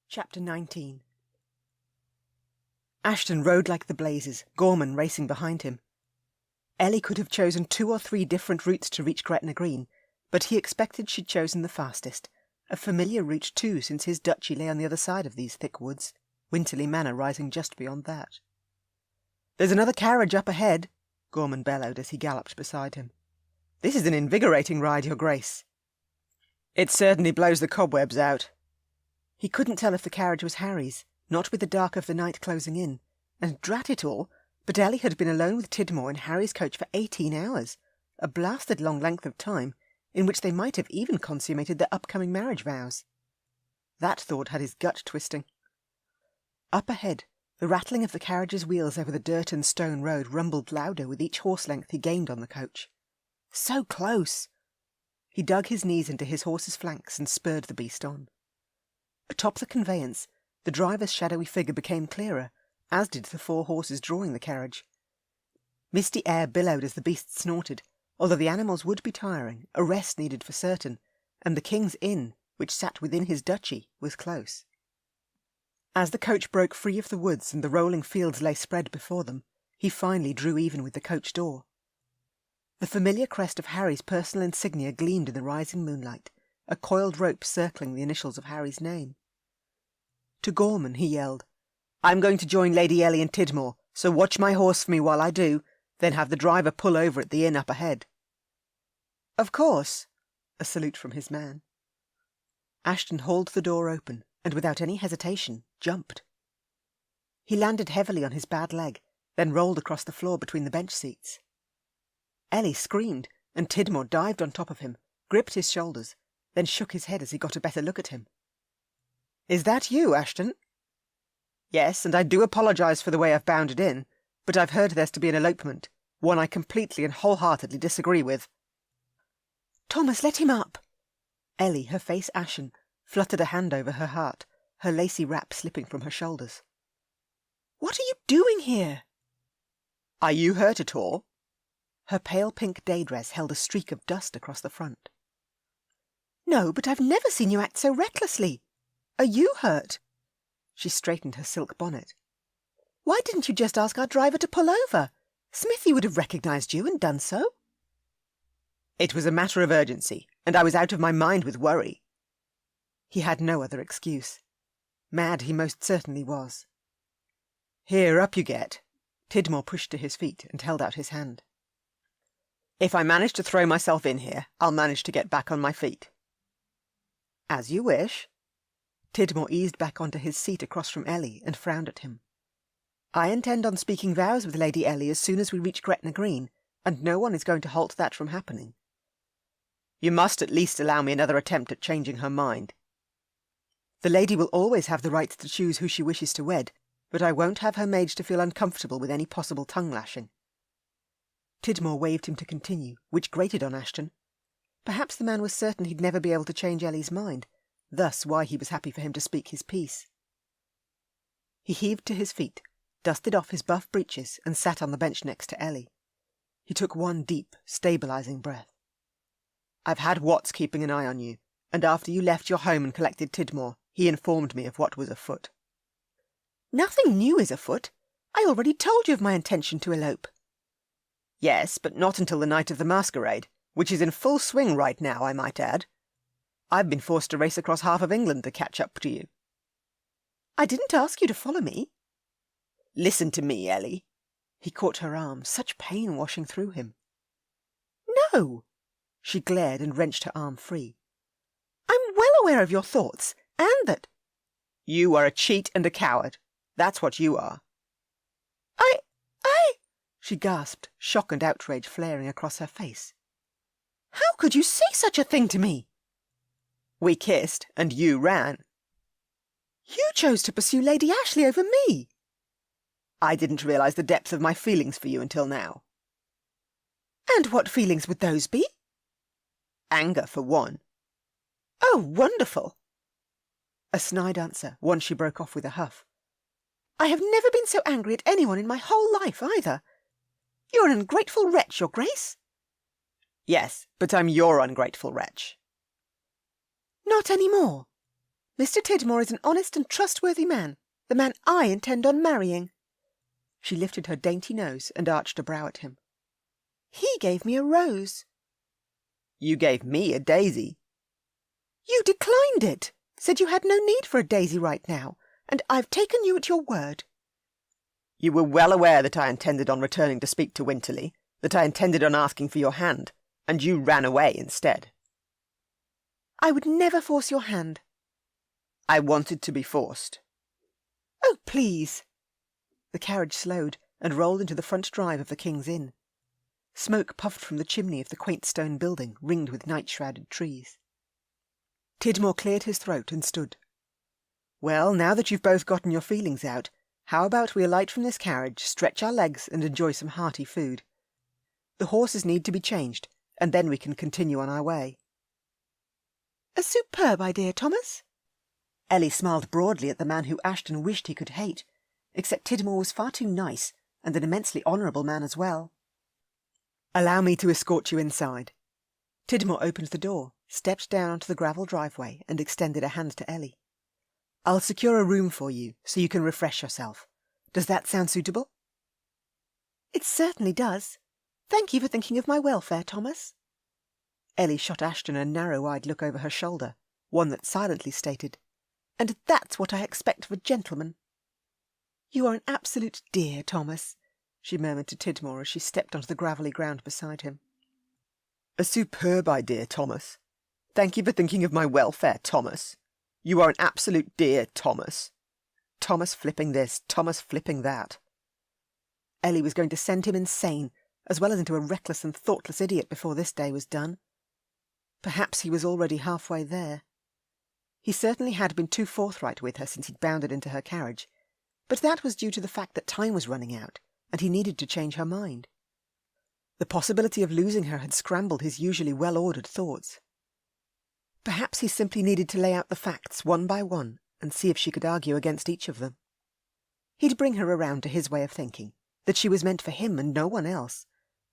Chapter 19. Ashton rode like the blazes, Gorman racing behind him. Ellie could have chosen 2 or 3 different routes to reach Gretna Green, but he expected she'd chosen the fastest, a familiar route too, since his duchy lay on the other side of these thick woods, Winterly Manor rising just beyond that. "There's another carriage up ahead," Gorman bellowed as he galloped beside him. "This is an invigorating ride, Your Grace." "It certainly blows the cobwebs out." He couldn't tell if the carriage was Harry's, not with the dark of the night closing in, and drat it all, But Ellie had been alone with Tidmore in Harry's coach for 18 hours, a blasted long length of time, in which they might have even consummated their upcoming marriage vows. That thought had his gut twisting. Up ahead, the rattling of the carriage's wheels over the dirt and stone road rumbled louder with each horse length he gained on the coach. So close! He dug his knees into his horse's flanks and spurred the beast on. Atop the conveyance, the driver's shadowy figure became clearer, as did the 4 horses drawing the carriage. Misty air billowed as the beast snorted, although the animals would be tiring, a rest needed for certain, and the King's Inn, which sat within his duchy, was close. As the coach broke free of the woods and the rolling fields lay spread before them, he finally drew even with the coach door. The familiar crest of Harry's personal insignia gleamed in the rising moonlight, a coiled rope circling the initials of Harry's name. To Gorman he yelled, "I'm going to join Lady Ellie and Tidmore, so watch my horse for me while I do, then have the driver pull over at the inn up ahead." "Of course," a salute from his man. Ashton hauled the door open, and without any hesitation, jumped. He landed heavily on his bad leg, then rolled across the floor between the bench seats. Ellie screamed, and Tidmore dived on top of him, gripped his shoulders, then shook his head as he got a better look at him. "Is that you, Ashton?" "Yes, and I do apologise for the way I've bounded in, but I've heard there's to be an elopement, one I completely and wholeheartedly disagree with." "Thomas, let him up!" Ellie, her face ashen, fluttered a hand over her heart, her lacy wrap slipping from her shoulders. "What are you doing here?" "Are you hurt at all?" Her pale pink day dress held a streak of dust across the front. "No, but I've never seen you act so recklessly. Are you hurt?" She straightened her silk bonnet. "Why didn't you just ask our driver to pull over? Smithy would have recognised you and done so." "It was a matter of urgency, and I was out of my mind with worry." He had no other excuse. Mad he most certainly was. "Here, up you get." Tidmore pushed to his feet and held out his hand. "If I manage to throw myself in here, I'll manage to get back on my feet." "As you wish." Tidmore eased back onto his seat across from Ellie and frowned at him. "I intend on speaking vows with Lady Ellie as soon as we reach Gretna Green, and no one is going to halt that from happening." "You must at least allow me another attempt at changing her mind." "The lady will always have the right to choose who she wishes to wed, but I won't have her mage to feel uncomfortable with any possible tongue-lashing." Tidmore waved him to continue, which grated on Ashton. Perhaps the man was certain he'd never be able to change Ellie's mind, thus why he was happy for him to speak his piece. He heaved to his feet, dusted off his buff breeches, and sat on the bench next to Ellie. He took one deep, stabilising breath. "I've had Watts keeping an eye on you, and after you left your home and collected Tidmore, he informed me of what was afoot." "Nothing new is afoot. I already told you of my intention to elope." "Yes, but not until the night of the masquerade, which is in full swing right now, I might add. I've been forced to race across half of England to catch up to you." "I didn't ask you to follow me." "Listen to me, Ellie." He caught her arm, such pain washing through him. "No!" She glared and wrenched her arm free. "I'm well aware of your thoughts, and that—" "You are a cheat and a coward. That's what you are." I... She gasped, shock and outrage flaring across her face. "How could you say such a thing to me?" "We kissed, and you ran." "You chose to pursue Lady Ashley over me." "I didn't realise the depth of my feelings for you until now." "And what feelings would those be?" "Anger, for one." "Oh, wonderful!" A snide answer, one she broke off with a huff. "I have never been so angry at anyone in my whole life, either. You're an ungrateful wretch, your Grace." "Yes, but I'm your ungrateful wretch." "Not any more. Mr. Tidmore is an honest and trustworthy man, the man I intend on marrying." She lifted her dainty nose and arched a brow at him. "He gave me a rose." "You gave me a daisy." "You declined it, said you had no need for a daisy right now, and I've taken you at your word." "You were well aware that I intended on returning to speak to Winterly, that I intended on asking for your hand, and you ran away instead." "I would never force your hand." "I wanted to be forced." "Oh, please." The carriage slowed, and rolled into the front drive of the King's Inn. Smoke puffed from the chimney of the quaint stone building, ringed with night-shrouded trees. Tidmore cleared his throat and stood. "Well, now that you've both gotten your feelings out, how about we alight from this carriage, stretch our legs, and enjoy some hearty food? The horses need to be changed, and then we can continue on our way." "A superb idea, Thomas." Ellie smiled broadly at the man who Ashton wished he could hate, except Tidmore was far too nice, and an immensely honourable man as well. "Allow me to escort you inside." Tidmore opened the door, stepped down onto the gravel driveway, and extended a hand to Ellie. "I'll secure a room for you, so you can refresh yourself. Does that sound suitable?" "It certainly does. Thank you for thinking of my welfare, Thomas." Ellie shot Ashton a narrow-eyed look over her shoulder, one that silently stated, "And that's what I expect of a gentleman." "You are an absolute dear, Thomas," she murmured to Tidmore as she stepped onto the gravelly ground beside him. "A superb idea, Thomas. Thank you for thinking of my welfare, Thomas. You are an absolute dear, Thomas." Thomas flipping this, Thomas flipping that. Ellie was going to send him insane, as well as into a reckless and thoughtless idiot before this day was done. Perhaps he was already halfway there. He certainly had been too forthright with her since he'd bounded into her carriage, but that was due to the fact that time was running out, and he needed to change her mind. The possibility of losing her had scrambled his usually well-ordered thoughts. Perhaps he simply needed to lay out the facts one by one and see if she could argue against each of them. He'd bring her around to his way of thinking, that she was meant for him and no one else.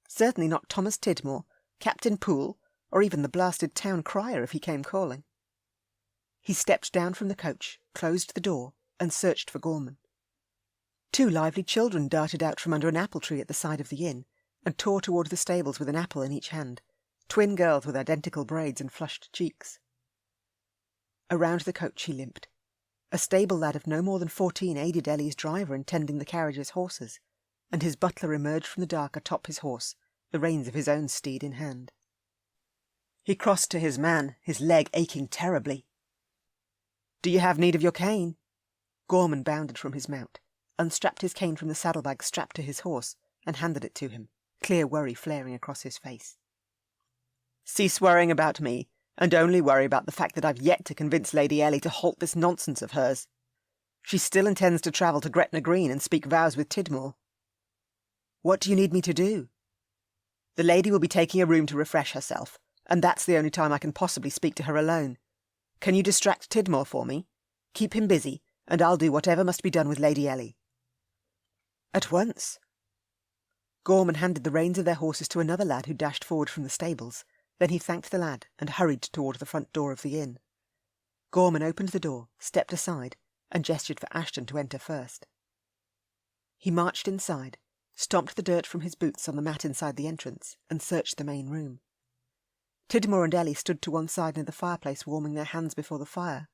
Certainly not Thomas Tidmore, Captain Poole, or even the blasted town crier if he came calling. He stepped down from the coach, closed the door, and searched for Gorman. 2 lively children darted out from under an apple tree at the side of the inn, and tore toward the stables with an apple in each hand, twin girls with identical braids and flushed cheeks. Around the coach he limped. A stable lad of no more than 14 aided Ellie's driver in tending the carriage's horses, and his butler emerged from the dark atop his horse, the reins of his own steed in hand. He crossed to his man, his leg aching terribly. "Do you have need of your cane?" Gorman bounded from his mount, unstrapped his cane from the saddlebag strapped to his horse, and handed it to him, clear worry flaring across his face. "Cease worrying about me, and only worry about the fact that I've yet to convince Lady Ellie to halt this nonsense of hers. She still intends to travel to Gretna Green and speak vows with Tidmore." "What do you need me to do?" "The lady will be taking a room to refresh herself, and that's the only time I can possibly speak to her alone. Can you distract Tidmore for me? Keep him busy, and I'll do whatever must be done with Lady Ellie." "At once." Gorman handed the reins of their horses to another lad who dashed forward from the stables. Then he thanked the lad and hurried toward the front door of the inn. Gorman opened the door, stepped aside, and gestured for Ashton to enter first. He marched inside, stomped the dirt from his boots on the mat inside the entrance, and searched the main room. Tidmore and Ellie stood to one side near the fireplace warming their hands before the fire,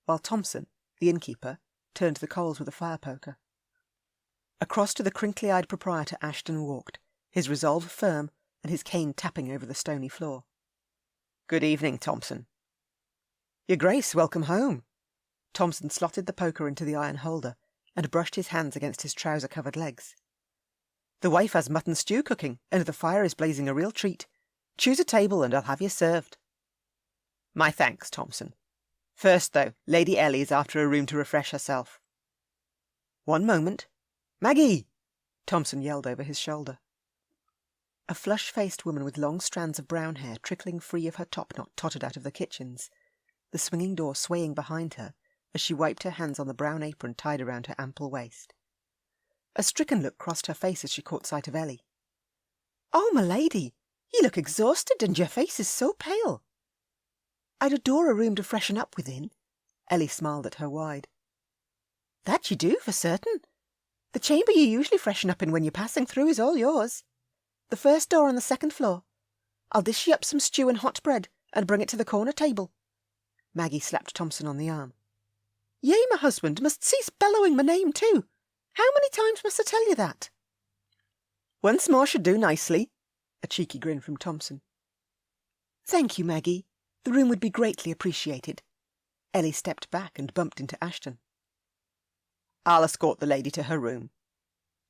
while Thompson, the innkeeper, turned the coals with a fire-poker. Across to the crinkly-eyed proprietor Ashton walked, his resolve firm and his cane tapping over the stony floor. "Good evening, Thompson." "Your Grace, welcome home." Thompson slotted the poker into the iron holder and brushed his hands against his trouser-covered legs. "The wife has mutton stew cooking, and the fire is blazing a real treat. Choose a table and I'll have you served." "My thanks, Thompson. First, though, Lady Ellie is after a room to refresh herself." "One moment. Maggie!" Thompson yelled over his shoulder. A flush-faced woman with long strands of brown hair trickling free of her topknot tottered out of the kitchens, the swinging door swaying behind her as she wiped her hands on the brown apron tied around her ample waist. A stricken look crossed her face as she caught sight of Ellie. "Oh, my lady, you look exhausted, and your face is so pale." "I'd adore a room to freshen up within." Ellie smiled at her wide. "That you do, for certain. The chamber you usually freshen up in when you're passing through is all yours. The first door on the 2nd floor. I'll dish you up some stew and hot bread, and bring it to the corner table." Maggie slapped Thompson on the arm. "Yea, my husband must cease bellowing my name too. How many times must I tell you that?" "Once more should do nicely." A cheeky grin from Thompson. "Thank you, Maggie. The room would be greatly appreciated." Ellie stepped back and bumped into Ashton. "I'll escort the lady to her room."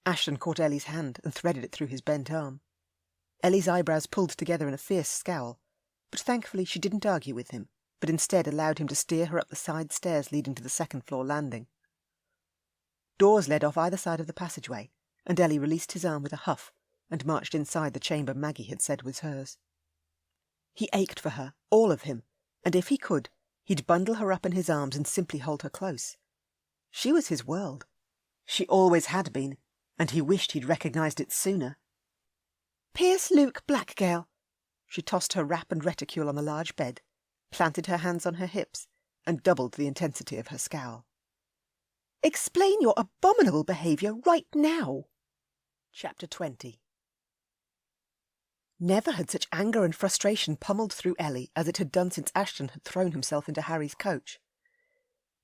Ashton caught Ellie's hand and threaded it through his bent arm. Ellie's eyebrows pulled together in a fierce scowl, but thankfully she didn't argue with him, but instead allowed him to steer her up the side stairs leading to the second-floor landing. Doors led off either side of the passageway, and Ellie released his arm with a huff and marched inside the chamber Maggie had said was hers. He ached for her, all of him, and if he could, he'd bundle her up in his arms and simply hold her close. She was his world. She always had been, and he wished he'd recognised it sooner. "Pierce Luke Blackgale." She tossed her wrap and reticule on the large bed, planted her hands on her hips, and doubled the intensity of her scowl. "Explain your abominable behaviour right now." Chapter 20. Never had such anger and frustration pummelled through Ellie as it had done since Ashton had thrown himself into Harry's coach.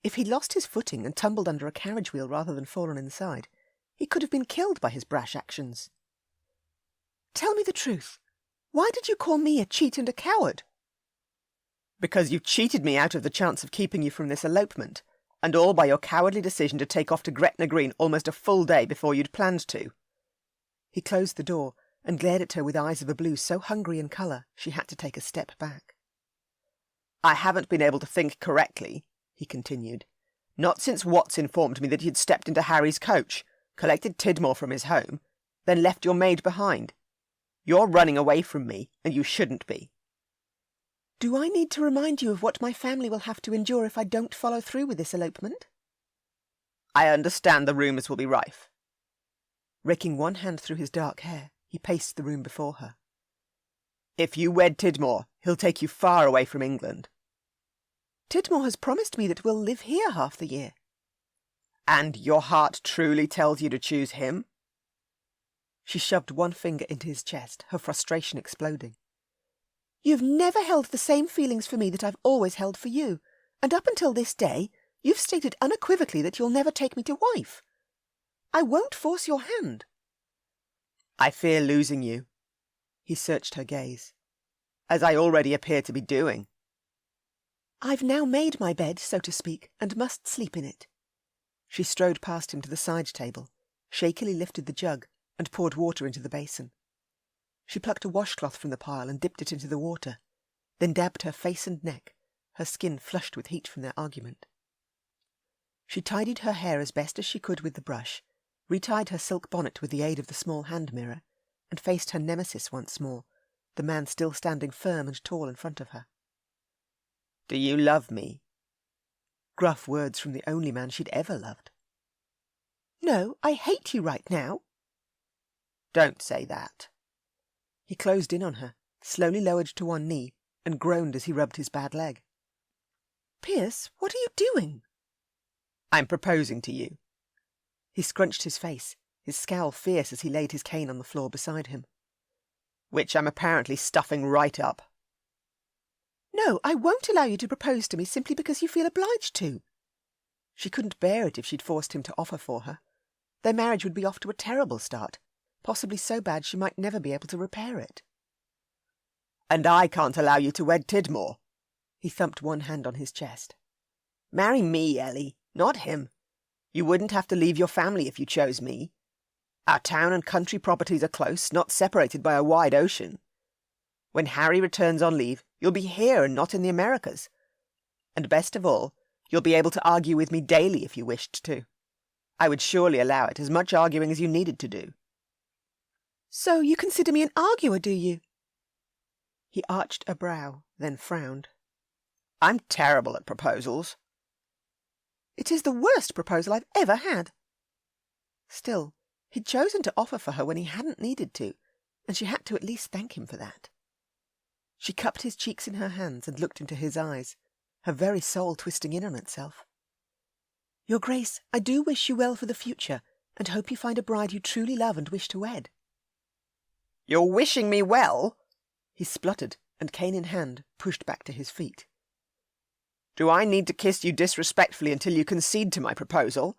If he'd lost his footing and tumbled under a carriage wheel rather than fallen inside, he could have been killed by his brash actions. "Tell me the truth. Why did you call me a cheat and a coward?" "Because you cheated me out of the chance of keeping you from this elopement, and all by your cowardly decision to take off to Gretna Green almost a full day before you'd planned to." He closed the door and glared at her with eyes of a blue so hungry in colour she had to take a step back. "I haven't been able to think correctly," he continued. "Not since Watts informed me that you'd stepped into Harry's coach, collected Tidmore from his home, then left your maid behind. You're running away from me, and you shouldn't be." "Do I need to remind you of what my family will have to endure if I don't follow through with this elopement?" "I understand the rumours will be rife." Raking one hand through his dark hair, he paced the room before her. "If you wed Tidmore, he'll take you far away from England." "Tidmore has promised me that we'll live here half the year." "And your heart truly tells you to choose him?" She shoved one finger into his chest, her frustration exploding. "You've never held the same feelings for me that I've always held for you, and up until this day, you've stated unequivocally that you'll never take me to wife. I won't force your hand." "I fear losing you." He searched her gaze. "As I already appear to be doing." "I've now made my bed, so to speak, and must sleep in it." She strode past him to the side table, shakily lifted the jug, and poured water into the basin. She plucked a washcloth from the pile and dipped it into the water, then dabbed her face and neck, her skin flushed with heat from their argument. She tidied her hair as best as she could with the brush, retied her silk bonnet with the aid of the small hand mirror, and faced her nemesis once more, the man still standing firm and tall in front of her. "Do you love me?" Gruff words from the only man she'd ever loved. "No, I hate you right now." "Don't say that." He closed in on her, slowly lowered to one knee, and groaned as he rubbed his bad leg. "Pierce, what are you doing?" "I'm proposing to you." He scrunched his face, his scowl fierce as he laid his cane on the floor beside him. "Which I'm apparently stuffing right up." "No, I won't allow you to propose to me simply because you feel obliged to." She couldn't bear it if she'd forced him to offer for her. Their marriage would be off to a terrible start, possibly so bad she might never be able to repair it. "And I can't allow you to wed Tidmore." He thumped one hand on his chest. "Marry me, Ellie, not him. You wouldn't have to leave your family if you chose me. Our town and country properties are close, not separated by a wide ocean. When Harry returns on leave, you'll be here and not in the Americas. And best of all, you'll be able to argue with me daily if you wished to. I would surely allow it, as much arguing as you needed to do." "So you consider me an arguer, do you?" He arched a brow, then frowned. "I'm terrible at proposals." "It is the worst proposal I've ever had." Still, he'd chosen to offer for her when he hadn't needed to, and she had to at least thank him for that. She cupped his cheeks in her hands and looked into his eyes, her very soul twisting in on itself. "Your Grace, I do wish you well for the future, and hope you find a bride you truly love and wish to wed." "You're wishing me well?" He spluttered, and cane in hand, pushed back to his feet. "Do I need to kiss you disrespectfully until you concede to my proposal?"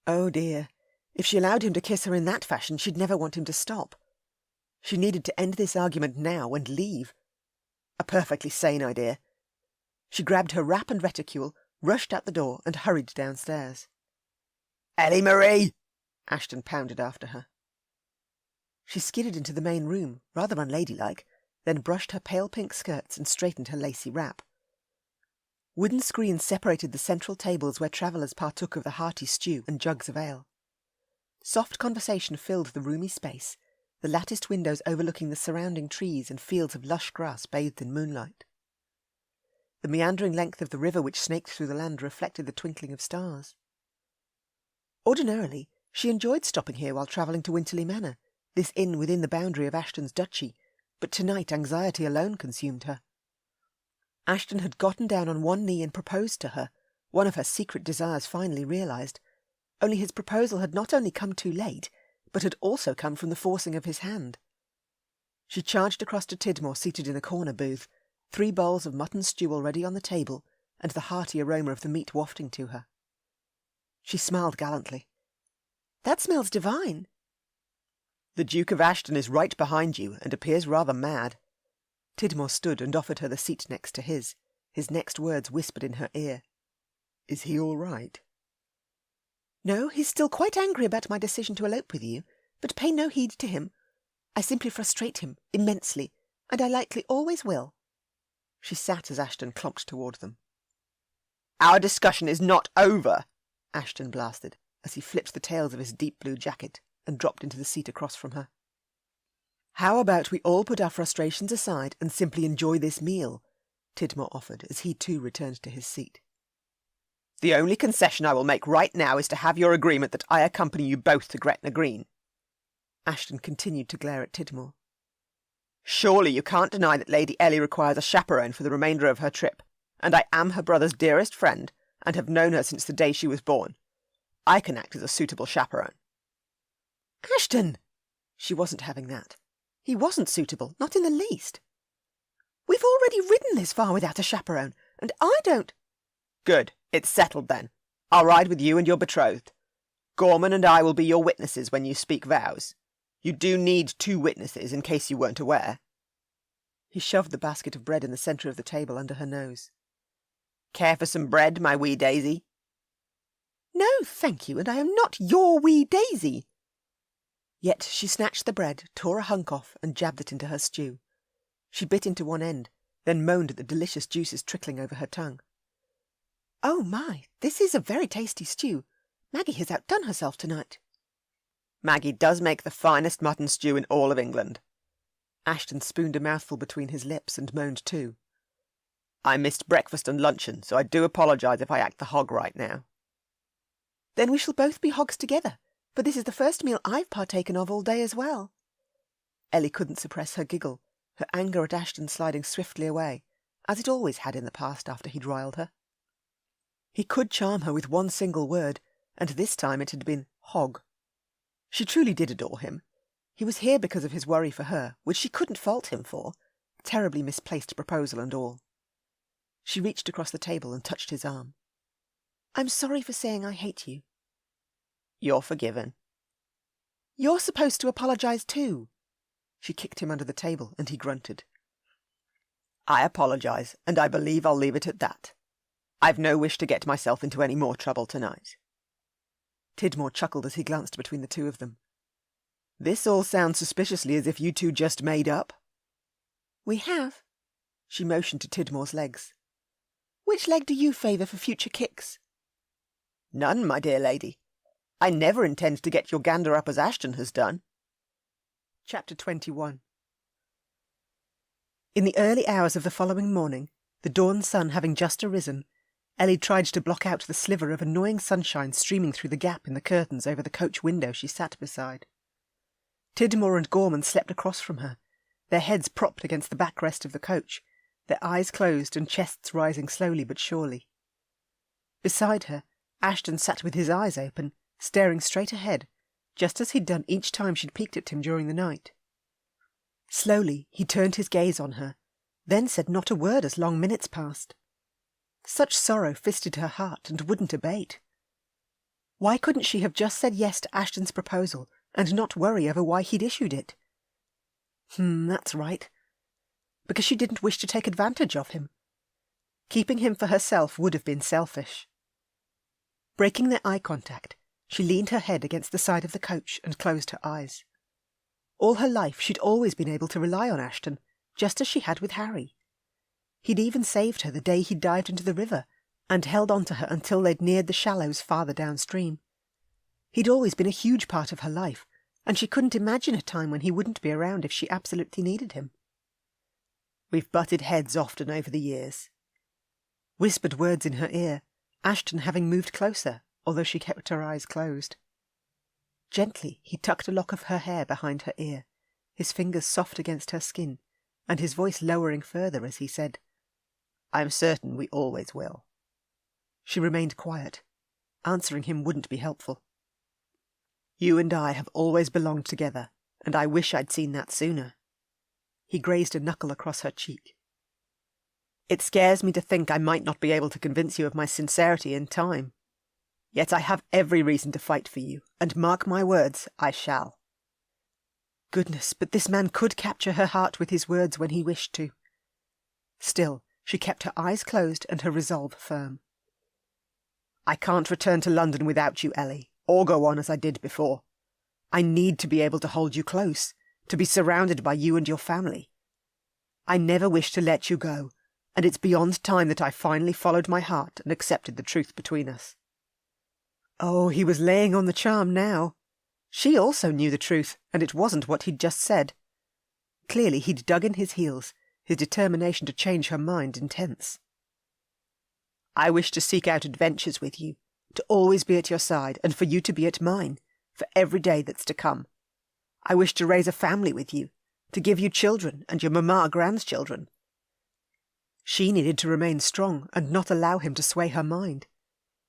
Oh dear, if she allowed him to kiss her in that fashion, she'd never want him to stop. She needed to end this argument now and leave. A perfectly sane idea. She grabbed her wrap and reticule, rushed out the door, and hurried downstairs. "Ellie Marie!" Ashton pounded after her. She skidded into the main room, rather unladylike, then brushed her pale pink skirts and straightened her lacy wrap. Wooden screens separated the central tables where travellers partook of the hearty stew and jugs of ale. Soft conversation filled the roomy space, the latticed windows overlooking the surrounding trees and fields of lush grass bathed in moonlight. The meandering length of the river which snaked through the land reflected the twinkling of stars. Ordinarily, she enjoyed stopping here while travelling to Winterly Manor, this inn within the boundary of Ashton's duchy, but tonight anxiety alone consumed her. Ashton had gotten down on one knee and proposed to her, one of her secret desires finally realised, only his proposal had not only come too late, but had also come from the forcing of his hand. She charged across to Tidmore seated in a corner booth, 3 bowls of mutton stew already on the table, and the hearty aroma of the meat wafting to her. She smiled gallantly. "That smells divine." "The Duke of Ashton is right behind you, and appears rather mad." Tidmore stood and offered her the seat next to his next words whispered in her ear. "Is he all right?" "No, he's still quite angry about my decision to elope with you, but pay no heed to him. I simply frustrate him, immensely, and I likely always will." She sat as Ashton clomped toward them. "Our discussion is not over," Ashton blasted, as he flipped the tails of his deep blue jacket and dropped into the seat across from her. "How about we all put our frustrations aside and simply enjoy this meal?" Tidmore offered, as he too returned to his seat. "The only concession I will make right now is to have your agreement that I accompany you both to Gretna Green." Ashton continued to glare at Tidmore. "Surely you can't deny that Lady Ellie requires a chaperone for the remainder of her trip, and I am her brother's dearest friend, and have known her since the day she was born. I can act as a suitable chaperone." "Ashton!" She wasn't having that. He wasn't suitable, not in the least. "We've already ridden this far without a chaperone, and I don't—" "Good. It's settled, then. I'll ride with you and your betrothed. Gorman and I will be your witnesses when you speak vows. You do need 2 witnesses, in case you weren't aware." He shoved the basket of bread in the centre of the table under her nose. "Care for some bread, my wee daisy?" "No, thank you, and I am not your wee daisy." Yet she snatched the bread, tore a hunk off, and jabbed it into her stew. She bit into one end, then moaned at the delicious juices trickling over her tongue. "Oh my, this is a very tasty stew. Maggie has outdone herself tonight." "Maggie does make the finest mutton stew in all of England." Ashton spooned a mouthful between his lips and moaned too. "I missed breakfast and luncheon, so I do apologise if I act the hog right now." "Then we shall both be hogs together, for this is the first meal I've partaken of all day as well." Ellie couldn't suppress her giggle, her anger at Ashton sliding swiftly away, as it always had in the past after he'd riled her. He could charm her with one single word, and this time it had been hog. She truly did adore him. He was here because of his worry for her, which she couldn't fault him for, terribly misplaced proposal and all. She reached across the table and touched his arm. "I'm sorry for saying I hate you." "You're forgiven." "You're supposed to apologise too." She kicked him under the table, and he grunted. "I apologise, and I believe I'll leave it at that. I've no wish to get myself into any more trouble tonight." Tidmore chuckled as he glanced between the two of them. "This all sounds suspiciously as if you two just made up." "We have." She motioned to Tidmore's legs. "Which leg do you favour for future kicks?" "None, my dear lady. I never intend to get your gander up as Ashton has done." Chapter 21. In the early hours of the following morning, the dawn sun having just arisen, Ellie tried to block out the sliver of annoying sunshine streaming through the gap in the curtains over the coach window she sat beside. Tidmore and Gorman slept across from her, their heads propped against the backrest of the coach, their eyes closed and chests rising slowly but surely. Beside her, Ashton sat with his eyes open, staring straight ahead, just as he'd done each time she'd peeked at him during the night. Slowly he turned his gaze on her, then said not a word as long minutes passed. Such sorrow fisted her heart and wouldn't abate. Why couldn't she have just said yes to Ashton's proposal and not worry over why he'd issued it? That's right. Because she didn't wish to take advantage of him. Keeping him for herself would have been selfish. Breaking their eye contact, She leaned her head against the side of the coach and closed her eyes. All her life she'd always been able to rely on Ashton, just as she had with Harry. He'd even saved her the day he dived into the river, and held on to her until they'd neared the shallows farther downstream. He'd always been a huge part of her life, and she couldn't imagine a time when he wouldn't be around if she absolutely needed him. We've butted heads often over the years. Whispered words in her ear, Ashton having moved closer, although she kept her eyes closed. Gently he tucked a lock of her hair behind her ear, his fingers soft against her skin, and his voice lowering further as he said, "I'm certain we always will." She remained quiet. Answering him wouldn't be helpful. "You and I have always belonged together, and I wish I'd seen that sooner." He grazed a knuckle across her cheek. "It scares me to think I might not be able to convince you of my sincerity in time. Yet I have every reason to fight for you, and mark my words, I shall." Goodness, but this man could capture her heart with his words when he wished to. Still, she kept her eyes closed and her resolve firm. "I can't return to London without you, Ellie, or go on as I did before. I need to be able to hold you close, to be surrounded by you and your family. I never wish to let you go, and it's beyond time that I finally followed my heart and accepted the truth between us." Oh, he was laying on the charm now. She also knew the truth, and it wasn't what he'd just said. Clearly he'd dug in his heels, his determination to change her mind intense. "I wish to seek out adventures with you, to always be at your side, and for you to be at mine, for every day that's to come. I wish to raise a family with you, to give you children and your mamma grandchildren." She needed to remain strong and not allow him to sway her mind.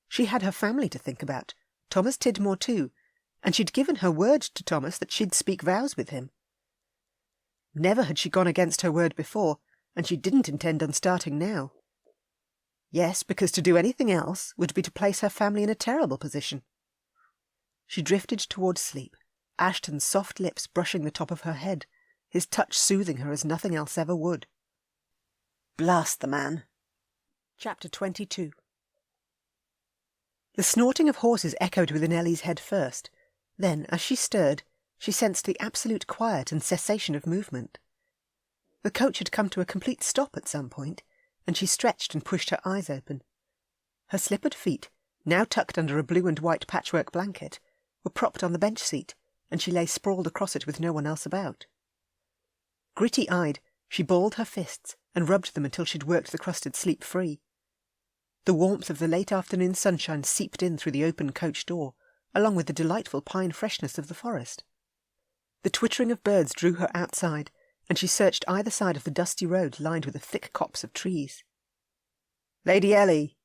She had her family to think about, Thomas Tidmore too, and she'd given her word to Thomas that she'd speak vows with him. Never had she gone against her word before, and she didn't intend on starting now. Yes, because to do anything else would be to place her family in a terrible position. She drifted towards sleep, Ashton's soft lips brushing the top of her head, his touch soothing her as nothing else ever would. Blast the man. Chapter 22. The snorting of horses echoed within Ellie's head first. Then, as she stirred, she sensed the absolute quiet and cessation of movement. The coach had come to a complete stop at some point, and she stretched and pushed her eyes open. Her slippered feet, now tucked under a blue and white patchwork blanket, were propped on the bench seat, and she lay sprawled across it with no one else about. Gritty-eyed, she balled her fists and rubbed them until she'd worked the crusted sleep free. The warmth of the late afternoon sunshine seeped in through the open coach door, along with the delightful pine freshness of the forest. The twittering of birds drew her outside, and she searched either side of the dusty road lined with a thick copse of trees. "Lady Ellie!"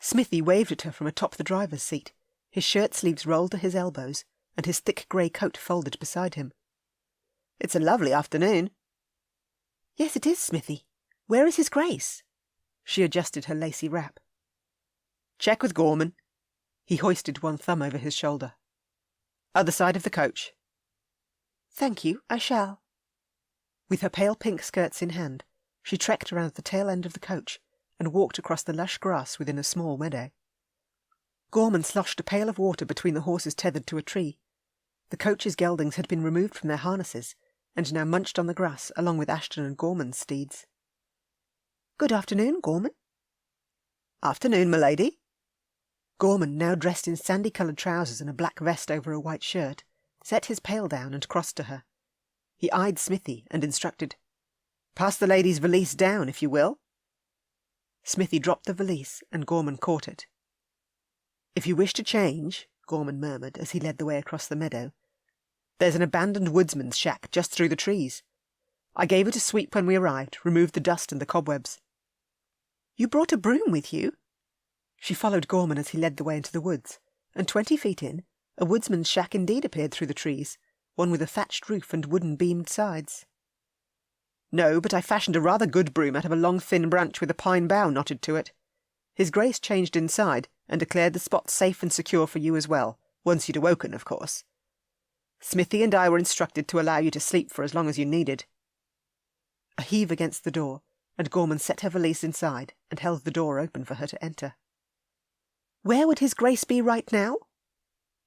Smithy waved at her from atop the driver's seat, his shirt-sleeves rolled to his elbows, and his thick grey coat folded beside him. "It's a lovely afternoon." "Yes, it is, Smithy. Where is His Grace?" She adjusted her lacy wrap. "Check with Gorman." He hoisted one thumb over his shoulder. "Other side of the coach." "Thank you, I shall." With her pale pink skirts in hand, she trekked around the tail end of the coach and walked across the lush grass within a small meadow. Gorman sloshed a pail of water between the horses tethered to a tree. The coach's geldings had been removed from their harnesses, and now munched on the grass along with Ashton and Gorman's steeds. "Good afternoon, Gorman." "Afternoon, m'lady." Gorman, now dressed in sandy-coloured trousers and a black vest over a white shirt, set his pail down and crossed to her. He eyed Smithy and instructed, "Pass the lady's valise down, if you will." Smithy dropped the valise, and Gorman caught it. "If you wish to change," Gorman murmured as he led the way across the meadow, "there's an abandoned woodsman's shack just through the trees. I gave it a sweep when we arrived, removed the dust and the cobwebs." "You brought a broom with you?" She followed Gorman as he led the way into the woods, and 20 feet in, a woodsman's shack indeed appeared through the trees, one with a thatched roof and wooden beamed sides. "No, but I fashioned a rather good broom out of a long thin branch with a pine bough knotted to it. His Grace changed inside, and declared the spot safe and secure for you as well, once you'd awoken, of course. Smithy and I were instructed to allow you to sleep for as long as you needed." A heave against the door, and Gorman set her valise inside and held the door open for her to enter. "Where would His Grace be right now?"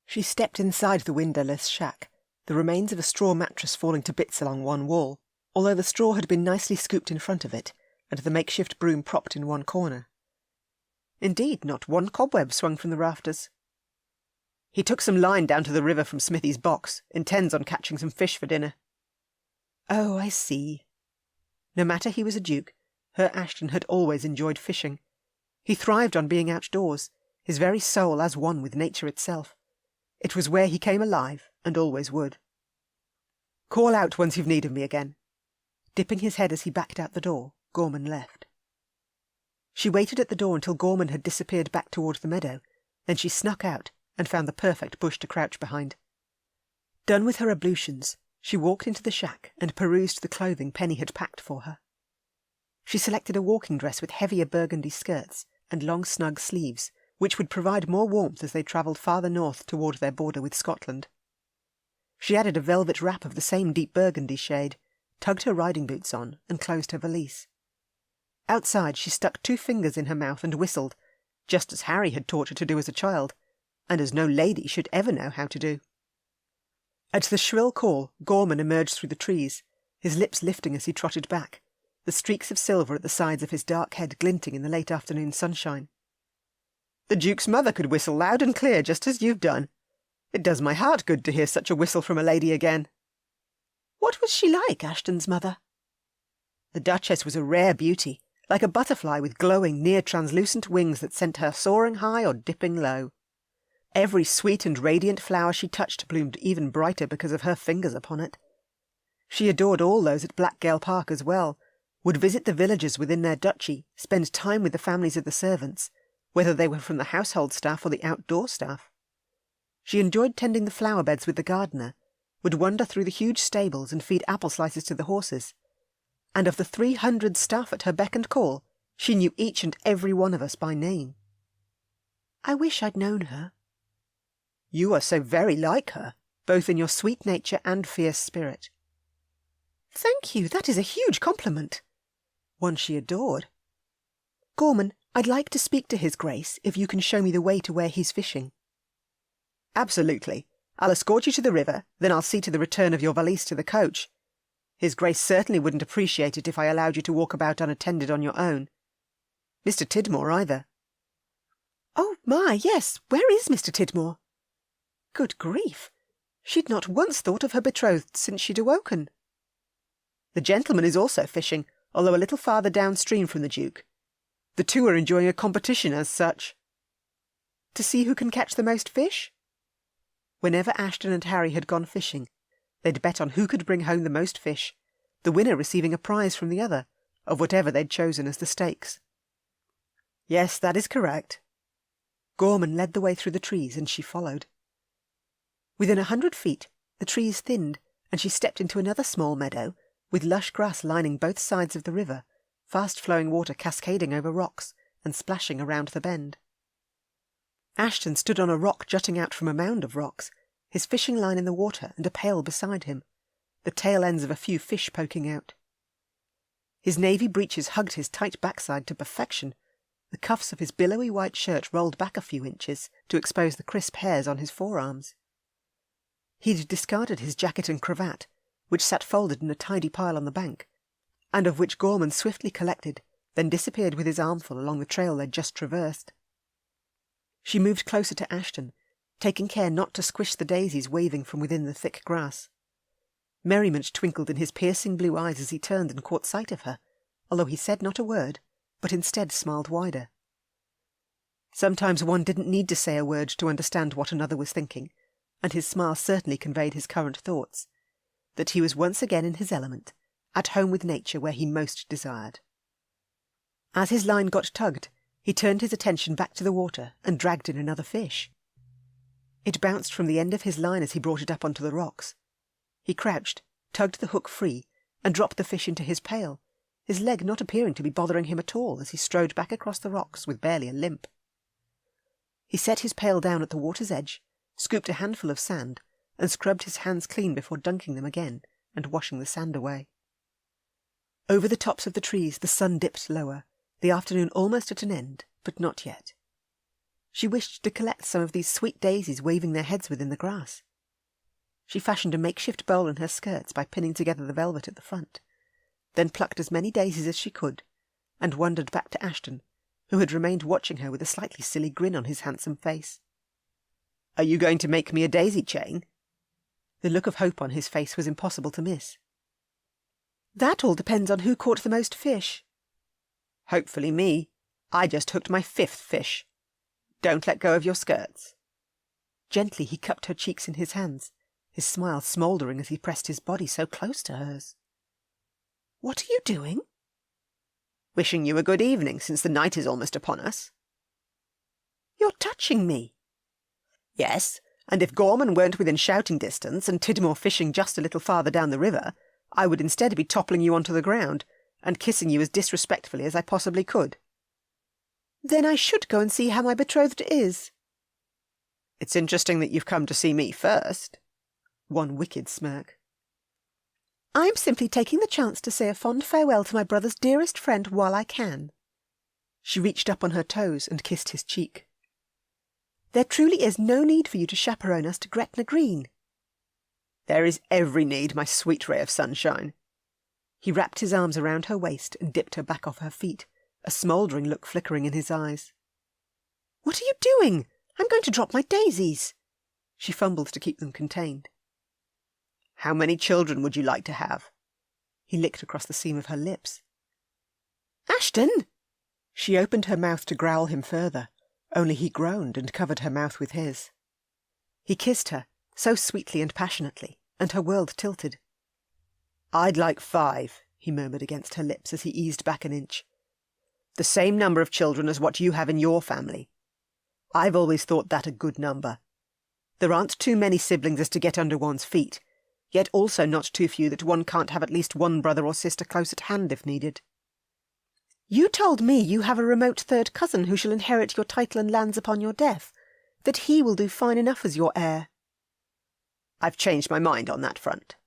She stepped inside the windowless shack, the remains of a straw mattress falling to bits along one wall, although the straw had been nicely scooped in front of it, and the makeshift broom propped in one corner. Indeed, not one cobweb swung from the rafters. "He took some line down to the river from Smithy's box, intends on catching some fish for dinner." "Oh, I see." No matter he was a duke, Her Ashton had always enjoyed fishing. He thrived on being outdoors, his very soul as one with nature itself. It was where he came alive, and always would. "Call out once you've need of me again." Dipping his head as he backed out the door, Gorman left. She waited at the door until Gorman had disappeared back toward the meadow, then she snuck out and found the perfect bush to crouch behind. Done with her ablutions, she walked into the shack and perused the clothing Penny had packed for her. She selected a walking dress with heavier burgundy skirts and long snug sleeves, which would provide more warmth as they travelled farther north toward their border with Scotland. She added a velvet wrap of the same deep burgundy shade, tugged her riding boots on, and closed her valise. Outside she stuck 2 fingers in her mouth and whistled, just as Harry had taught her to do as a child, and as no lady should ever know how to do. At the shrill call, Gorman emerged through the trees, his lips lifting as he trotted back, the streaks of silver at the sides of his dark head glinting in the late afternoon sunshine. "The Duke's mother could whistle loud and clear, just as you've done. It does my heart good to hear such a whistle from a lady again." "What was she like, Ashton's mother?" "The Duchess was a rare beauty, like a butterfly with glowing, near-translucent wings that sent her soaring high or dipping low. Every sweet and radiant flower she touched bloomed even brighter because of her fingers upon it. She adored all those at Blackgale Park as well, would visit the villagers within their duchy, spend time with the families of the servants, whether they were from the household staff or the outdoor staff. She enjoyed tending the flower beds with the gardener, would wander through the huge stables and feed apple slices to the horses. And of the 300 staff at her beck and call, she knew each and every one of us by name." "I wish I'd known her." "You are so very like her, both in your sweet nature and fierce spirit." "Thank you, that is a huge compliment." "One she adored." "Gorman, I'd like to speak to His Grace, if you can show me the way to where he's fishing." "Absolutely. I'll escort you to the river, then I'll see to the return of your valise to the coach. His Grace certainly wouldn't appreciate it if I allowed you to walk about unattended on your own. Mr. Tidmore either." "Oh, my, yes, where is Mr. Tidmore?" Good grief! She'd not once thought of her betrothed since she'd awoken. "The gentleman is also fishing, although a little farther downstream from the Duke. The 2 are enjoying a competition as such." "To see who can catch the most fish?" Whenever Ashton and Harry had gone fishing, they'd bet on who could bring home the most fish, the winner receiving a prize from the other, of whatever they'd chosen as the stakes. "Yes, that is correct." Gorman led the way through the trees, and she followed. Within 100 feet, the trees thinned, and she stepped into another small meadow, with lush grass lining both sides of the river, fast-flowing water cascading over rocks and splashing around the bend. Ashton stood on a rock jutting out from a mound of rocks, his fishing line in the water and a pail beside him, the tail ends of a few fish poking out. His navy breeches hugged his tight backside to perfection. The cuffs of his billowy white shirt rolled back a few inches to expose the crisp hairs on his forearms. He'd discarded his jacket and cravat, which sat folded in a tidy pile on the bank, and of which Gorman swiftly collected, then disappeared with his armful along the trail they'd just traversed. She moved closer to Ashton, taking care not to squish the daisies waving from within the thick grass. Merriment twinkled in his piercing blue eyes as he turned and caught sight of her, although he said not a word, but instead smiled wider. Sometimes one didn't need to say a word to understand what another was thinking, and his smile certainly conveyed his current thoughts, that he was once again in his element, at home with nature where he most desired. As his line got tugged, he turned his attention back to the water and dragged in another fish. It bounced from the end of his line as he brought it up onto the rocks. He crouched, tugged the hook free, and dropped the fish into his pail, his leg not appearing to be bothering him at all as he strode back across the rocks with barely a limp. He set his pail down at the water's edge, scooped a handful of sand, and scrubbed his hands clean before dunking them again and washing the sand away. Over the tops of the trees the sun dipped lower, the afternoon almost at an end, but not yet. She wished to collect some of these sweet daisies waving their heads within the grass. She fashioned a makeshift bowl in her skirts by pinning together the velvet at the front, then plucked as many daisies as she could, and wandered back to Ashton, who had remained watching her with a slightly silly grin on his handsome face. "Are you going to make me a daisy chain?" The look of hope on his face was impossible to miss. "That all depends on who caught the most fish." "Hopefully me. I just hooked my 5th fish. Don't let go of your skirts." Gently he cupped her cheeks in his hands, his smile smouldering as he pressed his body so close to hers. "What are you doing?" "Wishing you a good evening, since the night is almost upon us." "You're touching me." "Yes, and if Gorman weren't within shouting distance and Tidmore fishing just a little farther down the river, I would instead be toppling you onto the ground and kissing you as disrespectfully as I possibly could." "Then I should go and see how my betrothed is." "It's interesting that you've come to see me first." One wicked smirk. "I'm simply taking the chance to say a fond farewell to my brother's dearest friend while I can." She reached up on her toes and kissed his cheek. "There truly is no need for you to chaperone us to Gretna Green." "There is every need, my sweet ray of sunshine." He wrapped his arms around her waist and dipped her back off her feet, a smouldering look flickering in his eyes. "What are you doing? I'm going to drop my daisies." She fumbled to keep them contained. "How many children would you like to have?" He licked across the seam of her lips. "Ashton!" She opened her mouth to growl him further, only he groaned and covered her mouth with his. He kissed her, so sweetly and passionately, and her world tilted. "I'd like 5, he murmured against her lips as he eased back an inch. "The same number of children as what you have in your family. I've always thought that a good number. There aren't too many siblings as to get under one's feet, yet also not too few that one can't have at least one brother or sister close at hand if needed." "You told me you have a remote third cousin who shall inherit your title and lands upon your death, that he will do fine enough as your heir." "I've changed my mind on that front."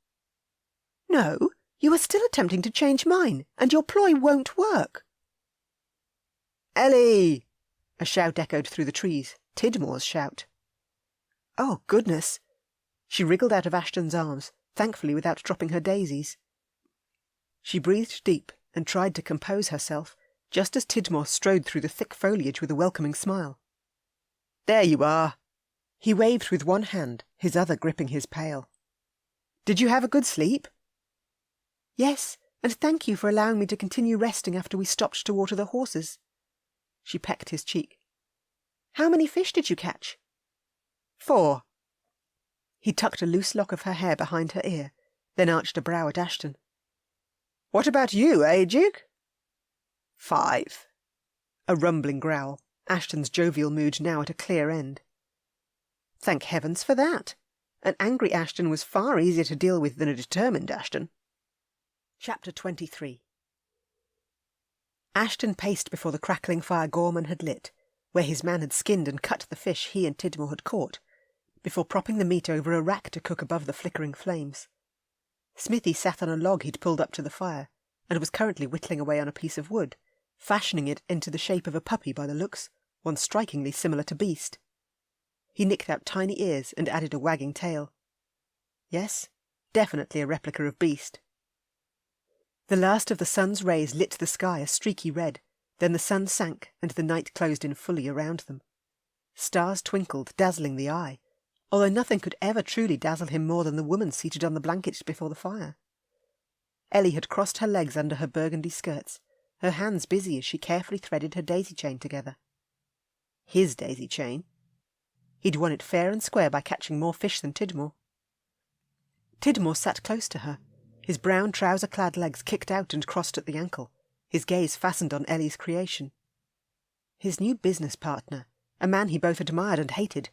"No, you are still attempting to change mine, and your ploy won't work." "Ellie!" A shout echoed through the trees, Tidmore's shout. "Oh, goodness!" She wriggled out of Ashton's arms, thankfully without dropping her daisies. She breathed deep and tried to compose herself, just as Tidmore strode through the thick foliage with a welcoming smile. "There you are." He waved with one hand, his other gripping his pail. "Did you have a good sleep?" "Yes, and thank you for allowing me to continue resting after we stopped to water the horses." She pecked his cheek. "How many fish did you catch?" 4. He tucked a loose lock of her hair behind her ear, then arched a brow at Ashton. "What about you, eh, Duke?" 5. A rumbling growl, Ashton's jovial mood now at a clear end. Thank heavens for that. An angry Ashton was far easier to deal with than a determined Ashton. Chapter 23. Ashton paced before the crackling fire Gorman had lit, where his man had skinned and cut the fish he and Tidmore had caught, before propping the meat over a rack to cook above the flickering flames. Smithy sat on a log he'd pulled up to the fire, and was currently whittling away on a piece of wood, fashioning it into the shape of a puppy by the looks, one strikingly similar to Beast. He nicked out tiny ears and added a wagging tail. Yes, definitely a replica of Beast. The last of the sun's rays lit the sky a streaky red, then the sun sank and the night closed in fully around them. Stars twinkled, dazzling the eye, although nothing could ever truly dazzle him more than the woman seated on the blanket before the fire. Ellie had crossed her legs under her burgundy skirts, her hands busy as she carefully threaded her daisy chain together. His daisy chain. He'd won it fair and square by catching more fish than Tidmore. Tidmore sat close to her, his brown trouser-clad legs kicked out and crossed at the ankle, his gaze fastened on Ellie's creation. His new business partner, a man he both admired and hated,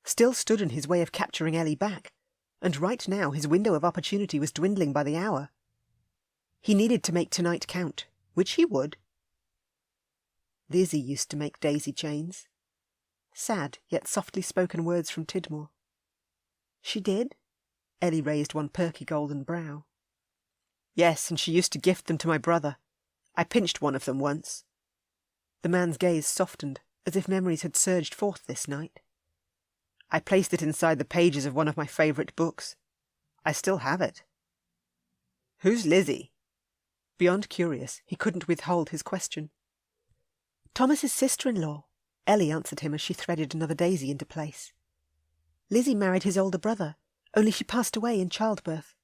still stood in his way of capturing Ellie back, and right now his window of opportunity was dwindling by the hour. He needed to make tonight count, which he would. Lizzie used to make daisy chains. Sad, yet softly spoken words from Tidmore. She did? Ellie raised one perky golden brow. Yes, and she used to gift them to my brother. I pinched one of them once. The man's gaze softened, as if memories had surged forth this night. I placed it inside the pages of one of my favourite books. I still have it. Who's Lizzie? Beyond curious, he couldn't withhold his question. Thomas's sister-in-law, Ellie answered him as she threaded another daisy into place. Lizzie married his older brother, only she passed away in childbirth.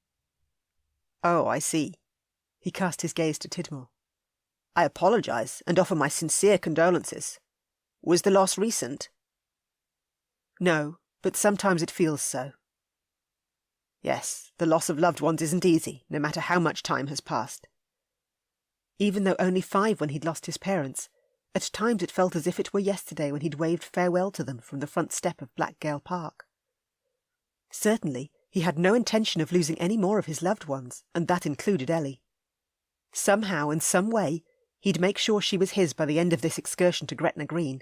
Oh, I see. He cast his gaze to Tidmore. I apologise and offer my sincere condolences. Was the loss recent? No, but sometimes it feels so. Yes, the loss of loved ones isn't easy, no matter how much time has passed. Even though only 5 when he'd lost his parents, at times it felt as if it were yesterday when he'd waved farewell to them from the front step of Blackgale Park. Certainly, he had no intention of losing any more of his loved ones, and that included Ellie. Somehow and some way, he'd make sure she was his by the end of this excursion to Gretna Green.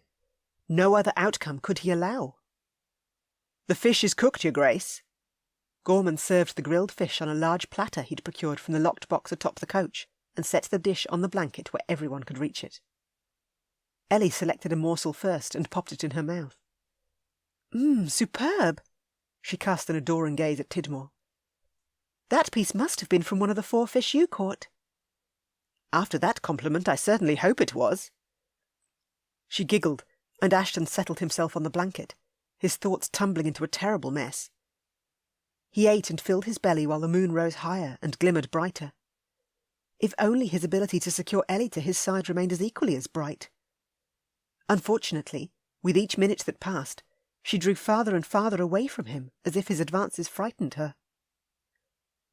No other outcome could he allow. The fish is cooked, Your Grace. Gorman served the grilled fish on a large platter he'd procured from the locked box atop the coach, and set the dish on the blanket where everyone could reach it. Ellie selected a morsel first and popped it in her mouth. Superb! She cast an adoring gaze at Tidmore. That piece must have been from one of the 4 fish you caught. After that compliment, I certainly hope it was. She giggled, and Ashton settled himself on the blanket, his thoughts tumbling into a terrible mess. He ate and filled his belly while the moon rose higher and glimmered brighter. If only his ability to secure Ellie to his side remained as equally as bright. Unfortunately, with each minute that passed, she drew farther and farther away from him, as if his advances frightened her.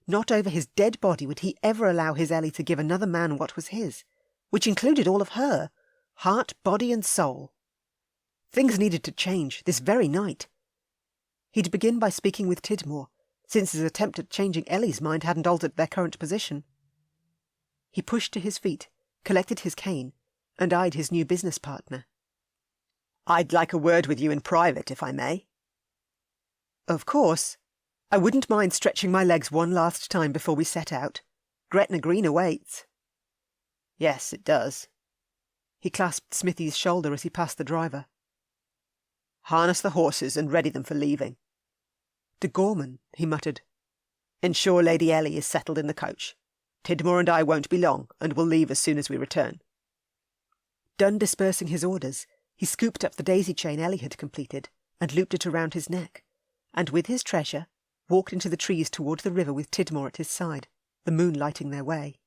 Not over his dead body would he ever allow his Ellie to give another man what was his, which included all of her, heart, body and soul. Things needed to change, this very night. He'd begin by speaking with Tidmore, since his attempt at changing Ellie's mind hadn't altered their current position. He pushed to his feet, collected his cane, and eyed his new business partner. I'd like a word with you in private, if I may. Of course. I wouldn't mind stretching my legs one last time before we set out. Gretna Green awaits. Yes, it does. He clasped Smithy's shoulder as he passed the driver. Harness the horses and ready them for leaving. To Gorman, he muttered. Ensure Lady Ellie is settled in the coach. Tidmore and I won't be long, and will leave as soon as we return. Done dispersing his orders, he scooped up the daisy chain Ellie had completed, and looped it around his neck, and with his treasure, walked into the trees toward the river with Tidmore at his side, the moon lighting their way.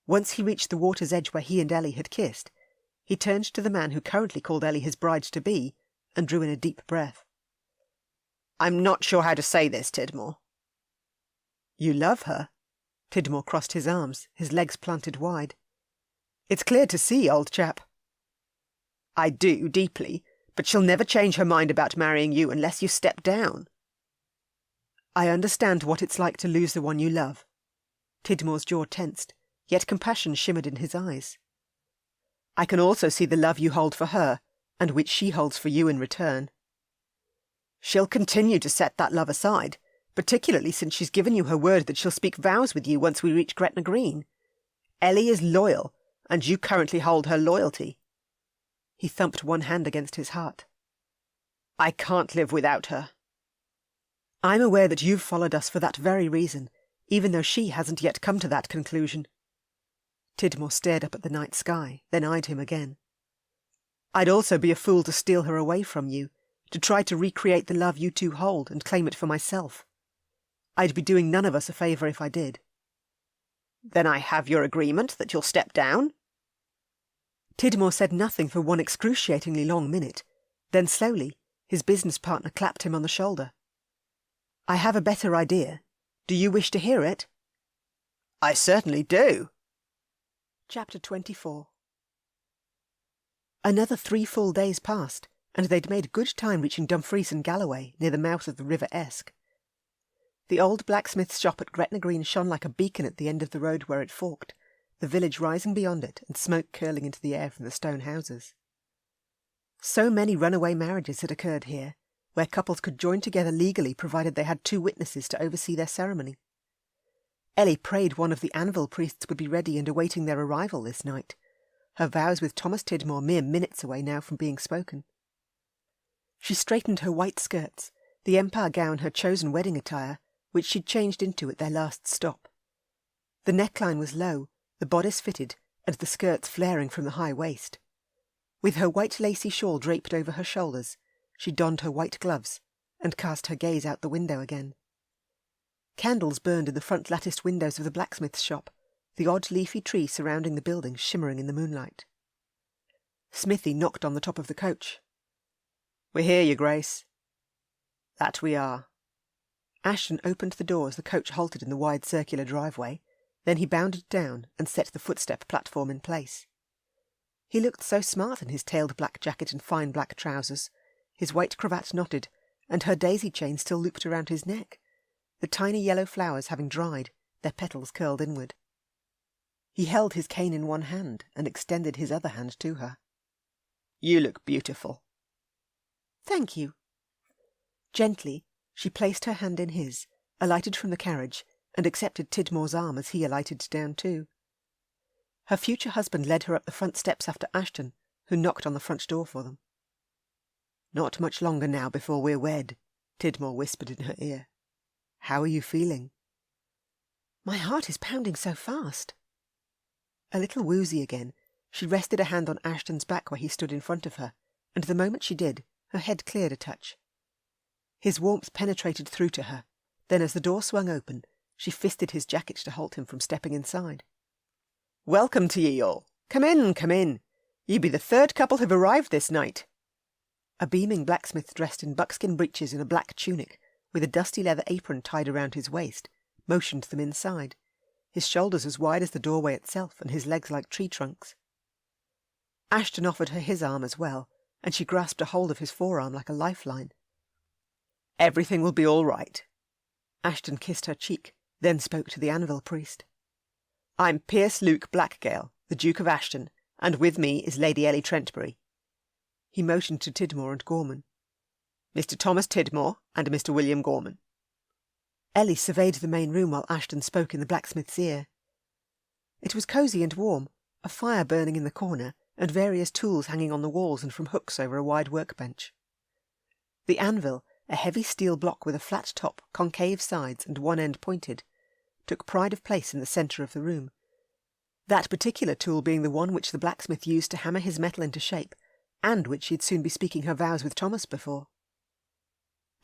Once he reached the water's edge where he and Ellie had kissed, he turned to the man who currently called Ellie his bride-to-be, and drew in a deep breath. I'm not sure how to say this, Tidmore. You love her? Tidmore crossed his arms, his legs planted wide. It's clear to see, old chap. I do, deeply, but she'll never change her mind about marrying you unless you step down. I understand what it's like to lose the one you love. Tidmore's jaw tensed, yet compassion shimmered in his eyes. I can also see the love you hold for her, and which she holds for you in return. She'll continue to set that love aside, particularly since she's given you her word that she'll speak vows with you once we reach Gretna Green. Ellie is loyal, and you currently hold her loyalty. He thumped one hand against his heart. I can't live without her. I'm aware that you've followed us for that very reason, even though she hasn't yet come to that conclusion. Tidmore stared up at the night sky, then eyed him again. I'd also be a fool to steal her away from you, to try to recreate the love you two hold and claim it for myself. I'd be doing none of us a favour if I did. Then I have your agreement that you'll step down? Tidmore said nothing for one excruciatingly long minute. Then slowly, his business partner clapped him on the shoulder. I have a better idea. Do you wish to hear it? I certainly do. Chapter 24. Another 3 full days passed, and they'd made good time reaching Dumfries and Galloway, near the mouth of the River Esk. The old blacksmith's shop at Gretna Green shone like a beacon at the end of the road where it forked, the village rising beyond it and smoke curling into the air from the stone houses. So many runaway marriages had occurred here, where couples could join together legally provided they had 2 witnesses to oversee their ceremony. Ellie prayed one of the anvil priests would be ready and awaiting their arrival this night, her vows with Thomas Tidmore mere minutes away now from being spoken. She straightened her white skirts, the empire gown her chosen wedding attire, which she'd changed into at their last stop. The neckline was low, the bodice fitted, and the skirts flaring from the high waist. With her white lacy shawl draped over her shoulders, she donned her white gloves, and cast her gaze out the window again. Candles burned in the front latticed windows of the blacksmith's shop, the odd leafy tree surrounding the building shimmering in the moonlight. Smithy knocked on the top of the coach. "We're here, your Grace." "That we are." Ashton opened the door as the coach halted in the wide circular driveway. Then he bounded down and set the footstep platform in place. He looked so smart in his tailed black jacket and fine black trousers, his white cravat knotted, and her daisy chain still looped around his neck, the tiny yellow flowers having dried, their petals curled inward. He held his cane in one hand and extended his other hand to her. "You look beautiful." "Thank you." Gently, she placed her hand in his, alighted from the carriage, and accepted Tidmore's arm as he alighted down too. Her future husband led her up the front steps after Ashton, who knocked on the front door for them. "Not much longer now before we're wed," Tidmore whispered in her ear. "How are you feeling?" "My heart is pounding so fast." A little woozy again, she rested a hand on Ashton's back where he stood in front of her, and the moment she did, her head cleared a touch. His warmth penetrated through to her. Then as the door swung open, she fisted his jacket to halt him from stepping inside. "Welcome to ye all. Come in, come in. Ye be the third couple who've arrived this night." A beaming blacksmith dressed in buckskin breeches and a black tunic, with a dusty leather apron tied around his waist, motioned them inside, his shoulders as wide as the doorway itself and his legs like tree trunks. Ashton offered her his arm as well, and she grasped a hold of his forearm like a lifeline. "Everything will be all right." Ashton kissed her cheek, then spoke to the anvil priest. "I'm Pierce Luke Blackgale, the Duke of Ashton, and with me is Lady Ellie Trentbury." He motioned to Tidmore and Gorman. "Mr. Thomas Tidmore and Mr. William Gorman." Ellie surveyed the main room while Ashton spoke in the blacksmith's ear. It was cosy and warm, a fire burning in the corner, and various tools hanging on the walls and from hooks over a wide workbench. The anvil, a heavy steel block with a flat top, concave sides, and one end pointed, took pride of place in the centre of the room, that particular tool being the one which the blacksmith used to hammer his metal into shape, and which she'd soon be speaking her vows with Thomas before.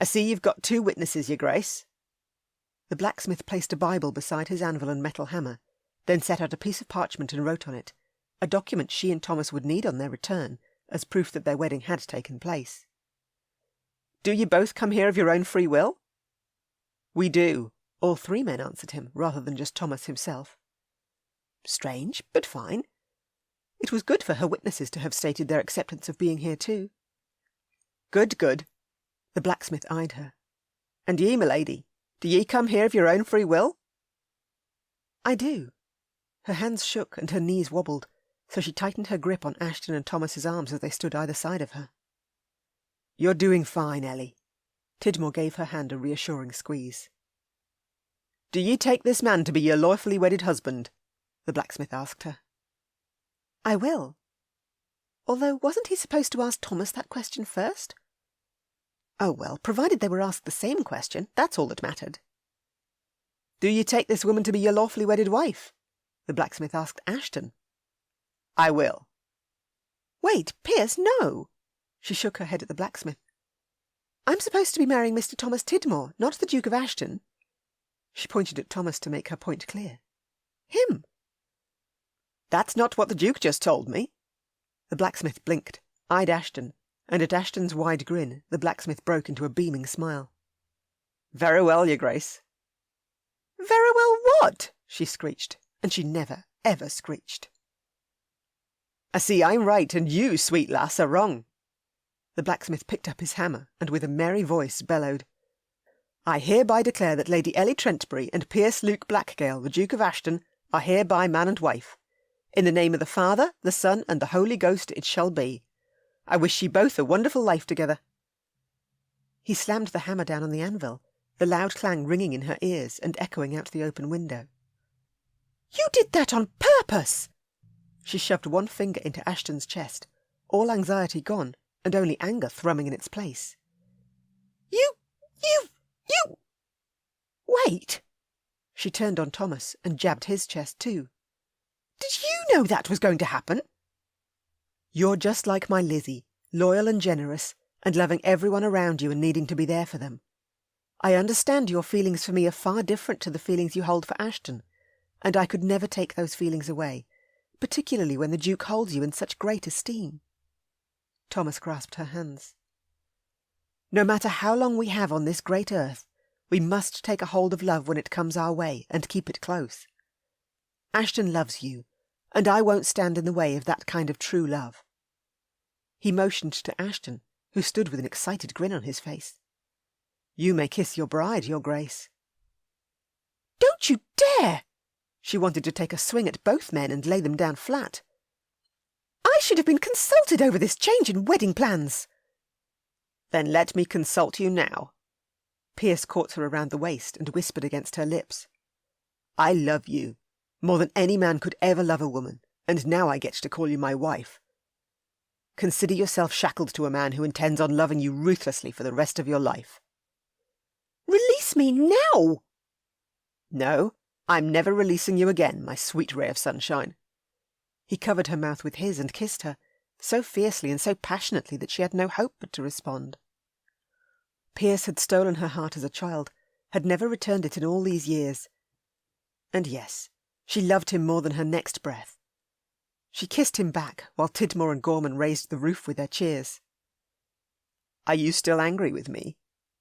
"I see you've got 2 witnesses, your Grace." The blacksmith placed a Bible beside his anvil and metal hammer, then set out a piece of parchment and wrote on it, a document she and Thomas would need on their return, as proof that their wedding had taken place. "Do you both come here of your own free will?" "We do," all 3 men answered him, rather than just Thomas himself. Strange, but fine. It was good for her witnesses to have stated their acceptance of being here too. "Good, good." The blacksmith eyed her. "And ye, my lady, do ye come here of your own free will?" "I do." Her hands shook and her knees wobbled, so she tightened her grip on Ashton and Thomas's arms as they stood either side of her. "You're doing fine, Ellie." Tidmore gave her hand a reassuring squeeze. "Do ye take this man to be your lawfully wedded husband?" the blacksmith asked her. "I will. Although wasn't he supposed to ask Thomas that question first?" "Oh, well, provided they were asked the same question, that's all that mattered." "Do you take this woman to be your lawfully wedded wife?" the blacksmith asked Ashton. "I will." "Wait, Pierce, no!" She shook her head at the blacksmith. "I'm supposed to be marrying Mr. Thomas Tidmore, not the Duke of Ashton." She pointed at Thomas to make her point clear. "Him." "That's not what the Duke just told me." The blacksmith blinked, eyed Ashton, and at Ashton's wide grin the blacksmith broke into a beaming smile. "Very well, your Grace." "Very well what?" she screeched, and she never, ever screeched. "I see I'm right, and you, sweet lass, are wrong." The blacksmith picked up his hammer, and with a merry voice bellowed, "I hereby declare that Lady Ellie Trentbury and Pierce Luke Blackgale, the Duke of Ashton, are hereby man and wife. In the name of the Father, the Son, and the Holy Ghost it shall be. I wish ye both a wonderful life together." He slammed the hammer down on the anvil, the loud clang ringing in her ears and echoing out the open window. "You did that on purpose!" She shoved one finger into Ashton's chest, all anxiety gone, and only anger thrumming in its place. You... Wait! She turned on Thomas and jabbed his chest too. Did you know that was going to happen? You're just like my Lizzie, loyal and generous, and loving everyone around you and needing to be there for them. I understand your feelings for me are far different to the feelings you hold for Ashton, and I could never take those feelings away, particularly when the Duke holds you in such great esteem. Thomas grasped her hands. No matter how long we have on this great earth, we must take a hold of love when it comes our way and keep it close. Ashton loves you, and I won't stand in the way of that kind of true love. He motioned to Ashton, who stood with an excited grin on his face. You may kiss your bride, Your Grace. Don't you dare! She wanted to take a swing at both men and lay them down flat. I should have been consulted over this change in wedding plans. Then let me consult you now. Pierce caught her around the waist and whispered against her lips. I love you, more than any man could ever love a woman, and now I get to call you my wife. Consider yourself shackled to a man who intends on loving you ruthlessly for the rest of your life. Release me now! No, I'm never releasing you again, my sweet ray of sunshine. He covered her mouth with his and kissed her, so fiercely and so passionately that she had no hope but to respond. Pierce had stolen her heart as a child, had never returned it in all these years. And yes, she loved him more than her next breath. She kissed him back, while Tidmore and Gorman raised the roof with their cheers. Are you still angry with me?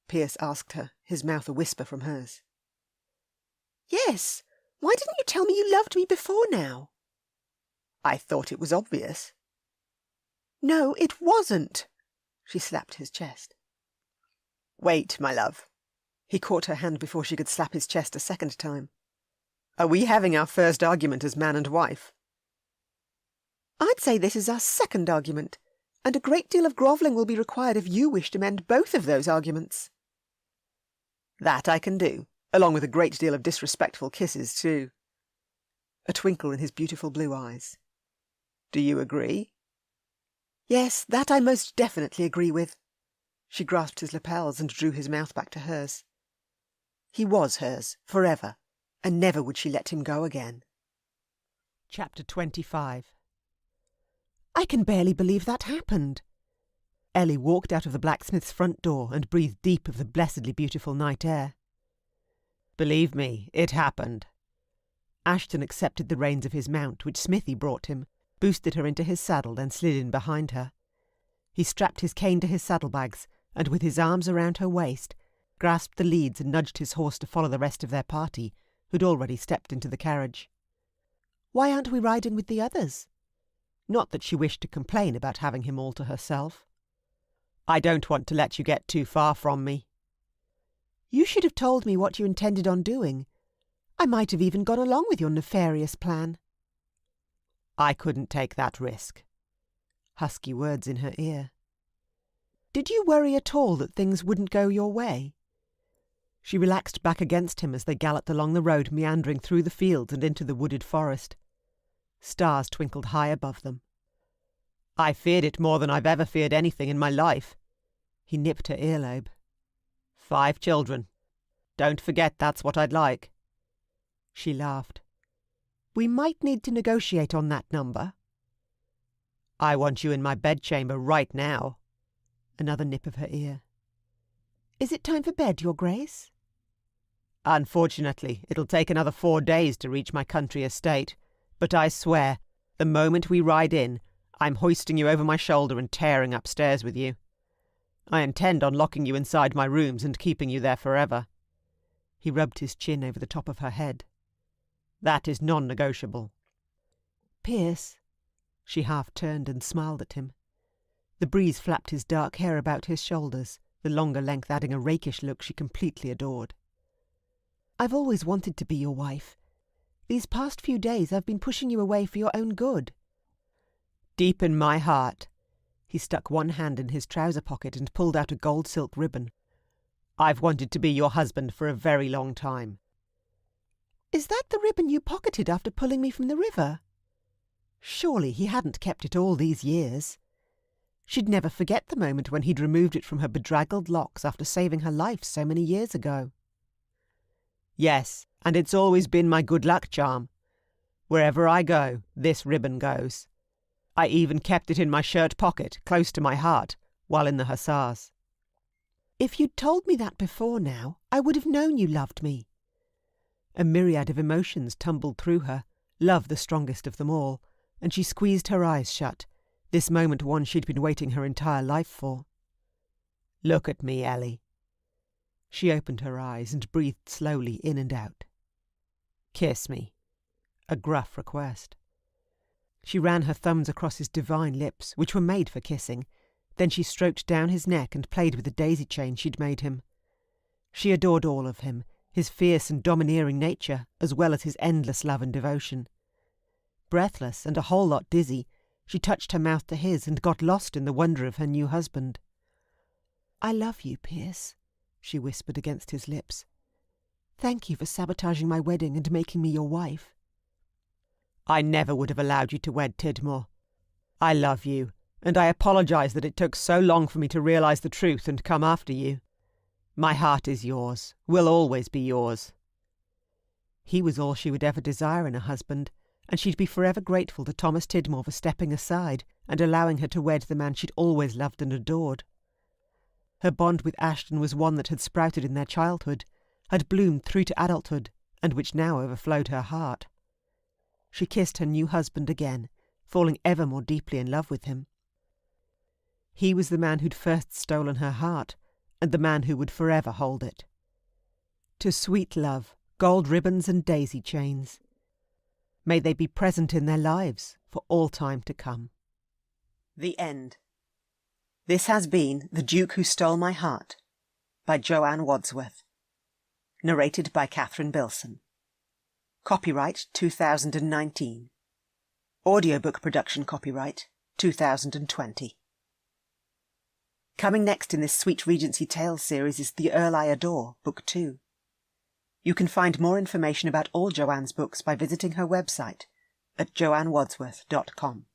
Pierce asked her, his mouth a whisper from hers. Yes. Why didn't you tell me you loved me before now? I thought it was obvious. No, it wasn't. She slapped his chest. Wait, my love. He caught her hand before she could slap his chest a second time. Are we having our first argument as man and wife? I'd say this is our second argument, and a great deal of grovelling will be required if you wish to mend both of those arguments. That I can do, along with a great deal of disrespectful kisses, too. A twinkle in his beautiful blue eyes. Do you agree? Yes, that I most definitely agree with. She grasped his lapels and drew his mouth back to hers. He was hers, forever, and never would she let him go again. Chapter 25. I can barely believe that happened. Ellie walked out of the blacksmith's front door and breathed deep of the blessedly beautiful night air. Believe me, it happened. Ashton accepted the reins of his mount, which Smithy brought him, boosted her into his saddle, then slid in behind her. He strapped his cane to his saddlebags, and with his arms around her waist, grasped the leads and nudged his horse to follow the rest of their party, who'd already stepped into the carriage. Why aren't we riding with the others? Not that she wished to complain about having him all to herself. I don't want to let you get too far from me. You should have told me what you intended on doing. I might have even gone along with your nefarious plan. I couldn't take that risk. Husky words in her ear. Did you worry at all that things wouldn't go your way? She relaxed back against him as they galloped along the road meandering through the fields and into the wooded forest. Stars twinkled high above them. I feared it more than I've ever feared anything in my life. He nipped her earlobe. 5 children. Don't forget that's what I'd like. She laughed. We might need to negotiate on that number. I want you in my bedchamber right now. Another nip of her ear. Is it time for bed, Your Grace? Unfortunately, it'll take another 4 days to reach my country estate, but I swear, the moment we ride in, I'm hoisting you over my shoulder and tearing upstairs with you. I intend on locking you inside my rooms and keeping you there forever. He rubbed his chin over the top of her head. That is non-negotiable. Pierce. She half turned and smiled at him. The breeze flapped his dark hair about his shoulders, the longer length adding a rakish look she completely adored. I've always wanted to be your wife. These past few days I've been pushing you away for your own good. Deep in my heart. He stuck one hand in his trouser pocket and pulled out a gold silk ribbon. I've wanted to be your husband for a very long time. Is that the ribbon you pocketed after pulling me from the river? Surely he hadn't kept it all these years. She'd never forget the moment when he'd removed it from her bedraggled locks after saving her life so many years ago. "Yes, and it's always been my good luck charm. Wherever I go, this ribbon goes. I even kept it in my shirt pocket, close to my heart, while in the Hussars." "If you'd told me that before now, I would have known you loved me." A myriad of emotions tumbled through her, love the strongest of them all, and she squeezed her eyes shut, this moment one she'd been waiting her entire life for. "Look at me, Ellie." She opened her eyes and breathed slowly in and out. "Kiss me." A gruff request. She ran her thumbs across his divine lips, which were made for kissing. Then she stroked down his neck and played with the daisy chain she'd made him. She adored all of him, his fierce and domineering nature, as well as his endless love and devotion. Breathless and a whole lot dizzy, she touched her mouth to his and got lost in the wonder of her new husband. "I love you, Pierce," she whispered against his lips. "Thank you for sabotaging my wedding and making me your wife." "I never would have allowed you to wed Tidmore. I love you, and I apologise that it took so long for me to realise the truth and come after you. My heart is yours, will always be yours." He was all she would ever desire in a husband, and she'd be forever grateful to Thomas Tidmore for stepping aside and allowing her to wed the man she'd always loved and adored. Her bond with Ashton was one that had sprouted in their childhood, had bloomed through to adulthood, and which now overflowed her heart. She kissed her new husband again, falling ever more deeply in love with him. He was the man who'd first stolen her heart, and the man who would forever hold it. To sweet love, gold ribbons and daisy chains. May they be present in their lives for all time to come. The End. This has been The Duke Who Stole My Heart by Joanne Wadsworth. Narrated by Catherine Bilson. Copyright 2019. Audiobook production copyright 2020. Coming next in this Sweet Regency Tales series is The Earl I Adore, Book 2. You can find more information about all Joanne's books by visiting her website at joannewadsworth.com.